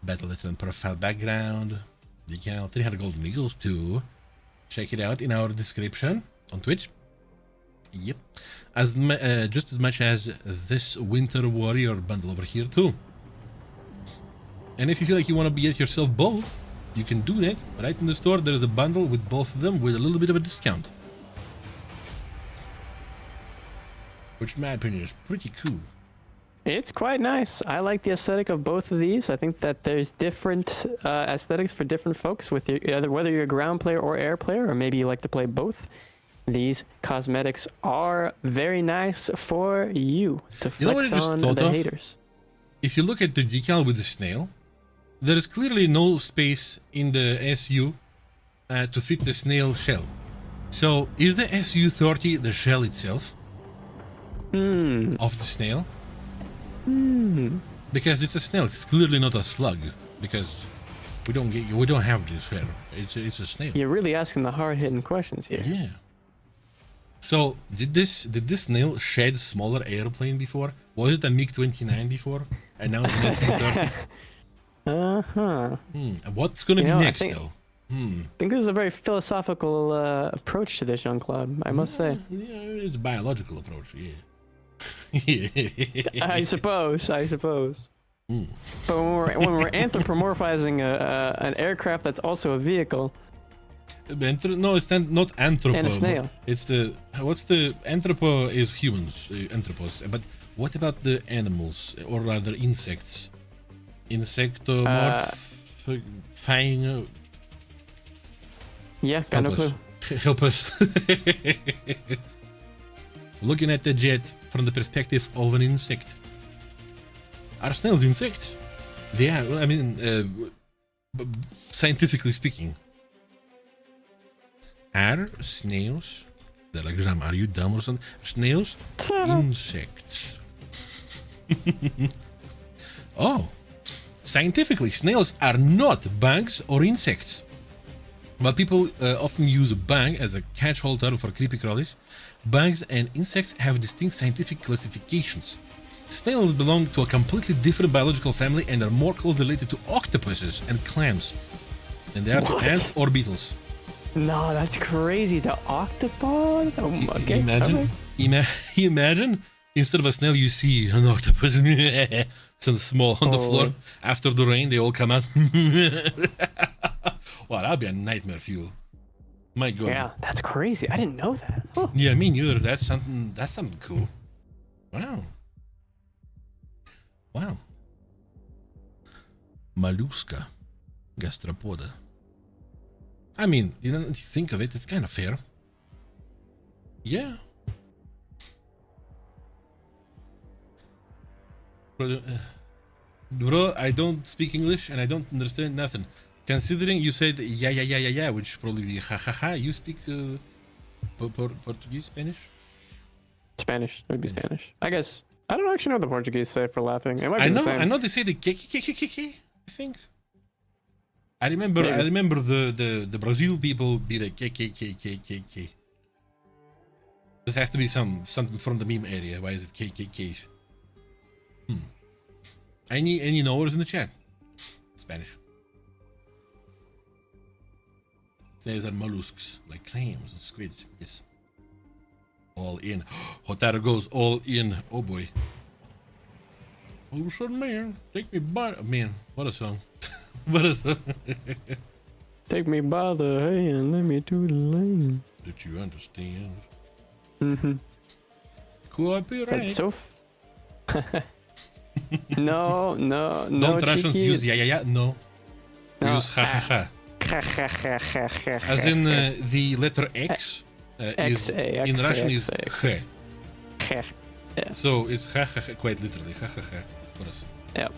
battle veteran profile background, decal, 300 golden eagles too. Check it out in our description on Twitch. Yep, just as much as this Winter Warrior bundle over here too. And if you feel like you want to get yourself both, you can do that. Right in the store, there is a bundle with both of them with a little bit of a discount. Which, in my opinion, is pretty cool. It's quite nice. I like the aesthetic of both of these. I think that there's different aesthetics for different folks, with whether you're a ground player or air player, or maybe you like to play both. These cosmetics are very nice for you to flex on the haters. If you look at the decal with the snail, there is clearly no space in the SU to fit the snail shell. So, is the SU-30 the shell itself of the snail? Because it's a snail. It's clearly not a slug. Because we don't have this here. It's a snail. You're really asking the hard-hitting questions here. Yeah. So, did this snail shed smaller airplane before? Was it a MiG-29 before? And now it's an SU-30? And what's gonna be next, though? I think this is a very philosophical approach to this, Jean-Claude, I must say. Yeah, it's a biological approach, yeah. I suppose. But when we're anthropomorphizing an aircraft that's also a vehicle... No, it's not anthropo. And a snail. It's what's the anthropo is humans, anthropos. But what about the animals, or rather insects? Insectomorphine. Yeah, got no clue. Help us. Looking at the jet from the perspective of an insect. Are snails insects? Yeah, I mean, scientifically speaking. Are snails, are you dumb or something? Snails, insects. Oh, scientifically, snails are not bugs or insects. But people often use a bug as a catch-all term for creepy crawlies. Bugs and insects have distinct scientific classifications. Snails belong to a completely different biological family and are more closely related to octopuses and clams than they are to ants or beetles. No, that's crazy. The octopod? Oh, okay. Imagine, instead of a snail, you see an octopus. Some small on the floor. After the rain, they all come out. Wow, that'd be a nightmare fuel. My God. Yeah, that's crazy. I didn't know that. Huh. Yeah, me neither. That's something cool. Wow. Mollusca. Gastropoda. I mean, you don't think of it, it's kind of fair. Yeah. Bro, I don't speak English and I don't understand nothing. Considering you said yeah, which probably be ha ha ha, you speak Portuguese, Spanish? Spanish. It would be Spanish. I guess. I don't actually know what the Portuguese say for laughing. It might be the same. I know they say the ke, I think. I remember the Brazil people be like k. This has to be something from the meme area. Why is it k? Any knowers in the chat? Spanish. These are mollusks, like clams and squids. Yes. All in. Hotaru goes all in. Oh boy. Ocean man, take me by. Man, what a song. What a song. Take me by the hand, let me to the lane. Did you understand? Mm-hmm. Copyright. That's so. No. Don't Russians use yeah, no. Use ha ha ha. As in the letter X is in Russian is he. Yeah. So it's ha ha ha, quite literally ha ha ha for us. Yep.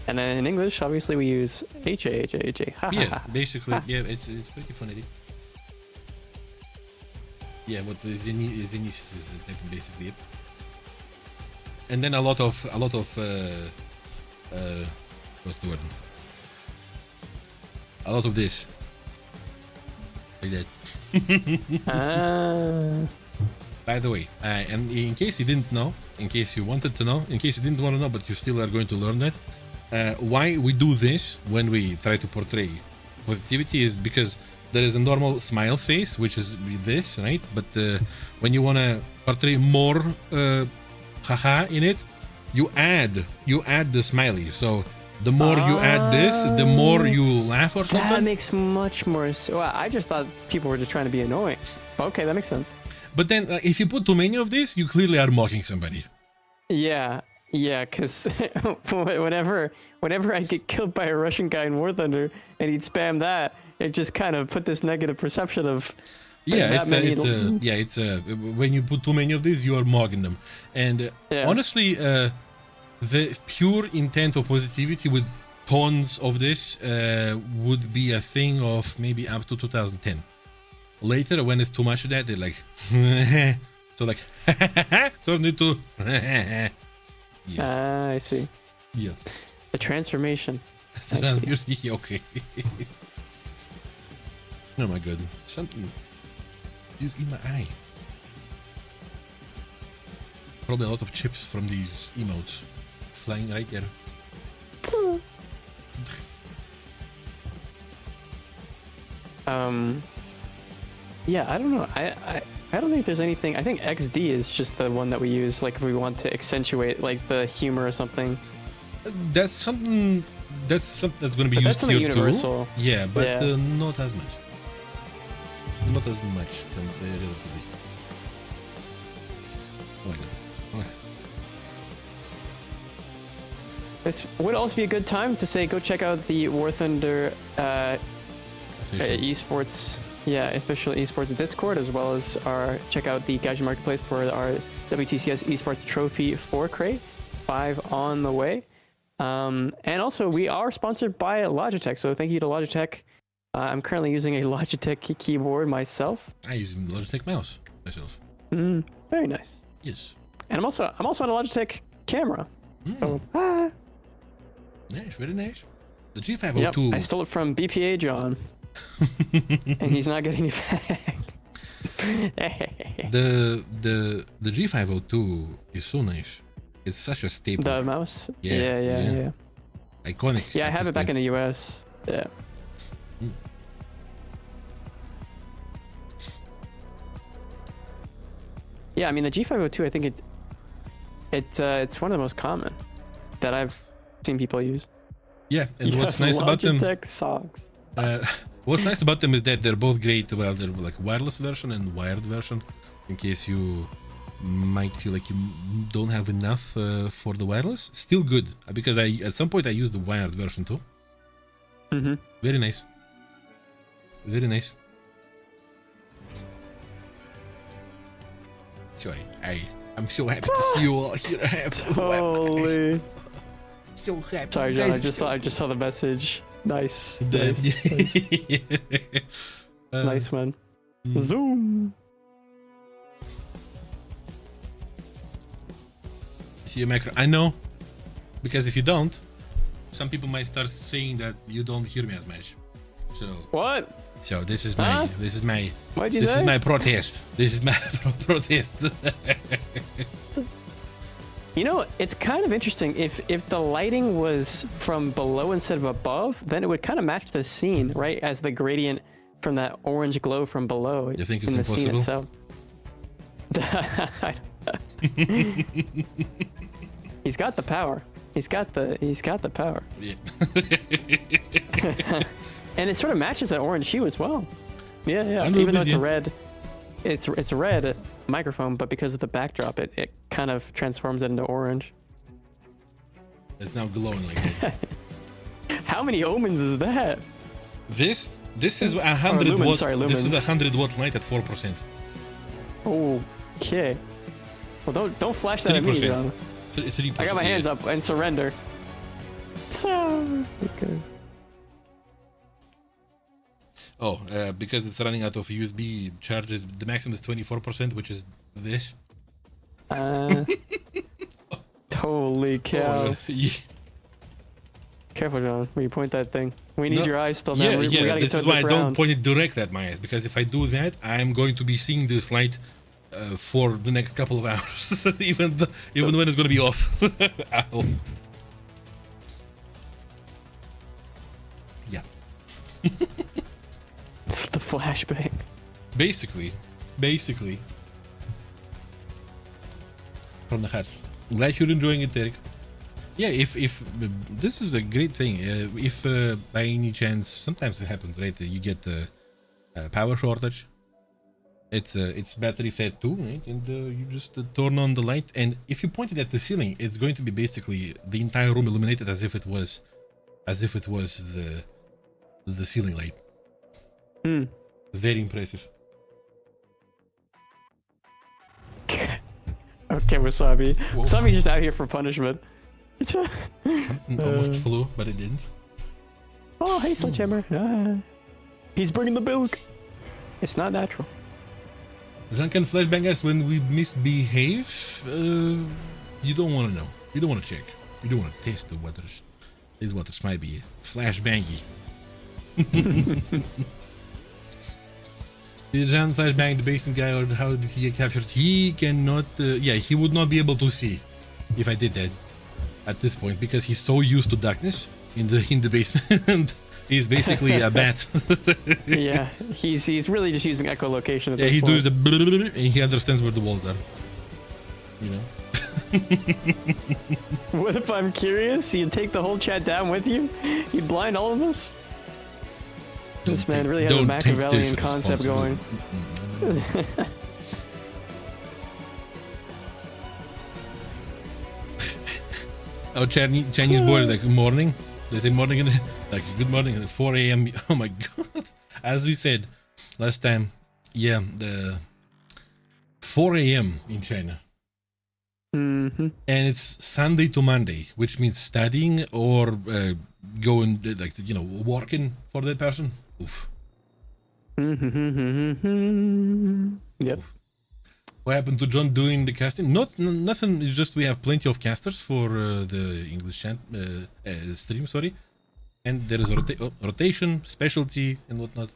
And then in English, obviously, we use H-A-H-A-H-A. Yeah, basically, yeah, it's pretty funny. Yeah, what the Zenis is basically it. And then a lot of what's the word? A lot of this. Like that. By the way, and in case you didn't know, in case you wanted to know, in case you didn't want to know, but you still are going to learn that, why we do this when we try to portray positivity is because there is a normal smile face, which is this, right? But when you want to portray more haha in it, you add the smiley. So the more you add this, the more you laugh or something. That makes much more sense. Well, I just thought people were just trying to be annoying. Okay, that makes sense. But then if you put too many of this, you clearly are mocking somebody. Yeah, because whenever I'd get killed by a Russian guy in War Thunder and he'd spam that, it just kind of put this negative perception of yeah, it's when you put too many of these, you are mocking them. And honestly, the pure intent of positivity with tons of this would be a thing of maybe up to 2010. Later, when it's too much of that, they're like, so like, turn it to, yeah. I see. Yeah. The transformation. Okay. Oh my god, something is in my eye. Probably a lot of chips from these emotes flying right there. Yeah, I don't know. I don't think there's anything. I think XD is just the one that we use, like if we want to accentuate like the humor or something. That's something that's going to be used here universal. Too. Yeah, but not as much. Not as much relatively. Oh my god. This would also be a good time to say go check out the War Thunder Esports, official Esports Discord, as well as check out the Gaijin Marketplace for our WTCS Esports Trophy 4 crate, 5 on the way. And also we are sponsored by Logitech, so thank you to Logitech. I'm currently using a Logitech keyboard myself. I use a Logitech mouse myself. Very nice. Yes. And I'm also on a Logitech camera. So, nice, very nice. The G502. Yep, I stole it from BPA John. And he's not getting it back. The G502 is so nice. It's such a staple. The mouse? Yeah. Iconic. Yeah, I have it back in the US. Yeah. Yeah, I mean the G502, I think it's one of the most common that I've seen people use. Yeah, and what's nice about them? Socks. What's nice about them is that they're both great. Well, they're like wireless version and wired version. In case you might feel like you don't have enough for the wireless, still good because at some point I used the wired version too. Very nice. Very nice. Sorry, I'm so happy to see you all here. Totally. So happy. Sorry, John. I just saw the message. Nice. Nice man. Zoom. See your macro. I know, because if you don't, some people might start saying that you don't hear me as much. So what? So this is my What'd you say? This is my protest. This is my protest. You know, it's kind of interesting. If the lighting was from below instead of above, then it would kind of match the scene, right? As the gradient from that orange glow from below. You think it's in the impossible? Scene itself. He's got the power. He's got the power. Yeah. And it sort of matches that orange hue as well. Yeah. Even though it's a red, it's a red microphone, but because of the backdrop, it kind of transforms it into orange. It's now glowing like that. How many ohms is that? This is 100 lumens, watt. sorry, lumens. This is 100 watt light at 4%. Okay. Well, don't flash that at me, John. 3%. I got my hands up and surrender. Okay. Oh, because it's running out of USB charges, the maximum is 24%, which is this. Holy cow. Yeah. Careful, John, when you point that thing. We need No, your eyes still, man. Yeah, we gotta this get is to why this I don't round. point it direct at my eyes, because if I do that, I'm going to be seeing this light for the next couple of hours, even when it's going to be off. Ow. Yeah. The flashbang. Basically. From the heart. Glad you're enjoying it, Derek. Yeah, if this is a great thing. If by any chance, sometimes it happens, right? You get the power shortage. It's battery fed too, right? And you just turn on the light, and if you point it at the ceiling, it's going to be basically the entire room illuminated as if it was the ceiling light. Very impressive. Okay, Wasabi. Whoa. Wasabi's just out here for punishment. Something almost flew, but it didn't. Oh, hey, Sledgehammer. He's burning the milk. It's not natural. Jean can flashbang us when we misbehave. You don't want to know. You don't want to check. You don't want to taste the waters. These waters might be flashbangy. Did Jean flashbang the basement guy, or how did he get captured? He cannot. Yeah, he would not be able to see if I did that at this point, because he's so used to darkness in the basement. He's basically a bat. Yeah, he's really just using echolocation at Yeah, this he point. does the and he understands where the walls are. You know. What if I'm curious? You take the whole chat down with you? You blind all of us? This man really has a Machiavellian concept going. Oh, Chinese boy, like morning. They say morning, and like good morning at 4 a.m. Oh my god! As we said last time, yeah, the 4 a.m. in China, and it's Sunday to Monday, which means studying or going, like, you know, working for that person. Oof. Yep. What happened to John doing the casting? Nothing. It's just we have plenty of casters for the English stream. Sorry, and there is a rotation, specialty, and whatnot.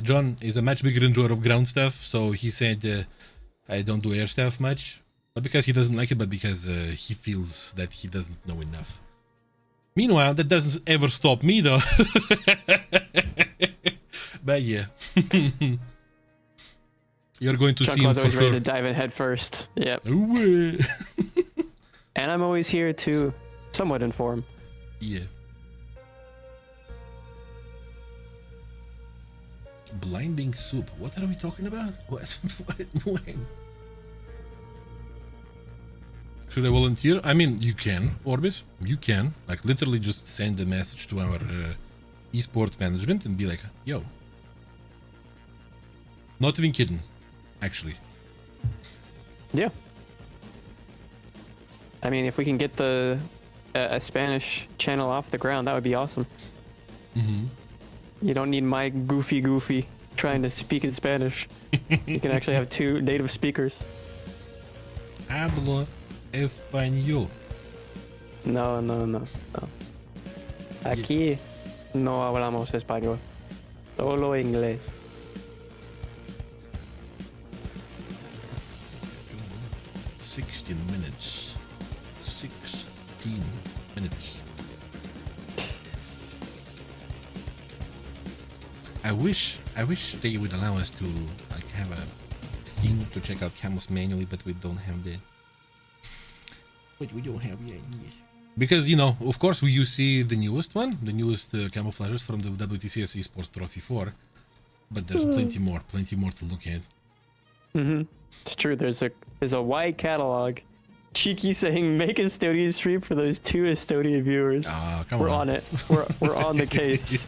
John is a much bigger enjoyer of ground stuff, so he said I don't do air stuff much, not because he doesn't like it, but because he feels that he doesn't know enough. Meanwhile, that doesn't ever stop me though. But yeah. You're going to see him for sure. Ready to dive in head first. Yep. And I'm always here to somewhat inform. Yeah. Blinding soup. What are we talking about? What? When? Should I volunteer? I mean, you can, Orbis. You can. Like, literally just send a message to our esports management and be like, yo. Not even kidding. Actually. Yeah. I mean, if we can get the a Spanish channel off the ground, that would be awesome. You don't need my goofy trying to speak in Spanish. You can actually have two native speakers. Hablo español. No. Aquí no hablamos español. Solo inglés. 16 minutes. 16 minutes. I wish they would allow us to like have a thing to check out camos manually, but we don't have that. But we don't have yet. Because, you know, of course you see the newest one, the newest camouflages from the WTCS Esports Trophy 4, but there's plenty more to look at. It's true. There's a wide catalog. Cheeky saying, make a Estonia stream for those 2 Estonia viewers. We're on it. We're on the case.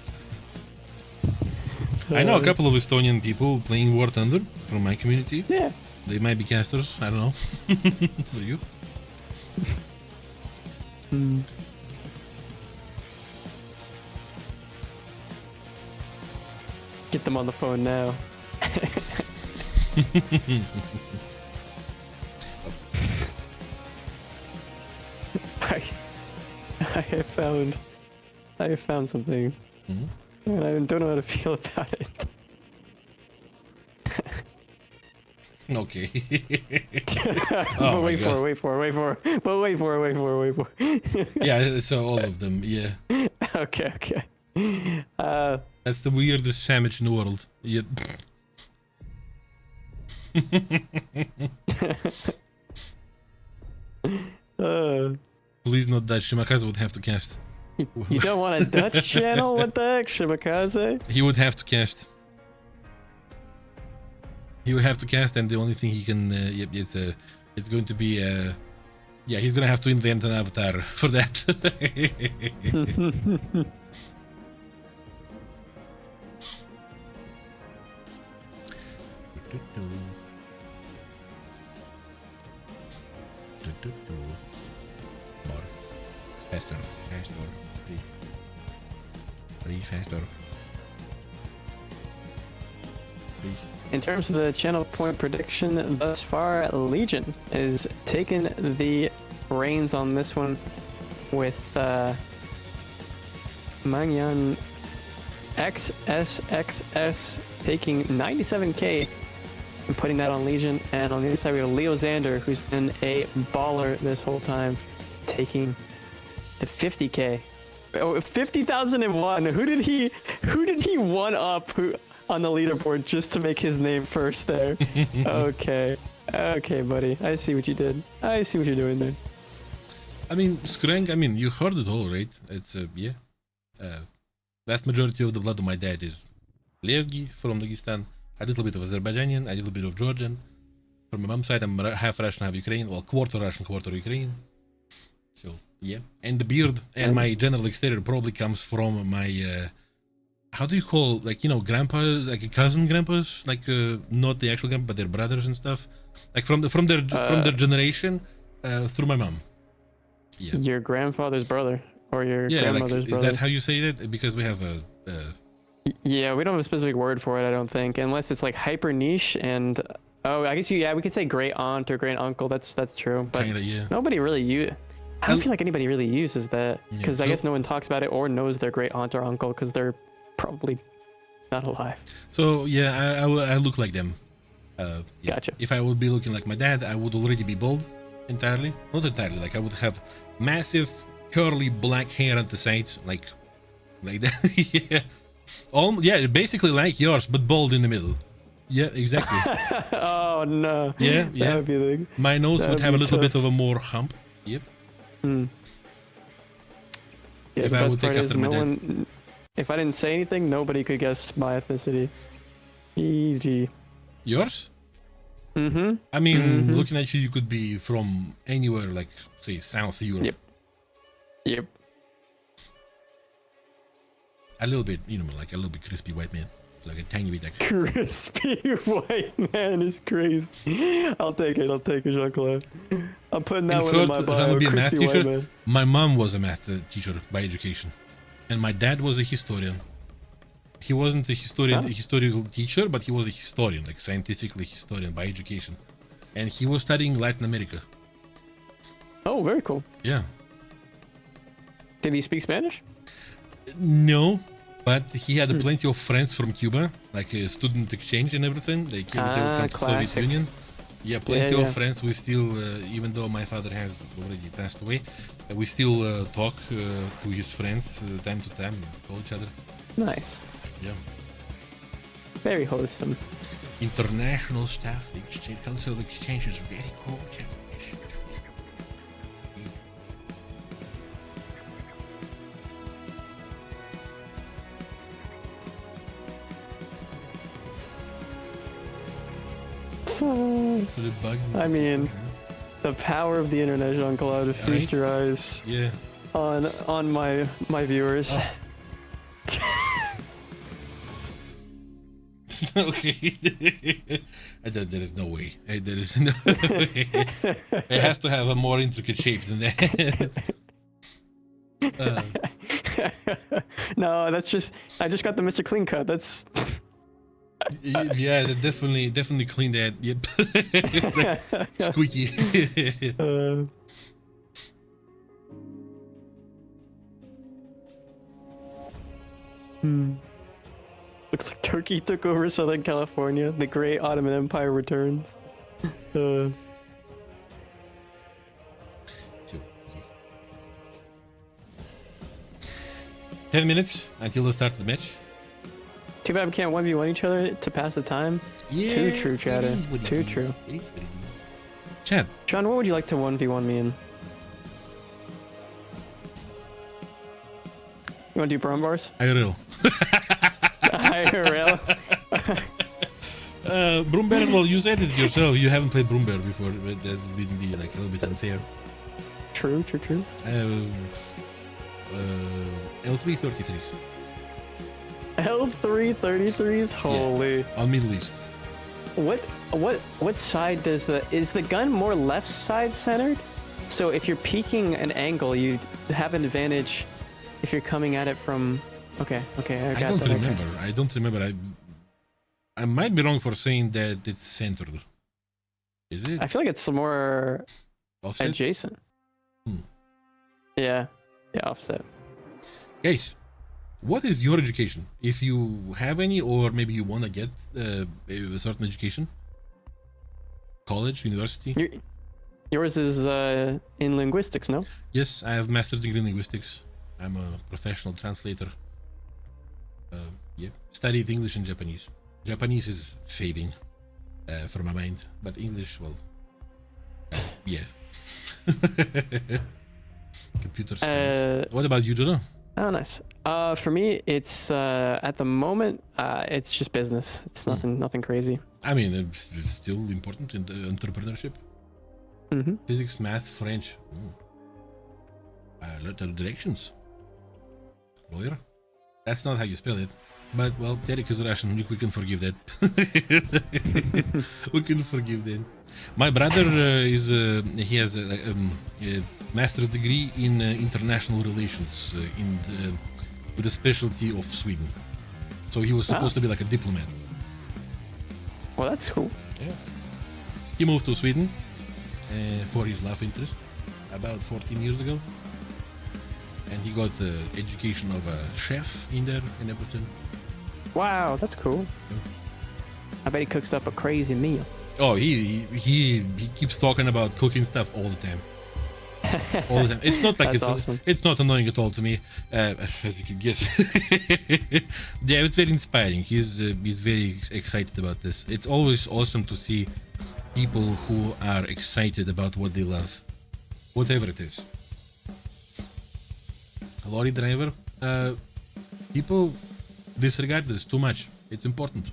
I know a couple of Estonian people playing War Thunder from my community. Yeah. They might be casters. I don't know. For you. them on the phone now. I have found something. Mm-hmm. And I don't know how to feel about it. Okay. But wait for it. Yeah, so all of them, yeah. Okay. That's the weirdest sandwich in the world. Yeah. Please not that Shimakaze would have to cast. You don't want a Dutch channel? What the heck, Shimakaze? He would have to cast. He would have to cast, and the only thing he can, it's going to be, yeah, he's gonna have to invent an avatar for that. More. Faster, please. Please, faster. Please. In terms of the channel point prediction thus far, Legion is taking the reins on this one with Mangyan XSXS taking 97k and putting that on Legion. And on the other side, we have Leo Xander, who's been a baller this whole time, taking the 50k. Oh, 50,001. Who did he one up on the leaderboard just to make his name first there? Okay, buddy. I see what you did. I see what you're doing there. I mean, Skreng, I mean, you heard it all, right? It's, yeah. Vast majority of the blood of my dad is Lezgi from Dagestan, a little bit of Azerbaijanian, a little bit of Georgian. From my mom's side, I'm half Russian, half Ukrainian. Well, quarter Russian, quarter Ukrainian. So, yeah. And the beard and my general exterior probably comes from my, how do you call, like, you know, grandpas, like cousin grandpas, like, not the actual grandpa, but their brothers and stuff. Like from their generation, through my mom. Yeah. Your grandfather's brother or your grandmother's like, brother. Is that how you say that? Because we have a yeah, we don't have a specific word for it, I don't think, unless it's like hyper niche and I guess we could say great aunt or great uncle. That's true, but kinda, yeah. Nobody really I don't feel like anybody really uses that because I guess no one talks about it or knows their great aunt or uncle because they're probably not alive. So yeah, I look like them. Yeah. Gotcha. If I would be looking like my dad, I would already be bald entirely. Not entirely, like I would have massive curly black hair at the sides, like that. Yeah. Yeah, basically like yours, but bald in the middle. Yeah, exactly. Oh no. Yeah. That would be the, my nose would have a little bit of a more hump. Yep. Yeah, if I would take after my dad. If I didn't say anything, nobody could guess my ethnicity. GG. Yours? Mm-hmm. I mean, looking at you, you could be from anywhere, like, say, South Europe. Yep. A little bit, you know, like a little bit crispy white man. Like a tiny bit like... Crispy white man is crazy. I'll take it, Jean-Claude. I'm putting that one in my bio. Be a math Crispy white teacher. man. My mom was a math teacher by education. And my dad was a historian. He wasn't a historical teacher, but he was a historian, like scientifically historian by education. And he was studying Latin America. Oh, very cool. Yeah. Did he speak Spanish? No, but he had plenty of friends from Cuba, like a student exchange and everything. They came to the Soviet Union. Yeah, plenty of friends. We still, even though my father has already passed away, we still talk to his friends time to time, call each other. Nice. Yeah. Very wholesome. International staff exchange, cultural exchange is very cool. I mean, the power of the internet, Jean-Claude. Feast your eyes. Yeah. On my viewers. Oh. Okay. There is no way. There is no way. It has to have a more intricate shape than that. No, that's just. I just got the Mr. Clean cut. That's. Yeah, they definitely clean that. Yep. Squeaky. Looks like Turkey took over Southern California. The Great Ottoman Empire returns. So, 10 minutes until the start of the match. Too bad we can't 1v1 each other to pass the time. Yeah, Too true, chatter. it is what it Too is. true. It is what it is. Chat. Sean, what would you like to 1v1 me in? You want to do Brum Bars? IRL. IRL? Broombear, well, you said it yourself. You haven't played Broombear before, but that would be like a little bit unfair. True. L333. L333s? Holy. On Middle East. What side is the gun more left side centered? So if you're peeking an angle, you have an advantage if you're coming at it from. Okay, I don't that. remember. I don't remember. I might be wrong for saying that it's centered. Is it? I feel like it's more Offset? adjacent. Yeah, offset. Guys, what is your education? If you have any, or maybe you want to get a certain education? College, university? Yours is in linguistics, no? Yes, I have master's degree in linguistics. I'm a professional translator. Yeah, studied English and Japanese. Japanese is fading from my mind, but English, well, yeah. Computer science. What about you, Jonah? Oh, nice. For me, it's at the moment, it's just business. It's nothing crazy. I mean, it's still important in the entrepreneurship. Physics, math, French. I learned the directions. Lawyer. That's not how you spell it. But, well, Derek is Russian. We can forgive that. We can forgive that. My brother he has a master's degree in international relations with a specialty of Sweden. So he was supposed to be like a diplomat. Well, that's cool. Yeah. He moved to Sweden for his love interest about 14 years ago. And he got the education of a chef in there and everything. Wow, that's cool. Yeah. I bet he cooks up a crazy meal. Oh, he keeps talking about cooking stuff all the time. All the time. It's not like awesome. It's not annoying at all to me, as you could guess. Yeah, it's very inspiring. He's very excited about this. It's always awesome to see people who are excited about what they love, whatever it is. A lorry driver, people disregard this too much. It's important.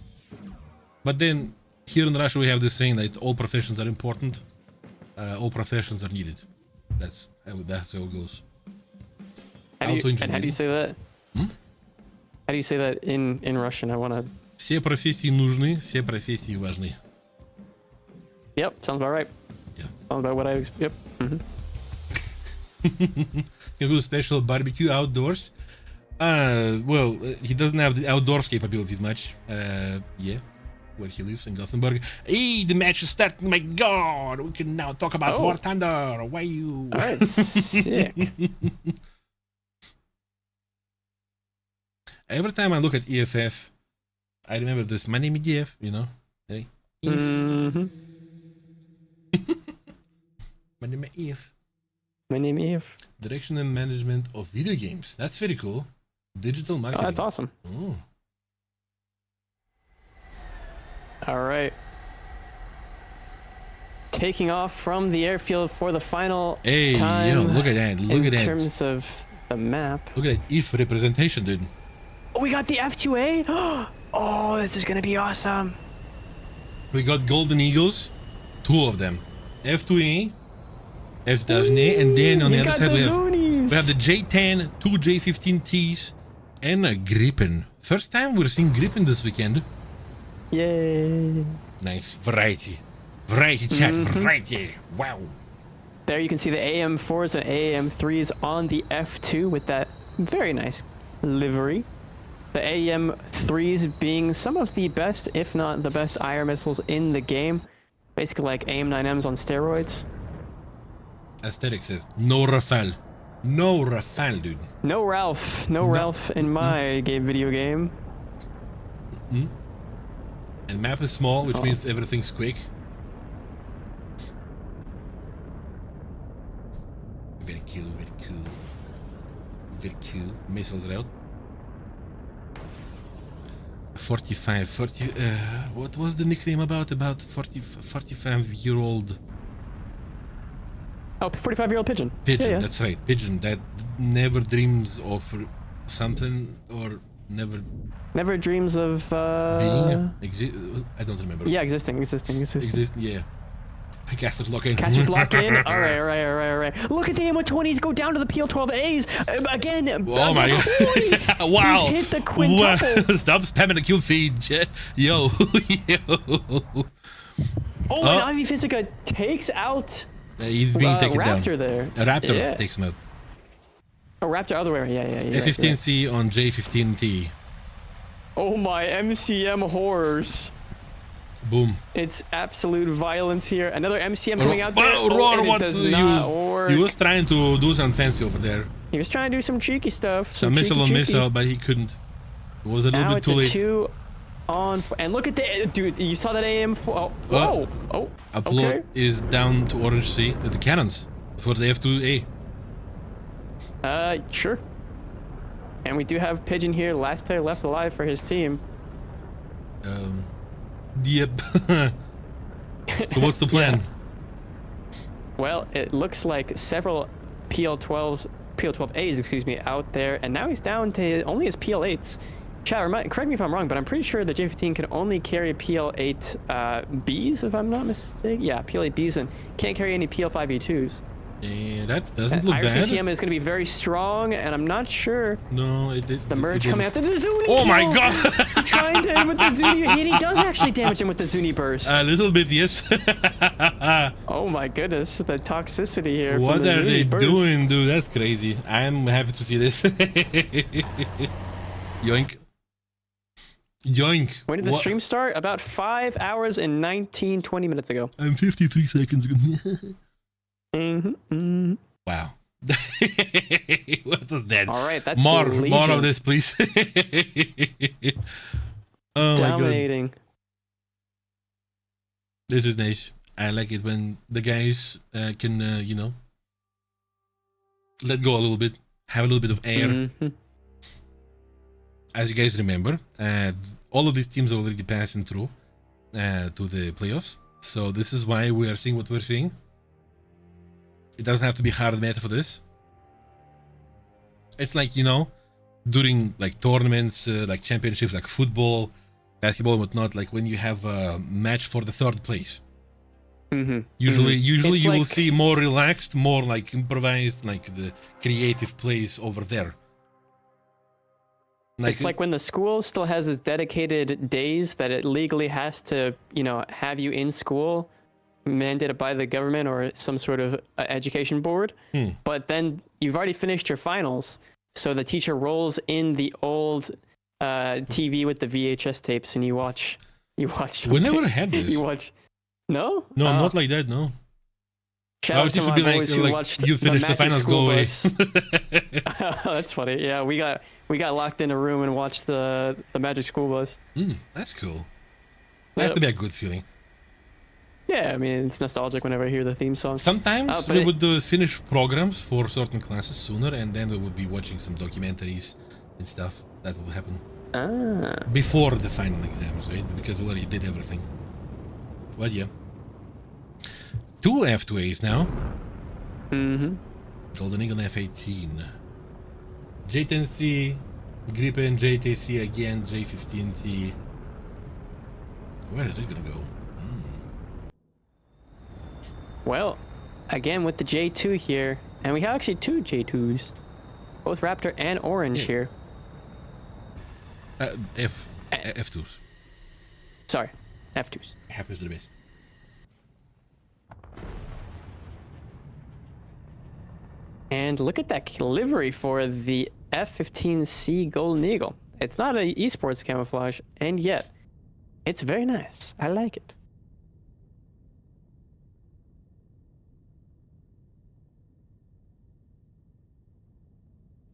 But then here in Russia we have this saying that all professions are important, all professions are needed. That's how it goes. And how do you say that? How do you say that in Russian? I want to. Все профессии нужны, все профессии важны. Yep, sounds about right. Yeah. Sounds about what I. Yep. You do special barbecue outdoors. Well, he doesn't have the outdoors capabilities much. Yeah, where he lives in Gothenburg. Hey, the match is starting. My God, we can now talk about War Thunder. Why you? All right, sick. Every time I look at EFF, I remember this. My name is EF. You know. Hey. EF. My name is EF. My name is Eve. Direction and management of video games. That's very cool. Digital marketing. Oh, that's awesome. Oh. All right. Taking off from the airfield for the final time. Yo, look at that. Look at that. In terms of the map. Look at that if representation, dude. Oh, we got the F2A. Oh, this is going to be awesome. We got Golden Eagles. 2 of them. F2A. F2000A, and then on the other side we have the J10, 2 J15Ts, and a Gripen. First time we're seeing Gripen this weekend. Yay! Nice variety, chat, variety. Wow. There you can see the AM4s and AM3s on the F2 with that very nice livery. The AEM-3s being some of the best, if not the best, IR missiles in the game. Basically like AIM-9Ms on steroids. Aesthetic says, no Rafale. No Rafale, dude. No Ralph. No Ralph in my video game. And map is small, which means everything's quick. Very cool, very cool. Very cool. Missiles are out. 40, what was the nickname about 45-year-old Oh, 45-year-old pigeon. pigeon? Yeah. That's right, pigeon that never dreams of something or never dreams of being I don't remember. Yeah, existing. Yeah. Casters lock in. Casters lock in. All right. Look at the M120s go down to the PL-12As again. Oh my god! Wow! He's hit the quintuple. Stop spamming the kill feed, yo. Oh, and Ivy Physica takes out. He's being taken Raptor down. there. A Raptor takes him out. Oh, Raptor other way. Yeah. A15C on J15T. Oh my MCM horrors. Boom. It's absolute violence here. Another MCM coming out there. He was trying to do some fancy over there. He was trying to do some cheeky stuff. Some missile on missile, but he couldn't. It was a little bit too late. 2 on, and look at the dude. You saw that AM4. Oh. Upload is down to Orange C. The cannons for the F2A. Sure. And we do have Pigeon here, last player left alive for his team. Yep. So what's the plan? Well, it looks like several PL-12As, excuse me, out there, and now he's down to only his PL-8s. Chat, correct me if I'm wrong, but I'm pretty sure the J15 can only carry PL-8 Bs, if I'm not mistaken. Yeah, PL-8 Bs, and can't carry any PL-5E2s. That doesn't look bad. IRCCM is going to be very strong, and I'm not sure. No, it did. The merge coming out. The Zuni Oh my god! Trying to hit with the Zuni, and he does actually damage him with the Zuni burst. A little bit, yes. Oh my goodness, the toxicity here. What from the are Zuni they burst. doing, dude? That's crazy. I'm happy to see this. Yoink. Yoink. When did the stream start? About 5 hours and 20 minutes ago. I'm 53 seconds ago. Wow. What was that? All right, that's more of this, please. Oh dominating. my god. This is nice. I like it when the guys can, you know, let go a little bit, have a little bit of air. As you guys remember, all of these teams are already passing through to the playoffs. So this is why we are seeing what we're seeing. It doesn't have to be hard meta for this. It's like, you know, during like tournaments, like championships, like football, basketball and whatnot, like when you have a match for the third place. Usually you will see more relaxed, more like improvised, like the creative plays over there. It's like when the school still has its dedicated days that it legally has to, you know, have you in school, mandated by the government or some sort of education board. But then you've already finished your finals, so the teacher rolls in the old TV with the VHS tapes, and you watch. We never had this. You watch. No, not like that. No. Shout out to my boys who watched you finished the finals, go away. That's funny. Yeah, we got locked in a room and watched the Magic School Bus. That's cool. That has to be a good feeling. Yeah, I mean, it's nostalgic whenever I hear the theme song. Sometimes we would finish programs for certain classes sooner, and then we would be watching some documentaries and stuff. That will happen before the final exams, right? Because we already did everything. But yeah. 2 F2As now. Golden Eagle F18. J10C, Gripen, JTC again, J15T. Where is it gonna go? Well, again with the J2 here, and we have actually 2 J2s, both Raptor and Orange here. F2s. Sorry, F2s. Happens to the best. And look at that livery for the F-15C Golden Eagle. It's not a esports camouflage, and yet it's very nice. I like it.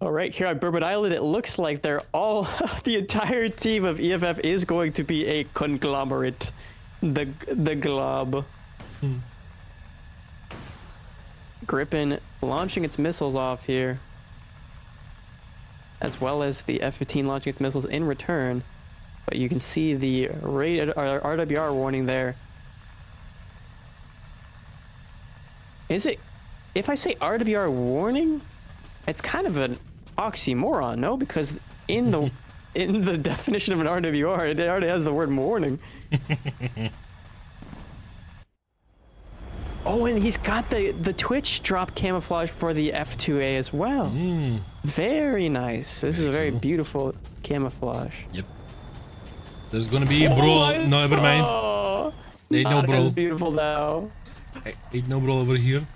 All right, here on Bourbon Island, it looks like they're all the entire team of EFF is going to be a conglomerate. The glob. Griffin launching its missiles off here, as well as the F-15 launching its missiles in return. But you can see the RWR warning there. Is it? If I say RWR warning, it's kind of an oxymoron, no? Because in the in the definition of an RWR, it already has the word warning. Oh, and he's got the Twitch drop camouflage for the F2A as well. Very nice. This is a very beautiful camouflage. Yep. There's gonna be a brawl. No, never mind. Ain't no brawl. It's beautiful now. Ain't no brawl over here.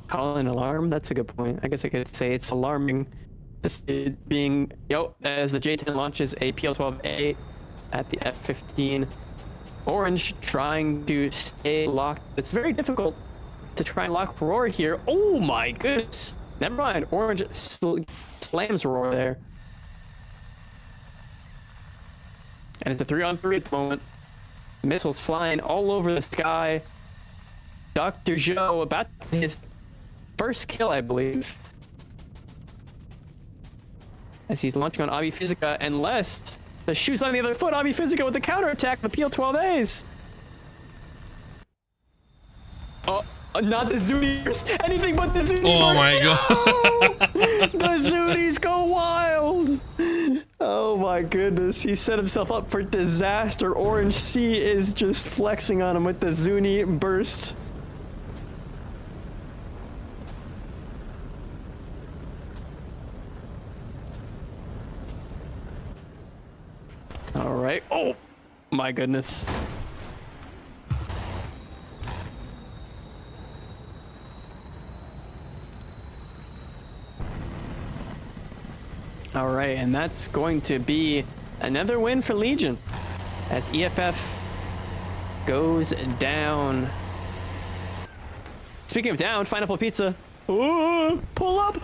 Call an alarm? That's a good point. I guess I could say it's alarming. This being, as the J10 launches a PL-12A at the F-15. Orange trying to stay locked. It's very difficult to try and lock Roar here. Oh my goodness. Never mind. Orange slams Roar there. And it's a 3-on-3 at the moment. Missiles flying all over the sky. Dr. Joe about his first kill, I believe. As he's launching on Abi Physica, unless the shoe's on the other foot. Abi Physica with the counterattack, the PL-12As. Oh, not the Zunies. Anything but the Zunies. Oh my god. The Zunies go wild. Oh my goodness. He set himself up for disaster. Orange C is just flexing on him with the Zuni burst. All right. Oh my goodness. All right, and that's going to be another win for Legion as EFF goes down. Speaking of down, Pineapple Pizza. Ooh, pull up.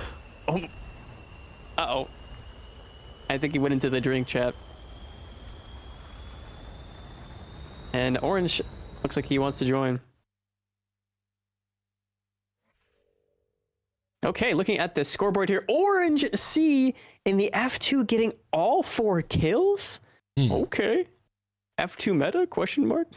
Oh. Uh-oh. I think he went into the drink chat. And Orange looks like he wants to join. Okay, looking at the scoreboard here, Orange C in the F2 getting all 4 kills? Okay. F2 meta, question mark?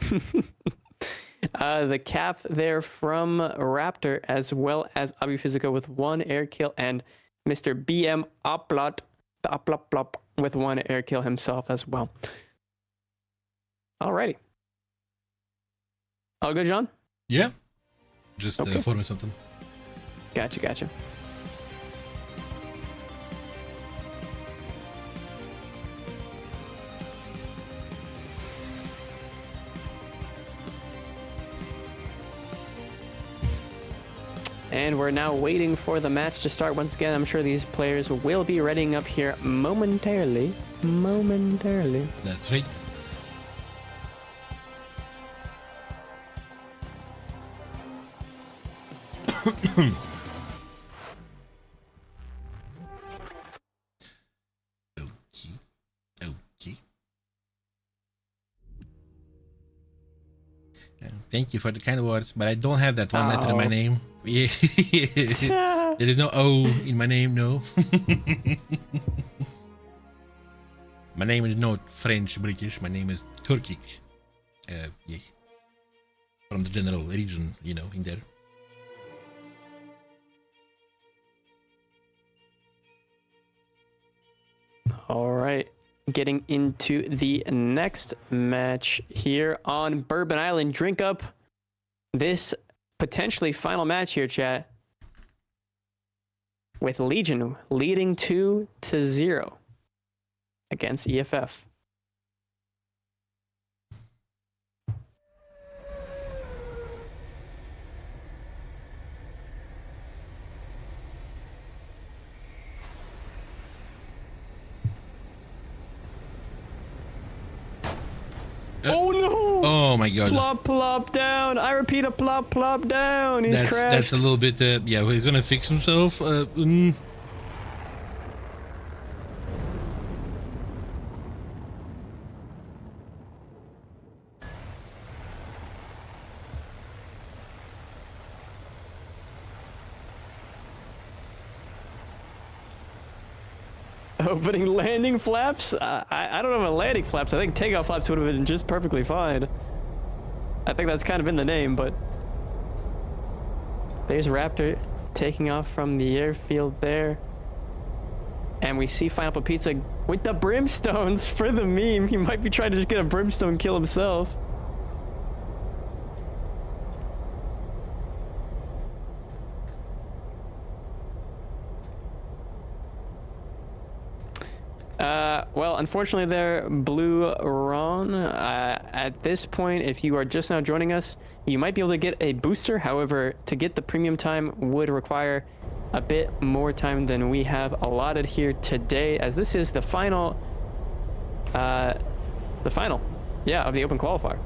The cap there from Raptor, as well as Abi Physica with 1 air kill, and Mr. BM Oplot, the Oplop with 1 air kill himself as well. Alrighty. All good, John? Yeah. Just forming something. Gotcha. And we're now waiting for the match to start once again. I'm sure these players will be readying up here momentarily. That's right. Okay. Thank you for the kind words, but I don't have that one letter in my name. Yeah. There is no O in my name, no. My name is not French, British. My name is Turkic. Yeah. From the general region, in there. All right. Getting into the next match here on Bourbon Island. Drink up this potentially final match here, chat. With Legion leading 2-0 against EFF. Oh my god. Plop, plop down. I repeat, a plop, plop down. He's crashed. That's a little bit, yeah, he's gonna fix himself. Opening landing flaps? I don't know about landing flaps. I think takeoff flaps would have been just perfectly fine. I think that's kind of in the name, but... There's Raptor taking off from the airfield there. And we see Pineapple Pizza with the brimstones for the meme. He might be trying to just get a brimstone kill himself. Well, unfortunately there, Blue Ron. At this point, if you are just now joining us, you might be able to get a booster. However, to get the premium time would require a bit more time than we have allotted here today, as this is the final, yeah, of the open qualifier.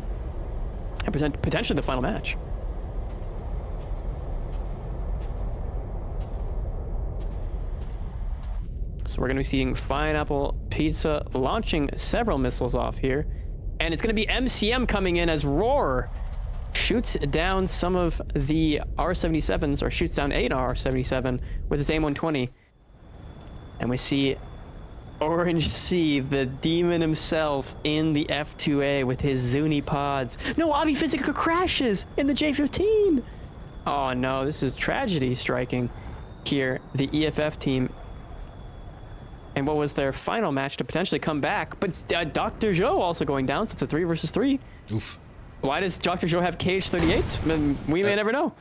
And potentially the final match. So we're going to be seeing Pineapple Pizza launching several missiles off here. And it's going to be MCM coming in as Roar shoots down some of the R-77s, or shoots down an R-77 with his AIM-120. And we see Orange Sea, the demon himself, in the F2A with his Zuni pods. No, Avi Physica crashes in the J-15. Oh no, this is tragedy striking here. The EFF team. And what was their final match to potentially come back? But Dr. Joe also going down, so it's a 3 versus 3. Oof. Why does Dr. Joe have KH-38s? We may never know.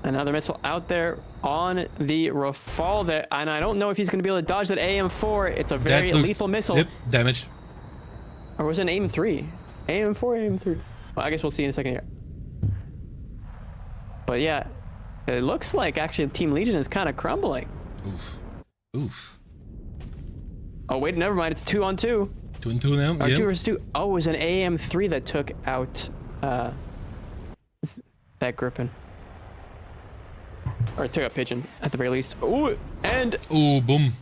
Another missile out there on the Rafale there. And I don't know if he's going to be able to dodge that AM-4. It's a very lethal missile. Yep, damage. Or was it an AM-3? AM-4, AM-3. Well, I guess we'll see in a second here. But yeah. It looks like actually Team Legion is kind of crumbling. Oof. Oof. Oh, wait, never mind. It's 2-on-2. 2-on-2 now? Or yep. 2 versus 2. Oh, it was an AM-3 that took out that Griffin. Or it took out Pigeon, at the very least. Ooh, and... Oh, boom.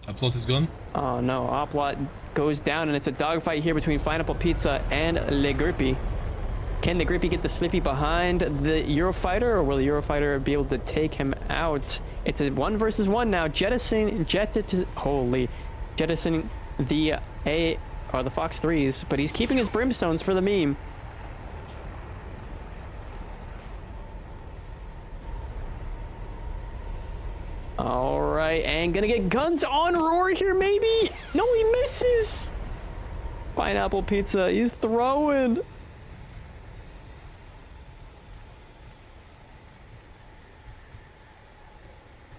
Uplot is gone. Oh, no. Uplot goes down, and it's a dogfight here between Pineapple Pizza and Le Grippy. Can the Grippy get the Slippy behind the Eurofighter, or will the Eurofighter be able to take him out? It's a 1 versus 1 now. Jettisoning the the Fox 3s, but he's keeping his brimstones for the meme. All right, and gonna get guns on Roar here, maybe? No, he misses. Pineapple Pizza, he's throwing.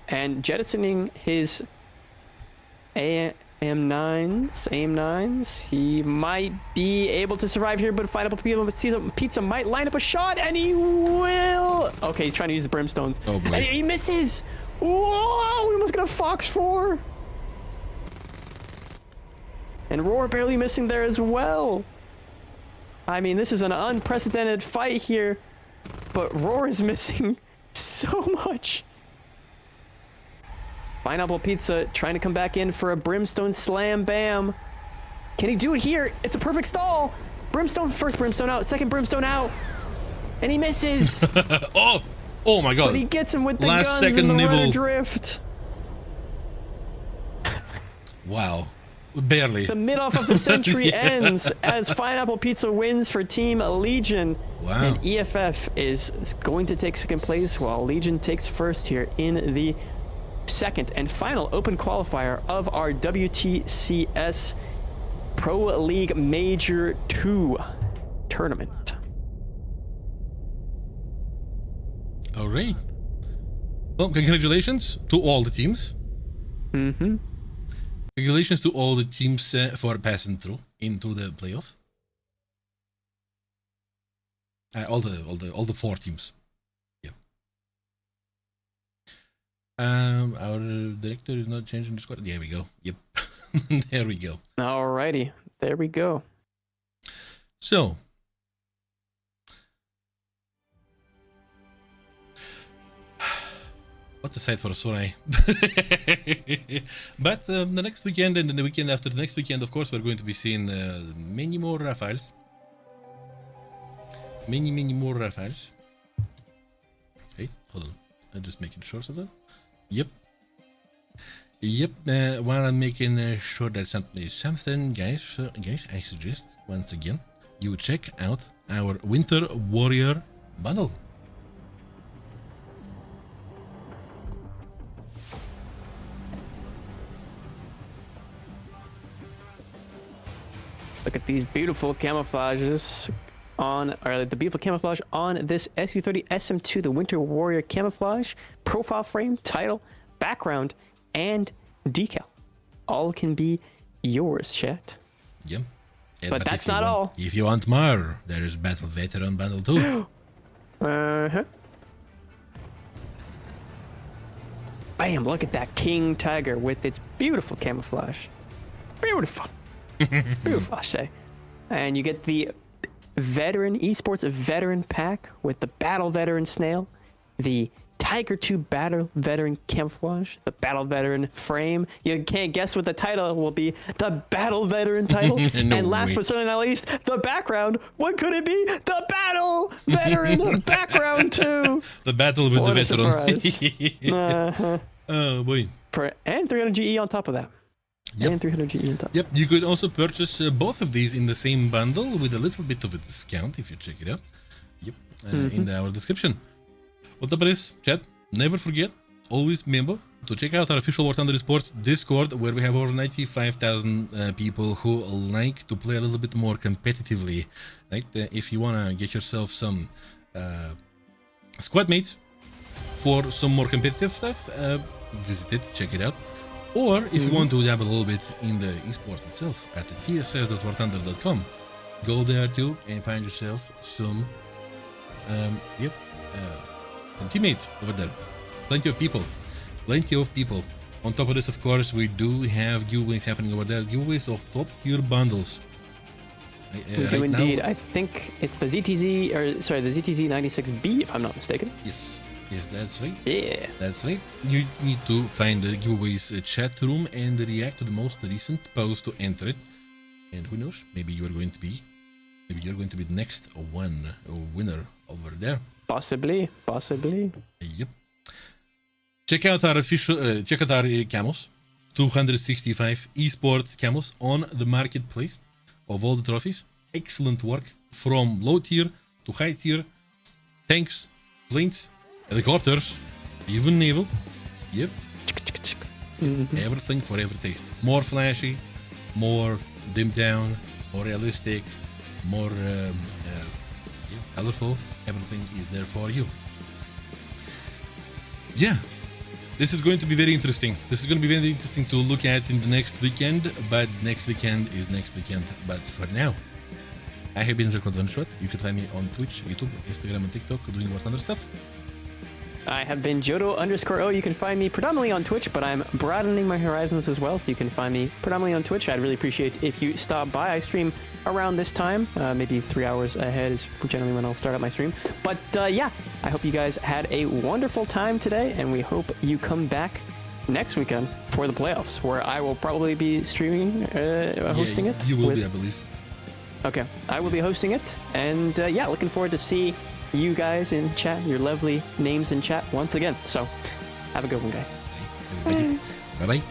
And jettisoning his AM-9s, he might be able to survive here, but Pineapple Pizza might line up a shot, and he will. Okay, he's trying to use the brimstones. Oh boy. And he misses. Whoa, we almost got a Fox 4. And Roar barely missing there as well. I mean, this is an unprecedented fight here, but Roar is missing so much. Pineapple Pizza trying to come back in for a Brimstone Slam Bam. Can he do it here? It's a perfect stall. Brimstone, first Brimstone out, second Brimstone out. And he misses. Oh my god. But he gets him with the Last guns second and the nibble. rudder drift. Wow. Barely. The mid-off of the century ends as Pineapple Pizza wins for Team Legion. Wow. And EFF is going to take second place while Legion takes first here in the second and final open qualifier of our WTCS Pro League Major 2 tournament. All right. Well, congratulations to all the teams. Mm-hmm. Congratulations to all the teams for passing through into the playoff. All the 4 teams. Yeah. Our director is not changing the squad. There we go. Yep. There we go. Alrighty, there we go. So, what a sight for a sore eye. But the next weekend and the weekend after the next weekend, of course, we're going to be seeing many more Rafales. Many more Rafales. Hey, hold on. I'm just making sure of that. Yep. While I'm making sure that something is something, guys, I suggest, once again, you check out our Winter Warrior bundle. Look at these beautiful camouflages the beautiful camouflage on this SU-30 SM2, the Winter Warrior camouflage, profile frame, title, background, and decal. All can be yours, chat. Yep. But that's not all. If you want more, there is Battle Veteran bundle too. Bam, look at that King Tiger with its beautiful camouflage. Beautiful. Beautiful, I say. And you get the veteran esports veteran pack with the battle veteran snail, the Tiger 2 battle veteran camouflage, the battle veteran frame. You can't guess what the title will be. The battle veteran title. No and last but certainly not least, the background. What could it be? The battle veteran background too. The battle with What the a veteran. Oh boy. And 300 GE on top of that. Yep. And 300 GE on top. Yep, you could also purchase both of these in the same bundle with a little bit of a discount if you check it out. Yep, in our description. On top of this, chat, never forget, always remember to check out our official War Thunder Esports Discord, where we have over 95,000 people who like to play a little bit more competitively. Right? If you want to get yourself some squad mates for some more competitive stuff, visit it, check it out. Or if you want to dabble a little bit in the esports itself at the tss.warthunder.com, go there too and find yourself some teammates over there. Plenty of people. On top of this, of course, we do have giveaways happening over there. Giveaways of top tier bundles. We do indeed. I think it's the ZTZ, the ZTZ 96B, if I'm not mistaken. Yes, that's right. Yeah. That's right. You need to find the giveaways chat room and react to the most recent post to enter it. And who knows? Maybe you're going to be the next winner over there. Possibly. Yep. Check out our camos. 265 esports camos on the marketplace of all the trophies. Excellent work from low tier to high tier. Tanks, planes, helicopters, even naval. Yep. Everything for every taste. More flashy, more dimmed down, more realistic, more colorful. Everything is there for you. Yeah. This is going to be very interesting. This is going to be very interesting to look at in the next weekend, but next weekend is next weekend. But for now, I have been Jean-Claude Van Schot. You can find me on Twitch, YouTube, Instagram, and TikTok doing War Thunder stuff. I have been Jodo_O. You can find me predominantly on Twitch, but I'm broadening my horizons as well, so you can find me predominantly on Twitch. I'd really appreciate if you stop by. I stream around this time, maybe 3 hours ahead is generally when I'll start up my stream. But yeah, I hope you guys had a wonderful time today, and we hope you come back next weekend for the playoffs, where I will probably be streaming, hosting it. You will be, I believe. Okay, I will be hosting it, and yeah, looking forward to see you guys in chat, your lovely names in chat once again. So, have a good one, guys. Bye-bye.